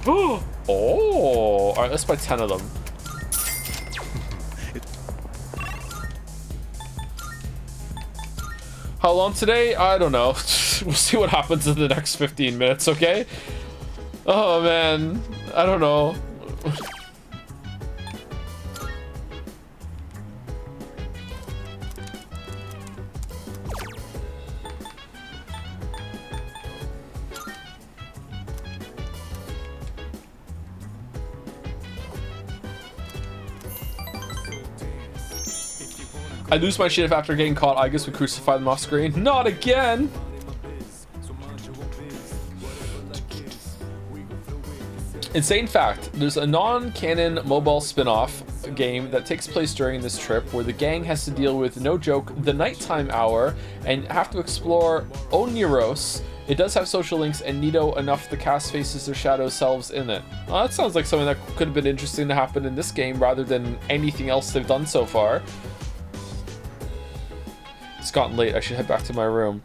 Oh! Alright, let's buy 10 of them. How long today? I don't know. We'll see what happens in the next 15 minutes, okay? Oh, man. I don't know. I lose my shit if after getting caught, Aigis would crucify them off screen. Not again! Insane fact, there's a non-canon mobile spin-off game that takes place during this trip where the gang has to deal with, no joke, the nighttime hour and have to explore Oniros. It does have social links and neato enough the cast faces their shadow selves in it. Well, that sounds like something that could have been interesting to happen in this game rather than anything else they've done so far. It's gotten late, I should head back to my room.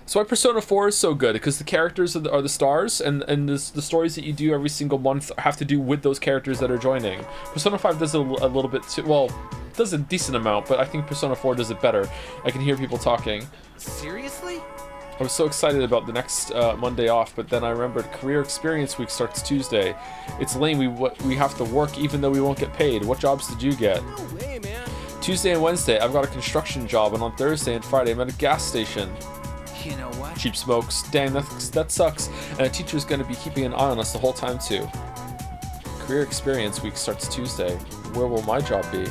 So why Persona 4 is so good, because the characters are the stars, and the stories that you do every single month have to do with those characters that are joining. Persona 5 does it a little bit too, well, does a decent amount, but I think Persona 4 does it better. I can hear people talking. Seriously? I was so excited about the next Monday off, but then I remembered Career Experience Week starts Tuesday. It's lame, we have to work even though we won't get paid. What jobs did you get? No way, man. Tuesday and Wednesday, I've got a construction job, and on Thursday and Friday, I'm at a gas station. You know what? Cheap smokes. Dang, that sucks. And a teacher's going to be keeping an eye on us the whole time, too. Career Experience Week starts Tuesday. Where will my job be?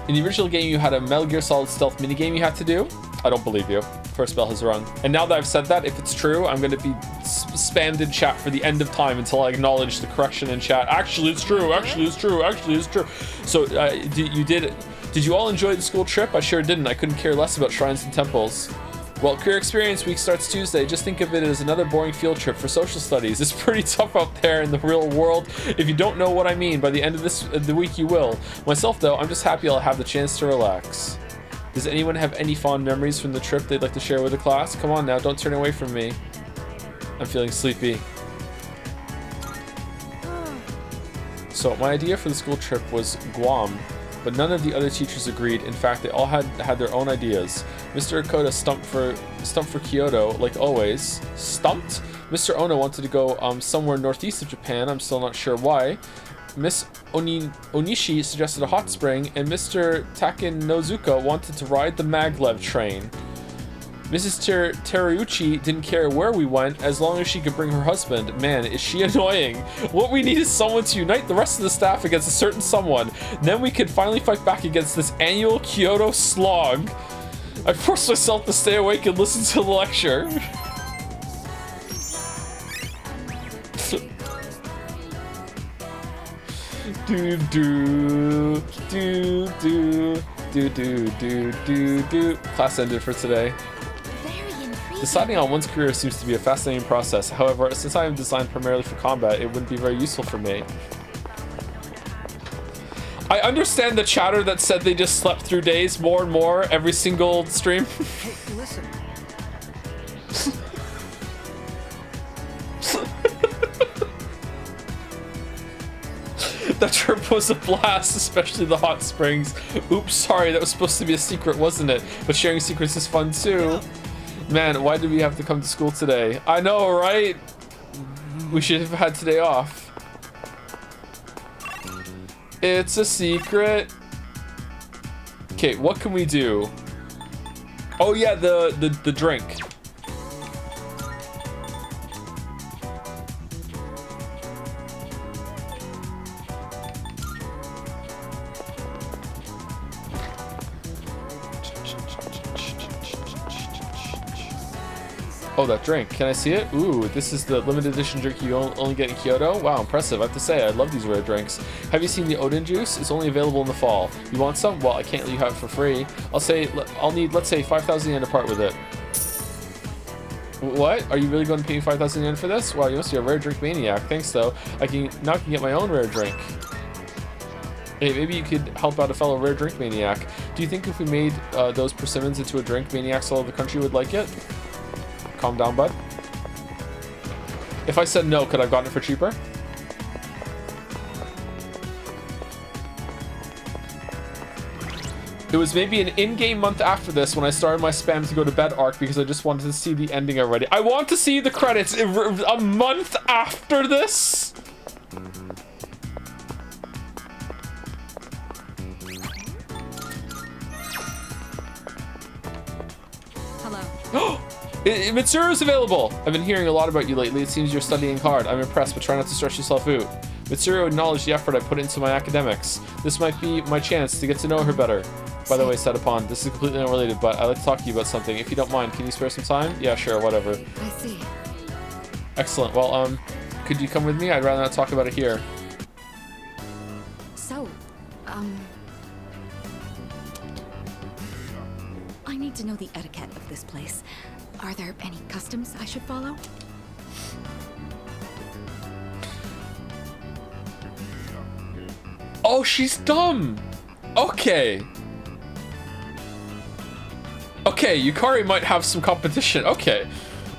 In the original game, you had a Metal Gear Solid Stealth minigame you had to do. I don't believe you. First bell has rung. And now that I've said that, if it's true, I'm going to be spammed in chat for the end of time until I acknowledged the correction in chat. Actually, it's true. Actually, it's true. Actually, it's true. So, did you all enjoy the school trip? I sure didn't. I couldn't care less about shrines and temples. Well, Career Experience Week starts Tuesday. Just think of it as another boring field trip for social studies. It's pretty tough out there in the real world. If you don't know what I mean, by the end of the week you will. Myself, though, I'm just happy I'll have the chance to relax. Does anyone have any fond memories from the trip they'd like to share with the class? Come on now, don't turn away from me. I'm feeling sleepy. So my idea for the school trip was Guam, but none of the other teachers agreed. In fact, they all had their own ideas. Mr. Okota stumped for Kyoto, like always. Stumped? Mr. Ono wanted to go somewhere northeast of Japan. I'm still not sure why. Miss Onishi suggested a hot spring, and Mr. Takenozuka wanted to ride the maglev train. Mrs. Teruuchi didn't care where we went as long as she could bring her husband. Man, is she annoying. What we need is someone to unite the rest of the staff against a certain someone. Then we could finally fight back against this annual Kyoto slog. I forced myself to stay awake and listen to the lecture. do do do do do do do do. Class ended for today. Deciding on one's career seems to be a fascinating process. However, since I am designed primarily for combat, it wouldn't be very useful for me. I understand the chatter that said they just slept through days more and more every single stream. Hey, listen. That trip was a blast, especially the hot springs. Oops, sorry, that was supposed to be a secret, wasn't it? But sharing secrets is fun too. Man, why did we have to come to school today? I know, right? We should have had today off. It's a secret. Okay, what can we do? Oh yeah, the drink. Oh, that drink. Can I see it? Ooh, this is the limited edition drink you only get in Kyoto? Wow, impressive. I have to say, I love these rare drinks. Have you seen the Odin juice? It's only available in the fall. You want some? Well, I can't let you have it for free. I'll need, let's say, 5,000 yen to part with it. What? Are you really going to pay me 5,000 yen for this? Wow, you must be a rare drink maniac. Thanks, though. I can get my own rare drink. Hey, maybe you could help out a fellow rare drink maniac. Do you think if we made those persimmons into a drink, maniacs all over the country would like it? Calm down, bud. If I said no, could I have gotten it for cheaper? It was maybe an in-game month after this when I started my spam to go to bed arc because I just wanted to see the ending already. I want to see the credits a month after this? Hello. Mitsuru's available! I've been hearing a lot about you lately. It seems you're studying hard. I'm impressed, but try not to stress yourself out. Mitsuru acknowledged the effort I put into my academics. This might be my chance to get to know her better. By the way, Setupon, this is completely unrelated, but I'd like to talk to you about something. If you don't mind, can you spare some time? Yeah, sure, whatever. I see. Excellent. Well, could you come with me? I'd rather not talk about it here. So, I need to know the etiquette of this place. Are there any customs I should follow? Oh, she's dumb! Okay. Okay, Yukari might have some competition. Okay.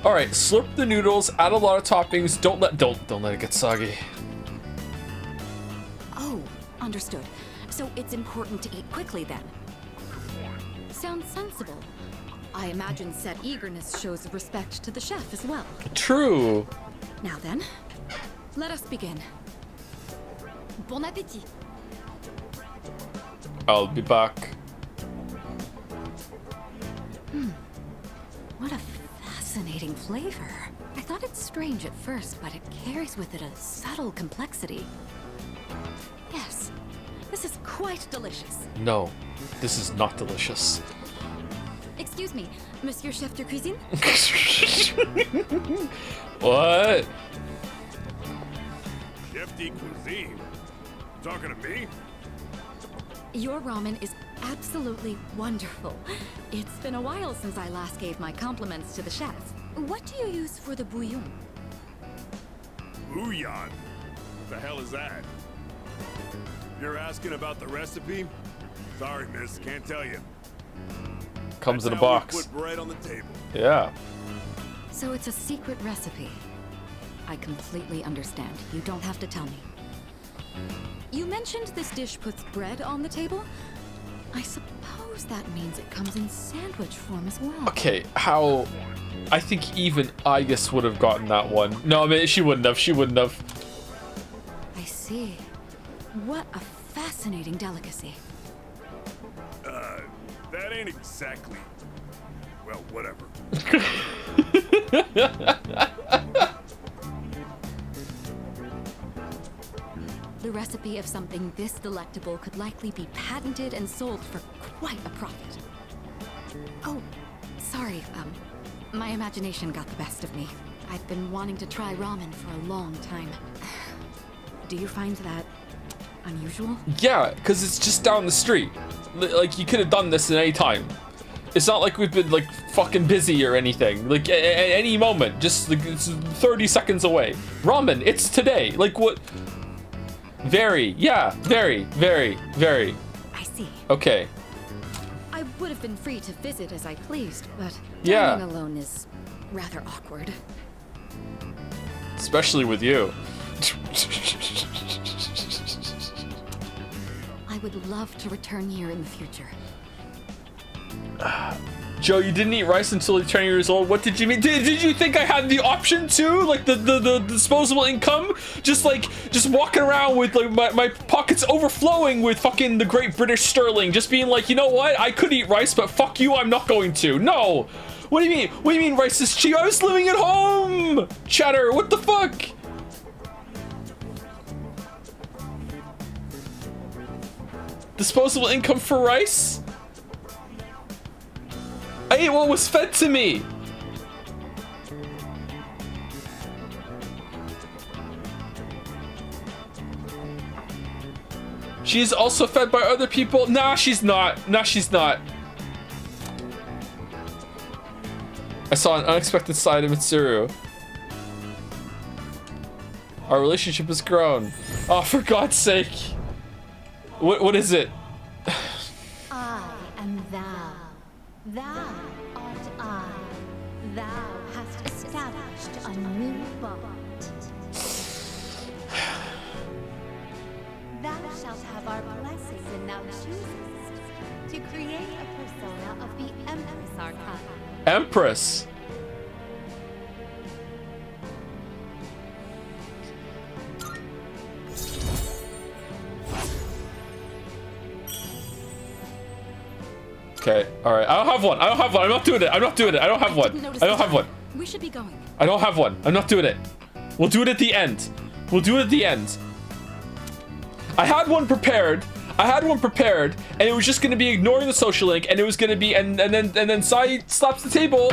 Alright, slurp the noodles, add a lot of toppings, don't let it get soggy. Oh, understood. So it's important to eat quickly then. Sounds sensible. I imagine said eagerness shows respect to the chef as well. True. Now then, let us begin. Bon appétit. I'll be back. What a fascinating flavor. I thought it strange at first, but it carries with it a subtle complexity. Yes, this is quite delicious. No, this is not delicious. Excuse me, Monsieur Chef de Cuisine? What? Chef de cuisine? Talking to me? Your ramen is absolutely wonderful. It's been a while since I last gave my compliments to the chef. What do you use for the bouillon? Bouillon? What the hell is that? You're asking about the recipe? Sorry, miss, can't tell you. Comes in a That's how we box. Put bread on the table. Yeah. So it's a secret recipe. I completely understand. You don't have to tell me. You mentioned this dish puts bread on the table? I suppose that means it comes in sandwich form as well. Okay, how? I think even Igus would have gotten that one. No, I mean, she wouldn't have. She wouldn't have. I see. What a fascinating delicacy. That ain't exactly... Well, whatever. The recipe of something this delectable could likely be patented and sold for quite a profit. Oh, sorry, my imagination got the best of me. I've been wanting to try ramen for a long time. Do you find that unusual? Yeah, because it's just down the street. Like, you could have done this at any time. It's not like we've been, like, fucking busy or anything. Like, at any moment. Just, like, it's 30 seconds away. Ramen, it's today. Like, what? Very. Yeah, very, very, very. I see. Okay. I would have been free to visit as I pleased, but Yeah. dining alone is rather awkward. Especially with you. I would love to return here in the future. Joe, you didn't eat rice until you're 20 years old. What did you mean? Did you think I had the option to? Like the disposable income? Just walking around with like my pockets overflowing with fucking the Great British Sterling. Just being like, you know what? I could eat rice, but fuck you, I'm not going to. No. What do you mean? What do you mean rice is cheap? I was living at home. Cheddar, what the fuck? Disposable income for rice? I ate what was fed to me. She is also fed by other people. Nah, she's not. Nah, she's not. I saw an unexpected side of Mitsuru. Our relationship has grown. Oh, for God's sake. What is it? I am thou. Thou art I. Thou hast established a new bond. Thou shalt have our blessing when thou choosest to create a persona of the Empress Arcana. Empress. Okay, alright. I don't have one. I don't have one. I'm not doing it. I'm not doing it. I don't have one. I don't have one. We should be going. I don't have one. I'm not doing it. We'll do it at the end. We'll do it at the end. I had one prepared. And it was just gonna be ignoring the social link, and it was gonna be and then Sai slaps the table.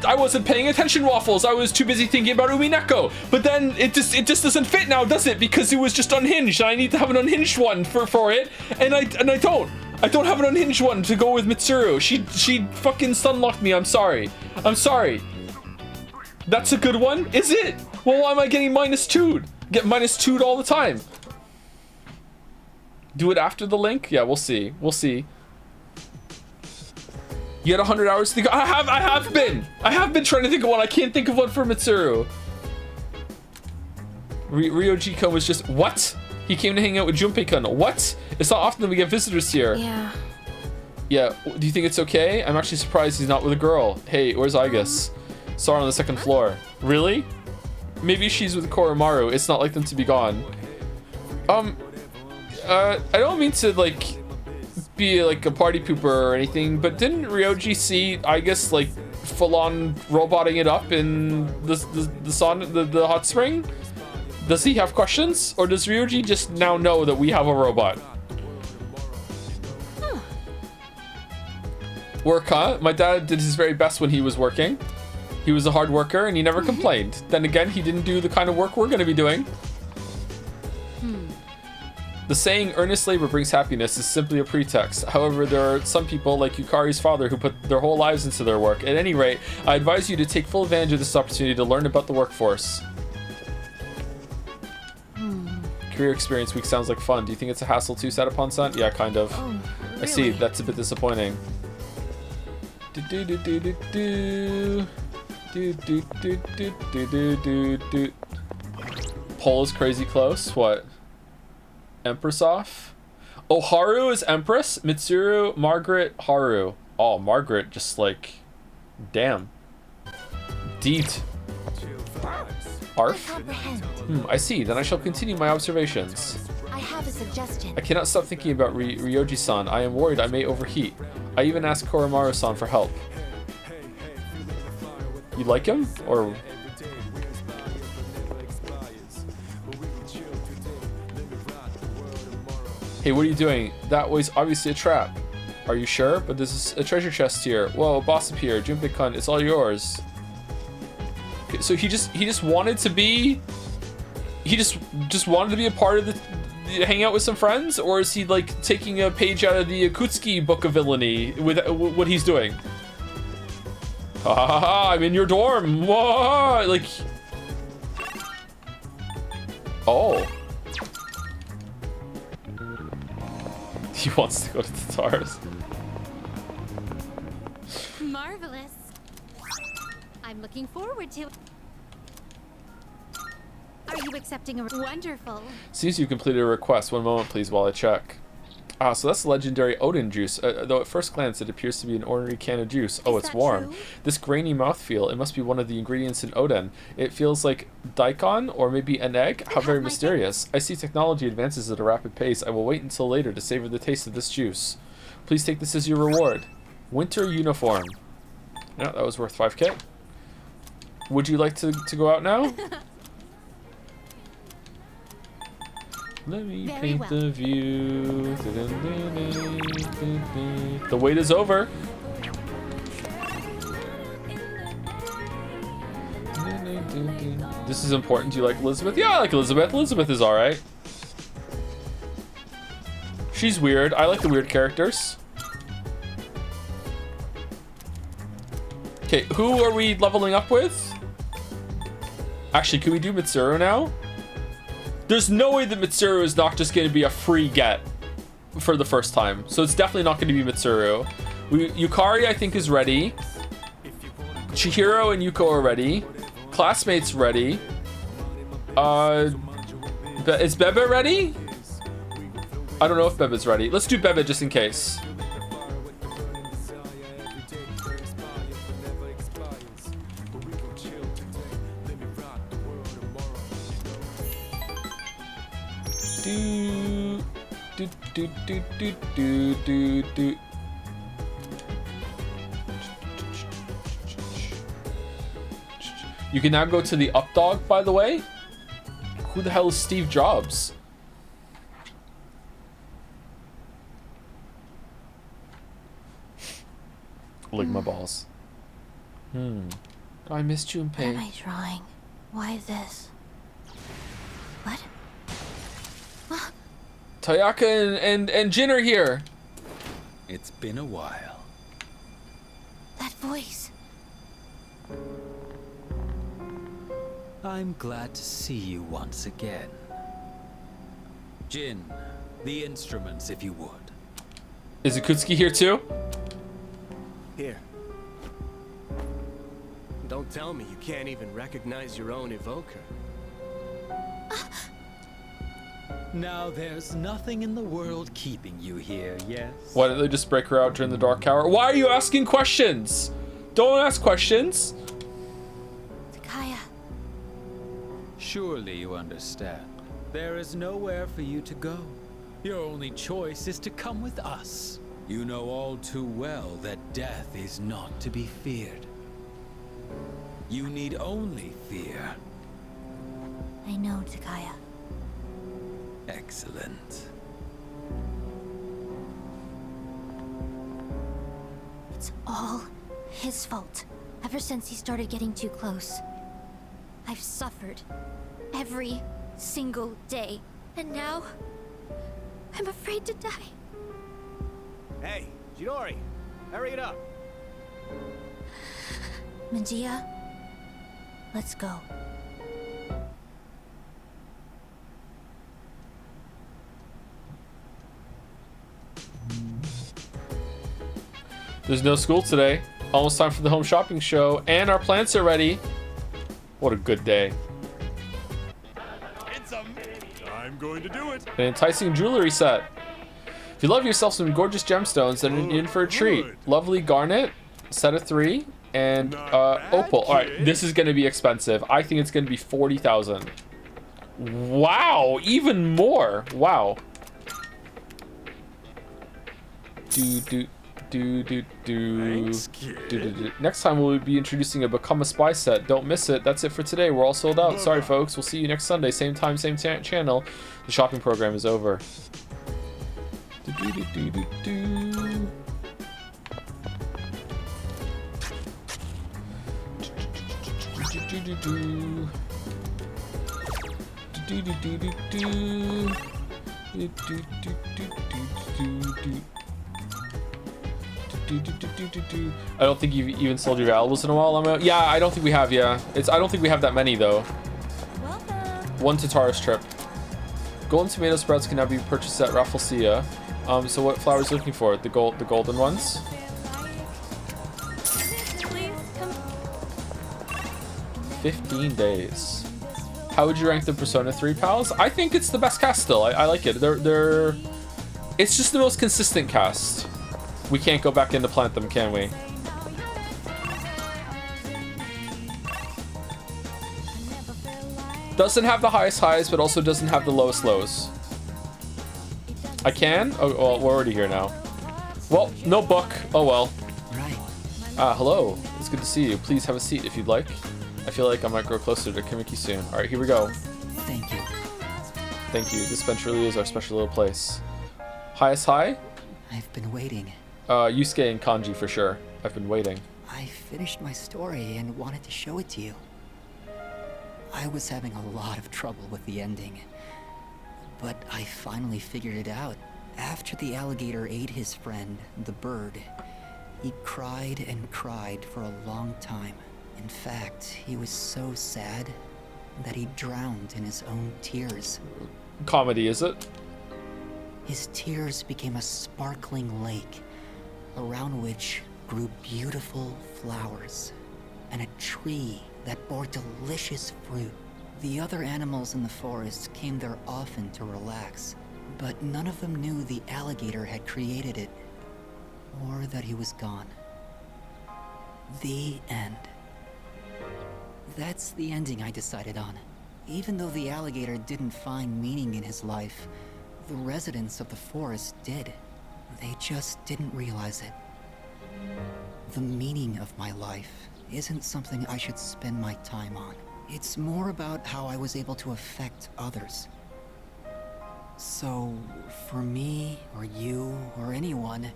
I wasn't paying attention, Waffles. I was too busy thinking about Umineko. But then it just doesn't fit now, does it? Because it was just unhinged, and I need to have an unhinged one for it, and I don't. I don't have an unhinged one to go with Mitsuru. She fucking sunlocked me. I'm sorry. That's a good one, is it? Well, why am I getting -2'd? Get -2'd all the time. Do it after the link? Yeah, we'll see. We'll see. You had 100 hours to think. I have been trying to think of one. I can't think of one for Mitsuru. Ryoji-kun was just what? He came to hang out with Junpei-kun. What? It's not often that we get visitors here. Yeah. Yeah. Do you think it's okay? I'm actually surprised he's not with a girl. Hey, where's Igus? Saw her on the 2nd floor. Really? Maybe she's with Koromaru. It's not like them to be gone. I don't mean to like be like a party pooper or anything, but didn't Ryoji see, I guess, like full-on roboting it up in the hot spring? Does he have questions, or does Ryoji just now know that we have a robot? Work, huh? My dad did his very best when he was working. He was a hard worker and he never complained. Then again, he didn't do the kind of work we're going to be doing. The saying earnest labor brings happiness is simply a pretext. However, there are some people like Yukari's father who put their whole lives into their work. At any rate, I advise you to take full advantage of this opportunity to learn about the workforce. Career experience week sounds like fun. Do you think it's a hassle too, Satapon-san? Yeah, kind of. Oh, I see. really? That's a bit disappointing. Poll is crazy close. What? Empress off? Oh, Haru is Empress? Mitsuru, Margaret, Haru. Oh, Margaret just like... Damn. Deet. Arf? I see. Then I shall continue my observations. I have a suggestion. I cannot stop thinking about Ryoji-san. I am worried I may overheat. I even asked Koromaru-san for help. You like him? Or... Hey, what are you doing? That was obviously a trap. Are you sure? But there's a treasure chest here. Whoa, boss up here. Junpei-kun, it's all yours. Okay, so he just wanted to be... He just wanted to be a part of the hang out with some friends? Or is he like taking a page out of the Akutsuki book of villainy with what he's doing? Ha ha ha, I'm in your dorm. Whoa, like... Oh. He wants to go to the stars. Marvelous. I'm looking forward to it. Are you accepting a wonderful? Seems you completed a request. One moment, please, while I check. Ah, so that's the legendary Odin juice. Though at first glance it appears to be an ordinary can of juice. Oh, it's warm. True? This grainy mouthfeel, it must be one of the ingredients in Odin. It feels like daikon, or maybe an egg. How very mysterious. I see technology advances at a rapid pace. I will wait until later to savor the taste of this juice. Please take this as your reward. Winter uniform. Yeah, that was worth 5k. Would you like to go out now? Let me paint the view. The wait is over. This is important. Do you like Elizabeth? Yeah, I like Elizabeth. Elizabeth is alright. She's weird. I like the weird characters. Okay, who are we leveling up with? Actually, can we do Mitsuru now? There's no way that Mitsuru is not just going to be a free get for the first time. So it's definitely not going to be Mitsuru. Yukari, I think, is ready. Chihiro and Yuko are ready. Classmates ready. Is Bebe ready? I don't know if Bebe's ready. Let's do Bebe just in case. Do. You can now go to the up dog, by the way. Who the hell is Steve Jobs? Lick my balls. I missed Junpei. What am I drawing? Why this? What? Tayaka and Jin are here. It's been a while. That voice. I'm glad to see you once again. Jin, the instruments, if you would. Is Akutsuki here too? Here. Don't tell me you can't even recognize your own evoker. Now there's nothing in the world keeping you here, yes? Why didn't they just break her out during the Dark Hour? Why are you asking questions? Don't ask questions. Takaya. Surely you understand. There is nowhere for you to go. Your only choice is to come with us. You know all too well that death is not to be feared. You need only fear. I know, Takaya. Excellent. It's all his fault. Ever since he started getting too close, I've suffered every single day. And now, I'm afraid to die. Hey, Chidori, hurry it up. Mangia, let's go. There's no school today. Almost time for the home shopping show, and our plants are ready. What a good day. I'm going to do it. An enticing jewelry set. If you love yourself some gorgeous gemstones, then you're in for a treat. Lovely garnet, set of 3, and opal. All right, this is going to be expensive. I think it's going to be 40,000. Wow, even more. Wow. Next time we'll be introducing a Become a Spy set. Don't miss it. That's it for today. We're all sold out. Sorry, folks. We'll see you next Sunday. Same time, same channel. The shopping program is over. I don't think you've even sold your valuables in a while. Yeah, I don't think we have. Yeah, I don't think we have that many though. One to Tara's trip. Golden tomato sprouts can now be purchased at Rafflesia. So what flowers are you looking for? The golden ones. 15 days. How would you rank the Persona 3 pals? I think it's the best cast still. I like it. It's just the most consistent cast. We can't go back in to plant them, can we? Doesn't have the highest highs, but also doesn't have the lowest lows. I can? Oh, well, we're already here now. Well, no book. Oh, well. Right. Hello. It's good to see you. Please have a seat if you'd like. I feel like I might grow closer to Kimiki soon. All right, here we go. Thank you. Thank you. This bench really is our special little place. Highest high? I've been waiting. Yusuke and Kanji for sure. I've been waiting. I finished my story and wanted to show it to you. I was having a lot of trouble with the ending, but I finally figured it out. After the alligator ate his friend, the bird, he cried and cried for a long time. In fact, he was so sad that he drowned in his own tears. Comedy, is it? His tears became a sparkling lake, around which grew beautiful flowers, and a tree that bore delicious fruit. The other animals in the forest came there often to relax, but none of them knew the alligator had created it, or that he was gone. The end. That's the ending I decided on. Even though the alligator didn't find meaning in his life, the residents of the forest did. They just didn't realize it. The meaning of my life isn't something I should spend my time on. It's more about how I was able to affect others. So, for me, or you, or anyone,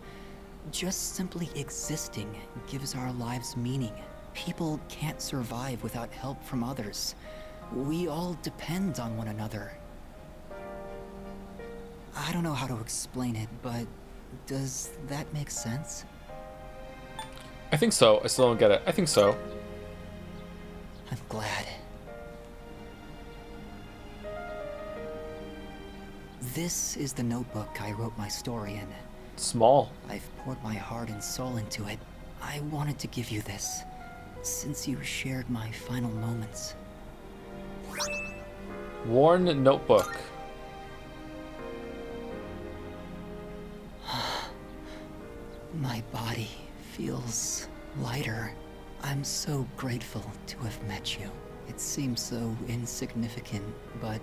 just simply existing gives our lives meaning. People can't survive without help from others. We all depend on one another. I don't know how to explain it, but does that make sense? I think so. I still don't get it. I think so. I'm glad. This is the notebook I wrote my story in. Small. I've poured my heart and soul into it. I wanted to give you this, since you shared my final moments. Worn notebook. My body feels lighter. I'm so grateful to have met you. It seems so insignificant, but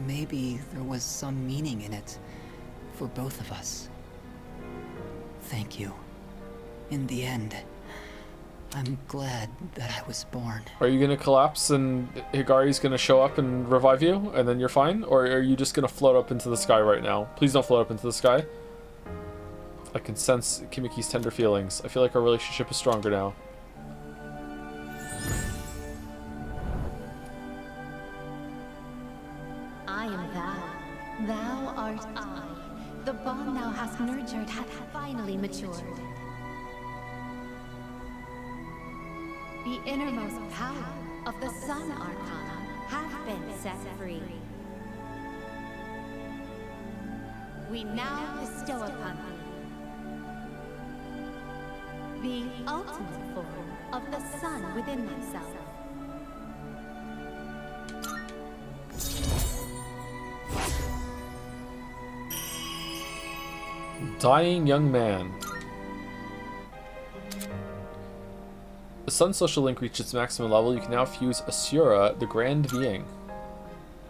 maybe there was some meaning in it for both of us. Thank you. In the end, I'm glad that I was born. Are you gonna collapse and Higari's gonna show up and revive you and then you're fine? Or are you just gonna float up into the sky right now? Please don't float up into the sky. I can sense Kimiki's tender feelings. I feel like our relationship is stronger now. Thou art I. The bond thou hast nurtured hath finally matured. The innermost power of the Sun Arcana have been set free. We now bestow upon thee the ultimate form of the sun within myself. Dying young man. The Sun social link reached its maximum level. You can now fuse Asura, the Grand Being.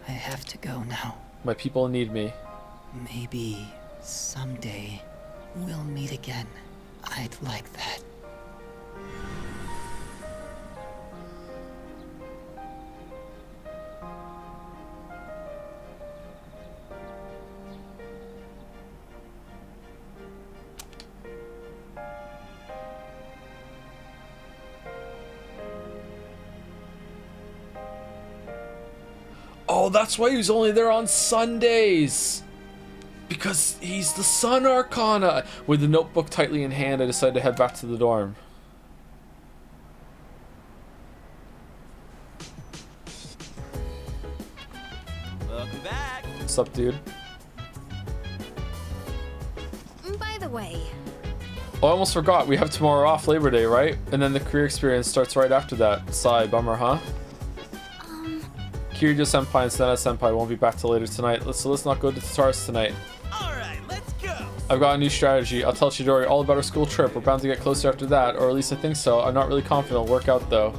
I have to go now. My people need me. Maybe someday we'll meet again. I'd like that. Oh, that's why he's only there on Sundays. Because he's the Sun Arcana. With the notebook tightly in hand, I decided to head back to the dorm. Welcome back. What's up, dude? By the way, Oh, I almost forgot. We have tomorrow off, Labor Day, right? And then the career experience starts right after that. Sigh, bummer, huh? Kiryu Senpai and Senna Senpai won't be back till later tonight. So let's not go to Tataris tonight. Alright, let's go! I've got a new strategy. I'll tell Chidori all about our school trip. We're bound to get closer after that, or at least I think so. I'm not really confident it'll work out, though.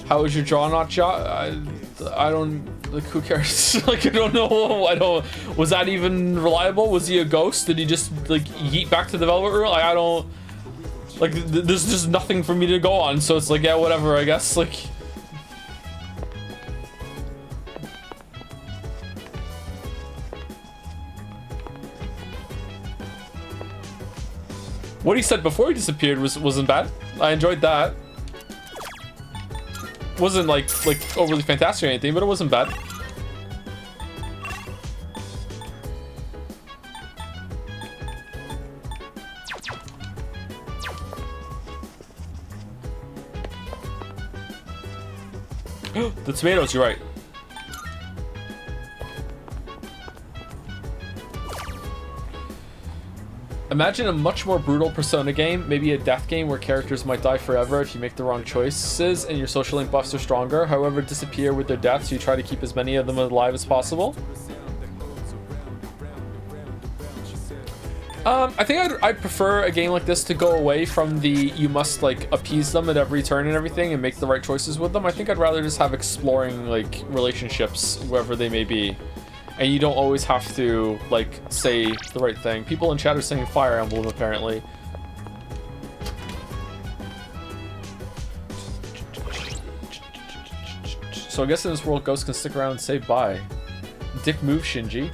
How was your jaw not jaw? I don't... Like, who cares? Like, I don't know. I don't... Was that even reliable? Was he a ghost? Did he just, like, yeet back to the Velvet Room? Like, I don't... Like, there's just nothing for me to go on, so it's like, yeah, whatever, I guess. Like... What he said before he disappeared wasn't bad. I enjoyed that. Wasn't like overly fantastic or anything, but it wasn't bad. The tomatoes, you're right. Imagine a much more brutal Persona game, maybe a death game where characters might die forever if you make the wrong choices and your social link buffs are stronger, however disappear with their deaths, you try to keep as many of them alive as possible. I think I'd prefer a game like this to go away from the you must like appease them at every turn and everything and make the right choices with them. I think I'd rather just have exploring like relationships, wherever they may be. And you don't always have to, like, say the right thing. People in chat are saying Fire Emblem, apparently. So I guess in this world, ghosts can stick around and say bye. Dick move, Shinji.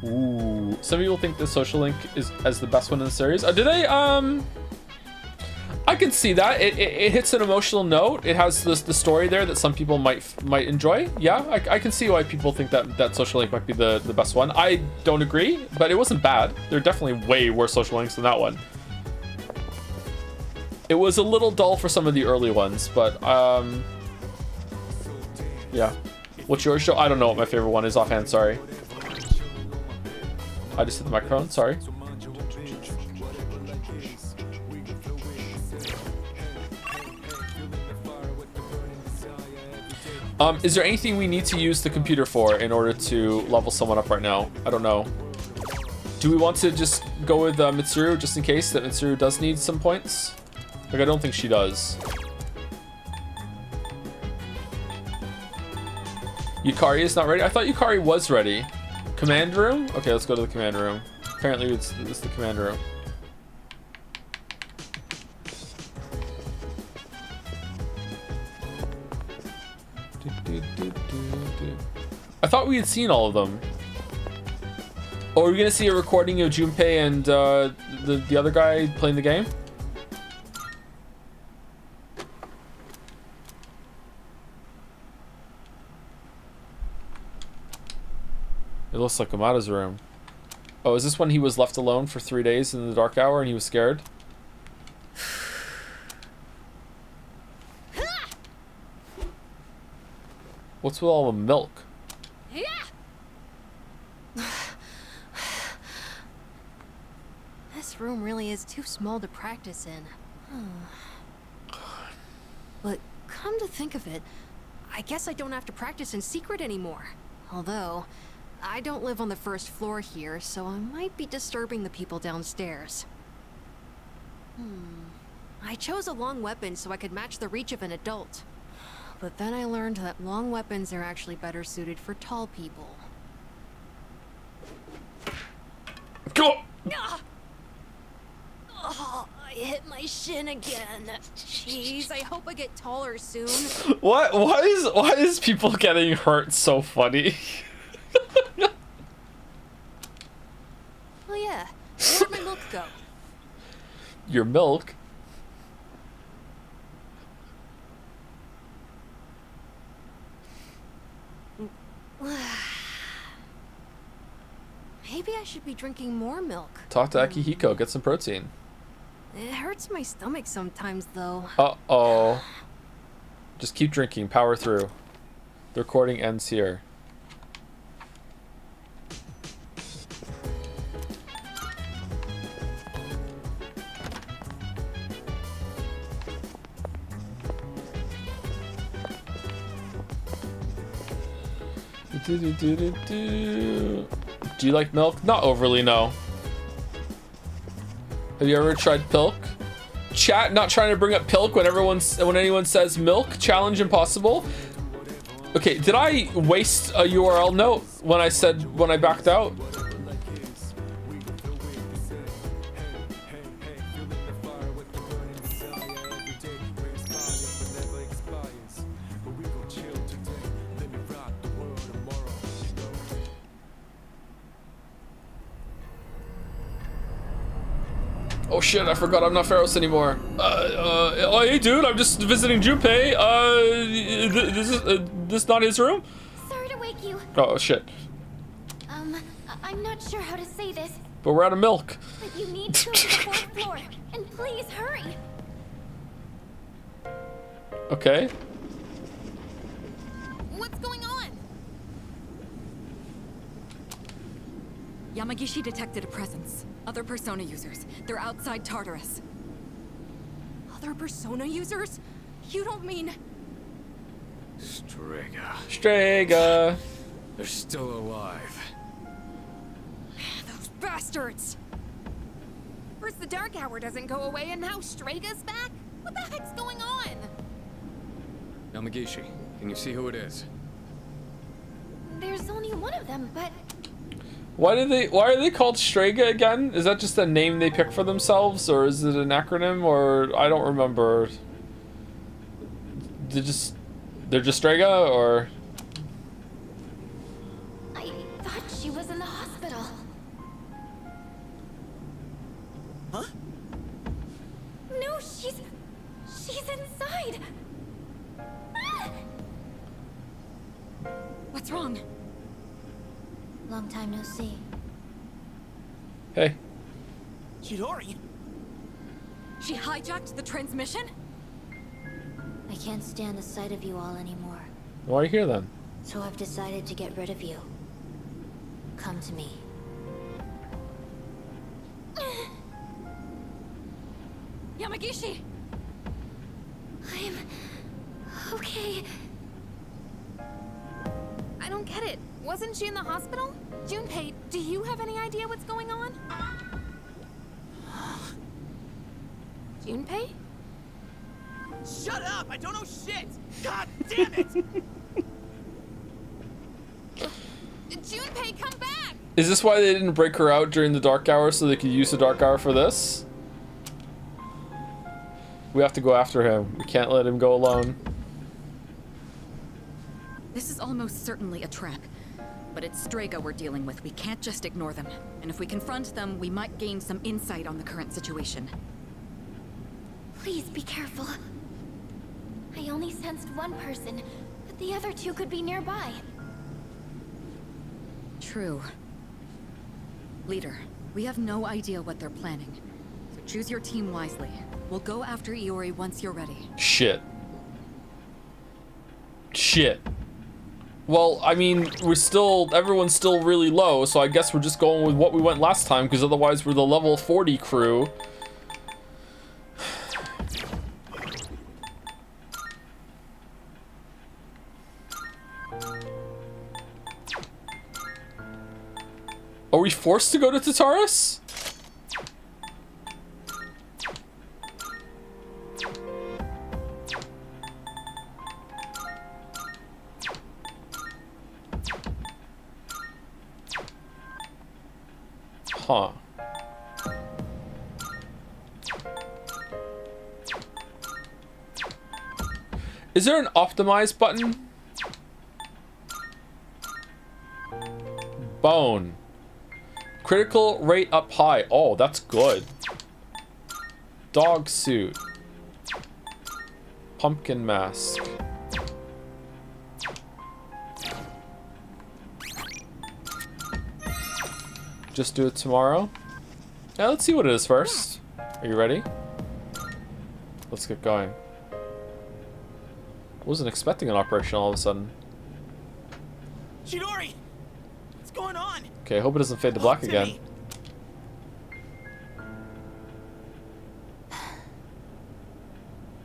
Ooh. Some people think the social link is as the best one in the series. Do they? I can see that. It hits an emotional note. It has the story there that some people might enjoy. Yeah, I can see why people think that social link might be the best one. I don't agree, but it wasn't bad. There are definitely way worse social links than that one. It was a little dull for some of the early ones, but yeah. What's yours, Joe? I don't know what my favorite one is offhand. Sorry. I just hit the microphone. Sorry. Is there anything we need to use the computer for in order to level someone up right now? I don't know. Do we want to just go with Mitsuru just in case that Mitsuru does need some points? Like, I don't think she does. Yukari is not ready? I thought Yukari was ready. Command room? Okay, let's go to the command room. Apparently it's the command room. I thought we had seen all of them. Oh, are we gonna see a recording of Junpei and the other guy playing the game? It looks like Amada's room. Oh, is this when he was left alone for 3 days in the dark hour and he was scared? What's with all the milk? This room really is too small to practice in. But come to think of it, I guess I don't have to practice in secret anymore. Although, I don't live on the first floor here, so I might be disturbing the people downstairs. I chose a long weapon so I could match the reach of an adult. But then I learned that long weapons are actually better suited for tall people. Go! Oh, I hit my shin again. Jeez, I hope I get taller soon. What? Why is people getting hurt so funny? Oh yeah, where'd my milk go? Your milk? Maybe I should be drinking more milk. Talk to Akihiko, get some protein. It hurts my stomach sometimes, though. Uh-oh. Just keep drinking, power through. The recording ends here. Do you like milk? Not overly, no. Have you ever tried Pilk? Chat, not trying to bring up Pilk when anyone says milk. Challenge impossible. Okay, did I waste a URL note when I backed out? Oh shit, I forgot I'm not Pharos anymore. Oh, hey dude, I'm just visiting Junpei. This not his room? Sorry to wake you. Oh shit. I'm not sure how to say this. But we're out of milk. But you need to go to the fourth floor. And please hurry. Okay. What's going on? Yamagishi detected a presence. Other Persona users. They're outside Tartarus. Other Persona users? You don't mean... Strega. They're still alive. Those bastards! First the Dark Hour doesn't go away, and now Strega's back? What the heck's going on? Yamagishi, can you see who it is? There's only one of them, but... Why are they called Strega again? Is that just a name they pick for themselves, or is it an acronym, or I don't remember. They're just Strega, or I thought she was in the hospital. Huh? No, she's inside. Ah! What's wrong? Long time no see. Hey. Chidori? She hijacked the transmission? I can't stand the sight of you all anymore. Why are you here then? So I've decided to get rid of you. Come to me. Yamagishi! I'm... okay. I don't get it. Wasn't she in the hospital? Junpei, do you have any idea what's going on? Junpei? Shut up! I don't know shit! God damn it! Junpei, come back! Is this why they didn't break her out during the dark hour so they could use the dark hour for this? We have to go after him. We can't let him go alone. This is almost certainly a trap. But it's Strega we're dealing with. We can't just ignore them. And if we confront them, we might gain some insight on the current situation. Please be careful. I only sensed one person, but the other two could be nearby. true. Leader, we have no idea what they're planning. So choose your team wisely. We'll go after Iori once you're ready. Shit. Shit. Well, I mean, everyone's still really low, so I guess we're just going with what we went last time, because otherwise we're the level 40 crew. Are we forced to go to Tartarus? Huh. Is there an optimize button? Bone. Critical rate up high. Oh, that's good. Dog suit. Pumpkin mask. Just do it tomorrow. Yeah, let's see what it is first. Are you ready? Let's get going. Wasn't expecting an operation all of a sudden. Chidori! What's going on? Okay, I hope it doesn't fade to black again.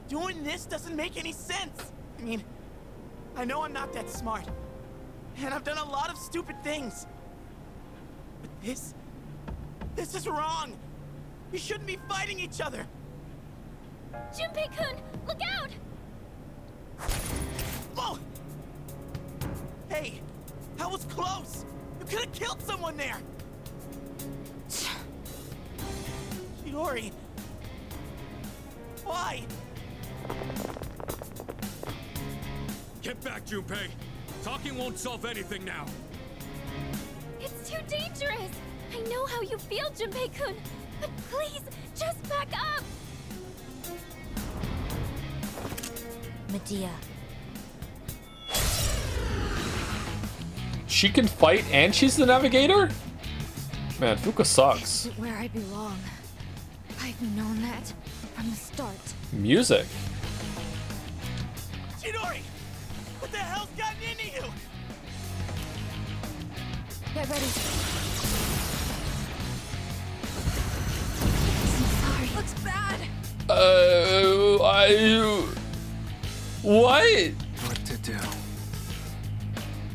Doing this doesn't make any sense. I mean, I know I'm not that smart. And I've done a lot of stupid things. But this is wrong. We shouldn't be fighting each other. Junpei-kun, look out! Whoa! Hey, that was close. You could have killed someone there. Chidori, why? Get back, Junpei. Talking won't solve anything now. It's too dangerous. I know how you feel, Junpei-kun, but please, just back up. Medea. She can fight and she's the navigator? Man, Fuka sucks. This isn't where I belong. I've known that from the start. Music. Chidori! What the hell's gotten into you? Get ready. Sorry. Looks bad. What? What to do?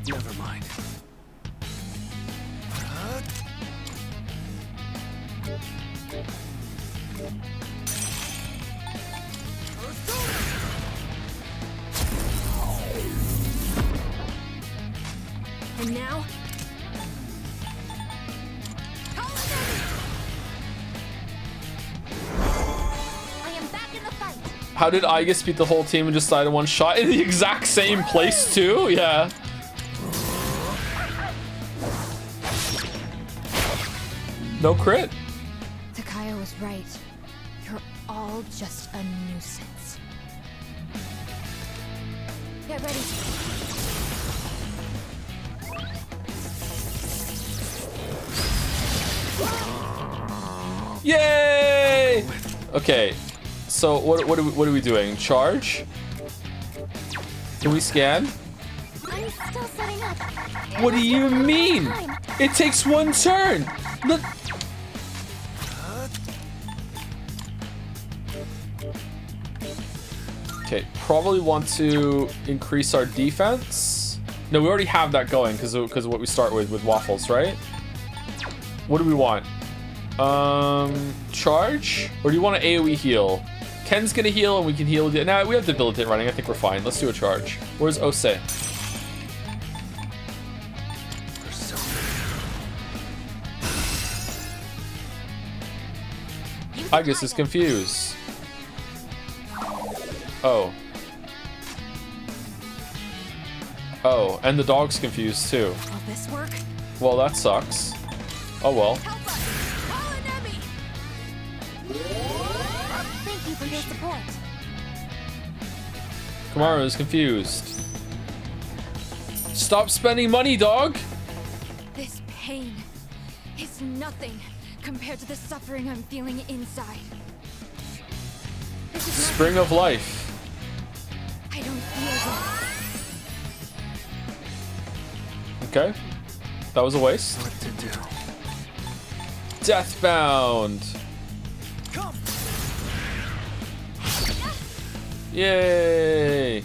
Never mind. And now? I am back in the fight. How did Aigis beat the whole team and just died in one shot in the exact same place too? Yeah. No crit. Takaya was right. You're all just a nuisance. Get ready. Yay! Okay, so what are we doing? Charge? Can we scan? I'm still setting up. What do you mean? It takes one turn. Look. Okay, probably want to increase our defense. No, we already have that going because of what we start with waffles, right? What do we want? Charge? Or do you want an AoE heal? Ken's gonna heal and we can heal. Nah, we have Debilitate running. I think we're fine. Let's do a charge. Where's Ose? Aigis is confused. Oh. Oh, and the dog's confused too. Will this work? Well, that sucks. Oh well. Thank you for your support. Kamaru is confused. Stop spending money, dog! This pain is nothing compared to the suffering I'm feeling inside. This is not Spring of life. I don't feel Okay. That was a waste. What to do? Deathbound. Yay!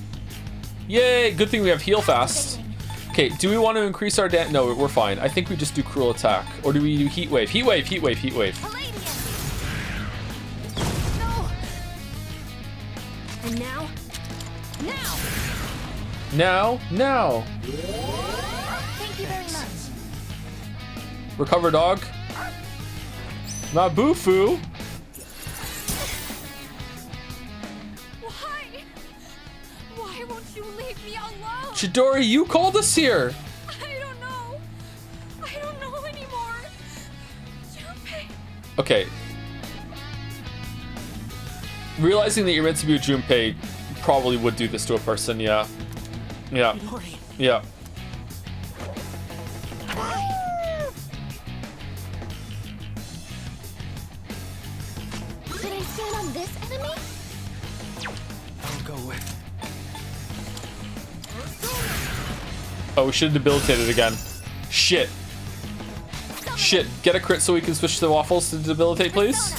Yay! Good thing we have heal fast. Okay, do we want to increase our damage? No, we're fine. I think we just do cruel attack. Or do we do heat wave? Heat wave, heat wave, heat wave. No. And now? Now. Thank you very much. Recover, dog. Mabufu. Why won't you leave me alone? Chidori, you called us here. I don't know anymore. Junpei. Okay. Realizing that you're meant to be with Junpei probably would do this to a person, yeah. Yeah. Yeah. Should I stand on this enemy? I'll go with. Oh, we should have debilitated again. Shit. Shit. Get a crit so we can switch to waffles to debilitate, please.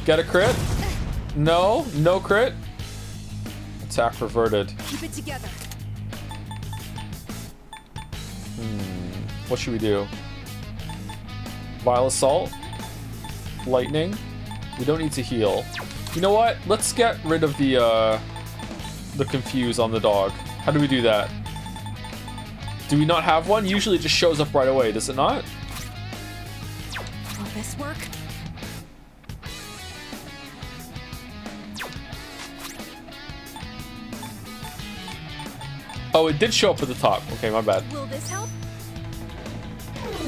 Get a crit. No. No crit. Attack reverted. Keep it together. What should we do? Vile Assault? Lightning? We don't need to heal. You know what? Let's get rid of the confuse on the dog. How do we do that? Do we not have one? Usually it just shows up right away, does it not? Will this work? Oh, it did show up at the top. Okay, my bad. Will this help?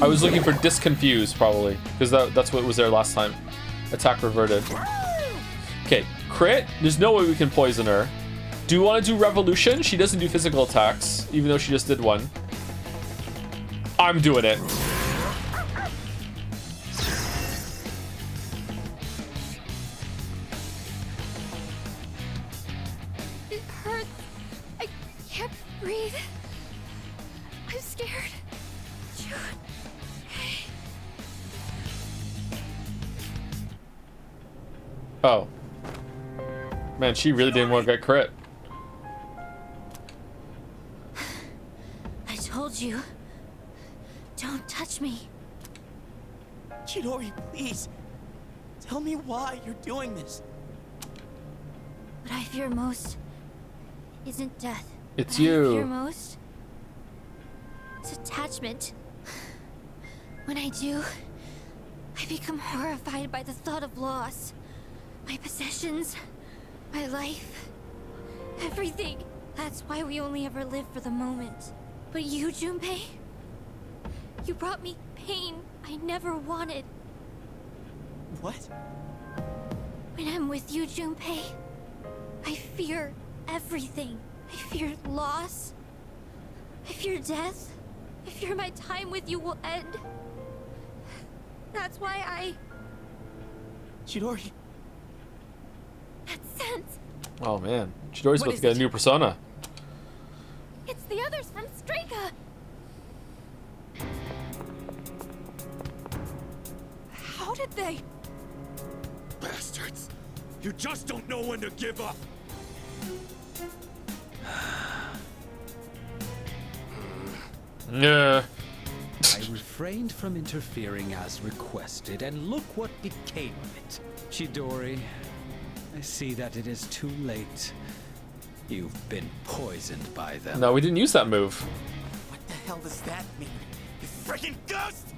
I was looking for disconfuse probably, because that's what was there last time. Attack reverted. Okay, crit. There's no way we can poison her. Do you want to do revolution? She doesn't do physical attacks, even though she just did one. I'm doing it. It hurts. I can't breathe. I'm scared. Oh. Man, she really didn't want to get crit. I told you. Don't touch me. Chidori, please. Tell me why you're doing this. What I fear most isn't death. It's What you. I fear most is attachment. When I do, I become horrified by the thought of loss. My possessions, my life, everything. That's why we only ever live for the moment. But you, Junpei, you brought me pain I never wanted. What? When I'm with you, Junpei, I fear everything. I fear loss. I fear death. I fear my time with you will end. That's why I... Chidori. That sense. Oh man, Chidori's What about to is get it? a new persona. It's the others from Strika. How did they? Bastards! You just don't know when to give up! Yeah. I refrained from interfering as requested, and look what became of it. Chidori, I see that it is too late. You've been poisoned by them. No, we didn't use that move. What the hell does that mean? You freaking ghost!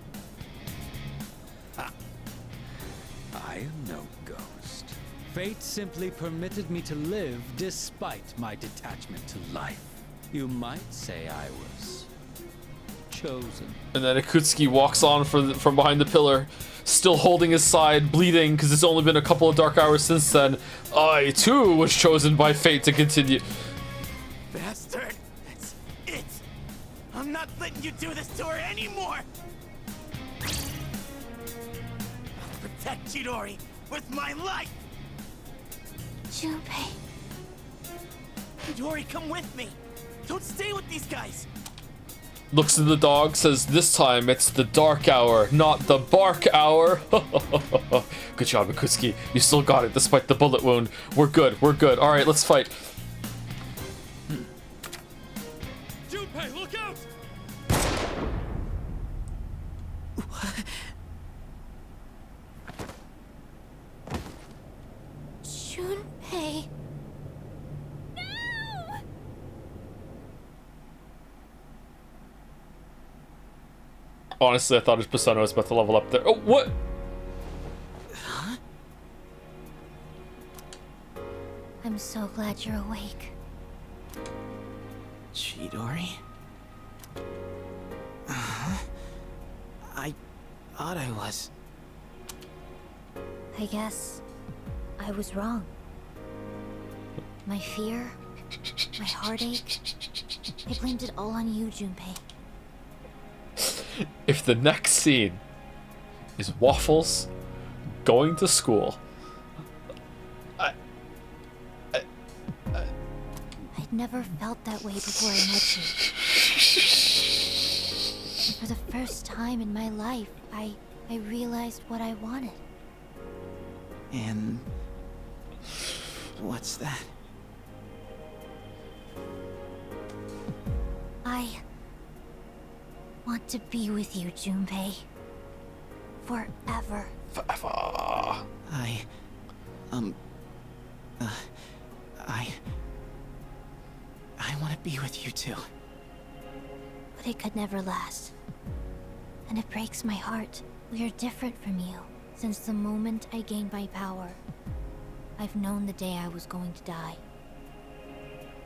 I am no ghost. Fate simply permitted me to live despite my detachment to life. You might say I was chosen. And then Akutsuki walks on from behind the pillar, still holding his side, bleeding, because it's only been a couple of dark hours since then. I, too, was chosen by fate to continue. Bastard! That's it! I'm not not letting you do this to her anymore! I'll protect Chidori with my life! Junpei. Chidori, come with me! Don't stay with these guys! Looks at the dog, says, this time it's the dark hour, not the bark hour. Good job, Mikusuki. You still got it despite the bullet wound. We're good, we're good. All right, let's fight. Junpei, look out! Junpei. Honestly, I thought his persona was about to level up there. Oh, what? Huh? I'm so glad you're awake. Chidori? I thought I was. I guess I was wrong. My fear, my heartache, I blamed it all on you, Junpei. If the next scene is Waffles going to school, I'd never felt that way before I met you. And for the first time in my life, I realized what I wanted. And what's that? I want to be with you, Junpei. Forever. Forever. I want to be with you too. But it could never last. And it breaks my heart. We are different from you. Since the moment I gained my power, I've known the day I was going to die.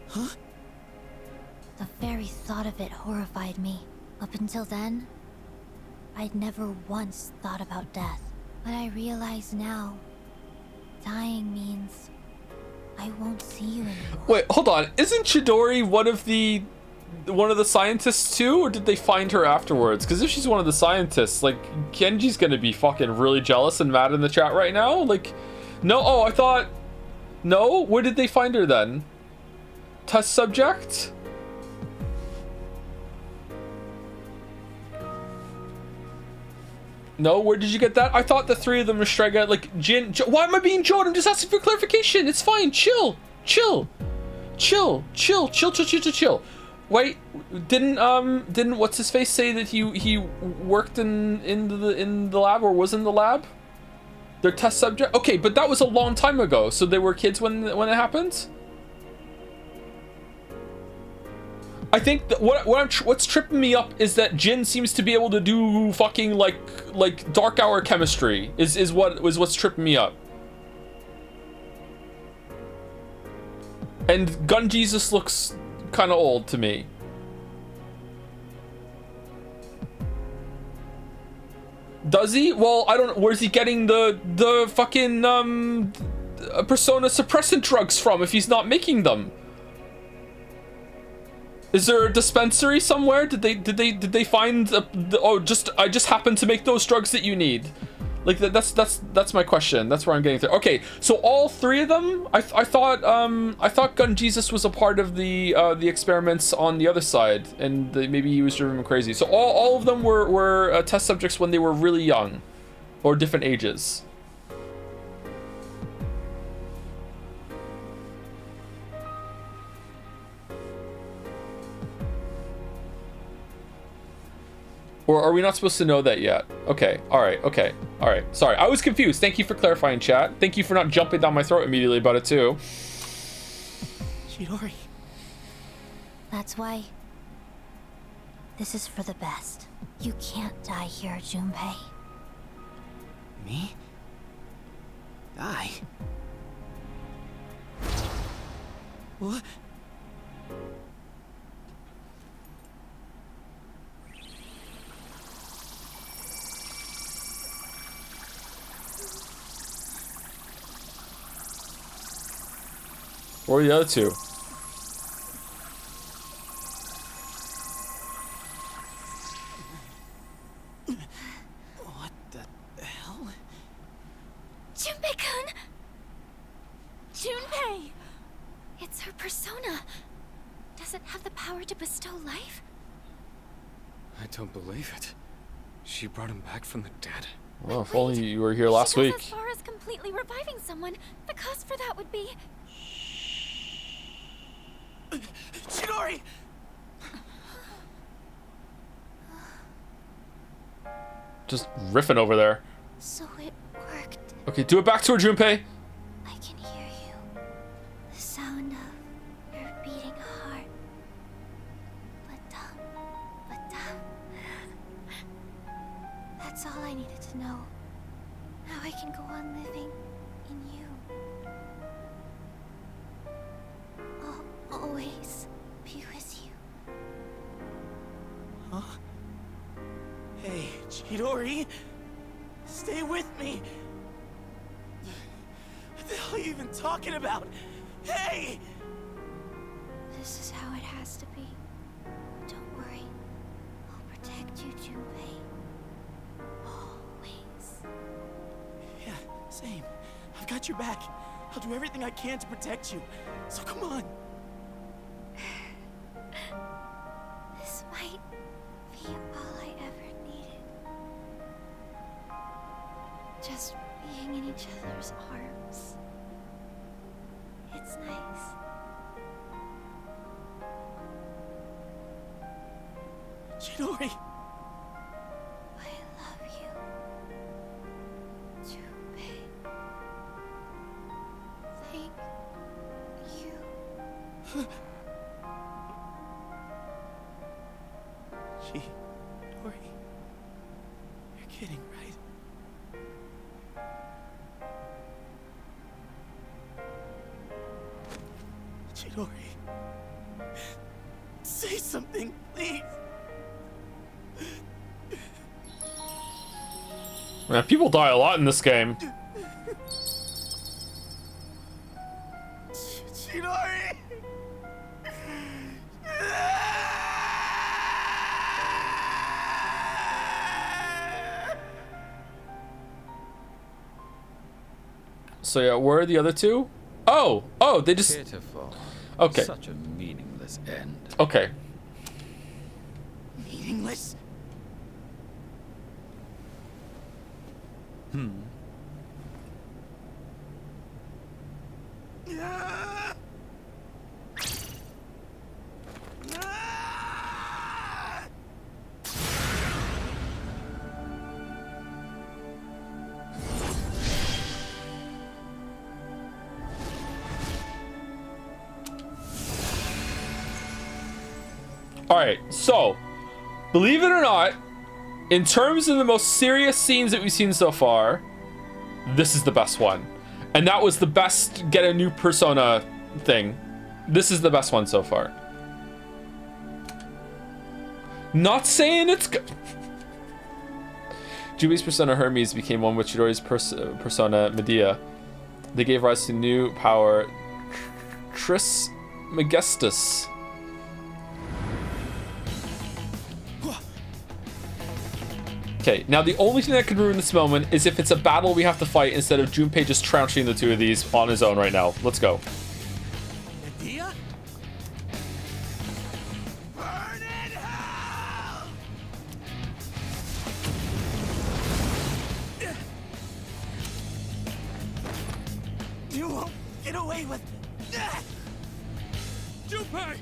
Huh? The very thought of it horrified me. Up until then, I'd never once thought about death. But I realize now, dying means I won't see you anymore. Wait, hold on. Isn't Chidori one of the scientists too, or did they find her afterwards? Because if she's one of the scientists, like, Genji's gonna be fucking really jealous and mad in the chat right now. Like, no. Oh, I thought. No. Where did they find her then? Test subject. No, where did you get that? I thought the three of them were Strega, like Jin. Why am I being Jode? I'm just asking for clarification. It's fine. Chill. Wait, didn't what's his face say that he worked in the lab or was in the lab? Their test subject. Okay, but that was a long time ago. So they were kids when it happened. I think that what's tripping me up is that Jin seems to be able to do fucking like dark hour chemistry is what's tripping me up. And Gun Jesus looks kind of old to me. Does he? Well, I don't know. Where's he getting the fucking persona suppressant drugs from if he's not making them? Is there a dispensary somewhere? Did they find I just happened to make those drugs that you need? Like that's my question. That's where I'm getting to. Okay, so all three of them. I thought Gun Jesus was a part of the experiments on the other side, and maybe he was driving them crazy. So all of them were test subjects when they were really young, or different ages. Or are we not supposed to know that yet? Okay, alright, okay, alright. Sorry, I was confused. Thank you for clarifying, chat. Thank you for not jumping down my throat immediately about it, too. Chidori. That's why this is for the best. You can't die here, Junpei. Me? Die? What? Where are the other two? power to bestow life? I don't believe it. She brought him back from the dead. Well, if only you were here last week. As far as completely reviving someone, the cost for that would be... Chidori! Just riffing over there. So it worked. Okay, do it back to her, Junpei. I can hear you. The sound of your beating heart. But that's all I needed to know. Now I can go on living in you. I'll always be with you. Huh? Hey, Chidori! Stay with me! What the hell are you even talking about? Hey! This is how it has to be. Don't worry. I'll protect you, Junpei. Always. Yeah, same. I've got your back. I'll do everything I can to protect you. So come on. This might be all I ever needed. Just being in each other's arms. It's nice. Chidori! I love you. Junpei. Thank you. Chidori. You're kidding, right? Chidori. Say something, please. Man, people die a lot in this game. Chidori. So yeah, where are the other two? Oh, they just... Pitiful. Okay. Such a meaningless end. Okay. Meaningless? Alright, so, believe it or not, in terms of the most serious scenes that we've seen so far, this is the best one. And that was the best get a new persona thing. This is the best one so far. Not saying it's good. Junpei's persona Hermes became one with Chidori's persona Medea. They gave rise to new power, Trismegistus. Okay, now the only thing that could ruin this moment is if it's a battle we have to fight instead of Junpei just trouncing the two of these on his own right now. Let's go. Medea? Burn in hell! You won't get away with that! Junpei!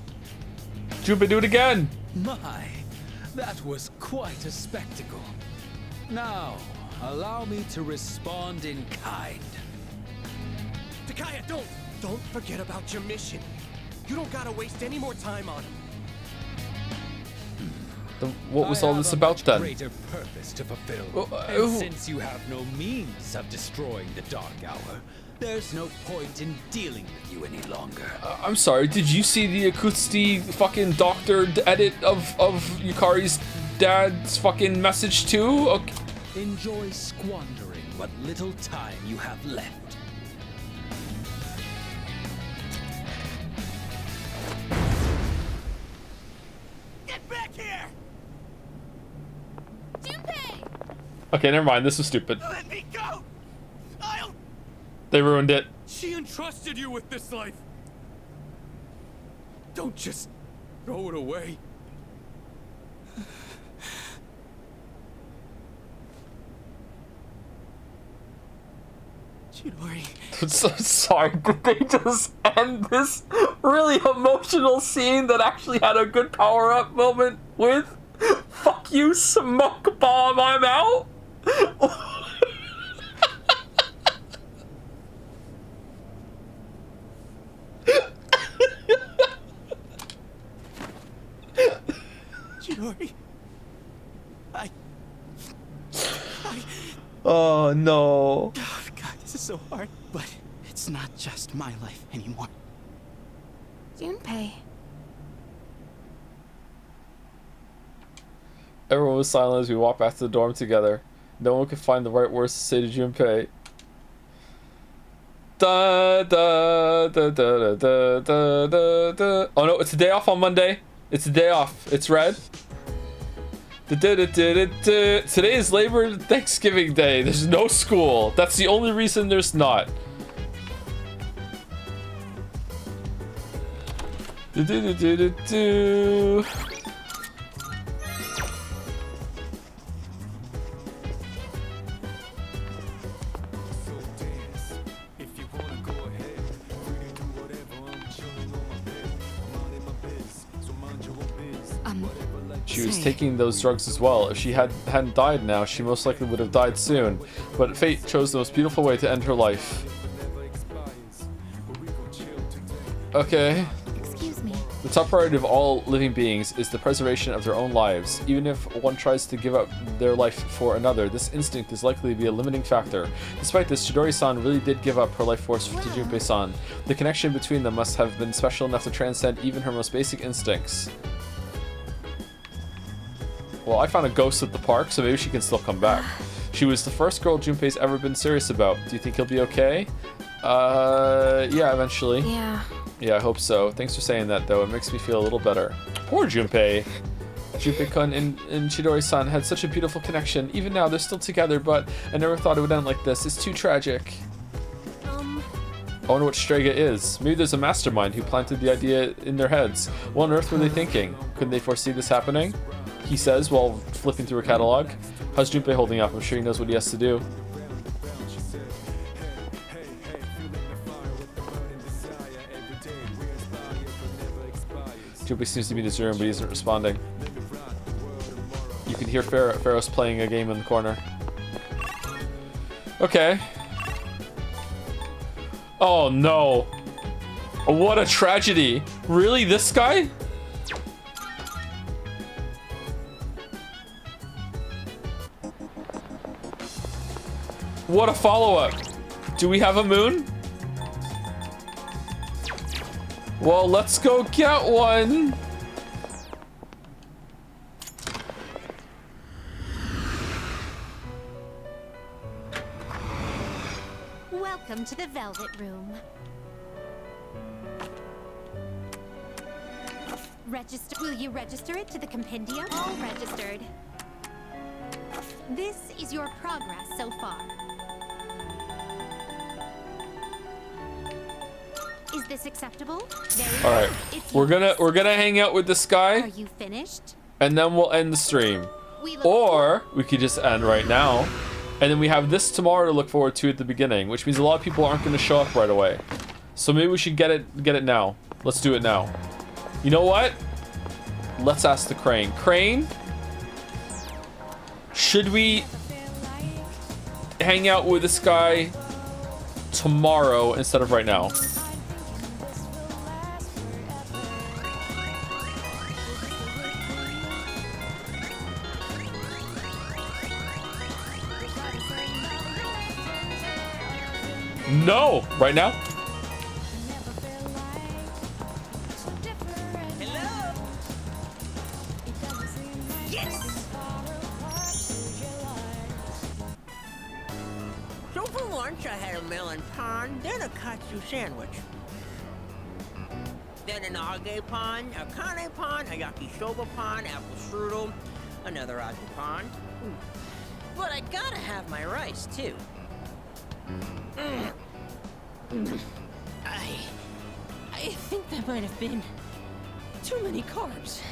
Junpei, do it again! My, that was quite a spectacle. Now, allow me to respond in kind. Takaya, don't forget about your mission. You don't gotta waste any more time on him. Then what was all this about then? Greater purpose to fulfill. And since you have no means of destroying the Dark Hour, there's no point in dealing with you any longer. I'm sorry, did you see the Akutsuki fucking doctored edit of Yukari's dad's fucking message too? Okay. Enjoy squandering what little time you have left. Get back here! Junpei! Okay, never mind, this was stupid. Let me go! They ruined it. She entrusted you with this life. Don't just Throw it away. Chidori. I'm so sorry. Did they just end this really emotional scene that actually had a good power-up moment with "Fuck you, smoke bomb, I'm out"? Chidori. Oh no. Oh, God, this is so hard. But it's not just my life anymore. Junpei. Everyone was silent as we walked back to the dorm together. No one could find the right words to say to Junpei. Da da da da da da da da. Oh no, it's a day off on Monday. It's a day off. It's red. Today is Labor Thanksgiving Day. There's no school. That's the only reason there's not. She was taking those drugs as well. If she hadn't died now, she most likely would have died soon. But fate chose the most beautiful way to end her life. Okay. Excuse me. The top priority of all living beings is the preservation of their own lives. Even if one tries to give up their life for another, this instinct is likely to be a limiting factor. Despite this, Chidori-san really did give up her life force to Junpei-san. The connection between them must have been special enough to transcend even her most basic instincts. Well, I found a ghost at the park, so maybe she can still come back. She was the first girl Junpei's ever been serious about. Do you think he'll be okay? Yeah, eventually. Yeah. Yeah, I hope so. Thanks for saying that, though. It makes me feel a little better. Poor Junpei. Junpei-kun and Chidori-san had such a beautiful connection. Even now, they're still together, but I never thought it would end like this. It's too tragic. I wonder what Strega is. Maybe there's a mastermind who planted the idea in their heads. What on earth were they thinking? Couldn't they foresee this happening? He says while flipping through a catalog. How's Junpei holding up? I'm sure he knows what he has to do. Junpei seems to be in his room, but he isn't responding. You can hear Pharos playing a game in the corner. Okay. Oh no. What a tragedy. Really? This guy? What a follow-up. Do we have a moon? Well, let's go get one. Welcome to the Velvet Room. Register. Will you register it to the compendium? All registered. This is your progress so far. Is this acceptable? All right, we're gonna hang out with this guy. Are you finished? And then we'll end the stream, or we could just end right now, and then we have this tomorrow to look forward to at the beginning, which means a lot of people aren't going to show up right away. So maybe we should get it now. Let's do it now. You know what? Let's ask the Crane. Crane, should we hang out with this guy tomorrow instead of right now? No! Right now? So for lunch, I had a melon pan, then a katsu sandwich. Then an age pan, a kane pan, a yakisoba pan, apple strudel, another age pan. But I gotta have my rice, too. I think that might have been Too many carbs.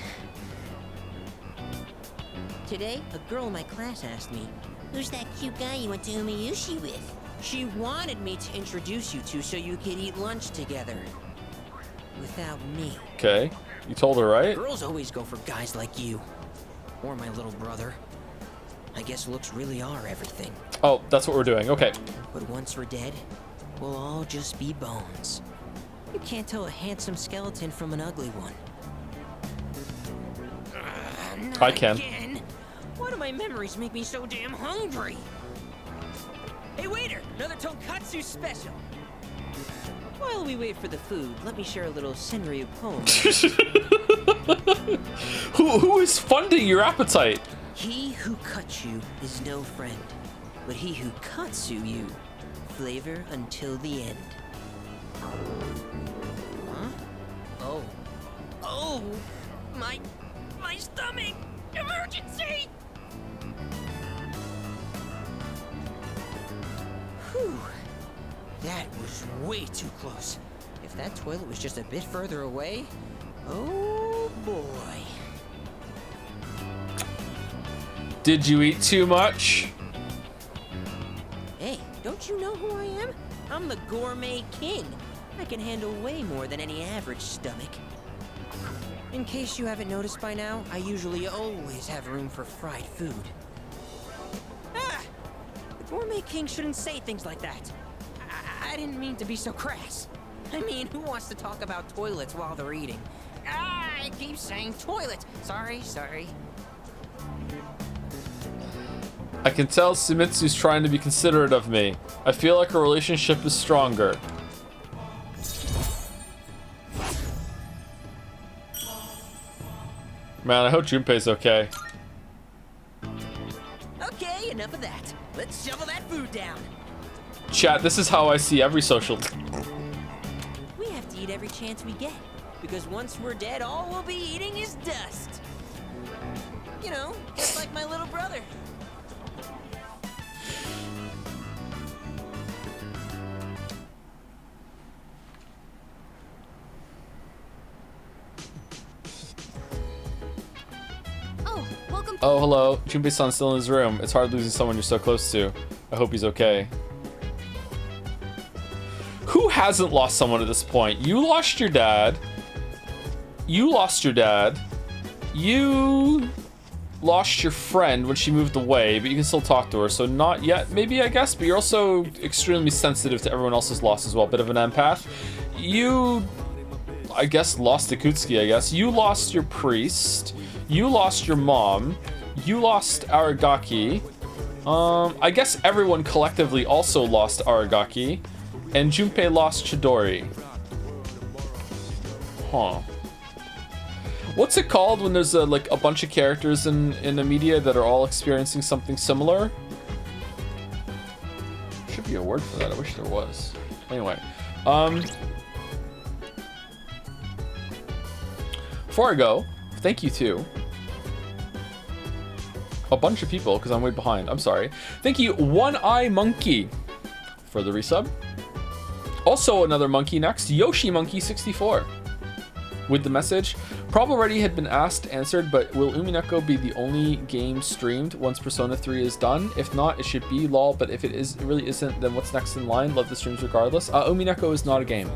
Today, a girl in my class asked me, "Who's that cute guy you went to Umiyushi with?" She wanted me to introduce you to so you could eat lunch together. Without me. Okay. You told her, right? Girls always go for guys like you. Or my little brother. I guess looks really are everything. Oh, that's what we're doing. Okay. But once we're dead, we'll all just be bones. You can't tell a handsome skeleton from an ugly one. I can. Again. Why do my memories make me so damn hungry? Hey waiter, another tonkatsu special. While we wait for the food, let me share a little Senryu poem. Who is funding your appetite? He who cuts you is no friend, but he who katsu you, flavor until the end. Huh? Oh. Oh! My stomach! Emergency! Whew. That was way too close. If that toilet was just a bit further away, oh boy. Did you eat too much? Hey, don't you know who I am? I'm the gourmet king. I can handle way more than any average stomach. In case you haven't noticed by now, I usually always have room for fried food. Ah! The gourmet king shouldn't say things like that. I didn't mean to be so crass. I mean, who wants to talk about toilets while they're eating? Ah, I keep saying toilet. Sorry. I can tell Sumitsu's trying to be considerate of me. I feel like our relationship is stronger. Man, I hope Junpei's okay. Okay, enough of that. Let's shovel that food down. Chat, this is how I see every social. We have to eat every chance we get, because once we're dead, all we'll be eating is dust. You know, just like my little brother. Oh, hello. Junpei-san's still in his room. It's hard losing someone you're so close to. I hope he's okay. Who hasn't lost someone at this point? You lost your dad. You lost your dad. You lost your friend when she moved away, but you can still talk to her, so not yet, maybe, I guess, but you're also extremely sensitive to everyone else's loss as well. Bit of an empath. You, I guess, lost Akutsuki, I guess. You lost your priest. You lost your mom. You lost Aragaki. I guess everyone collectively also lost Aragaki. And Junpei lost Chidori. Huh. What's it called when there's like a bunch of characters in the media that are all experiencing something similar? Should be a word for that. I wish there was. Anyway. Before I go, thank you to a bunch of people, because I'm way behind. I'm sorry. Thank you, One Eye Monkey, for the resub. Also another monkey next, Yoshi Monkey 64, with the message. Prob already had been asked, answered, but will Umineko be the only game streamed once Persona 3 is done? If not, it should be, lol, but if it really isn't, then what's next in line? Love the streams regardless. Umineko is not a game.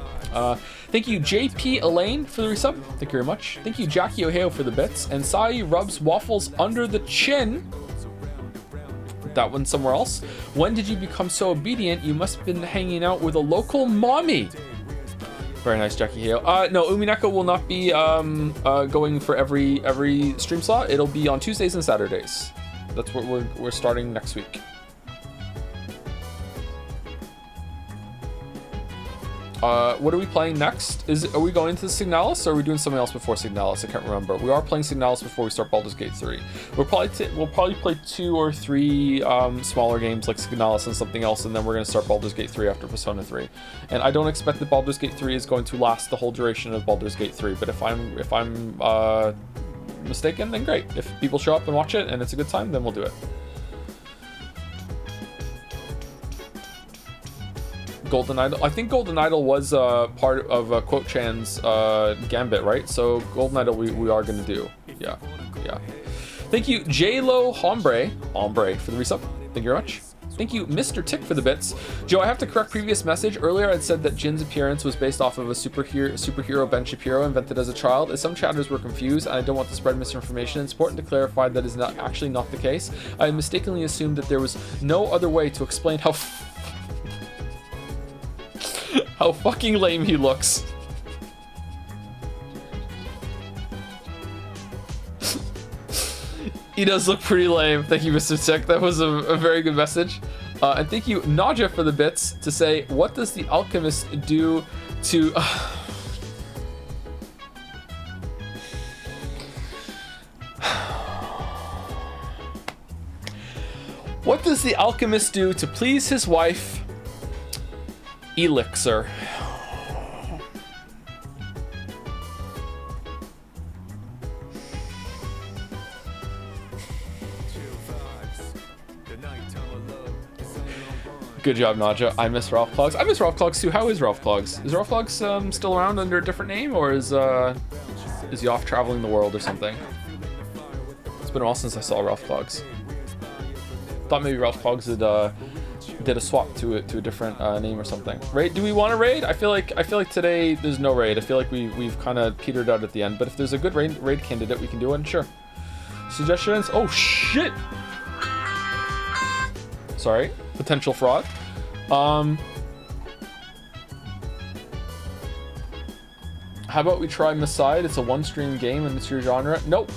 Thank you, JP Elaine, for the resub. Thank you very much. Thank you, Jackie Ohio, for the bits. And Sai rubs waffles under the chin. That one somewhere else. When did you become so obedient? You must have been hanging out with a local mommy. Very nice, Jackie Hale. No, Umineko will not be going for every stream slot. It'll be on Tuesdays and Saturdays. That's what we're starting next week. What are we playing next? Are we going to Signalis, or are we doing something else before Signalis? I can't remember. We are playing Signalis before we start Baldur's Gate 3. We'll probably play 2 or 3 smaller games like Signalis and something else, and then we're going to start Baldur's Gate 3 after Persona 3. And I don't expect that Baldur's Gate 3 is going to last the whole duration of Baldur's Gate 3. But if I'm mistaken, then great. If people show up and watch it and it's a good time, then we'll do it. Golden Idol. I think Golden Idol was part of Quote Chan's Gambit, right? So Golden Idol we are gonna do. Yeah. Thank you, J-Lo Hombre for the resub. Thank you very much. Thank you, Mr. Tick, for the bits. Joe, I have to correct previous message. Earlier, I'd said that Jin's appearance was based off of a superhero Ben Shapiro invented as a child. As some chatters were confused, and I don't want to spread misinformation, it's important to clarify that is actually not the case. I mistakenly assumed that there was no other way to explain how how fucking lame he looks. He does look pretty lame. Thank you, Mr. Tick. That was a very good message. And thank you, Naja, for the bits to say, what does the alchemist do to... What does the alchemist do to please his wife? Elixir. Good job, Naja. I miss Ralph Clogs. I miss Ralph Clogs too. How is Ralph Clogs? Is Ralph Clogs still around under a different name, or is he off traveling the world or something? It's been a while since I saw Ralph Clogs. Thought maybe Ralph Clogs did a swap to a different name or something. Raid? Do we want a raid? I feel like today there's no raid. I feel like we've kind of petered out at the end. But if there's a good raid candidate, we can do one. Sure. Suggestions? Oh shit! Sorry. Potential fraud. How about we try Maside? It's a one-stream game and it's your genre. Nope.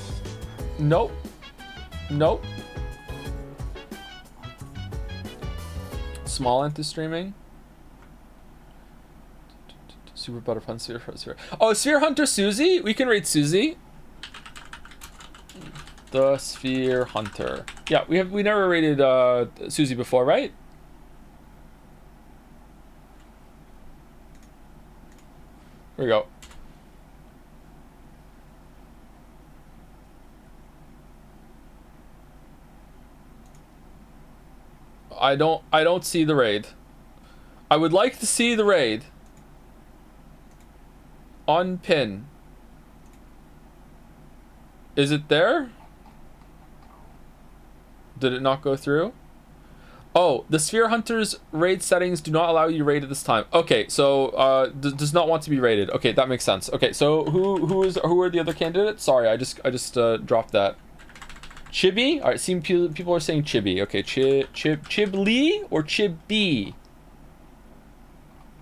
Small Ant is streaming. Super Butterfun Sphere. Oh, Sphere Hunter Susie? We can raid Susie. The Sphere Hunter. Yeah, we never raided Susie before, right? Here we go. I don't see the raid. I would like to see the raid. Unpin. Is it there? Did it not go through? Oh, the Sphere Hunter's raid settings do not allow you to raid at this time. Okay, so does not want to be raided. Okay, that makes sense. Okay, so who are the other candidates? Sorry, I just dropped that. Chibi? All right, see people are saying Chibi. Okay, Chiblee or Chibi?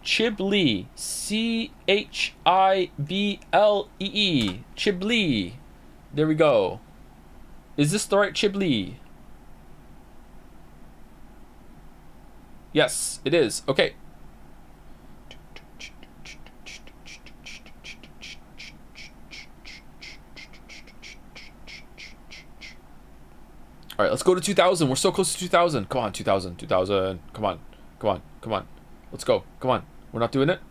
Chiblee. Chiblee. Chiblee. There we go. Is this the right Chiblee? Yes, it is. Okay. All right, let's go to 2,000. We're so close to 2,000. Come on, 2,000. Come on. Let's go. Come on. We're not doing it.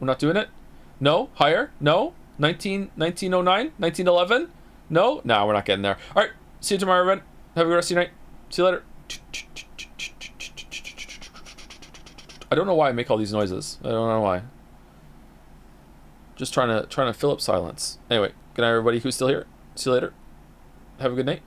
No, higher. No. 1909, 1911. No, we're not getting there. All right, see you tomorrow, everyone. Have a good rest of your night. See you later. I don't know why I make all these noises. I don't know why. Just trying to fill up silence. Anyway, good night, everybody who's still here. See you later. Have a good night.